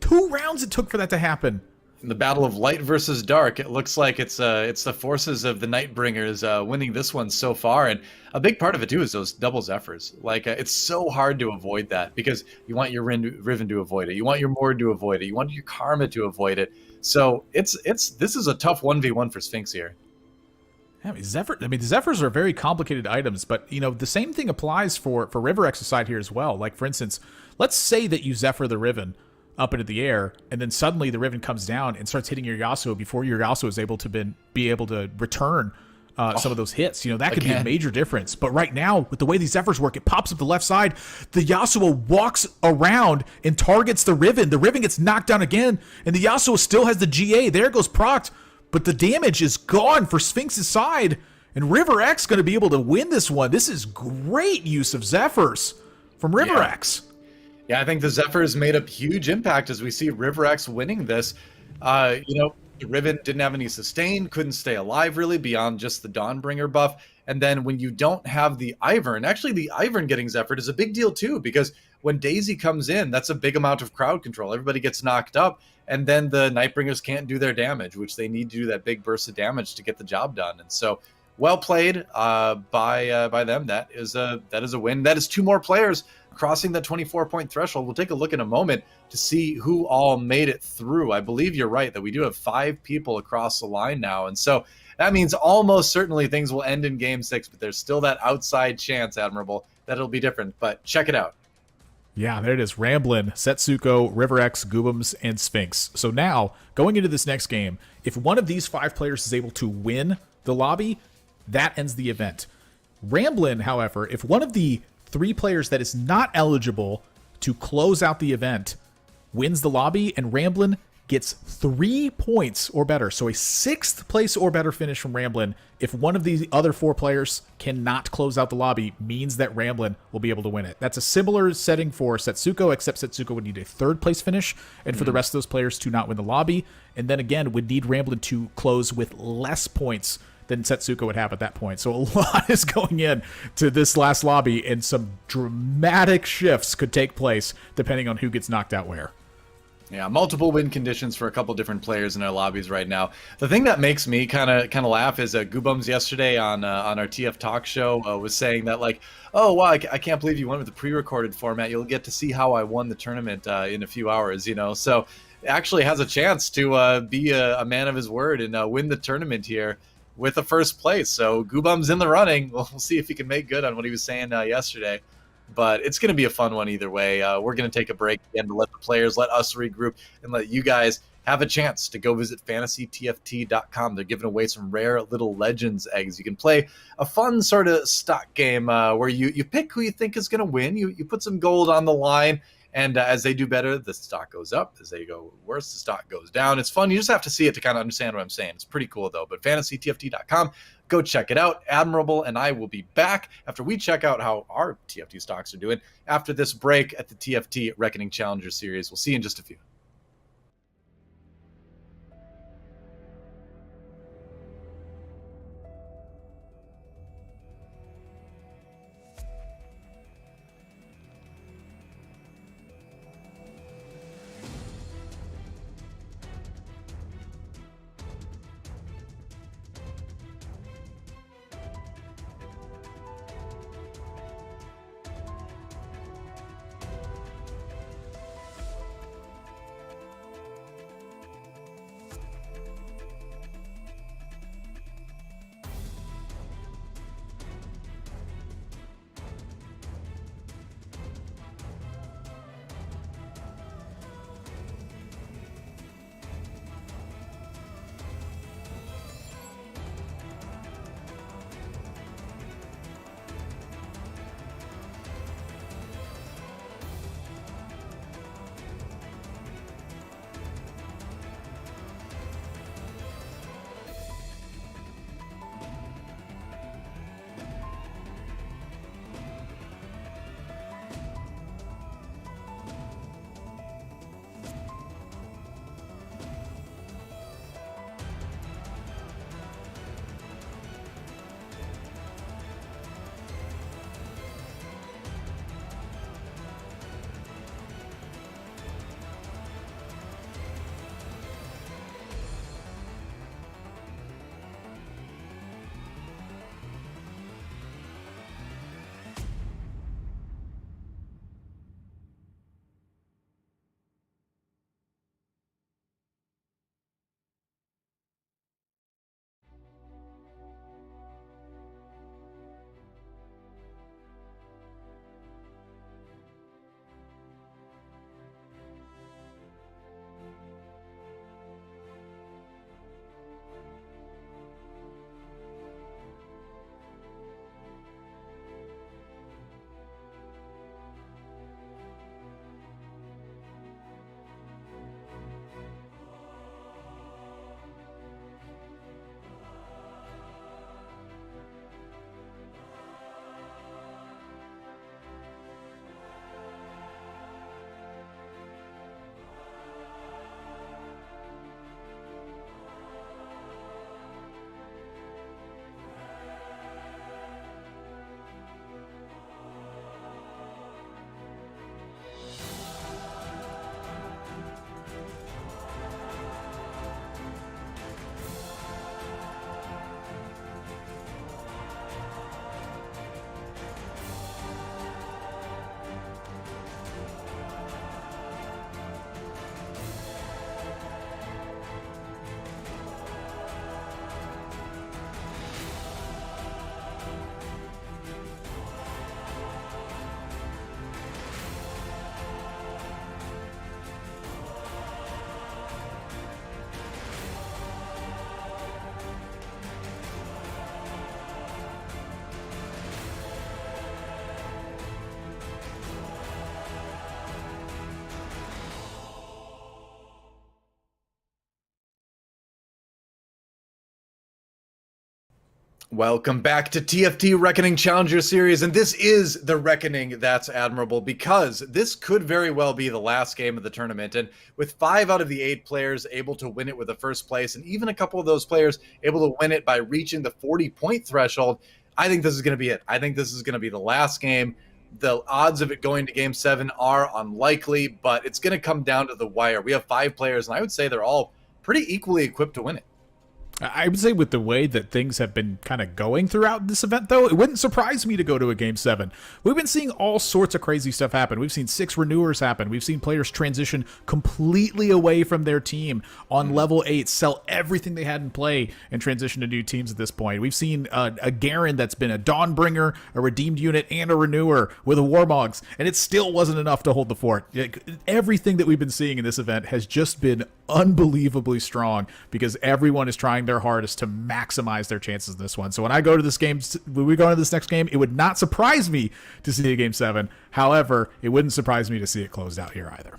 2 rounds it took for that to happen. In the battle of light versus dark, it looks like it's the forces of the Nightbringers winning this one so far, and a big part of it too is those double Zephyrs. Like it's so hard to avoid that because you want your Riven to avoid it, you want your Mord to avoid it, you want your Karma to avoid it. So this is a tough 1v1 for Sphinx here. Yeah, the Zephyrs are very complicated items, but the same thing applies for RiverX's side here as well. Like for instance, let's say that you Zephyr the Riven up into the air, and then suddenly the Riven comes down and starts hitting your Yasuo before your Yasuo is able to be able to return some of those hits. That could be a major difference. But right now, with the way these Zephyrs work, it pops up the left side. The Yasuo walks around and targets the Riven. The Riven gets knocked down again, and the Yasuo still has the GA. There goes procced, but the damage is gone for Sphinx's side, and RiverX going to be able to win this one. This is great use of Zephyrs from RiverX. Yeah, I think the Zephyrs made a huge impact as we see RiverX winning this. Riven didn't have any sustain, couldn't stay alive really beyond just the Dawnbringer buff. And then when you don't have the Ivern, actually the Ivern getting Zephyred is a big deal too, because when Daisy comes in, that's a big amount of crowd control. Everybody gets knocked up, and then the Nightbringers can't do their damage, which they need to do that big burst of damage to get the job done. And so well played by them. That is a win. That is 2 more players crossing the 24-point threshold. We'll take a look in a moment to see who all made it through. I believe you're right that we do have 5 people across the line now, and so that means almost certainly things will end in Game 6, but there's still that outside chance, Admirable, that it'll be different. But check it out. Yeah, there it is. Ramblin', Setsuko, RiverX, Goobums, and Sphinx. So now, going into this next game, if one of these 5 players is able to win the lobby, that ends the event. Ramblin', however, if one of the 3 players that is not eligible to close out the event wins the lobby, and Ramblin' gets 3 points or better, so a 6th place or better finish from Ramblin', if one of the other 4 players cannot close out the lobby, means that Ramblin' will be able to win it. That's a similar setting for Setsuko, except Setsuko would need a 3rd place finish, and for the rest of those players to not win the lobby, and then again would need Ramblin' to close with less points than Setsuko would have at that point. So a lot is going in to this last lobby, and some dramatic shifts could take place depending on who gets knocked out where. Yeah, multiple win conditions for a couple different players in our lobbies right now. The thing that makes me kind of laugh is Goobums yesterday on our TF Talk show was saying that, like, oh wow, I can't believe you went with the pre-recorded format. You'll get to see how I won the tournament in a few hours. So actually has a chance to be a man of his word and win the tournament here with a 1st place. So Goobums in the running. We'll see if he can make good on what he was saying yesterday. But it's going to be a fun one either way. We're going to take a break again to let the players, let us regroup, and let you guys have a chance to go visit fantasytft.com. They're giving away some rare little Legends eggs. You can play a fun sort of stock game where you pick who you think is going to win. You put some gold on the line, and as they do better, the stock goes up. As they go worse, the stock goes down. It's fun. You just have to see it to kind of understand what I'm saying. It's pretty cool, though. But fantasytft.com, go check it out. Admirable and I will be back after we check out how our TFT stocks are doing after this break at the TFT Reckoning Challenger Series. We'll see you in just a few. Welcome back to TFT Reckoning Challenger Series, and this is the Reckoning That's Admirable, because this could very well be the last game of the tournament, and with 5 out of the 8 players able to win it with the first place, and even a couple of those players able to win it by reaching the 40-point threshold, I think this is going to be it. I think this is going to be the last game. The odds of it going to Game 7 are unlikely, but it's going to come down to the wire. We have 5 players, and I would say they're all pretty equally equipped to win it. I would say with the way that things have been kind of going throughout this event, though, it wouldn't surprise me to go to a Game 7. We've been seeing all sorts of crazy stuff happen. We've seen 6 renewers happen. We've seen players transition completely away from their team on level 8, sell everything they had in play, and transition to new teams at this point. We've seen a Garen that's been a Dawnbringer, a redeemed unit, and a renewer with a Warmogs, and it still wasn't enough to hold the fort. Everything that we've been seeing in this event has just been unbelievably strong because everyone is trying their hardest to maximize their chances in this one. So when we go into this next game, it would not surprise me to see a Game 7. However, it wouldn't surprise me to see it closed out here either.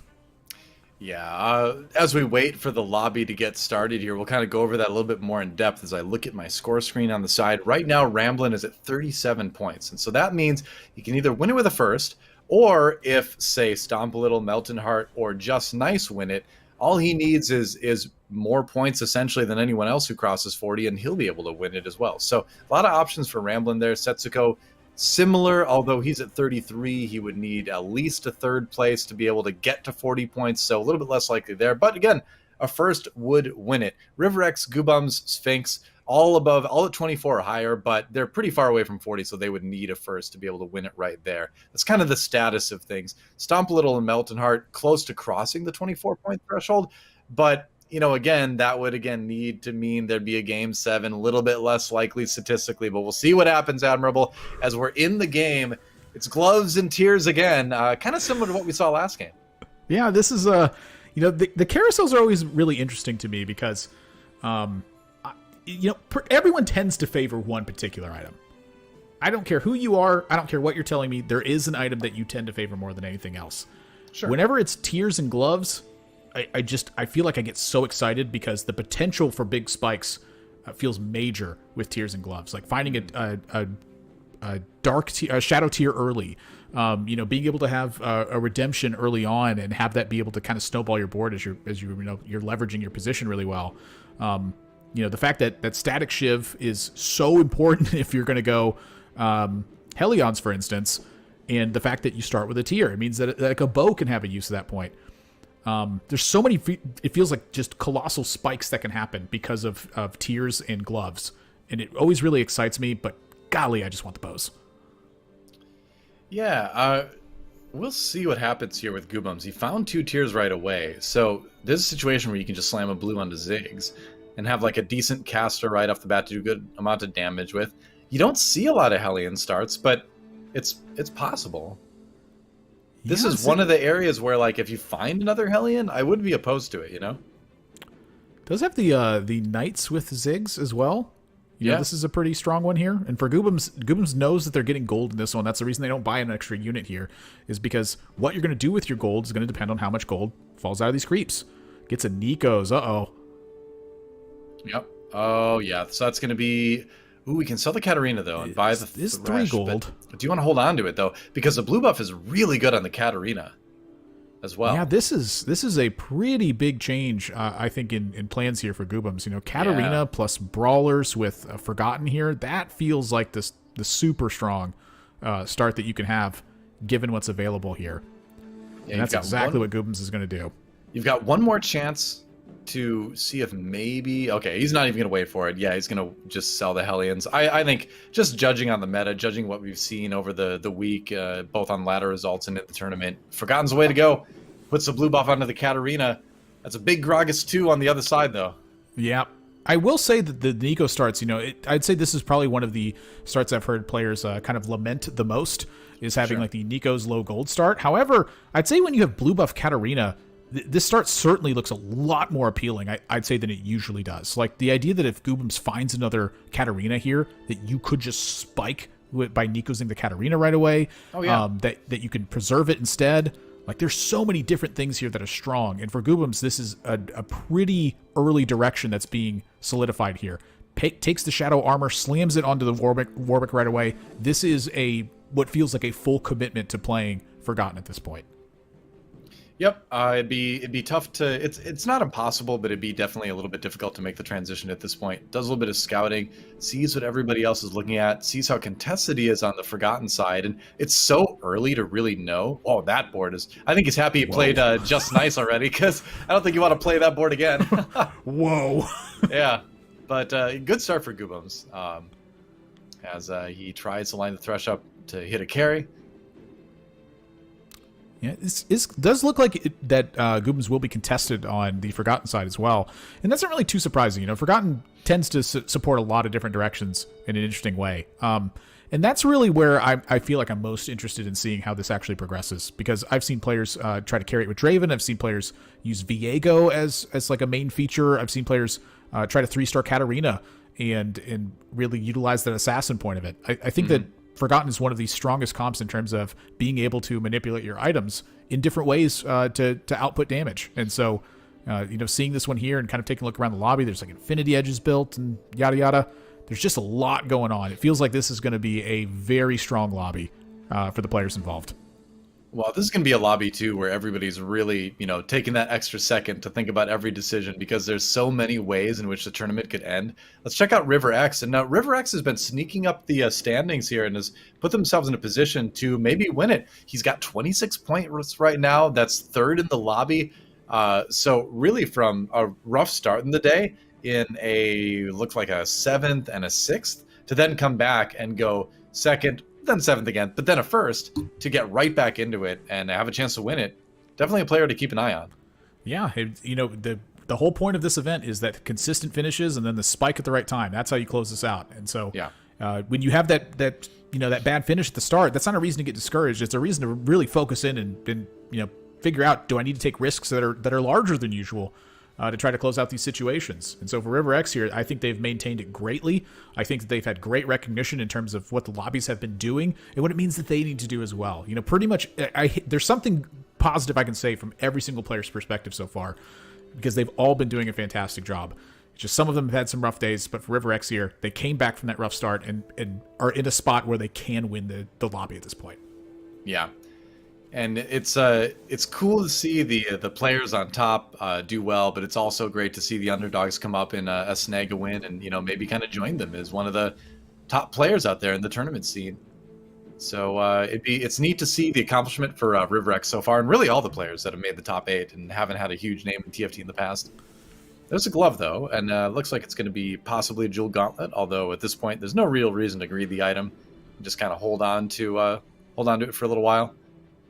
Yeah, as we wait for the lobby to get started here, we'll kind of go over that a little bit more in depth as I look at my score screen on the side. Right now, Ramblin is at 37 points, and so that means you can either win it with a first, or if, say, Stomp a Little, Melton Heart, or Just Nice win it, all he needs is more points essentially than anyone else who crosses 40, and he'll be able to win it as well. So a lot of options for Ramblin there. Setsuko, similar, although he's at 33, he would need at least a 3rd place to be able to get to 40 points, so a little bit less likely there. But again, a first would win it. Riverex, Goobums, Sphinx, all at 24 or higher, but they're pretty far away from 40, so they would need a first to be able to win it right there. That's kind of the status of things. Stomp a Little and Melton Heart close to crossing the 24-point threshold, but again, that would need to mean there'd be a Game 7, a little bit less likely statistically, but we'll see what happens, Admirable, as we're in the game. It's gloves and tears again, kind of similar to what we saw last game. Yeah, this is the carousels are always really interesting to me because everyone tends to favor one particular item. I don't care who you are. I don't care what you're telling me. There is an item that you tend to favor more than anything else. Sure. Whenever it's tears and gloves, I feel like I get so excited because the potential for big spikes feels major with tears and gloves. Like finding a shadow tier early, being able to have a redemption early on and have that be able to kind of snowball your board as you're leveraging your position really well. The fact that Static Shiv is so important if you're going to go Helions, for instance, and the fact that you start with a tier, it means that like a bow can have a use at that point. There's so many, it feels like just colossal spikes that can happen because of tiers and gloves, and it always really excites me, but golly, I just want the bows. Yeah, we'll see what happens here with Goobums. He found 2 tiers right away, so there's a situation where you can just slam a blue onto Ziggs and have like a decent caster right off the bat to do a good amount of damage with. You don't see a lot of Hellion starts, but it's possible. This is one of the areas where, like, if you find another Hellion, I would be opposed to it, Does have the Knights with Ziggs as well. Yeah, this is a pretty strong one here. And for Goobums knows that they're getting gold in this one. That's the reason they don't buy an extra unit here, is because what you're going to do with your gold is going to depend on how much gold falls out of these creeps. Gets a Nikos. Uh-oh. Yep. Oh, yeah. So that's going to be... Ooh, we can sell the Katarina, though, and buy the Thresh, 3 gold. But do you want to hold on to it, though? Because the blue buff is really good on the Katarina as well. Yeah, this is a pretty big change, I think, in plans here for Goobums. Katarina plus Brawlers with Forgotten here, that feels like the super strong start that you can have, given what's available here. Yeah, and that's exactly what Goobums is going to do. You've got one more chance to see if maybe... Okay, he's not even going to wait for it. Yeah, he's going to just sell the Hellions. I think just judging on the meta, judging what we've seen over the week, both on ladder results and at the tournament, Forgotten's the way to go. Puts the blue buff onto the Katarina. That's a big Gragas 2 on the other side, though. Yeah. I will say that the Nico starts, I'd say this is probably one of the starts I've heard players kind of lament the most, is having like the Nico's low gold start. However, I'd say when you have blue buff Katarina, this start certainly looks a lot more appealing, I'd say, than it usually does. Like, the idea that if Goobums finds another Katarina here, that you could just spike by Nikosing the Katarina right away, that you can preserve it instead. Like, there's so many different things here that are strong. And for Goobums, this is a pretty early direction that's being solidified here. takes the shadow armor, slams it onto the Warwick right away. This is what feels like a full commitment to playing Forgotten at this point. Yep, it'd be tough to. It's not impossible, but it'd be definitely a little bit difficult to make the transition at this point. Does a little bit of scouting, sees what everybody else is looking at, sees how contested he is on the Forgotten side, and it's so early to really know. Oh, that board is. I think he's happy he played just nice already, because I don't think you want to play that board again. Whoa. Yeah, but good start for Goobums, as he tries to line the thresh up to hit a carry. Yeah, it does look like that Goobums will be contested on the Forgotten side as well. And that's not really too surprising. You know, Forgotten tends to support a lot of different directions in an interesting way. And that's really where I feel like I'm most interested in seeing how this actually progresses. Because I've seen players try to carry it with Draven. I've seen players use Viego as like a main feature. I've seen players try to 3-star Katarina and really utilize that assassin point of it. I think that Forgotten is one of the strongest comps in terms of being able to manipulate your items in different ways to output damage. And so, seeing this one here and kind of taking a look around the lobby, there's like infinity edges built and yada yada. There's just a lot going on. It feels like this is going to be a very strong lobby for the players involved. Well, this is going to be a lobby, too, where everybody's really, taking that extra second to think about every decision because there's so many ways in which the tournament could end. Let's check out River X. And now River X has been sneaking up the standings here and has put themselves in a position to maybe win it. He's got 26 points right now. That's third in the lobby. So really from a rough start in the day in looks like a 7th and a 6th to then come back and go second, then 7th again, but then a 1st to get right back into it and have a chance to win it. Definitely a player to keep an eye on. Yeah, the whole point of this event is that consistent finishes and then the spike at the right time. That's how you close this out. And so when you have that bad finish at the start, that's not a reason to get discouraged. It's a reason to really focus in and figure out, do I need to take risks that are larger than usual to try to close out these situations. And so for River X here, I think they've maintained it greatly. I think that they've had great recognition in terms of what the lobbies have been doing and what it means that they need to do as well. Pretty much there's something positive I can say from every single player's perspective so far, because they've all been doing a fantastic job. Just some of them have had some rough days, but for River X here, they came back from that rough start and are in a spot where they can win the lobby at this point. Yeah. And it's cool to see the players on top do well, but it's also great to see the underdogs come up and snag a win and maybe kind of join them as one of the top players out there in the tournament scene. So it's neat to see the accomplishment for River X so far, and really all the players that have made the top 8 and haven't had a huge name in TFT in the past. There's a glove though, and looks like it's going to be possibly a jewel gauntlet. Although at this point, there's no real reason to greed the item. Just kind of hold on to it for a little while.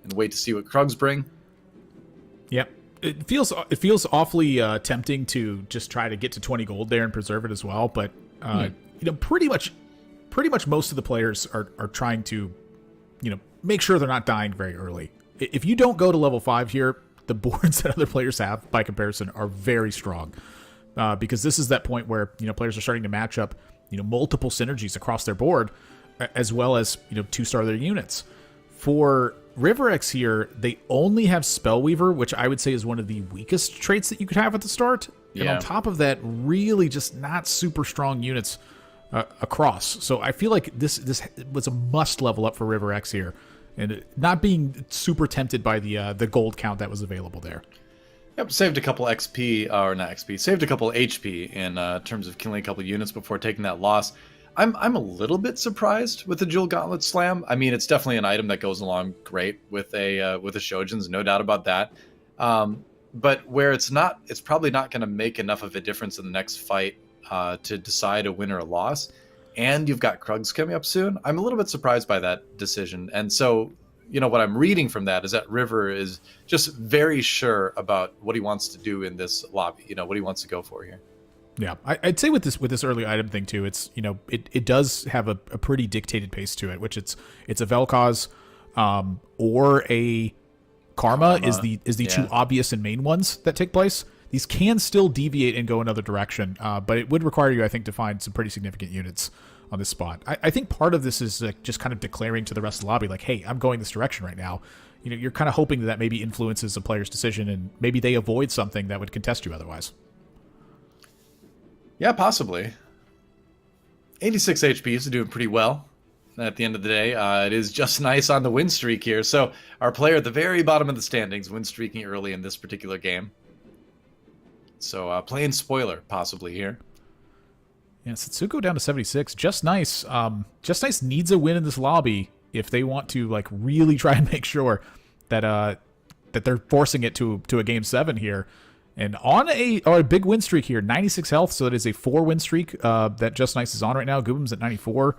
And wait to see what Krugs bring. Yep. It feels awfully tempting to just try to get to 20 gold there and preserve it as well. But pretty much most of the players are trying to make sure they're not dying very early. If you don't go to level 5 here, the boards that other players have by comparison are very strong, because this is that point where players are starting to match up multiple synergies across their board, as well as 2-star their units. For River X here, they only have Spellweaver, which I would say is one of the weakest traits that you could have at the start. Yeah. And on top of that, really just not super strong units across. So I feel like this was a must level up for River X here, and not being super tempted by the gold count that was available there. Yep, saved a couple XP, or not XP, saved a couple HP in terms of killing a couple units before taking that loss. I'm a little bit surprised with the Jewel Gauntlet Slam. I mean, it's definitely an item that goes along great with a Shoujin's, no doubt about that. But where it's probably not going to make enough of a difference in the next fight to decide a win or a loss. And you've got Krugs coming up soon. I'm a little bit surprised by that decision. And so, what I'm reading from that is that River is just very sure about what he wants to do in this lobby. What he wants to go for here. Yeah, I'd say with this early item thing too, it's it does have a pretty dictated pace to it, which it's a Vel'Koz or a Karma is the two obvious and main ones that take place. These can still deviate and go another direction, but it would require you, I think, to find some pretty significant units on this spot. I think part of this is just kind of declaring to the rest of the lobby, like, hey, I'm going this direction right now. You're kind of hoping that maybe influences a player's decision and maybe they avoid something that would contest you otherwise. Yeah, possibly. 86 HP is doing pretty well at the end of the day. It is just nice on the win streak here. So our player at the very bottom of the standings, win streaking early in this particular game. So playing spoiler possibly here. Yeah, Setsuko down to 76. Just Nice. Just Nice needs a win in this lobby if they want to like really try and make sure that that they're forcing it to a game 7 here. And on a big win streak here, 96 health, so that is a 4-win streak that Just Nice is on right now. Goobum's at 94.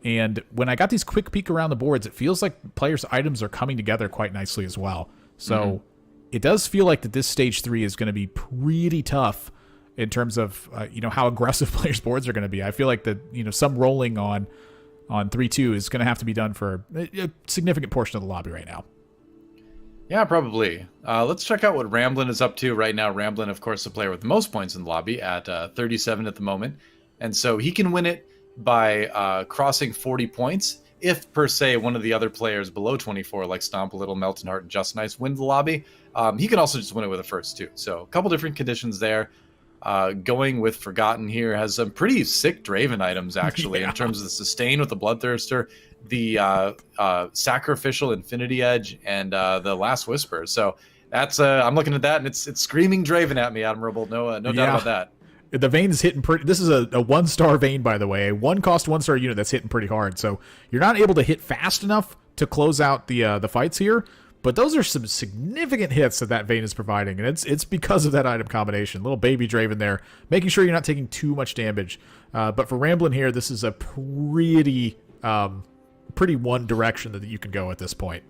And when I got these quick peek around the boards, it feels like players' items are coming together quite nicely as well. So it does feel like that this stage 3 is going to be pretty tough in terms of how aggressive players' boards are going to be. I feel like that some rolling on 3-2 is going to have to be done for a significant portion of the lobby right now. Yeah, probably. Let's check out what Ramblin is up to right now. Ramblin, of course, the player with the most points in the lobby at 37 at the moment. And so he can win it by crossing 40 points if, per se, one of the other players below 24, like Stomp a Little, Melton Heart, and Just Nice, win the lobby. He can also just win it with a first, too. So a couple different conditions there. Going with Forgotten here has some pretty sick Draven items, actually, in terms of the Sustain with the Bloodthirster, the Sacrificial Infinity Edge, and the Last Whisper. So that's I'm looking at that, and it's screaming Draven at me, Admirable. No doubt about that. The Vayne is hitting pretty. This is a 1-star Vayne, by the way, a 1-cost 1-star unit that's hitting pretty hard. So you're not able to hit fast enough to close out the fights here. But those are some significant hits that Vayne is providing, and it's because of that item combination. Little baby Draven there, making sure you're not taking too much damage. But for Ramblin here, this is a pretty one direction that you can go at this point.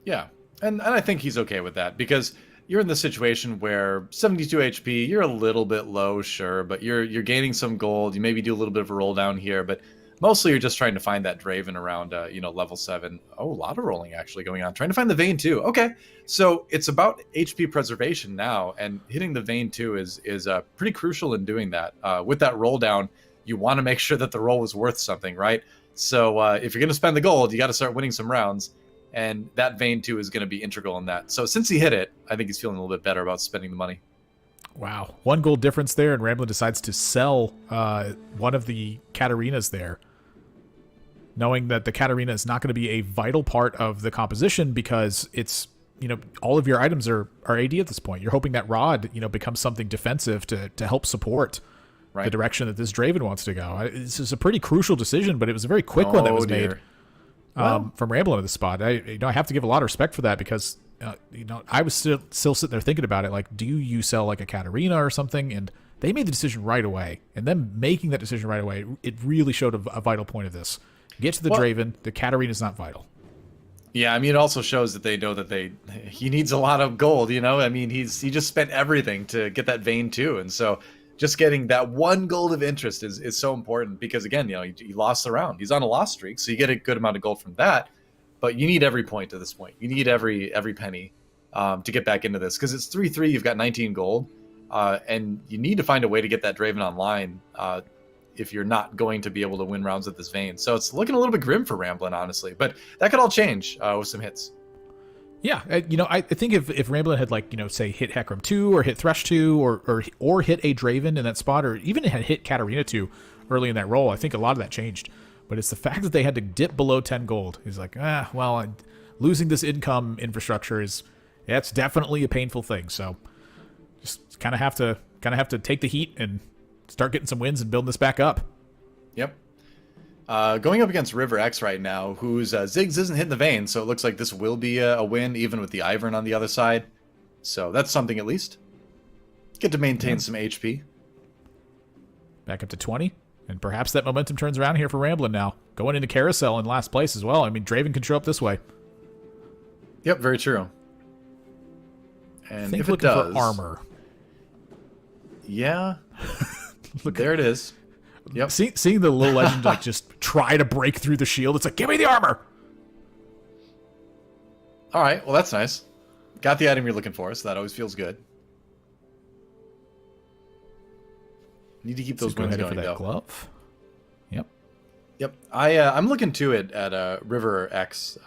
Yeah, and I think he's okay with that, because you're in the situation where 72 HP, you're a little bit low, sure, but you're gaining some gold. You maybe do a little bit of a roll down here, but mostly you're just trying to find that Draven around, level 7. Oh, a lot of rolling actually going on. Trying to find the Vayne too. Okay, so it's about HP preservation now, and hitting the Vayne too is pretty crucial in doing that. With that roll down, you want to make sure that the roll was worth something, right? So if you're going to spend the gold, you got to start winning some rounds, and that Vayne too is going to be integral in that. So since he hit it, I think he's feeling a little bit better about spending the money. Wow, 1 gold difference there, and Ramblin decides to sell one of the Katarinas there, knowing that the Katarina is not going to be a vital part of the composition because it's, all of your items are AD at this point. You're hoping that Rod, becomes something defensive to help support the direction that this Draven wants to go. This is a pretty crucial decision, but it was a very quick one that was made from Ramblin at the spot. I have to give a lot of respect for that because, I was still sitting there thinking about it, like, do you sell like a Katarina or something? And they made the decision right away. And them making that decision right away, it really showed a vital point of this. Get to the Draven. The Katarina is not vital. Yeah, I mean, it also shows that they know that he needs a lot of gold. I mean, he just spent everything to get that Vayne too, and so just getting that 1 gold of interest is so important because again, he lost the round. He's on a loss streak, so you get a good amount of gold from that. But you need every point to this point. You need every penny to get back into this because it's 3-3. You've got 19 gold, and you need to find a way to get that Draven online. If you're not going to be able to win rounds with this Vayne. So it's looking a little bit grim for Ramblin, honestly. But that could all change with some hits. Yeah, I think if Ramblin had, say, hit Hecarim 2 or hit Thresh 2 or hit a Draven in that spot, or even had hit Katarina 2 early in that role, I think a lot of that changed. But it's the fact that they had to dip below 10 gold. He's like, losing this income infrastructure it's definitely a painful thing. So just kind of have to take the heat and start getting some wins and building this back up. Yep. Going up against River X right now, whose Ziggs isn't hitting the Vayne, so it looks like this will be a win, even with the Ivern on the other side. So that's something at least. Get to maintain some HP. Back up to 20, and perhaps that momentum turns around here for Ramblin now. Going into Carousel in last place as well. I mean, Draven can show up this way. Yep, very true. And think if it does... for armor. Yeah. There it is. Yep. Seeing the little legend just try to break through the shield, it's like, give me the armor. All right, well that's nice. Got the item you're looking for, so that always feels good. Need to keep those wins going, though. Glove. Yep. I'm looking to it at River X,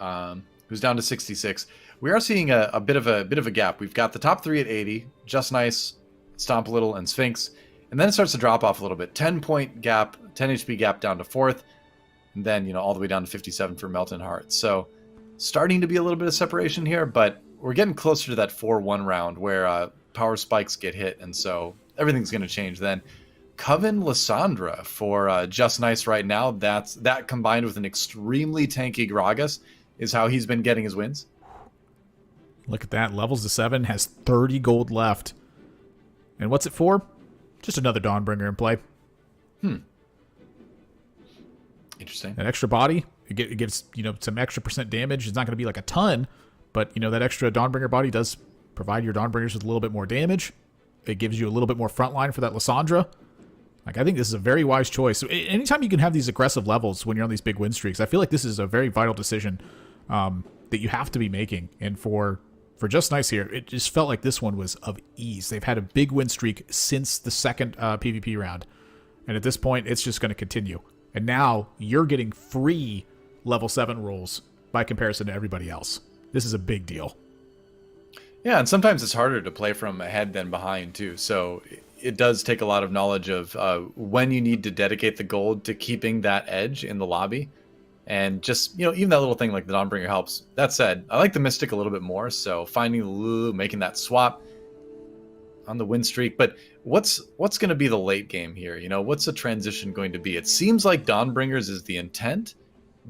who's down to 66. We are seeing a bit of a gap. We've got the top 3 at 80, Just Nice, Stomp a Little, and Sphinx. And then it starts to drop off a little bit. 10-point gap, 10 HP gap down to 4th. And then, you know, all the way down to 57 for Melton Heart. So starting to be a little bit of separation here, but we're getting closer to that 4-1 round where power spikes get hit. And so everything's going to change then. Coven Lysandra for Just Nice right now. That combined with an extremely tanky Gragas is how he's been getting his wins. Look at that. Levels to 7, has 30 gold left. And what's it for? Just another Dawnbringer in play. Interesting. That extra body, it gives, you know, some extra % damage. It's not going to be like a ton, but, you know, that extra Dawnbringer body does provide your Dawnbringers with a little bit more damage. It gives you a little bit more frontline for that Lysandra. Like, I think this is a very wise choice. So anytime you can have these aggressive levels when you're on these big win streaks, I feel like this is a very vital decision that you have to be making. And for Just Nice here, it just felt like this one was of ease. They've had a big win streak since the second PvP round. And at this point, it's just going to continue. And now you're getting free level 7 rolls by comparison to everybody else. This is a big deal. Yeah, and sometimes it's harder to play from ahead than behind, too. So it does take a lot of knowledge of when you need to dedicate the gold to keeping that edge in the lobby. And just, you know, even that little thing like the Dawnbringer helps. That said, I like the Mystic a little bit more. So finding the Lulu, making that swap on the win streak. But what's going to be the late game here? You know, what's the transition going to be? It seems like Dawnbringers is the intent,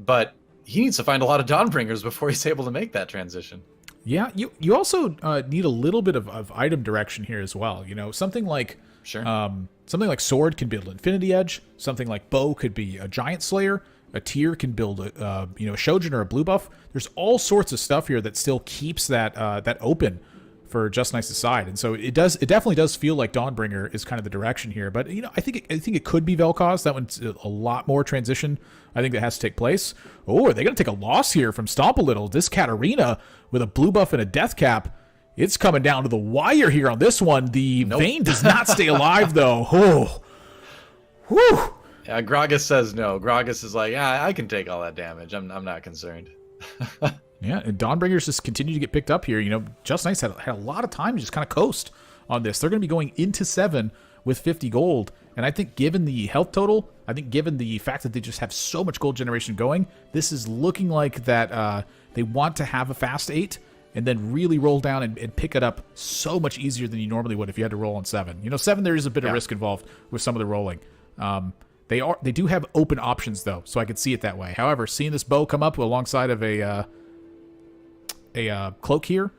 but he needs to find a lot of Dawnbringers before he's able to make that transition. Yeah, you also need a little bit of item direction here as well. You know, something like something like Sword can build Infinity Edge. Something like Bow could be a Giant Slayer. A Tier can build a Shojin or a blue buff. There's all sorts of stuff here that still keeps that that open for Just Nice's side, and so it definitely does feel like Dawnbringer is kind of the direction here. But you know, I think it could be Vel'Koz. That one's a lot more transition. I think that has to take place. Oh, are they going to take a loss here from Stomp a Little? This Katarina with a blue buff and a death cap. It's coming down to the wire here on this one. The Vayne does not stay alive though. Oh, whew. Yeah, Gragas says no. Gragas is like, yeah, I can take all that damage. I'm not concerned. Yeah, and Dawnbringers just continue to get picked up here. You know, Just Nice had a lot of time to just kind of coast on this. They're going to be going into 7 with 50 gold. And I think given the health total, I think given the fact that they just have so much gold generation going, this is looking like that they want to have a fast 8 and then really roll down and pick it up so much easier than you normally would if you had to roll on 7. You know, 7, there is a bit of risk involved with some of the rolling. They do have open options, though, so I could see it that way. However, seeing this Bow come up alongside of a Cloak here,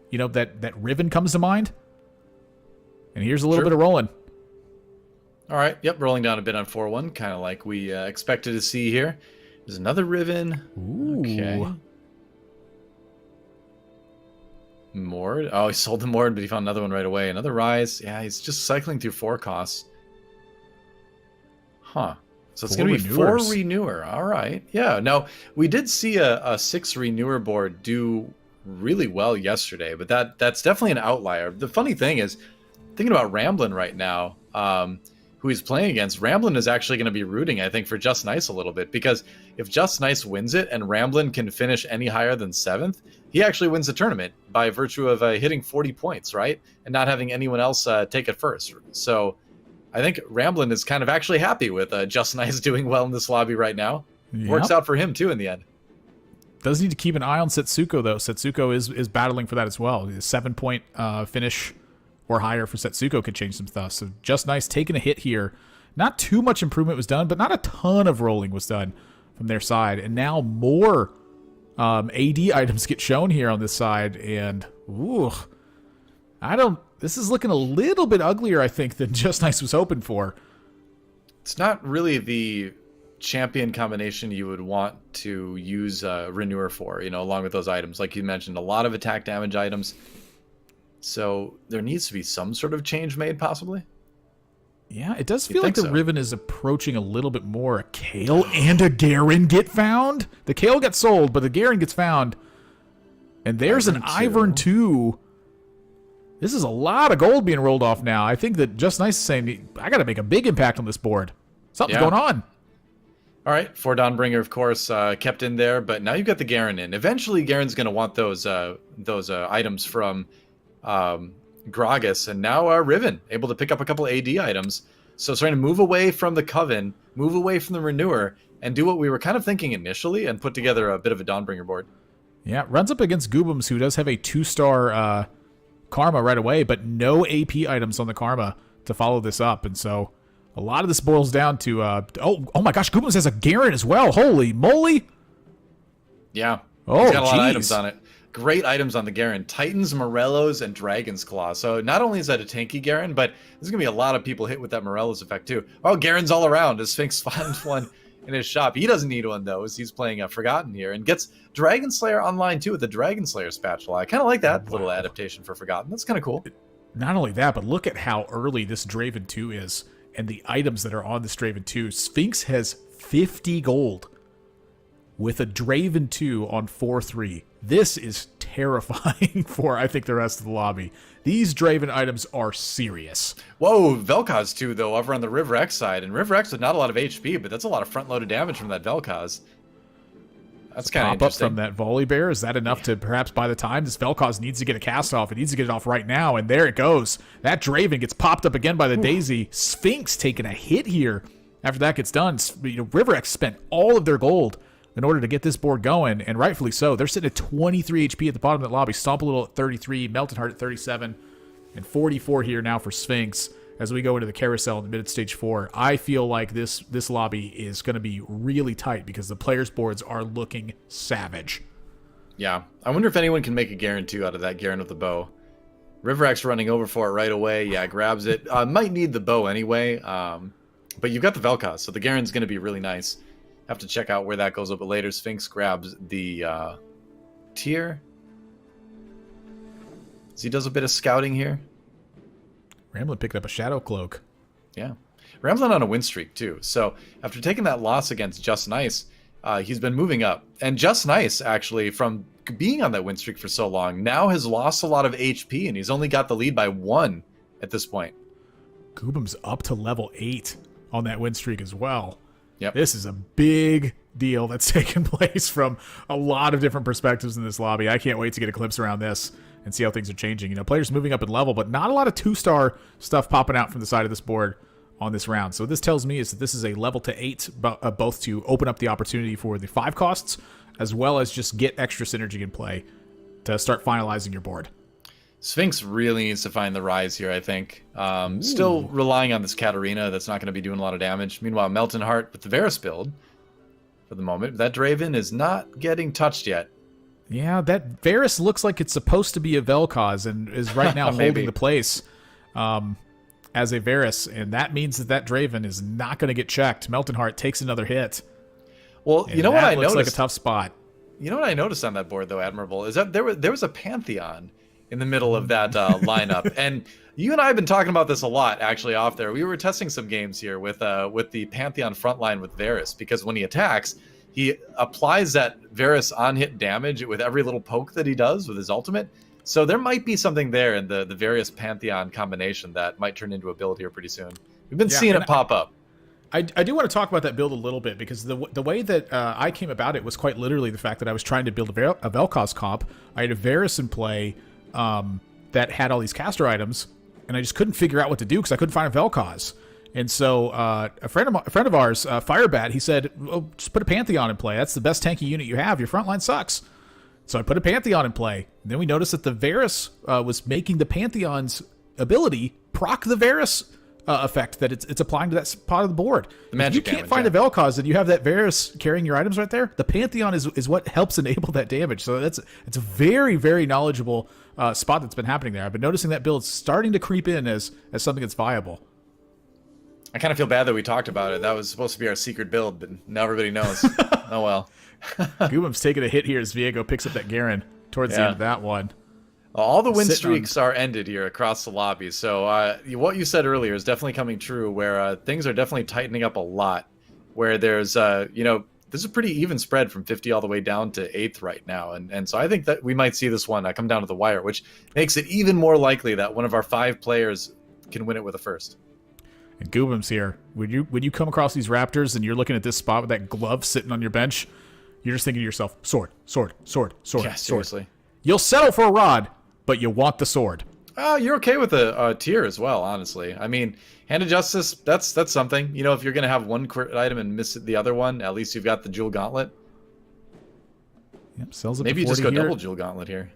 you know, that Riven comes to mind. And here's a little bit of rolling. All right, yep, rolling down a bit on 4-1, kind of like we expected to see here. There's another Riven. Ooh. Okay. Mord. Oh, he sold the Mord, but he found another one right away. Another Rise. Yeah, he's just cycling through 4 costs. Huh. So it's going to be 4 Renewer. All right. Yeah. Now, we did see a 6 Renewer board do really well yesterday, but that's definitely an outlier. The funny thing is, thinking about Ramblin right now, who he's playing against, Ramblin is actually going to be rooting, I think, for Just Nice a little bit, because if Just Nice wins it and Ramblin can finish any higher than 7th, he actually wins the tournament by virtue of hitting 40 points, right? And not having anyone else take it first. So I think Ramblin is kind of actually happy with Just Nice doing well in this lobby right now. Yep. Works out for him, too, in the end. Does need to keep an eye on Setsuko, though. Setsuko is battling for that as well. The 7-point finish or higher for Setsuko could change some stuff. So Just Nice taking a hit here. Not too much improvement was done, but not a ton of rolling was done from their side. And now more AD items get shown here on this side. And, ooh, this is looking a little bit uglier, I think, than Just Nice was hoping for. It's not really the champion combination you would want to use Renewer for, you know, along with those items. Like you mentioned, a lot of attack damage items. So there needs to be some sort of change made, possibly. Yeah, it does feel like the Riven is approaching a little bit more. A Kale and a Garen get found. The Kale gets sold, but the Garen gets found. And there's an Ivern too. This is a lot of gold being rolled off now. I think that Just Nice is saying, I got to make a big impact on this board. Something's going on. All right, for Dawnbringer, of course, kept in there, but now you've got the Garen in. Eventually, Garen's going to want those items from Gragas, and now Riven able to pick up a couple AD items. So starting to move away from the Coven, move away from the Renewer, and do what we were kind of thinking initially and put together a bit of a Dawnbringer board. Yeah, runs up against Goobums, who does have a 2-star Karma right away, but no AP items on the Karma to follow this up. And so a lot of this boils down to, oh my gosh, Goobums has a Garen as well. Holy moly. Yeah. Oh, he's got a lot of geez. items on it. Great items on the Garen. Titans, Morellos, and Dragon's Claw. So not only is that a tanky Garen, but there's going to be a lot of people hit with that Morellos effect too. Oh, Garen's all around as Sphinx finds one in his shop. He doesn't need one, though, as he's playing Forgotten here and gets Dragon Slayer online too with the Dragon Slayer spatula. I kind of like that little adaptation for Forgotten. That's kind of cool. Not only that, but look at how early this Draven 2 is and the items that are on this Draven 2. Sphinx has 50 gold with a Draven 2 on 4-3. This is terrifying for, I think, the rest of the lobby. These Draven items are serious. Whoa, Vel'Koz too, though, over on the River X side. And River X with not a lot of HP, but that's a lot of front-loaded damage from that Vel'Koz. That's kind of interesting. Pop up from that Volley Bear. Is that enough to perhaps by the time this Vel'Koz needs to get a cast off, it needs to get it off right now, and there it goes. That Draven gets popped up again by the Daisy. Sphinx taking a hit here after that gets done. River X spent all of their gold in order to get this board going, and rightfully so. They're sitting at 23 HP at the bottom of the lobby. Stomp a little at 33, Melted Heart at 37, and 44 here now for Sphinx as we go into the carousel in the mid stage 4. I feel like this lobby is going to be really tight because the players' boards are looking savage. Yeah. I wonder if anyone can make a Garen 2 out of that Garen with the bow. River X running over for it right away. Yeah, grabs it. Might need the bow anyway, but you've got the Vel'Koz, so the Garen's going to be really nice. Have to check out where that goes a bit later. Sphinx grabs the tier. So he does a bit of scouting here. Ramblin picked up a Shadow Cloak. Yeah. Ramblin on a win streak, too. So after taking that loss against Just Nice, he's been moving up. And Just Nice, actually, from being on that win streak for so long, now has lost a lot of HP, and he's only got the lead by 1 at this point. Goobum's up to level 8 on that win streak as well. Yep. This is a big deal that's taken place from a lot of different perspectives in this lobby. I can't wait to get a glimpse around this and see how things are changing. You know, players moving up in level, but not a lot of 2-star stuff popping out from the side of this board on this round. So what this tells me is that this is a level to 8, both to open up the opportunity for the 5 costs, as well as just get extra synergy in play to start finalizing your board. Sphinx really needs to find the rise here, I think. Still relying on this Katarina that's not going to be doing a lot of damage. Meanwhile, Melton Heart with the Varus build for the moment. That Draven is not getting touched yet. Yeah, that Varus looks like it's supposed to be a Vel'Koz and is right now holding the place as a Varus. And that means that Draven is not going to get checked. Melton Heart takes another hit. Well, you know what I noticed? Looks like a tough spot. You know what I noticed on that board, though, Admirable, is that there was a Pantheon in the middle of that lineup. And you and I have been talking about this a lot, actually, off there. We were testing some games here with the Pantheon frontline with Varus, because when he attacks, he applies that Varus on-hit damage with every little poke that he does with his ultimate. So there might be something there in the Varus Pantheon combination that might turn into a build here pretty soon. We've been seeing it pop up. I do want to talk about that build a little bit, because the way that I came about it was quite literally the fact that I was trying to build a Vel'Koz comp. I had a Varus in play that had all these caster items, and I just couldn't figure out what to do because I couldn't find a Vel'Koz. And so a friend of ours, Firebat, he said, well, just put a Pantheon in play. That's the best tanky unit you have. Your front line sucks. So I put a Pantheon in play. And then we noticed that the Varus was making the Pantheon's ability proc the Varus effect that it's applying to that spot of the board. The magic if you can't find a Vel'Koz and you have that Varus carrying your items right there, the Pantheon is what helps enable that damage. So it's a very, very knowledgeable spot that's been happening there. I've been noticing that build starting to creep in as something that's viable. I kind of feel bad that we talked about it. That was supposed to be our secret build, but now everybody knows. Oh, well. Goobum's taking a hit here as Viego picks up that Garen towards the end of that one. All the win streaks are ended here across the lobby. So what you said earlier is definitely coming true, where things are definitely tightening up a lot, where there's, this is a pretty even spread from 50 all the way down to 8th right now. And so I think that we might see this one come down to the wire, which makes it even more likely that one of our 5 players can win it with a first. And Goobum's here. When you come across these Raptors and you're looking at this spot with that glove sitting on your bench, you're just thinking to yourself, sword, sword, sword, sword, yeah, seriously. Sword. You'll settle for a rod, but you want the sword. You're okay with a tier as well, honestly. I mean, Hand of Justice, that's something. You know, if you're going to have one crit item and miss the other one, at least you've got the Jewel Gauntlet. Yep, sells it. Maybe you just go double Jewel Gauntlet here.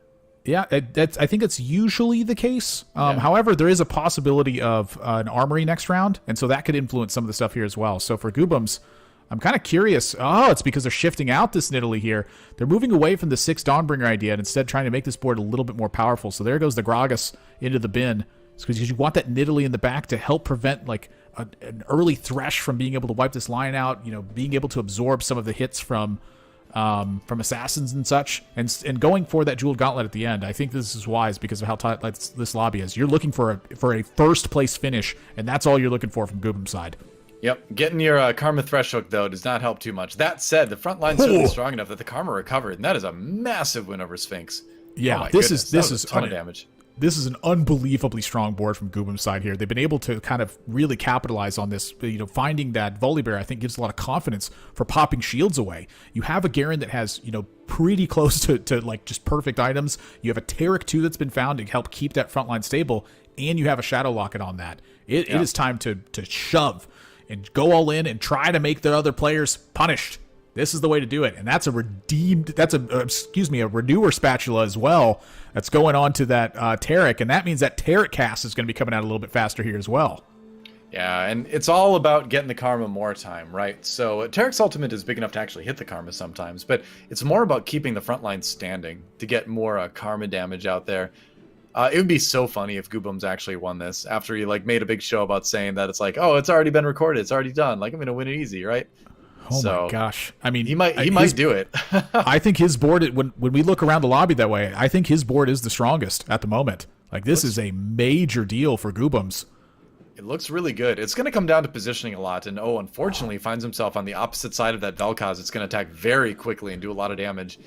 Yeah, I think it's usually the case. However, there is a possibility of an armory next round, and so that could influence some of the stuff here as well. So for Goobums, I'm kind of curious. Oh, it's because they're shifting out this Nidalee here. They're moving away from the 6 Dawnbringer idea and instead trying to make this board a little bit more powerful. So there goes the Gragas into the bin. It's because you want that Nidalee in the back to help prevent like an early Thresh from being able to wipe this line out, you know, being able to absorb some of the hits from assassins and such, and going for that Jeweled Gauntlet at the end. I think this is wise because of how tight this lobby is. You're looking for a first place finish, and that's all you're looking for from Goobum's side. Yep, getting your Karma Thresh hook, though, does not help too much. That said, the front line's certainly strong enough that the Karma recovered, and that is a massive win over Sphinx. Yeah, this is a ton of damage. This is an unbelievably strong board from Goobum's side here. They've been able to kind of really capitalize on this. You know, finding that Volibear, I think, gives a lot of confidence for popping shields away. You have a Garen that has, you know, pretty close to like just perfect items. You have a Taric, too, that's been found to help keep that front line stable, and you have a Shadow Locket on that. It is time to shove and go all in and try to make the other players punished. This is the way to do it. And that's a renewer spatula as well. That's going on to that Taric. And that means that Taric cast is going to be coming out a little bit faster here as well. Yeah, and it's all about getting the Karma more time, right? So Taric's ultimate is big enough to actually hit the Karma sometimes, but it's more about keeping the front line standing to get more Karma damage out there. It would be so funny if Goobums actually won this after he like made a big show about saying that it's like, oh, it's already been recorded, it's already done. Like, I'm going to win it easy, right? Oh my gosh! I mean, he might do it. I think his board, when we look around the lobby that way, I think his board is the strongest at the moment. Like, this is a major deal for Goobums. It looks really good. It's going to come down to positioning a lot, and unfortunately, he finds himself on the opposite side of that Vel'Koz. It's going to attack very quickly and do a lot of damage.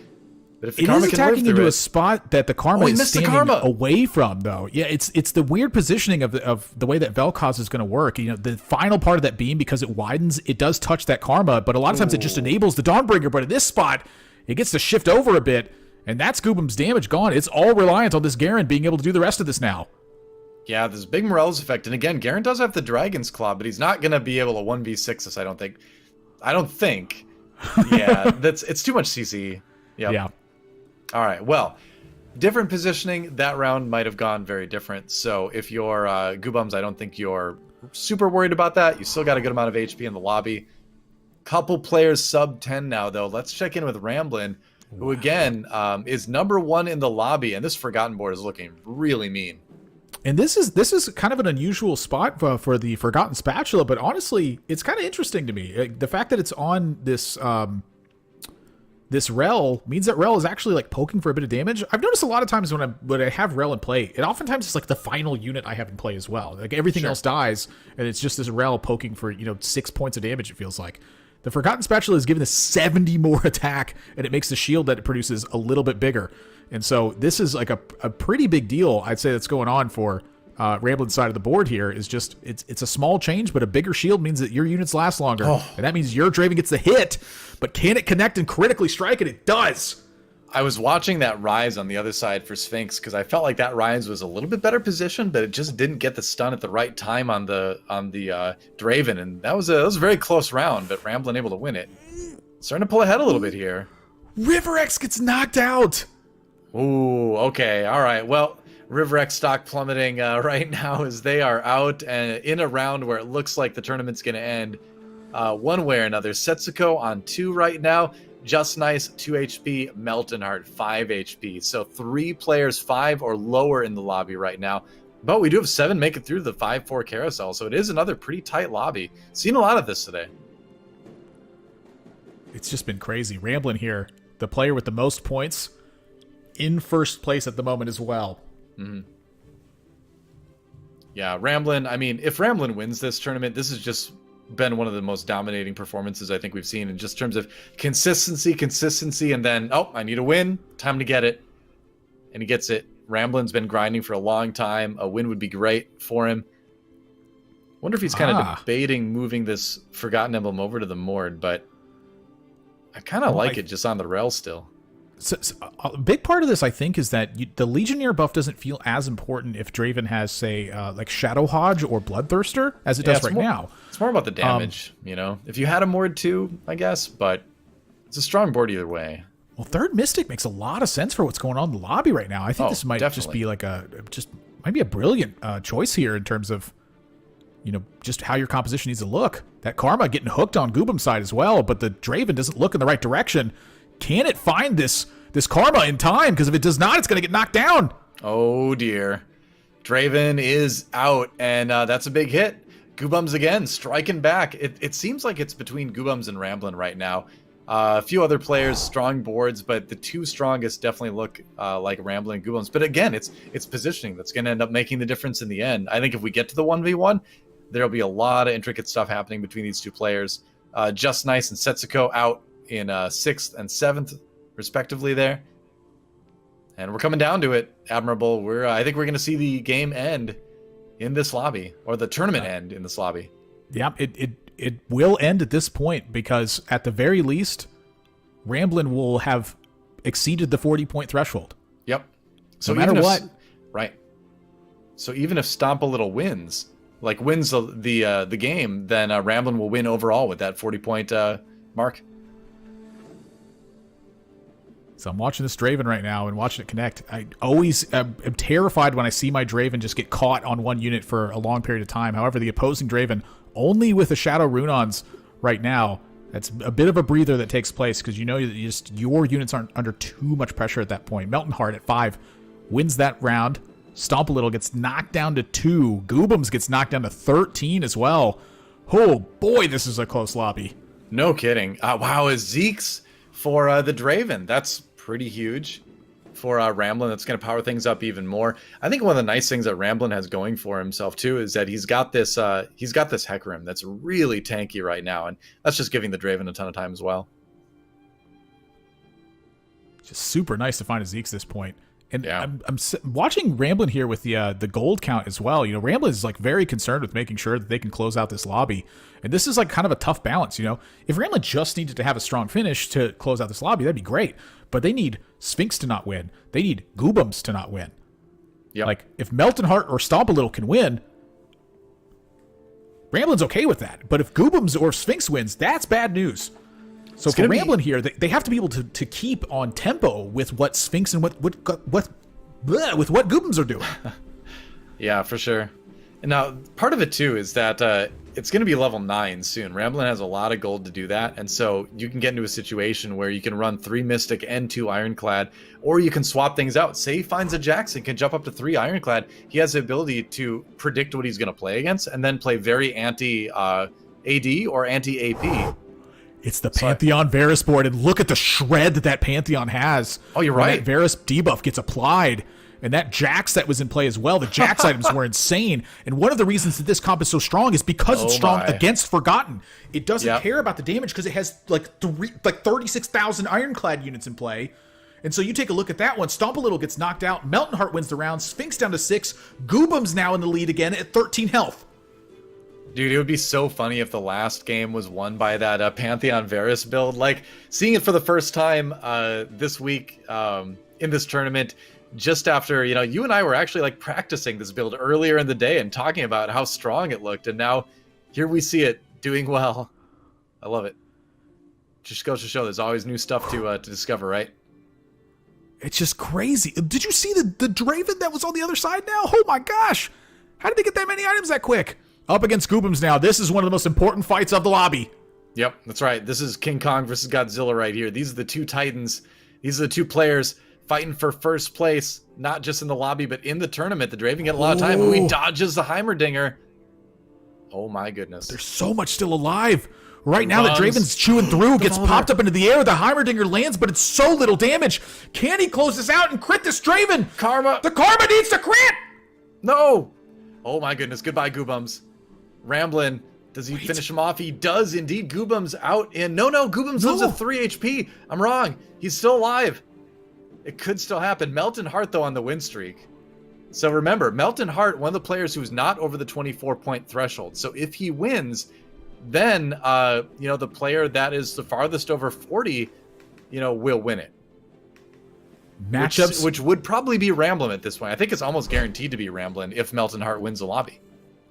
But if the Karma is attacking into a spot that the Karma is standing away from, though. Yeah, it's the weird positioning of the way that Vel'Koz is going to work. You know, the final part of that beam, because it widens, it does touch that Karma, but a lot of times it just enables the Dawnbringer. But in this spot, it gets to shift over a bit, and that's Goobum's damage gone. It's all reliant on this Garen being able to do the rest of this now. Yeah, this big Morel's effect, and again, Garen does have the Dragon's Claw, but he's not going to be able to 1v6 this, I don't think. Yeah, it's too much CC. Yep. Yeah. All right, well, different positioning. That round might have gone very different. So if you're Goobums, I don't think you're super worried about that. You still got a good amount of HP in the lobby. Couple players sub 10 now, though. Let's check in with Ramblin', who, again, is #1 in the lobby. And this Forgotten board is looking really mean. And this is kind of an unusual spot for the Forgotten Spatula, but honestly, it's kind of interesting to me. The fact that it's on this... this Rel means that Rel is actually like poking for a bit of damage. I've noticed a lot of times when I have Rel in play, it oftentimes is like the final unit I have in play as well. Like everything else dies, and it's just this Rel poking for 6 points of damage. It feels like the Forgotten Spatula is given a 70 more attack, and it makes the shield that it produces a little bit bigger. And so this is like a pretty big deal, I'd say, that's going on for Ramblin's side of the board here. Is just it's a small change, but a bigger shield means that your units last longer, and that means your Draven gets the hit. But can it connect and critically strike it? It does. I was watching that Rise on the other side for Sphinx because I felt like that Rise was a little bit better positioned, but it just didn't get the stun at the right time on the Draven, and that was a very close round. But Ramblin' able to win it. Starting to pull ahead a little bit here. RiverX gets knocked out. Ooh, okay, all right. Well, RiverX stock plummeting right now as they are out and in a round where it looks like the tournament's going to end one way or another. Setsuko on 2 right now. Just Nice 2 HP. Melton Heart 5 HP. So 3 players 5 or lower in the lobby right now. But we do have 7 make it through the 5-4 carousel. So it is another pretty tight lobby. Seen a lot of this today. It's just been crazy. Ramblin' here, the player with the most points, in first place at the moment as well. Mm-hmm. Yeah, Ramblin', I mean, if Ramblin' wins this tournament, this has just been one of the most dominating performances I think we've seen in just terms of consistency, and then, I need a win, time to get it. And he gets it. Ramblin's been grinding for a long time. A win would be great for him. Wonder if he's kind of debating moving this Forgotten Emblem over to the Mord, but I kind of like it just on the Rel still. So a big part of this, I think, is that the Legionnaire buff doesn't feel as important if Draven has, say, like Shadow Hodge or Bloodthirster as it does right now. It's more about the damage, you know? If you had a Mord too, I guess, but it's a strong board either way. Well, Third Mystic makes a lot of sense for what's going on in the lobby right now. I think this might just be like might be a brilliant choice here in terms of, you know, just how your composition needs to look. That Karma getting hooked on Goobam's side as well, but the Draven doesn't look in the right direction. Can it find this Karma in time? Because if it does not, it's going to get knocked down. Oh, dear. Draven is out, and that's a big hit. Goobums again, striking back. It seems like it's between Goobums and Ramblin' right now. A few other players, strong boards, but the two strongest definitely look like Ramblin' and Goobums. But again, it's positioning that's going to end up making the difference in the end. I think if we get to the 1v1, there'll be a lot of intricate stuff happening between these two players. Just Nice and Setsuko out in 6th and 7th, respectively there. And we're coming down to it, Admirable. I think we're going to see the game end in this lobby, or the tournament end in this lobby. Yeah, it will end at this point, because at the very least, Ramblin' will have exceeded the 40-point threshold. Yep. So no matter what. Right. So even if Stomp a Little wins the game, then Ramblin' will win overall with that 40-point mark. So I'm watching this Draven right now and watching it connect. I always am terrified when I see my Draven just get caught on one unit for a long period of time. However, the opposing Draven, only with the Shadow Runons right now, that's a bit of a breather that takes place, because you know that your units aren't under too much pressure at that point. Melton Heart at 5 wins that round. Stomp a Little gets knocked down to 2. Goobums gets knocked down to 13 as well. Oh boy, this is a close lobby. No kidding. Wow, is Zeke's for the Draven. That's pretty huge for Ramblin'. That's going to power things up even more. I think one of the nice things that Ramblin' has going for himself too is that he's got this Hecarim that's really tanky right now, and that's just giving the Draven a ton of time as well. Just super nice to find a Zeke's this point. And yeah. I'm watching Ramblin' here with the gold count as well. You know, Ramblin' is like very concerned with making sure that they can close out this lobby. And this is like kind of a tough balance, you know. If Ramblin' just needed to have a strong finish to close out this lobby, that'd be great. But they need Sphinx to not win. They need Goobums to not win. Yep. Like, if Melton Heart or Stomp a Little can win, Ramblin's okay with that. But if Goobums or Sphinx wins, that's bad news. So for Ramblin' here, they have to be able to keep on tempo with what Sphinx and with what Goobums are doing. Yeah, for sure. And now, part of it too is that it's going to be level 9 soon. Ramblin' has a lot of gold to do that, and so you can get into a situation where you can run 3 Mystic and 2 Ironclad, or you can swap things out. Say he finds a Jackson, can jump up to 3 Ironclad. He has the ability to predict what he's going to play against, and then play very anti-AD or anti-AP. It's the Pantheon Varus board, and look at the shred that Pantheon has. Oh, you're right. That Varus debuff gets applied. And that Jax that was in play as well. The Jax items were insane. And one of the reasons that this comp is so strong is because it's strong against Forgotten. It doesn't care about the damage because it has like 36,000 Ironclad units in play. And so you take a look at that one. Stomp a Little gets knocked out. Melton Heart wins the round. Sphinx down to 6. Goobum's now in the lead again at 13 health. Dude, it would be so funny if the last game was won by that Pantheon Varus build. Like, seeing it for the first time this week in this tournament, just after, you know, you and I were actually like practicing this build earlier in the day and talking about how strong it looked, and now here we see it doing well. I love it. Just goes to show there's always new stuff to discover, right? It's just crazy. Did you see the Draven that was on the other side now? Oh my gosh. How did they get that many items that quick? Up against Goobums now. This is one of the most important fights of the lobby. Yep, that's right. This is King Kong versus Godzilla right here. These are the two titans. These are the two players fighting for first place, not just in the lobby, but in the tournament. The Draven get a lot of time, and he dodges the Heimerdinger. Oh my goodness. There's so much still alive. Right now, the Draven's chewing through, gets popped up into the air. The Heimerdinger lands, but it's so little damage. Can he close this out and crit this Draven? Karma. The Karma needs to crit! No! Oh my goodness. Goodbye, Goobums. Ramblin'. Does he finish him off? He does indeed. Goobums out. And no, Goobums lives at 3 HP. I'm wrong. He's still alive. It could still happen. Melton Heart, though, on the win streak. So remember, Melton Heart, one of the players who's not over the 24-point threshold. So if he wins, then, you know, the player that is the farthest over 40, you know, will win it. Matchups, which would probably be Ramblin at this point. I think it's almost guaranteed to be Ramblin if Melton Hart wins the lobby.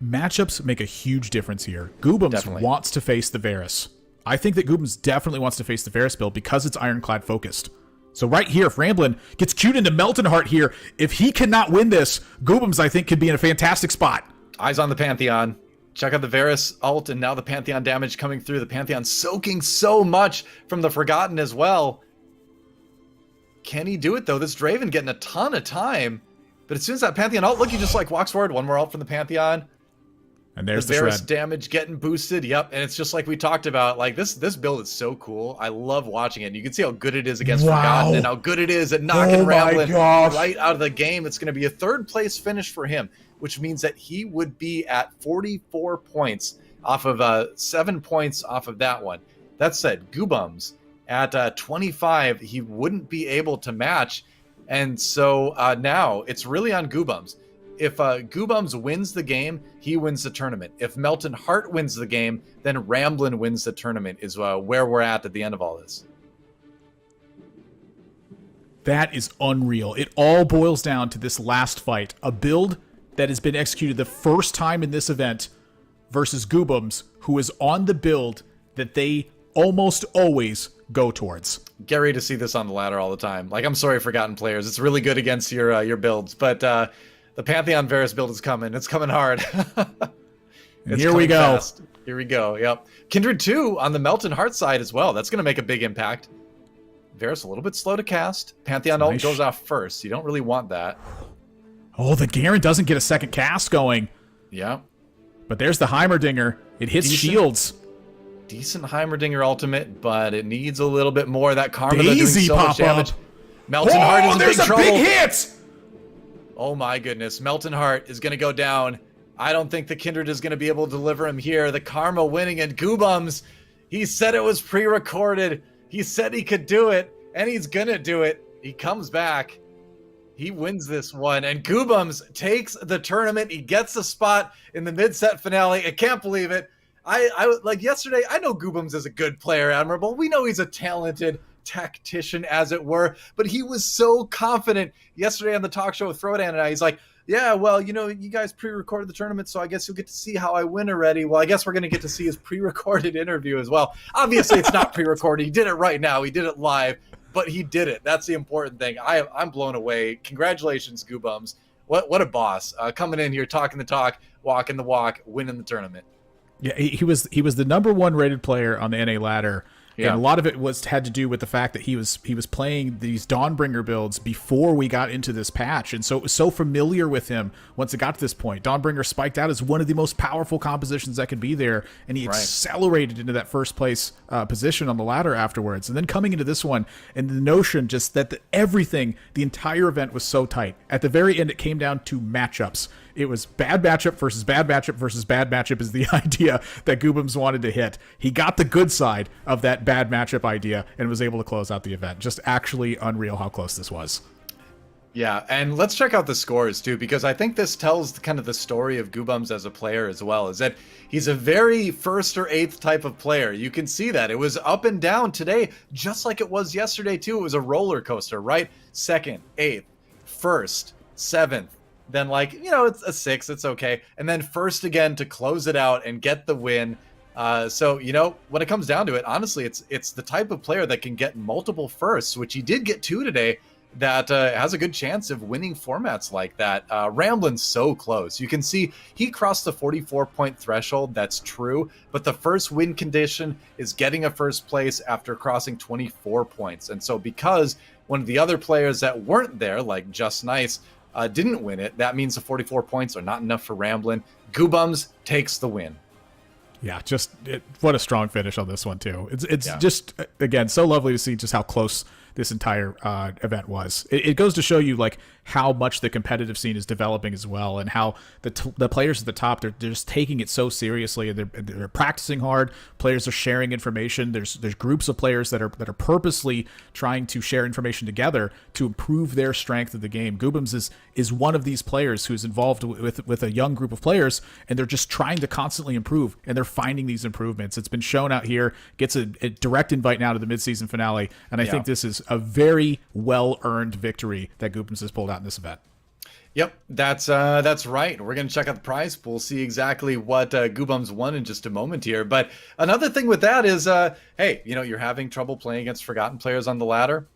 Matchups make a huge difference here. Goobums wants to face the Varus. I think that Goobums definitely wants to face the Varus build because it's Ironclad focused. So right here, if Ramblin gets queued into Melton Hart here, if he cannot win this, Goobums, I think, could be in a fantastic spot. Eyes on the Pantheon. Check out the Varus ult, and now the Pantheon damage coming through. The Pantheon soaking so much from the Forgotten as well. Can he do it, though? This Draven getting a ton of time. But as soon as that Pantheon ult, look, he just like walks forward. One more ult from the Pantheon. And there's the Varus shred. damage getting boosted. Yep, and it's just like we talked about. Like this build is so cool. I love watching it. And you can see how good it is against Forgotten and how good it is at knocking Ramblin right out of the game. It's going to be a third place finish for him, which means that he would be at 44 points off of 7 points off of that one. That said, Goobums at 25, he wouldn't be able to match. And so now it's really on Goobums. If Goobums wins the game, he wins the tournament. If Melton Hart wins the game, then Ramblin wins the tournament is where we're at the end of all this. That is unreal. It all boils down to this last fight. A build that has been executed the first time in this event versus Goobums, who is on the build that they almost always go towards. Get ready to see this on the ladder all the time. Like, I'm sorry, Forgotten players. It's really good against your builds, but the Pantheon Varus build is coming. It's coming hard. Here we go. Fast. Here we go. Yep. Kindred 2 on the Melton Hart side as well. That's going to make a big impact. Varus a little bit slow to cast. Pantheon ult goes off first. You don't really want that. Oh, the Garen doesn't get a second cast going. Yeah. But there's the Heimerdinger. It hits shields. Decent Heimerdinger ultimate, but it needs a little bit more. That Karma doing so much damage. Melton Hart is in big trouble. Big hit! Oh my goodness. Melton Hart is going to go down. I don't think the Kindred is going to be able to deliver him here. The Karma winning, and Goobums, he said it was pre-recorded. He said he could do it, and he's going to do it. He comes back. He wins this one, and Goobums takes the tournament. He gets the spot in the mid-set finale. I can't believe it. I like yesterday, I know Goobums is a good player, Admirable. We know he's a talented tactician, as it were, but he was so confident yesterday on the talk show with Frodan and I. He's like, yeah, well, you know, you guys pre-recorded the tournament, so I guess you'll get to see how I win already. Well, I guess we're going to get to see his pre-recorded interview as well. Obviously, it's not pre-recorded. He did it right now. He did it live, but he did it. That's the important thing. I'm blown away. Congratulations, Goobums. What a boss. Coming in here, talking the talk, walking the walk, winning the tournament. Yeah, he was the number one rated player on the NA ladder. Yeah. And a lot of it had to do with the fact that he was playing these Dawnbringer builds before we got into this patch, and so it was so familiar with him once it got to this point. Dawnbringer spiked out as one of the most powerful compositions that could be there, and he accelerated into that first place position on the ladder afterwards. And then coming into this one, and the notion just that the entire event was so tight. At the very end, it came down to matchups. It was bad matchup versus bad matchup versus bad matchup is the idea that Goobums wanted to hit. He got the good side of that bad matchup idea and was able to close out the event. Just actually unreal how close this was. Yeah, and let's check out the scores too, because I think this tells kind of the story of Goobums as a player as well, is that he's a very first or eighth type of player. You can see that. It was up and down today, just like it was yesterday too. It was a roller coaster, right? Second, eighth, first, seventh. Then, like, you know, it's a 6, it's okay. And then first again to close it out and get the win. So, you know, when it comes down to it, honestly, it's the type of player that can get multiple firsts, which he did get 2 today, that has a good chance of winning formats like that. Ramblin's so close. You can see he crossed the 44-point threshold. That's true. But the first win condition is getting a first place after crossing 24 points. And so because one of the other players that weren't there, like Just Nice, didn't win it, that means the 44 points are not enough for Ramblin. Goobums takes the win. Yeah, what a strong finish on this one too. It's just, again, so lovely to see just how close this entire event was. It goes to show you like how much the competitive scene is developing as well, and how the players at the top, they're just taking it so seriously, and they're practicing hard. Players are sharing information. There's groups of players that are purposely trying to share information together to improve their strength of the game. Goobums is one of these players who's involved with a young group of players, and they're just trying to constantly improve, and they're finding these improvements. It's been shown out here, gets a direct invite now to the midseason finale, and I think this is a very well-earned victory that Goopums has pulled out in this event. Yep, that's right. We're going to check out the prize pool, see exactly what Goobums won in just a moment here. But another thing with that is, hey, you know, you're having trouble playing against forgotten players on the ladder.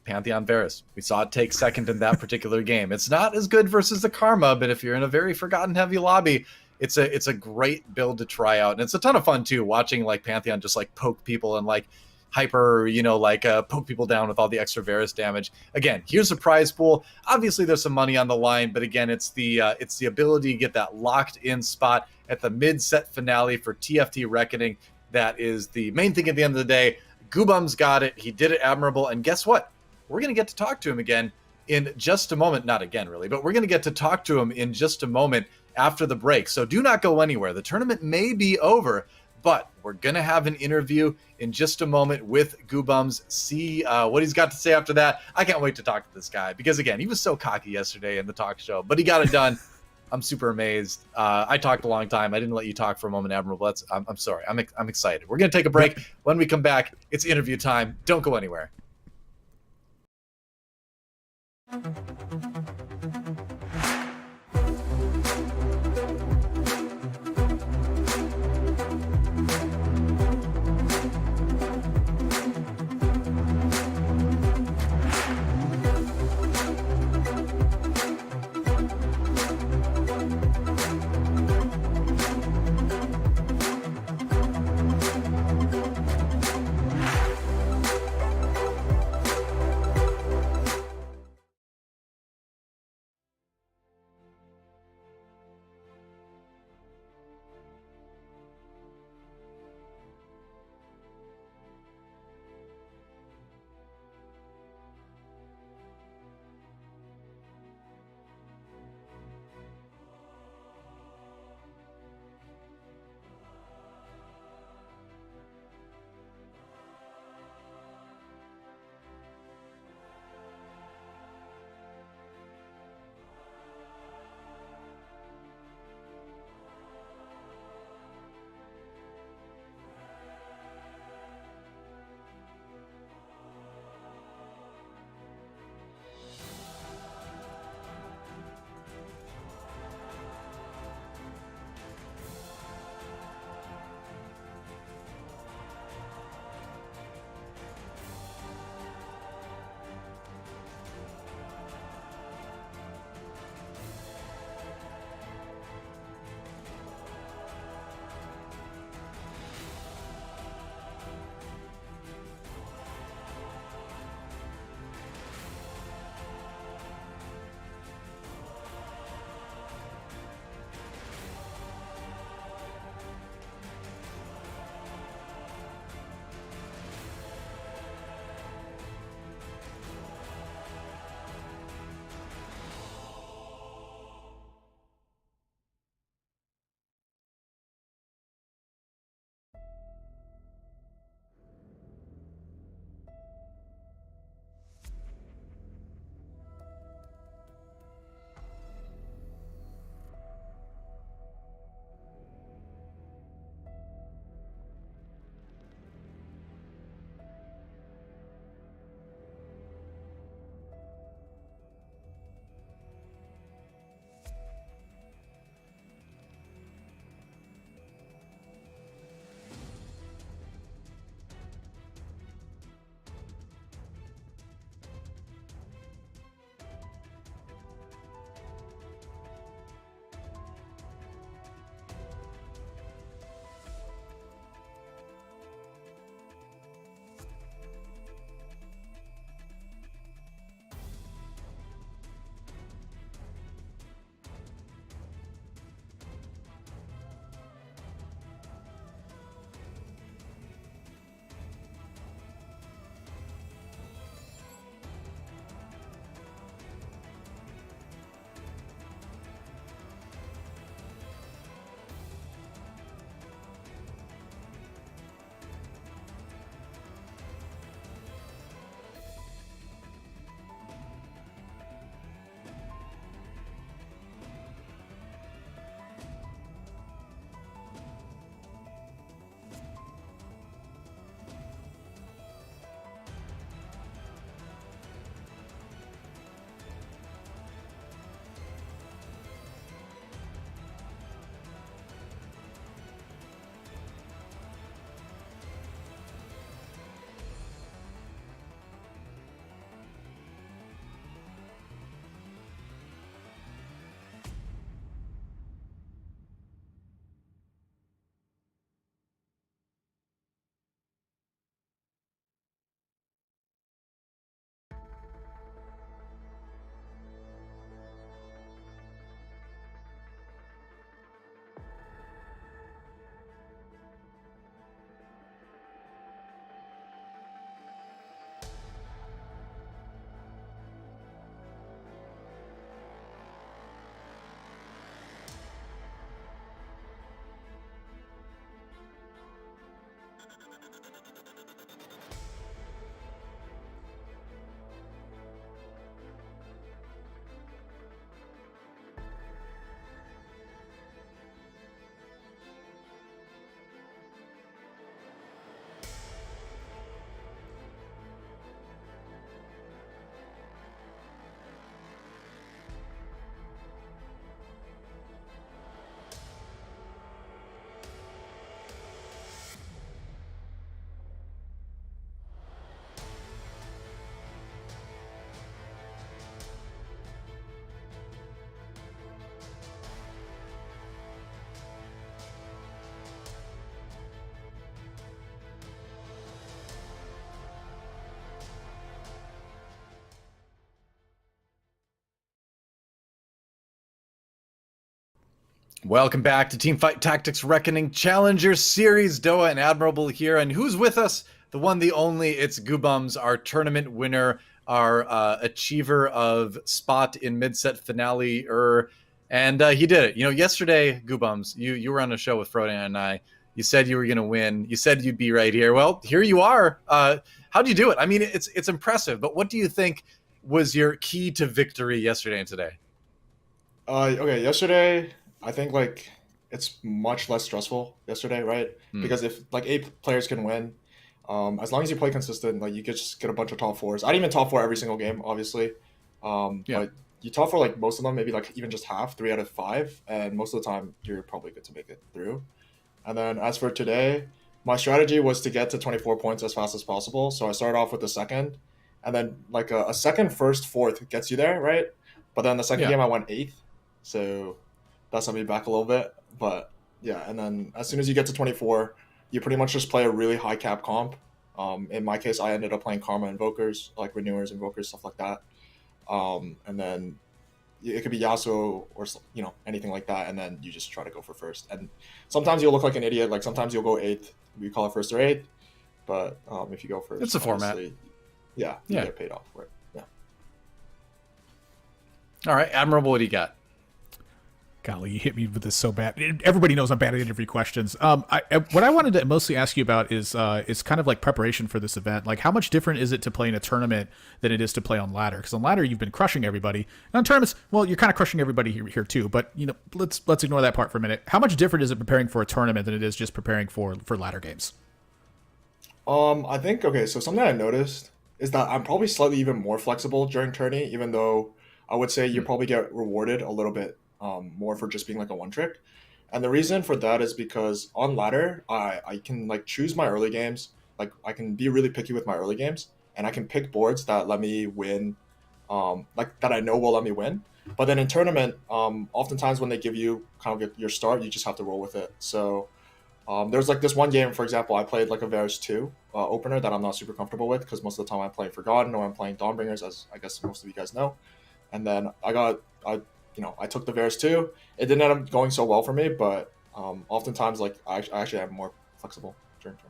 Pantheon Varus. We saw it take second in that particular game. It's not as good versus the Karma, but if you're in a very forgotten heavy lobby, it's a great build to try out. And it's a ton of fun too, watching like Pantheon just like poke people and like hyper, you know, like poke people down with all the extra Varus damage. Again, here's a prize pool. Obviously there's some money on the line, but again, it's the ability to get that locked in spot at the mid-set finale for TFT Reckoning. That is the main thing at the end of the day. Goobums got it. He did it admirable. And guess what? We're going to get to talk to him again in just a moment. Not again, really, but we're going to get to talk to him in just a moment after the break. So do not go anywhere. The tournament may be over, but we're going to have an interview in just a moment with Goobums. See what he's got to say after that. I can't wait to talk to this guy because, again, he was so cocky yesterday in the talk show, but he got it done. I'm super amazed. I talked a long time. I didn't let you talk for a moment, Admirable. I'm sorry. I'm excited. We're going to take a break. When we come back, it's interview time. Don't go anywhere. Welcome back to Teamfight Tactics Reckoning Challenger Series. DoA and Admirable here, and who's with us? The one, the only. It's Goobums, our tournament winner, our achiever of spot in mid-set finale. And he did it. You know, yesterday, Goobums, you were on a show with Frodan and I. You said you were going to win. You said you'd be right here. Well, here you are. How'd you do it? I mean, it's impressive. But what do you think was your key to victory yesterday and today? Okay, yesterday I think like it's much less stressful yesterday, right? Because if like 8 players can win, as long as you play consistent, like you could just get a bunch of top fours. I didn't even top four every single game, obviously. Yeah. But you top four like most of them, maybe like even just half, 3 out of 5, and most of the time you're probably good to make it through. And then as for today, my strategy was to get to 24 points as fast as possible. So I started off with the second, and then like a second, first, fourth gets you there, right? But then the second Yeah. game I went eighth, so that set me back a little bit. But yeah, and then as soon as you get to 24, you pretty much just play a really high cap comp. In my case, I ended up playing Karma Invokers, like Renewers, Invokers, stuff like that. And then it could be Yasuo or anything like that, and then you just try to go for first. And sometimes you'll look like an idiot. Like sometimes you'll go eighth. We call it first or eighth. But if you go first, It's a format. Yeah, you get paid off for it. Yeah. All right, Admirable, what do you got? Golly, you hit me with this so bad. Everybody knows I'm bad at interview questions. What I wanted to mostly ask you about is kind of like preparation for this event. Like, how much different is it to play in a tournament than it is to play on ladder? Because on ladder, you've been crushing everybody. And on tournaments, well, you're kind of crushing everybody here too. But let's ignore that part for a minute. How much different is it preparing for a tournament than it is just preparing for ladder games? I think okay. So something I noticed is that I'm probably slightly even more flexible during tourney, even though I would say you probably get rewarded a little bit more for just being like a one trick. And the reason for that is because on ladder, I can like choose my early games. Like I can be really picky with my early games, and I can pick boards that let me win, like that I know will let me win. But then in tournament, oftentimes when they give you kind of your start, you just have to roll with it. So there's like this one game, for example, I played like a Varus 2 opener that I'm not super comfortable with because most of the time I'm playing Forgotten or I'm playing Dawnbringers, as I guess most of you guys know. And then I took the Varus 2. It didn't end up going so well for me, but oftentimes like I actually am more flexible during tournaments.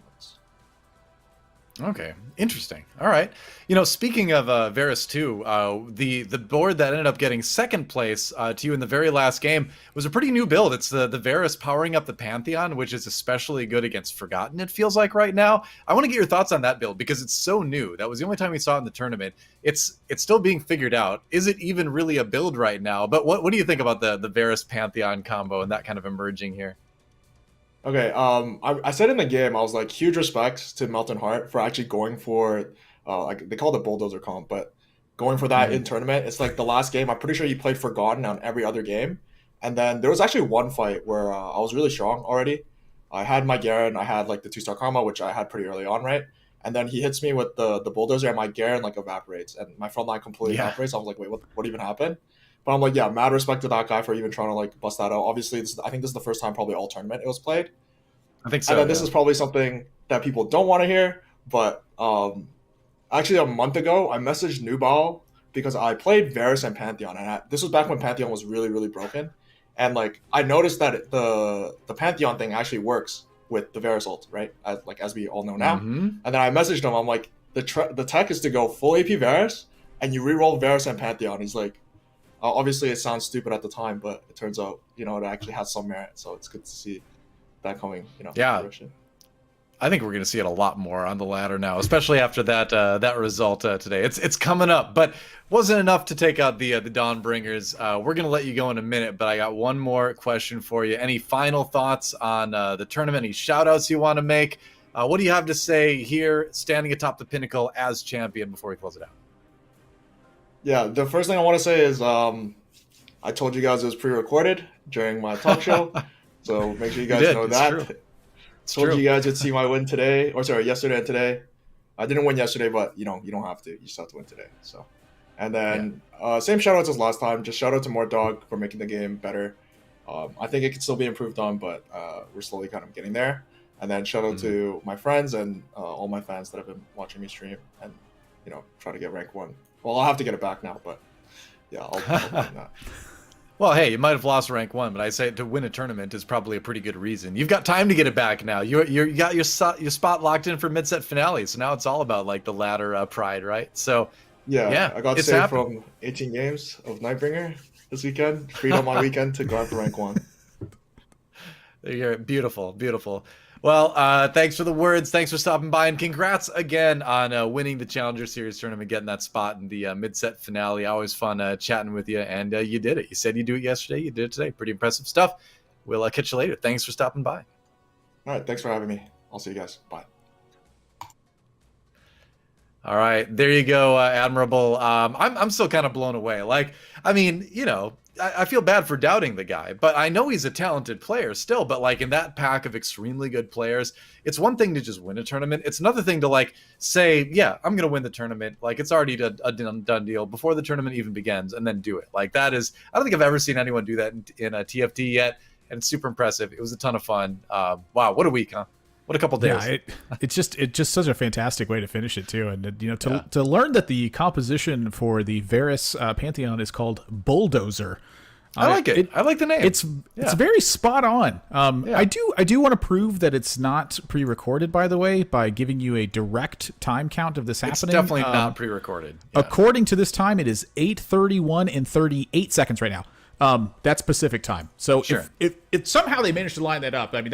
Okay, interesting. All right. You know, speaking of Varus 2, the board that ended up getting second place to you in the very last game was a pretty new build. It's the Varus powering up the Pantheon, which is especially good against Forgotten, it feels like right now. I want to get your thoughts on that build because it's so new. That was the only time we saw it in the tournament. It's still being figured out. Is it even really a build right now? But what do you think about the Varus Pantheon combo and that kind of emerging here? Okay, I said in the game, I was like, huge respect to Melton Hart for actually going for, like they call it the bulldozer comp, but going for that in tournament. It's like the last game. I'm pretty sure he played Forgotten on every other game, and then there was actually one fight where I was really strong already. I had my Garen, I had like the 2-star karma, which I had pretty early on, right? And then he hits me with the bulldozer, and my Garen like evaporates, and my front line completely evaporates. I was like, wait, what even happened? But I'm like, yeah, mad respect to that guy for even trying to like bust that out. Obviously, I think this is the first time probably all tournament it was played. I think so. And then this is probably something that people don't want to hear, but actually a month ago, I messaged Nubal because I played Varus and Pantheon, and this was back when Pantheon was really, really broken. And like I noticed that the Pantheon thing actually works with the Varus ult, right? As we all know now. And then I messaged him. I'm like, the tech is to go full AP Varus, and you reroll Varus and Pantheon. He's like, obviously it sounds stupid at the time, but it turns out it actually has some merit. So it's good to see that coming, Yeah. fruition. I think we're going to see it a lot more on the ladder now, especially after that result today. It's coming up, but wasn't enough to take out the Dawnbringers. We're going to let you go in a minute, but I got one more question for you. Any final thoughts on the tournament? Any shout-outs you want to make? What do you have to say here, standing atop the pinnacle as champion before we close it out? Yeah, the first thing I want to say is I told you guys it was pre-recorded during my talk show, so make sure you guys know that. True. Told you guys would see my win today, yesterday and today. I didn't win yesterday, but you don't have to. You just have to win today. So, and then same shout outs as last time. Just shout out to Mordog for making the game better. I think it could still be improved on, but we're slowly kind of getting there. And then shout out to my friends and all my fans that have been watching me stream and try to get rank 1. Well, I'll have to get it back now, but yeah, I'll win that. Well, hey, you might have lost rank 1, but I say to win a tournament is probably a pretty good reason. You've got time to get it back now. You got your spot locked in for mid-set finale, so now it's all about like the ladder pride, right? So Yeah, I got it's saved happening. from 18 games of Nightbringer this weekend. Freed on my weekend to grind for rank 1. You're beautiful, beautiful. Well, thanks for the words. Thanks for stopping by, and congrats again on winning the Challenger Series tournament, getting that spot in the mid-set finale. Always fun chatting with you, and you did it. You said you'd do it yesterday. You did it today. Pretty impressive stuff. We'll catch you later. Thanks for stopping by. All right, thanks for having me. I'll see you guys. Bye. All right, there you go, Admirable. I'm still kind of blown away. Like, I mean, you know, I feel bad for doubting the guy, but I know he's a talented player still. But like in that pack of extremely good players, it's one thing to just win a tournament. It's another thing to like say, yeah, I'm gonna win the tournament. Like it's already a done deal before the tournament even begins, and then do it. Like that is, I don't think I've ever seen anyone do that in a TFT yet, and it's super impressive. It was a ton of fun. Wow, what a week, huh? What a couple days. Yeah, it's just such a fantastic way to finish it too, and you know to learn that the composition for the Varus Pantheon is called Bulldozer. I like it. I like the name. It's very spot on. I do want to prove that it's not pre-recorded, by the way, by giving you a direct time count of this happening. It's definitely not pre-recorded. Yeah. According to this time, it is 8:31 and 38 seconds right now. That's Pacific time. So sure. if somehow they managed to line that up, I mean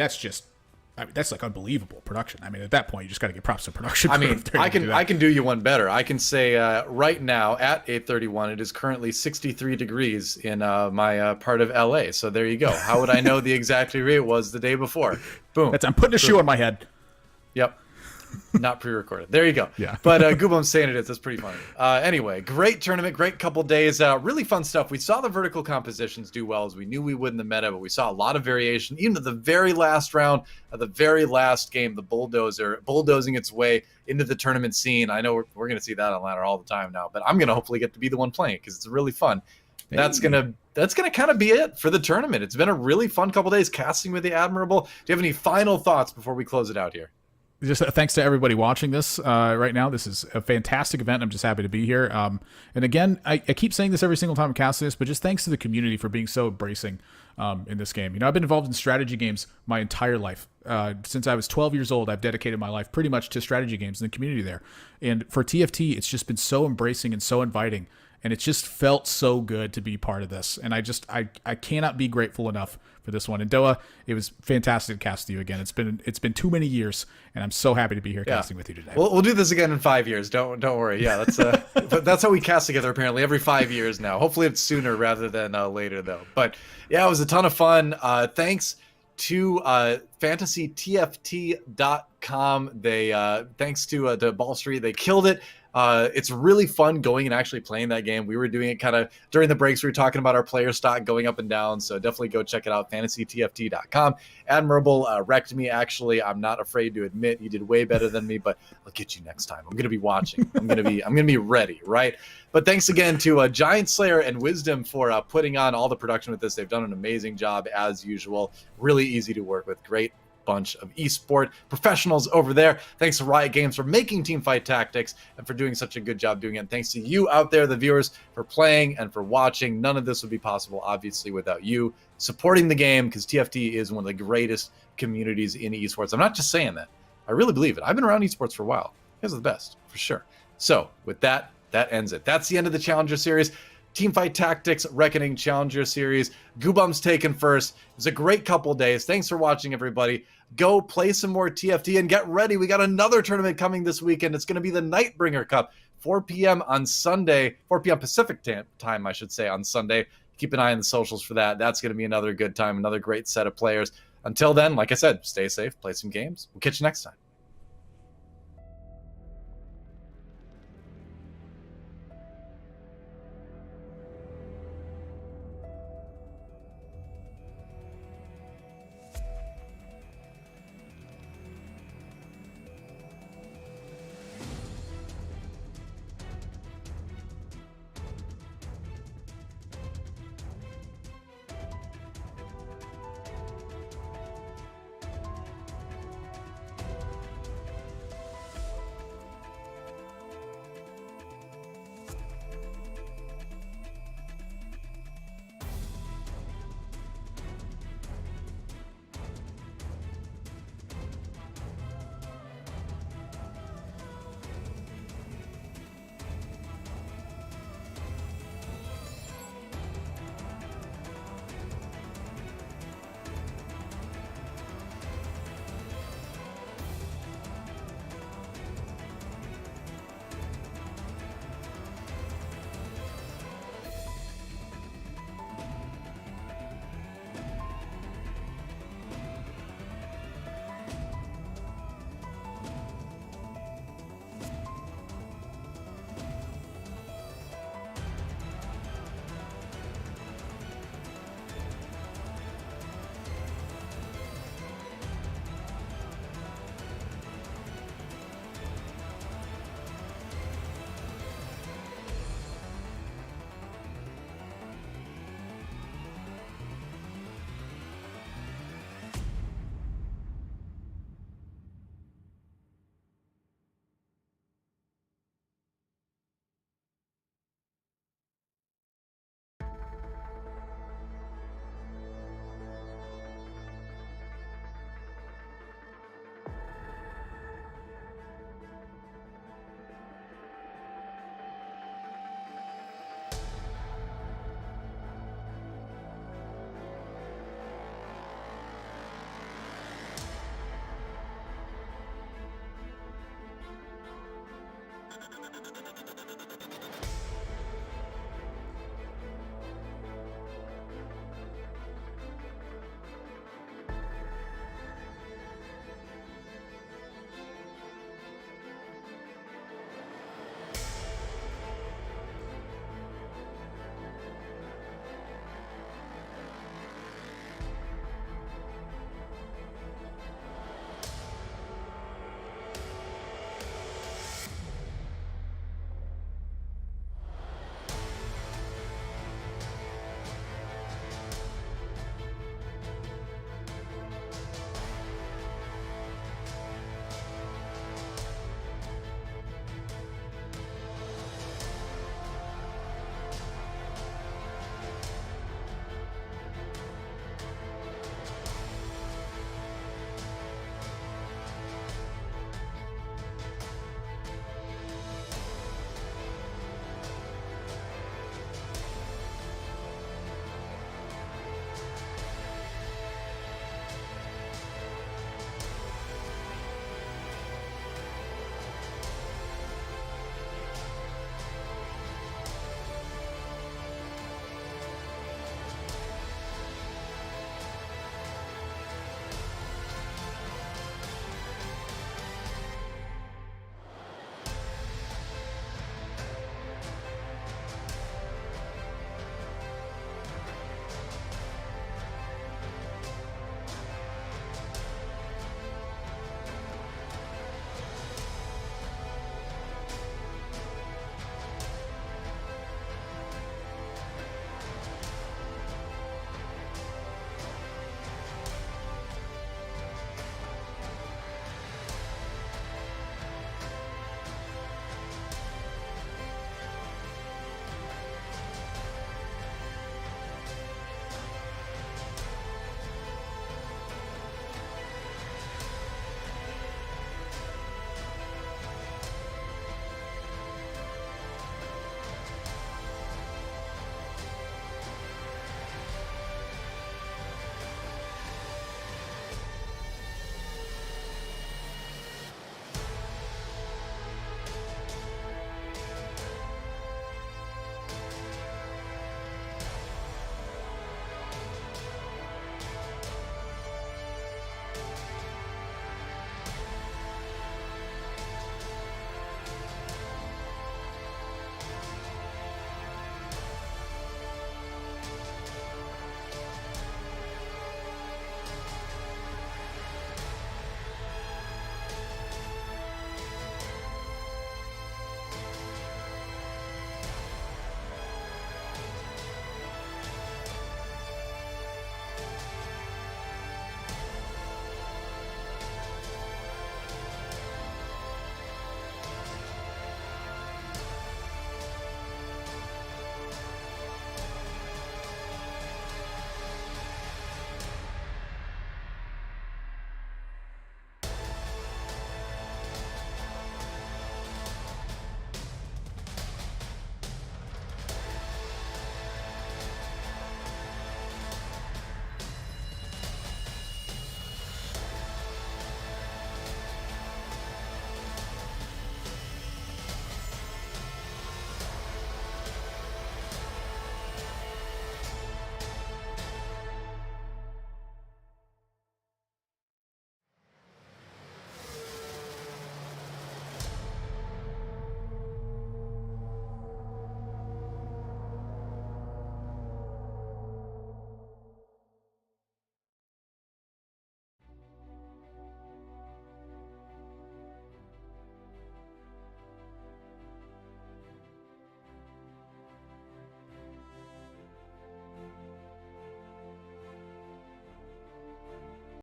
that's like unbelievable production. I mean, at that point, you just got to give props to production. I mean, I can do you one better. I can say right now at 8:31, it is currently 63 degrees in my part of LA. So there you go. How would I know the exact degree it was the day before? Boom. I'm putting a shoe on my head. Yep. Not pre-recorded. There you go. Yeah. But Goobum's saying it is. That's pretty funny. Anyway, great tournament. Great couple days. Really fun stuff. We saw the vertical compositions do well, as we knew we would in the meta, but we saw a lot of variation. Even at the very last round of the very last game, the Bulldozer bulldozing its way into the tournament scene. I know we're going to see that on ladder all the time now, but I'm going to hopefully get to be the one playing because it's really fun. Hey. That's gonna kind of be it for the tournament. It's been a really fun couple days casting with the Admirable. Do you have any final thoughts before we close it out here? Just thanks to everybody watching this right now. This is a fantastic event. I'm just happy to be here. And again, I keep saying this every single time I'm casting this, but just thanks to the community for being so embracing in this game. You know, I've been involved in strategy games my entire life. Since I was 12 years old, I've dedicated my life pretty much to strategy games in the community there. And for TFT, it's just been so embracing and so inviting. And it just felt so good to be part of this. And I cannot be grateful enough for this one. And DoA, it was fantastic to cast with you again. It's been too many years, and I'm so happy to be here casting with you today. We'll do this again in 5 years. Don't worry. Yeah, that's how we cast together apparently every 5 years now. Hopefully it's sooner rather than later though. But yeah, it was a ton of fun. Thanks to fantasytft.com. They thanks to Ball Street, they killed it. It's really fun going and actually playing that game. We were doing it kind of during the breaks. We were talking about our player stock going up and down. So definitely go check it out. fantasytft.com. Admirable wrecked me. Actually, I'm not afraid to admit he did way better than me, but I'll get you next time. I'm going to be watching. I'm going to be ready. Right. But thanks again to giantslayer and Wisdom for putting on all the production with this. They've done an amazing job as usual. Really easy to work with. Great bunch of esport professionals over there. Thanks to Riot Games for making Teamfight Tactics and for doing such a good job doing it. And thanks to you out there, the viewers, for playing and for watching. None of this would be possible, obviously, without you supporting the game, because TFT is one of the greatest communities in esports. I'm not just saying that. I really believe it. I've been around esports for a while. You guys are the best, for sure. So with that ends it. That's the end of the Challenger Series. Teamfight Tactics Reckoning Challenger Series. Goobum's taken first. It was a great couple days. Thanks for watching, everybody. Go play some more TFT and get ready. We got another tournament coming this weekend. It's going to be the Nightbringer Cup, 4 p.m. on Sunday, 4 p.m. Pacific time, I should say, on Sunday. Keep an eye on the socials for that. That's going to be another good time, another great set of players. Until then, like I said, stay safe, play some games. We'll catch you next time.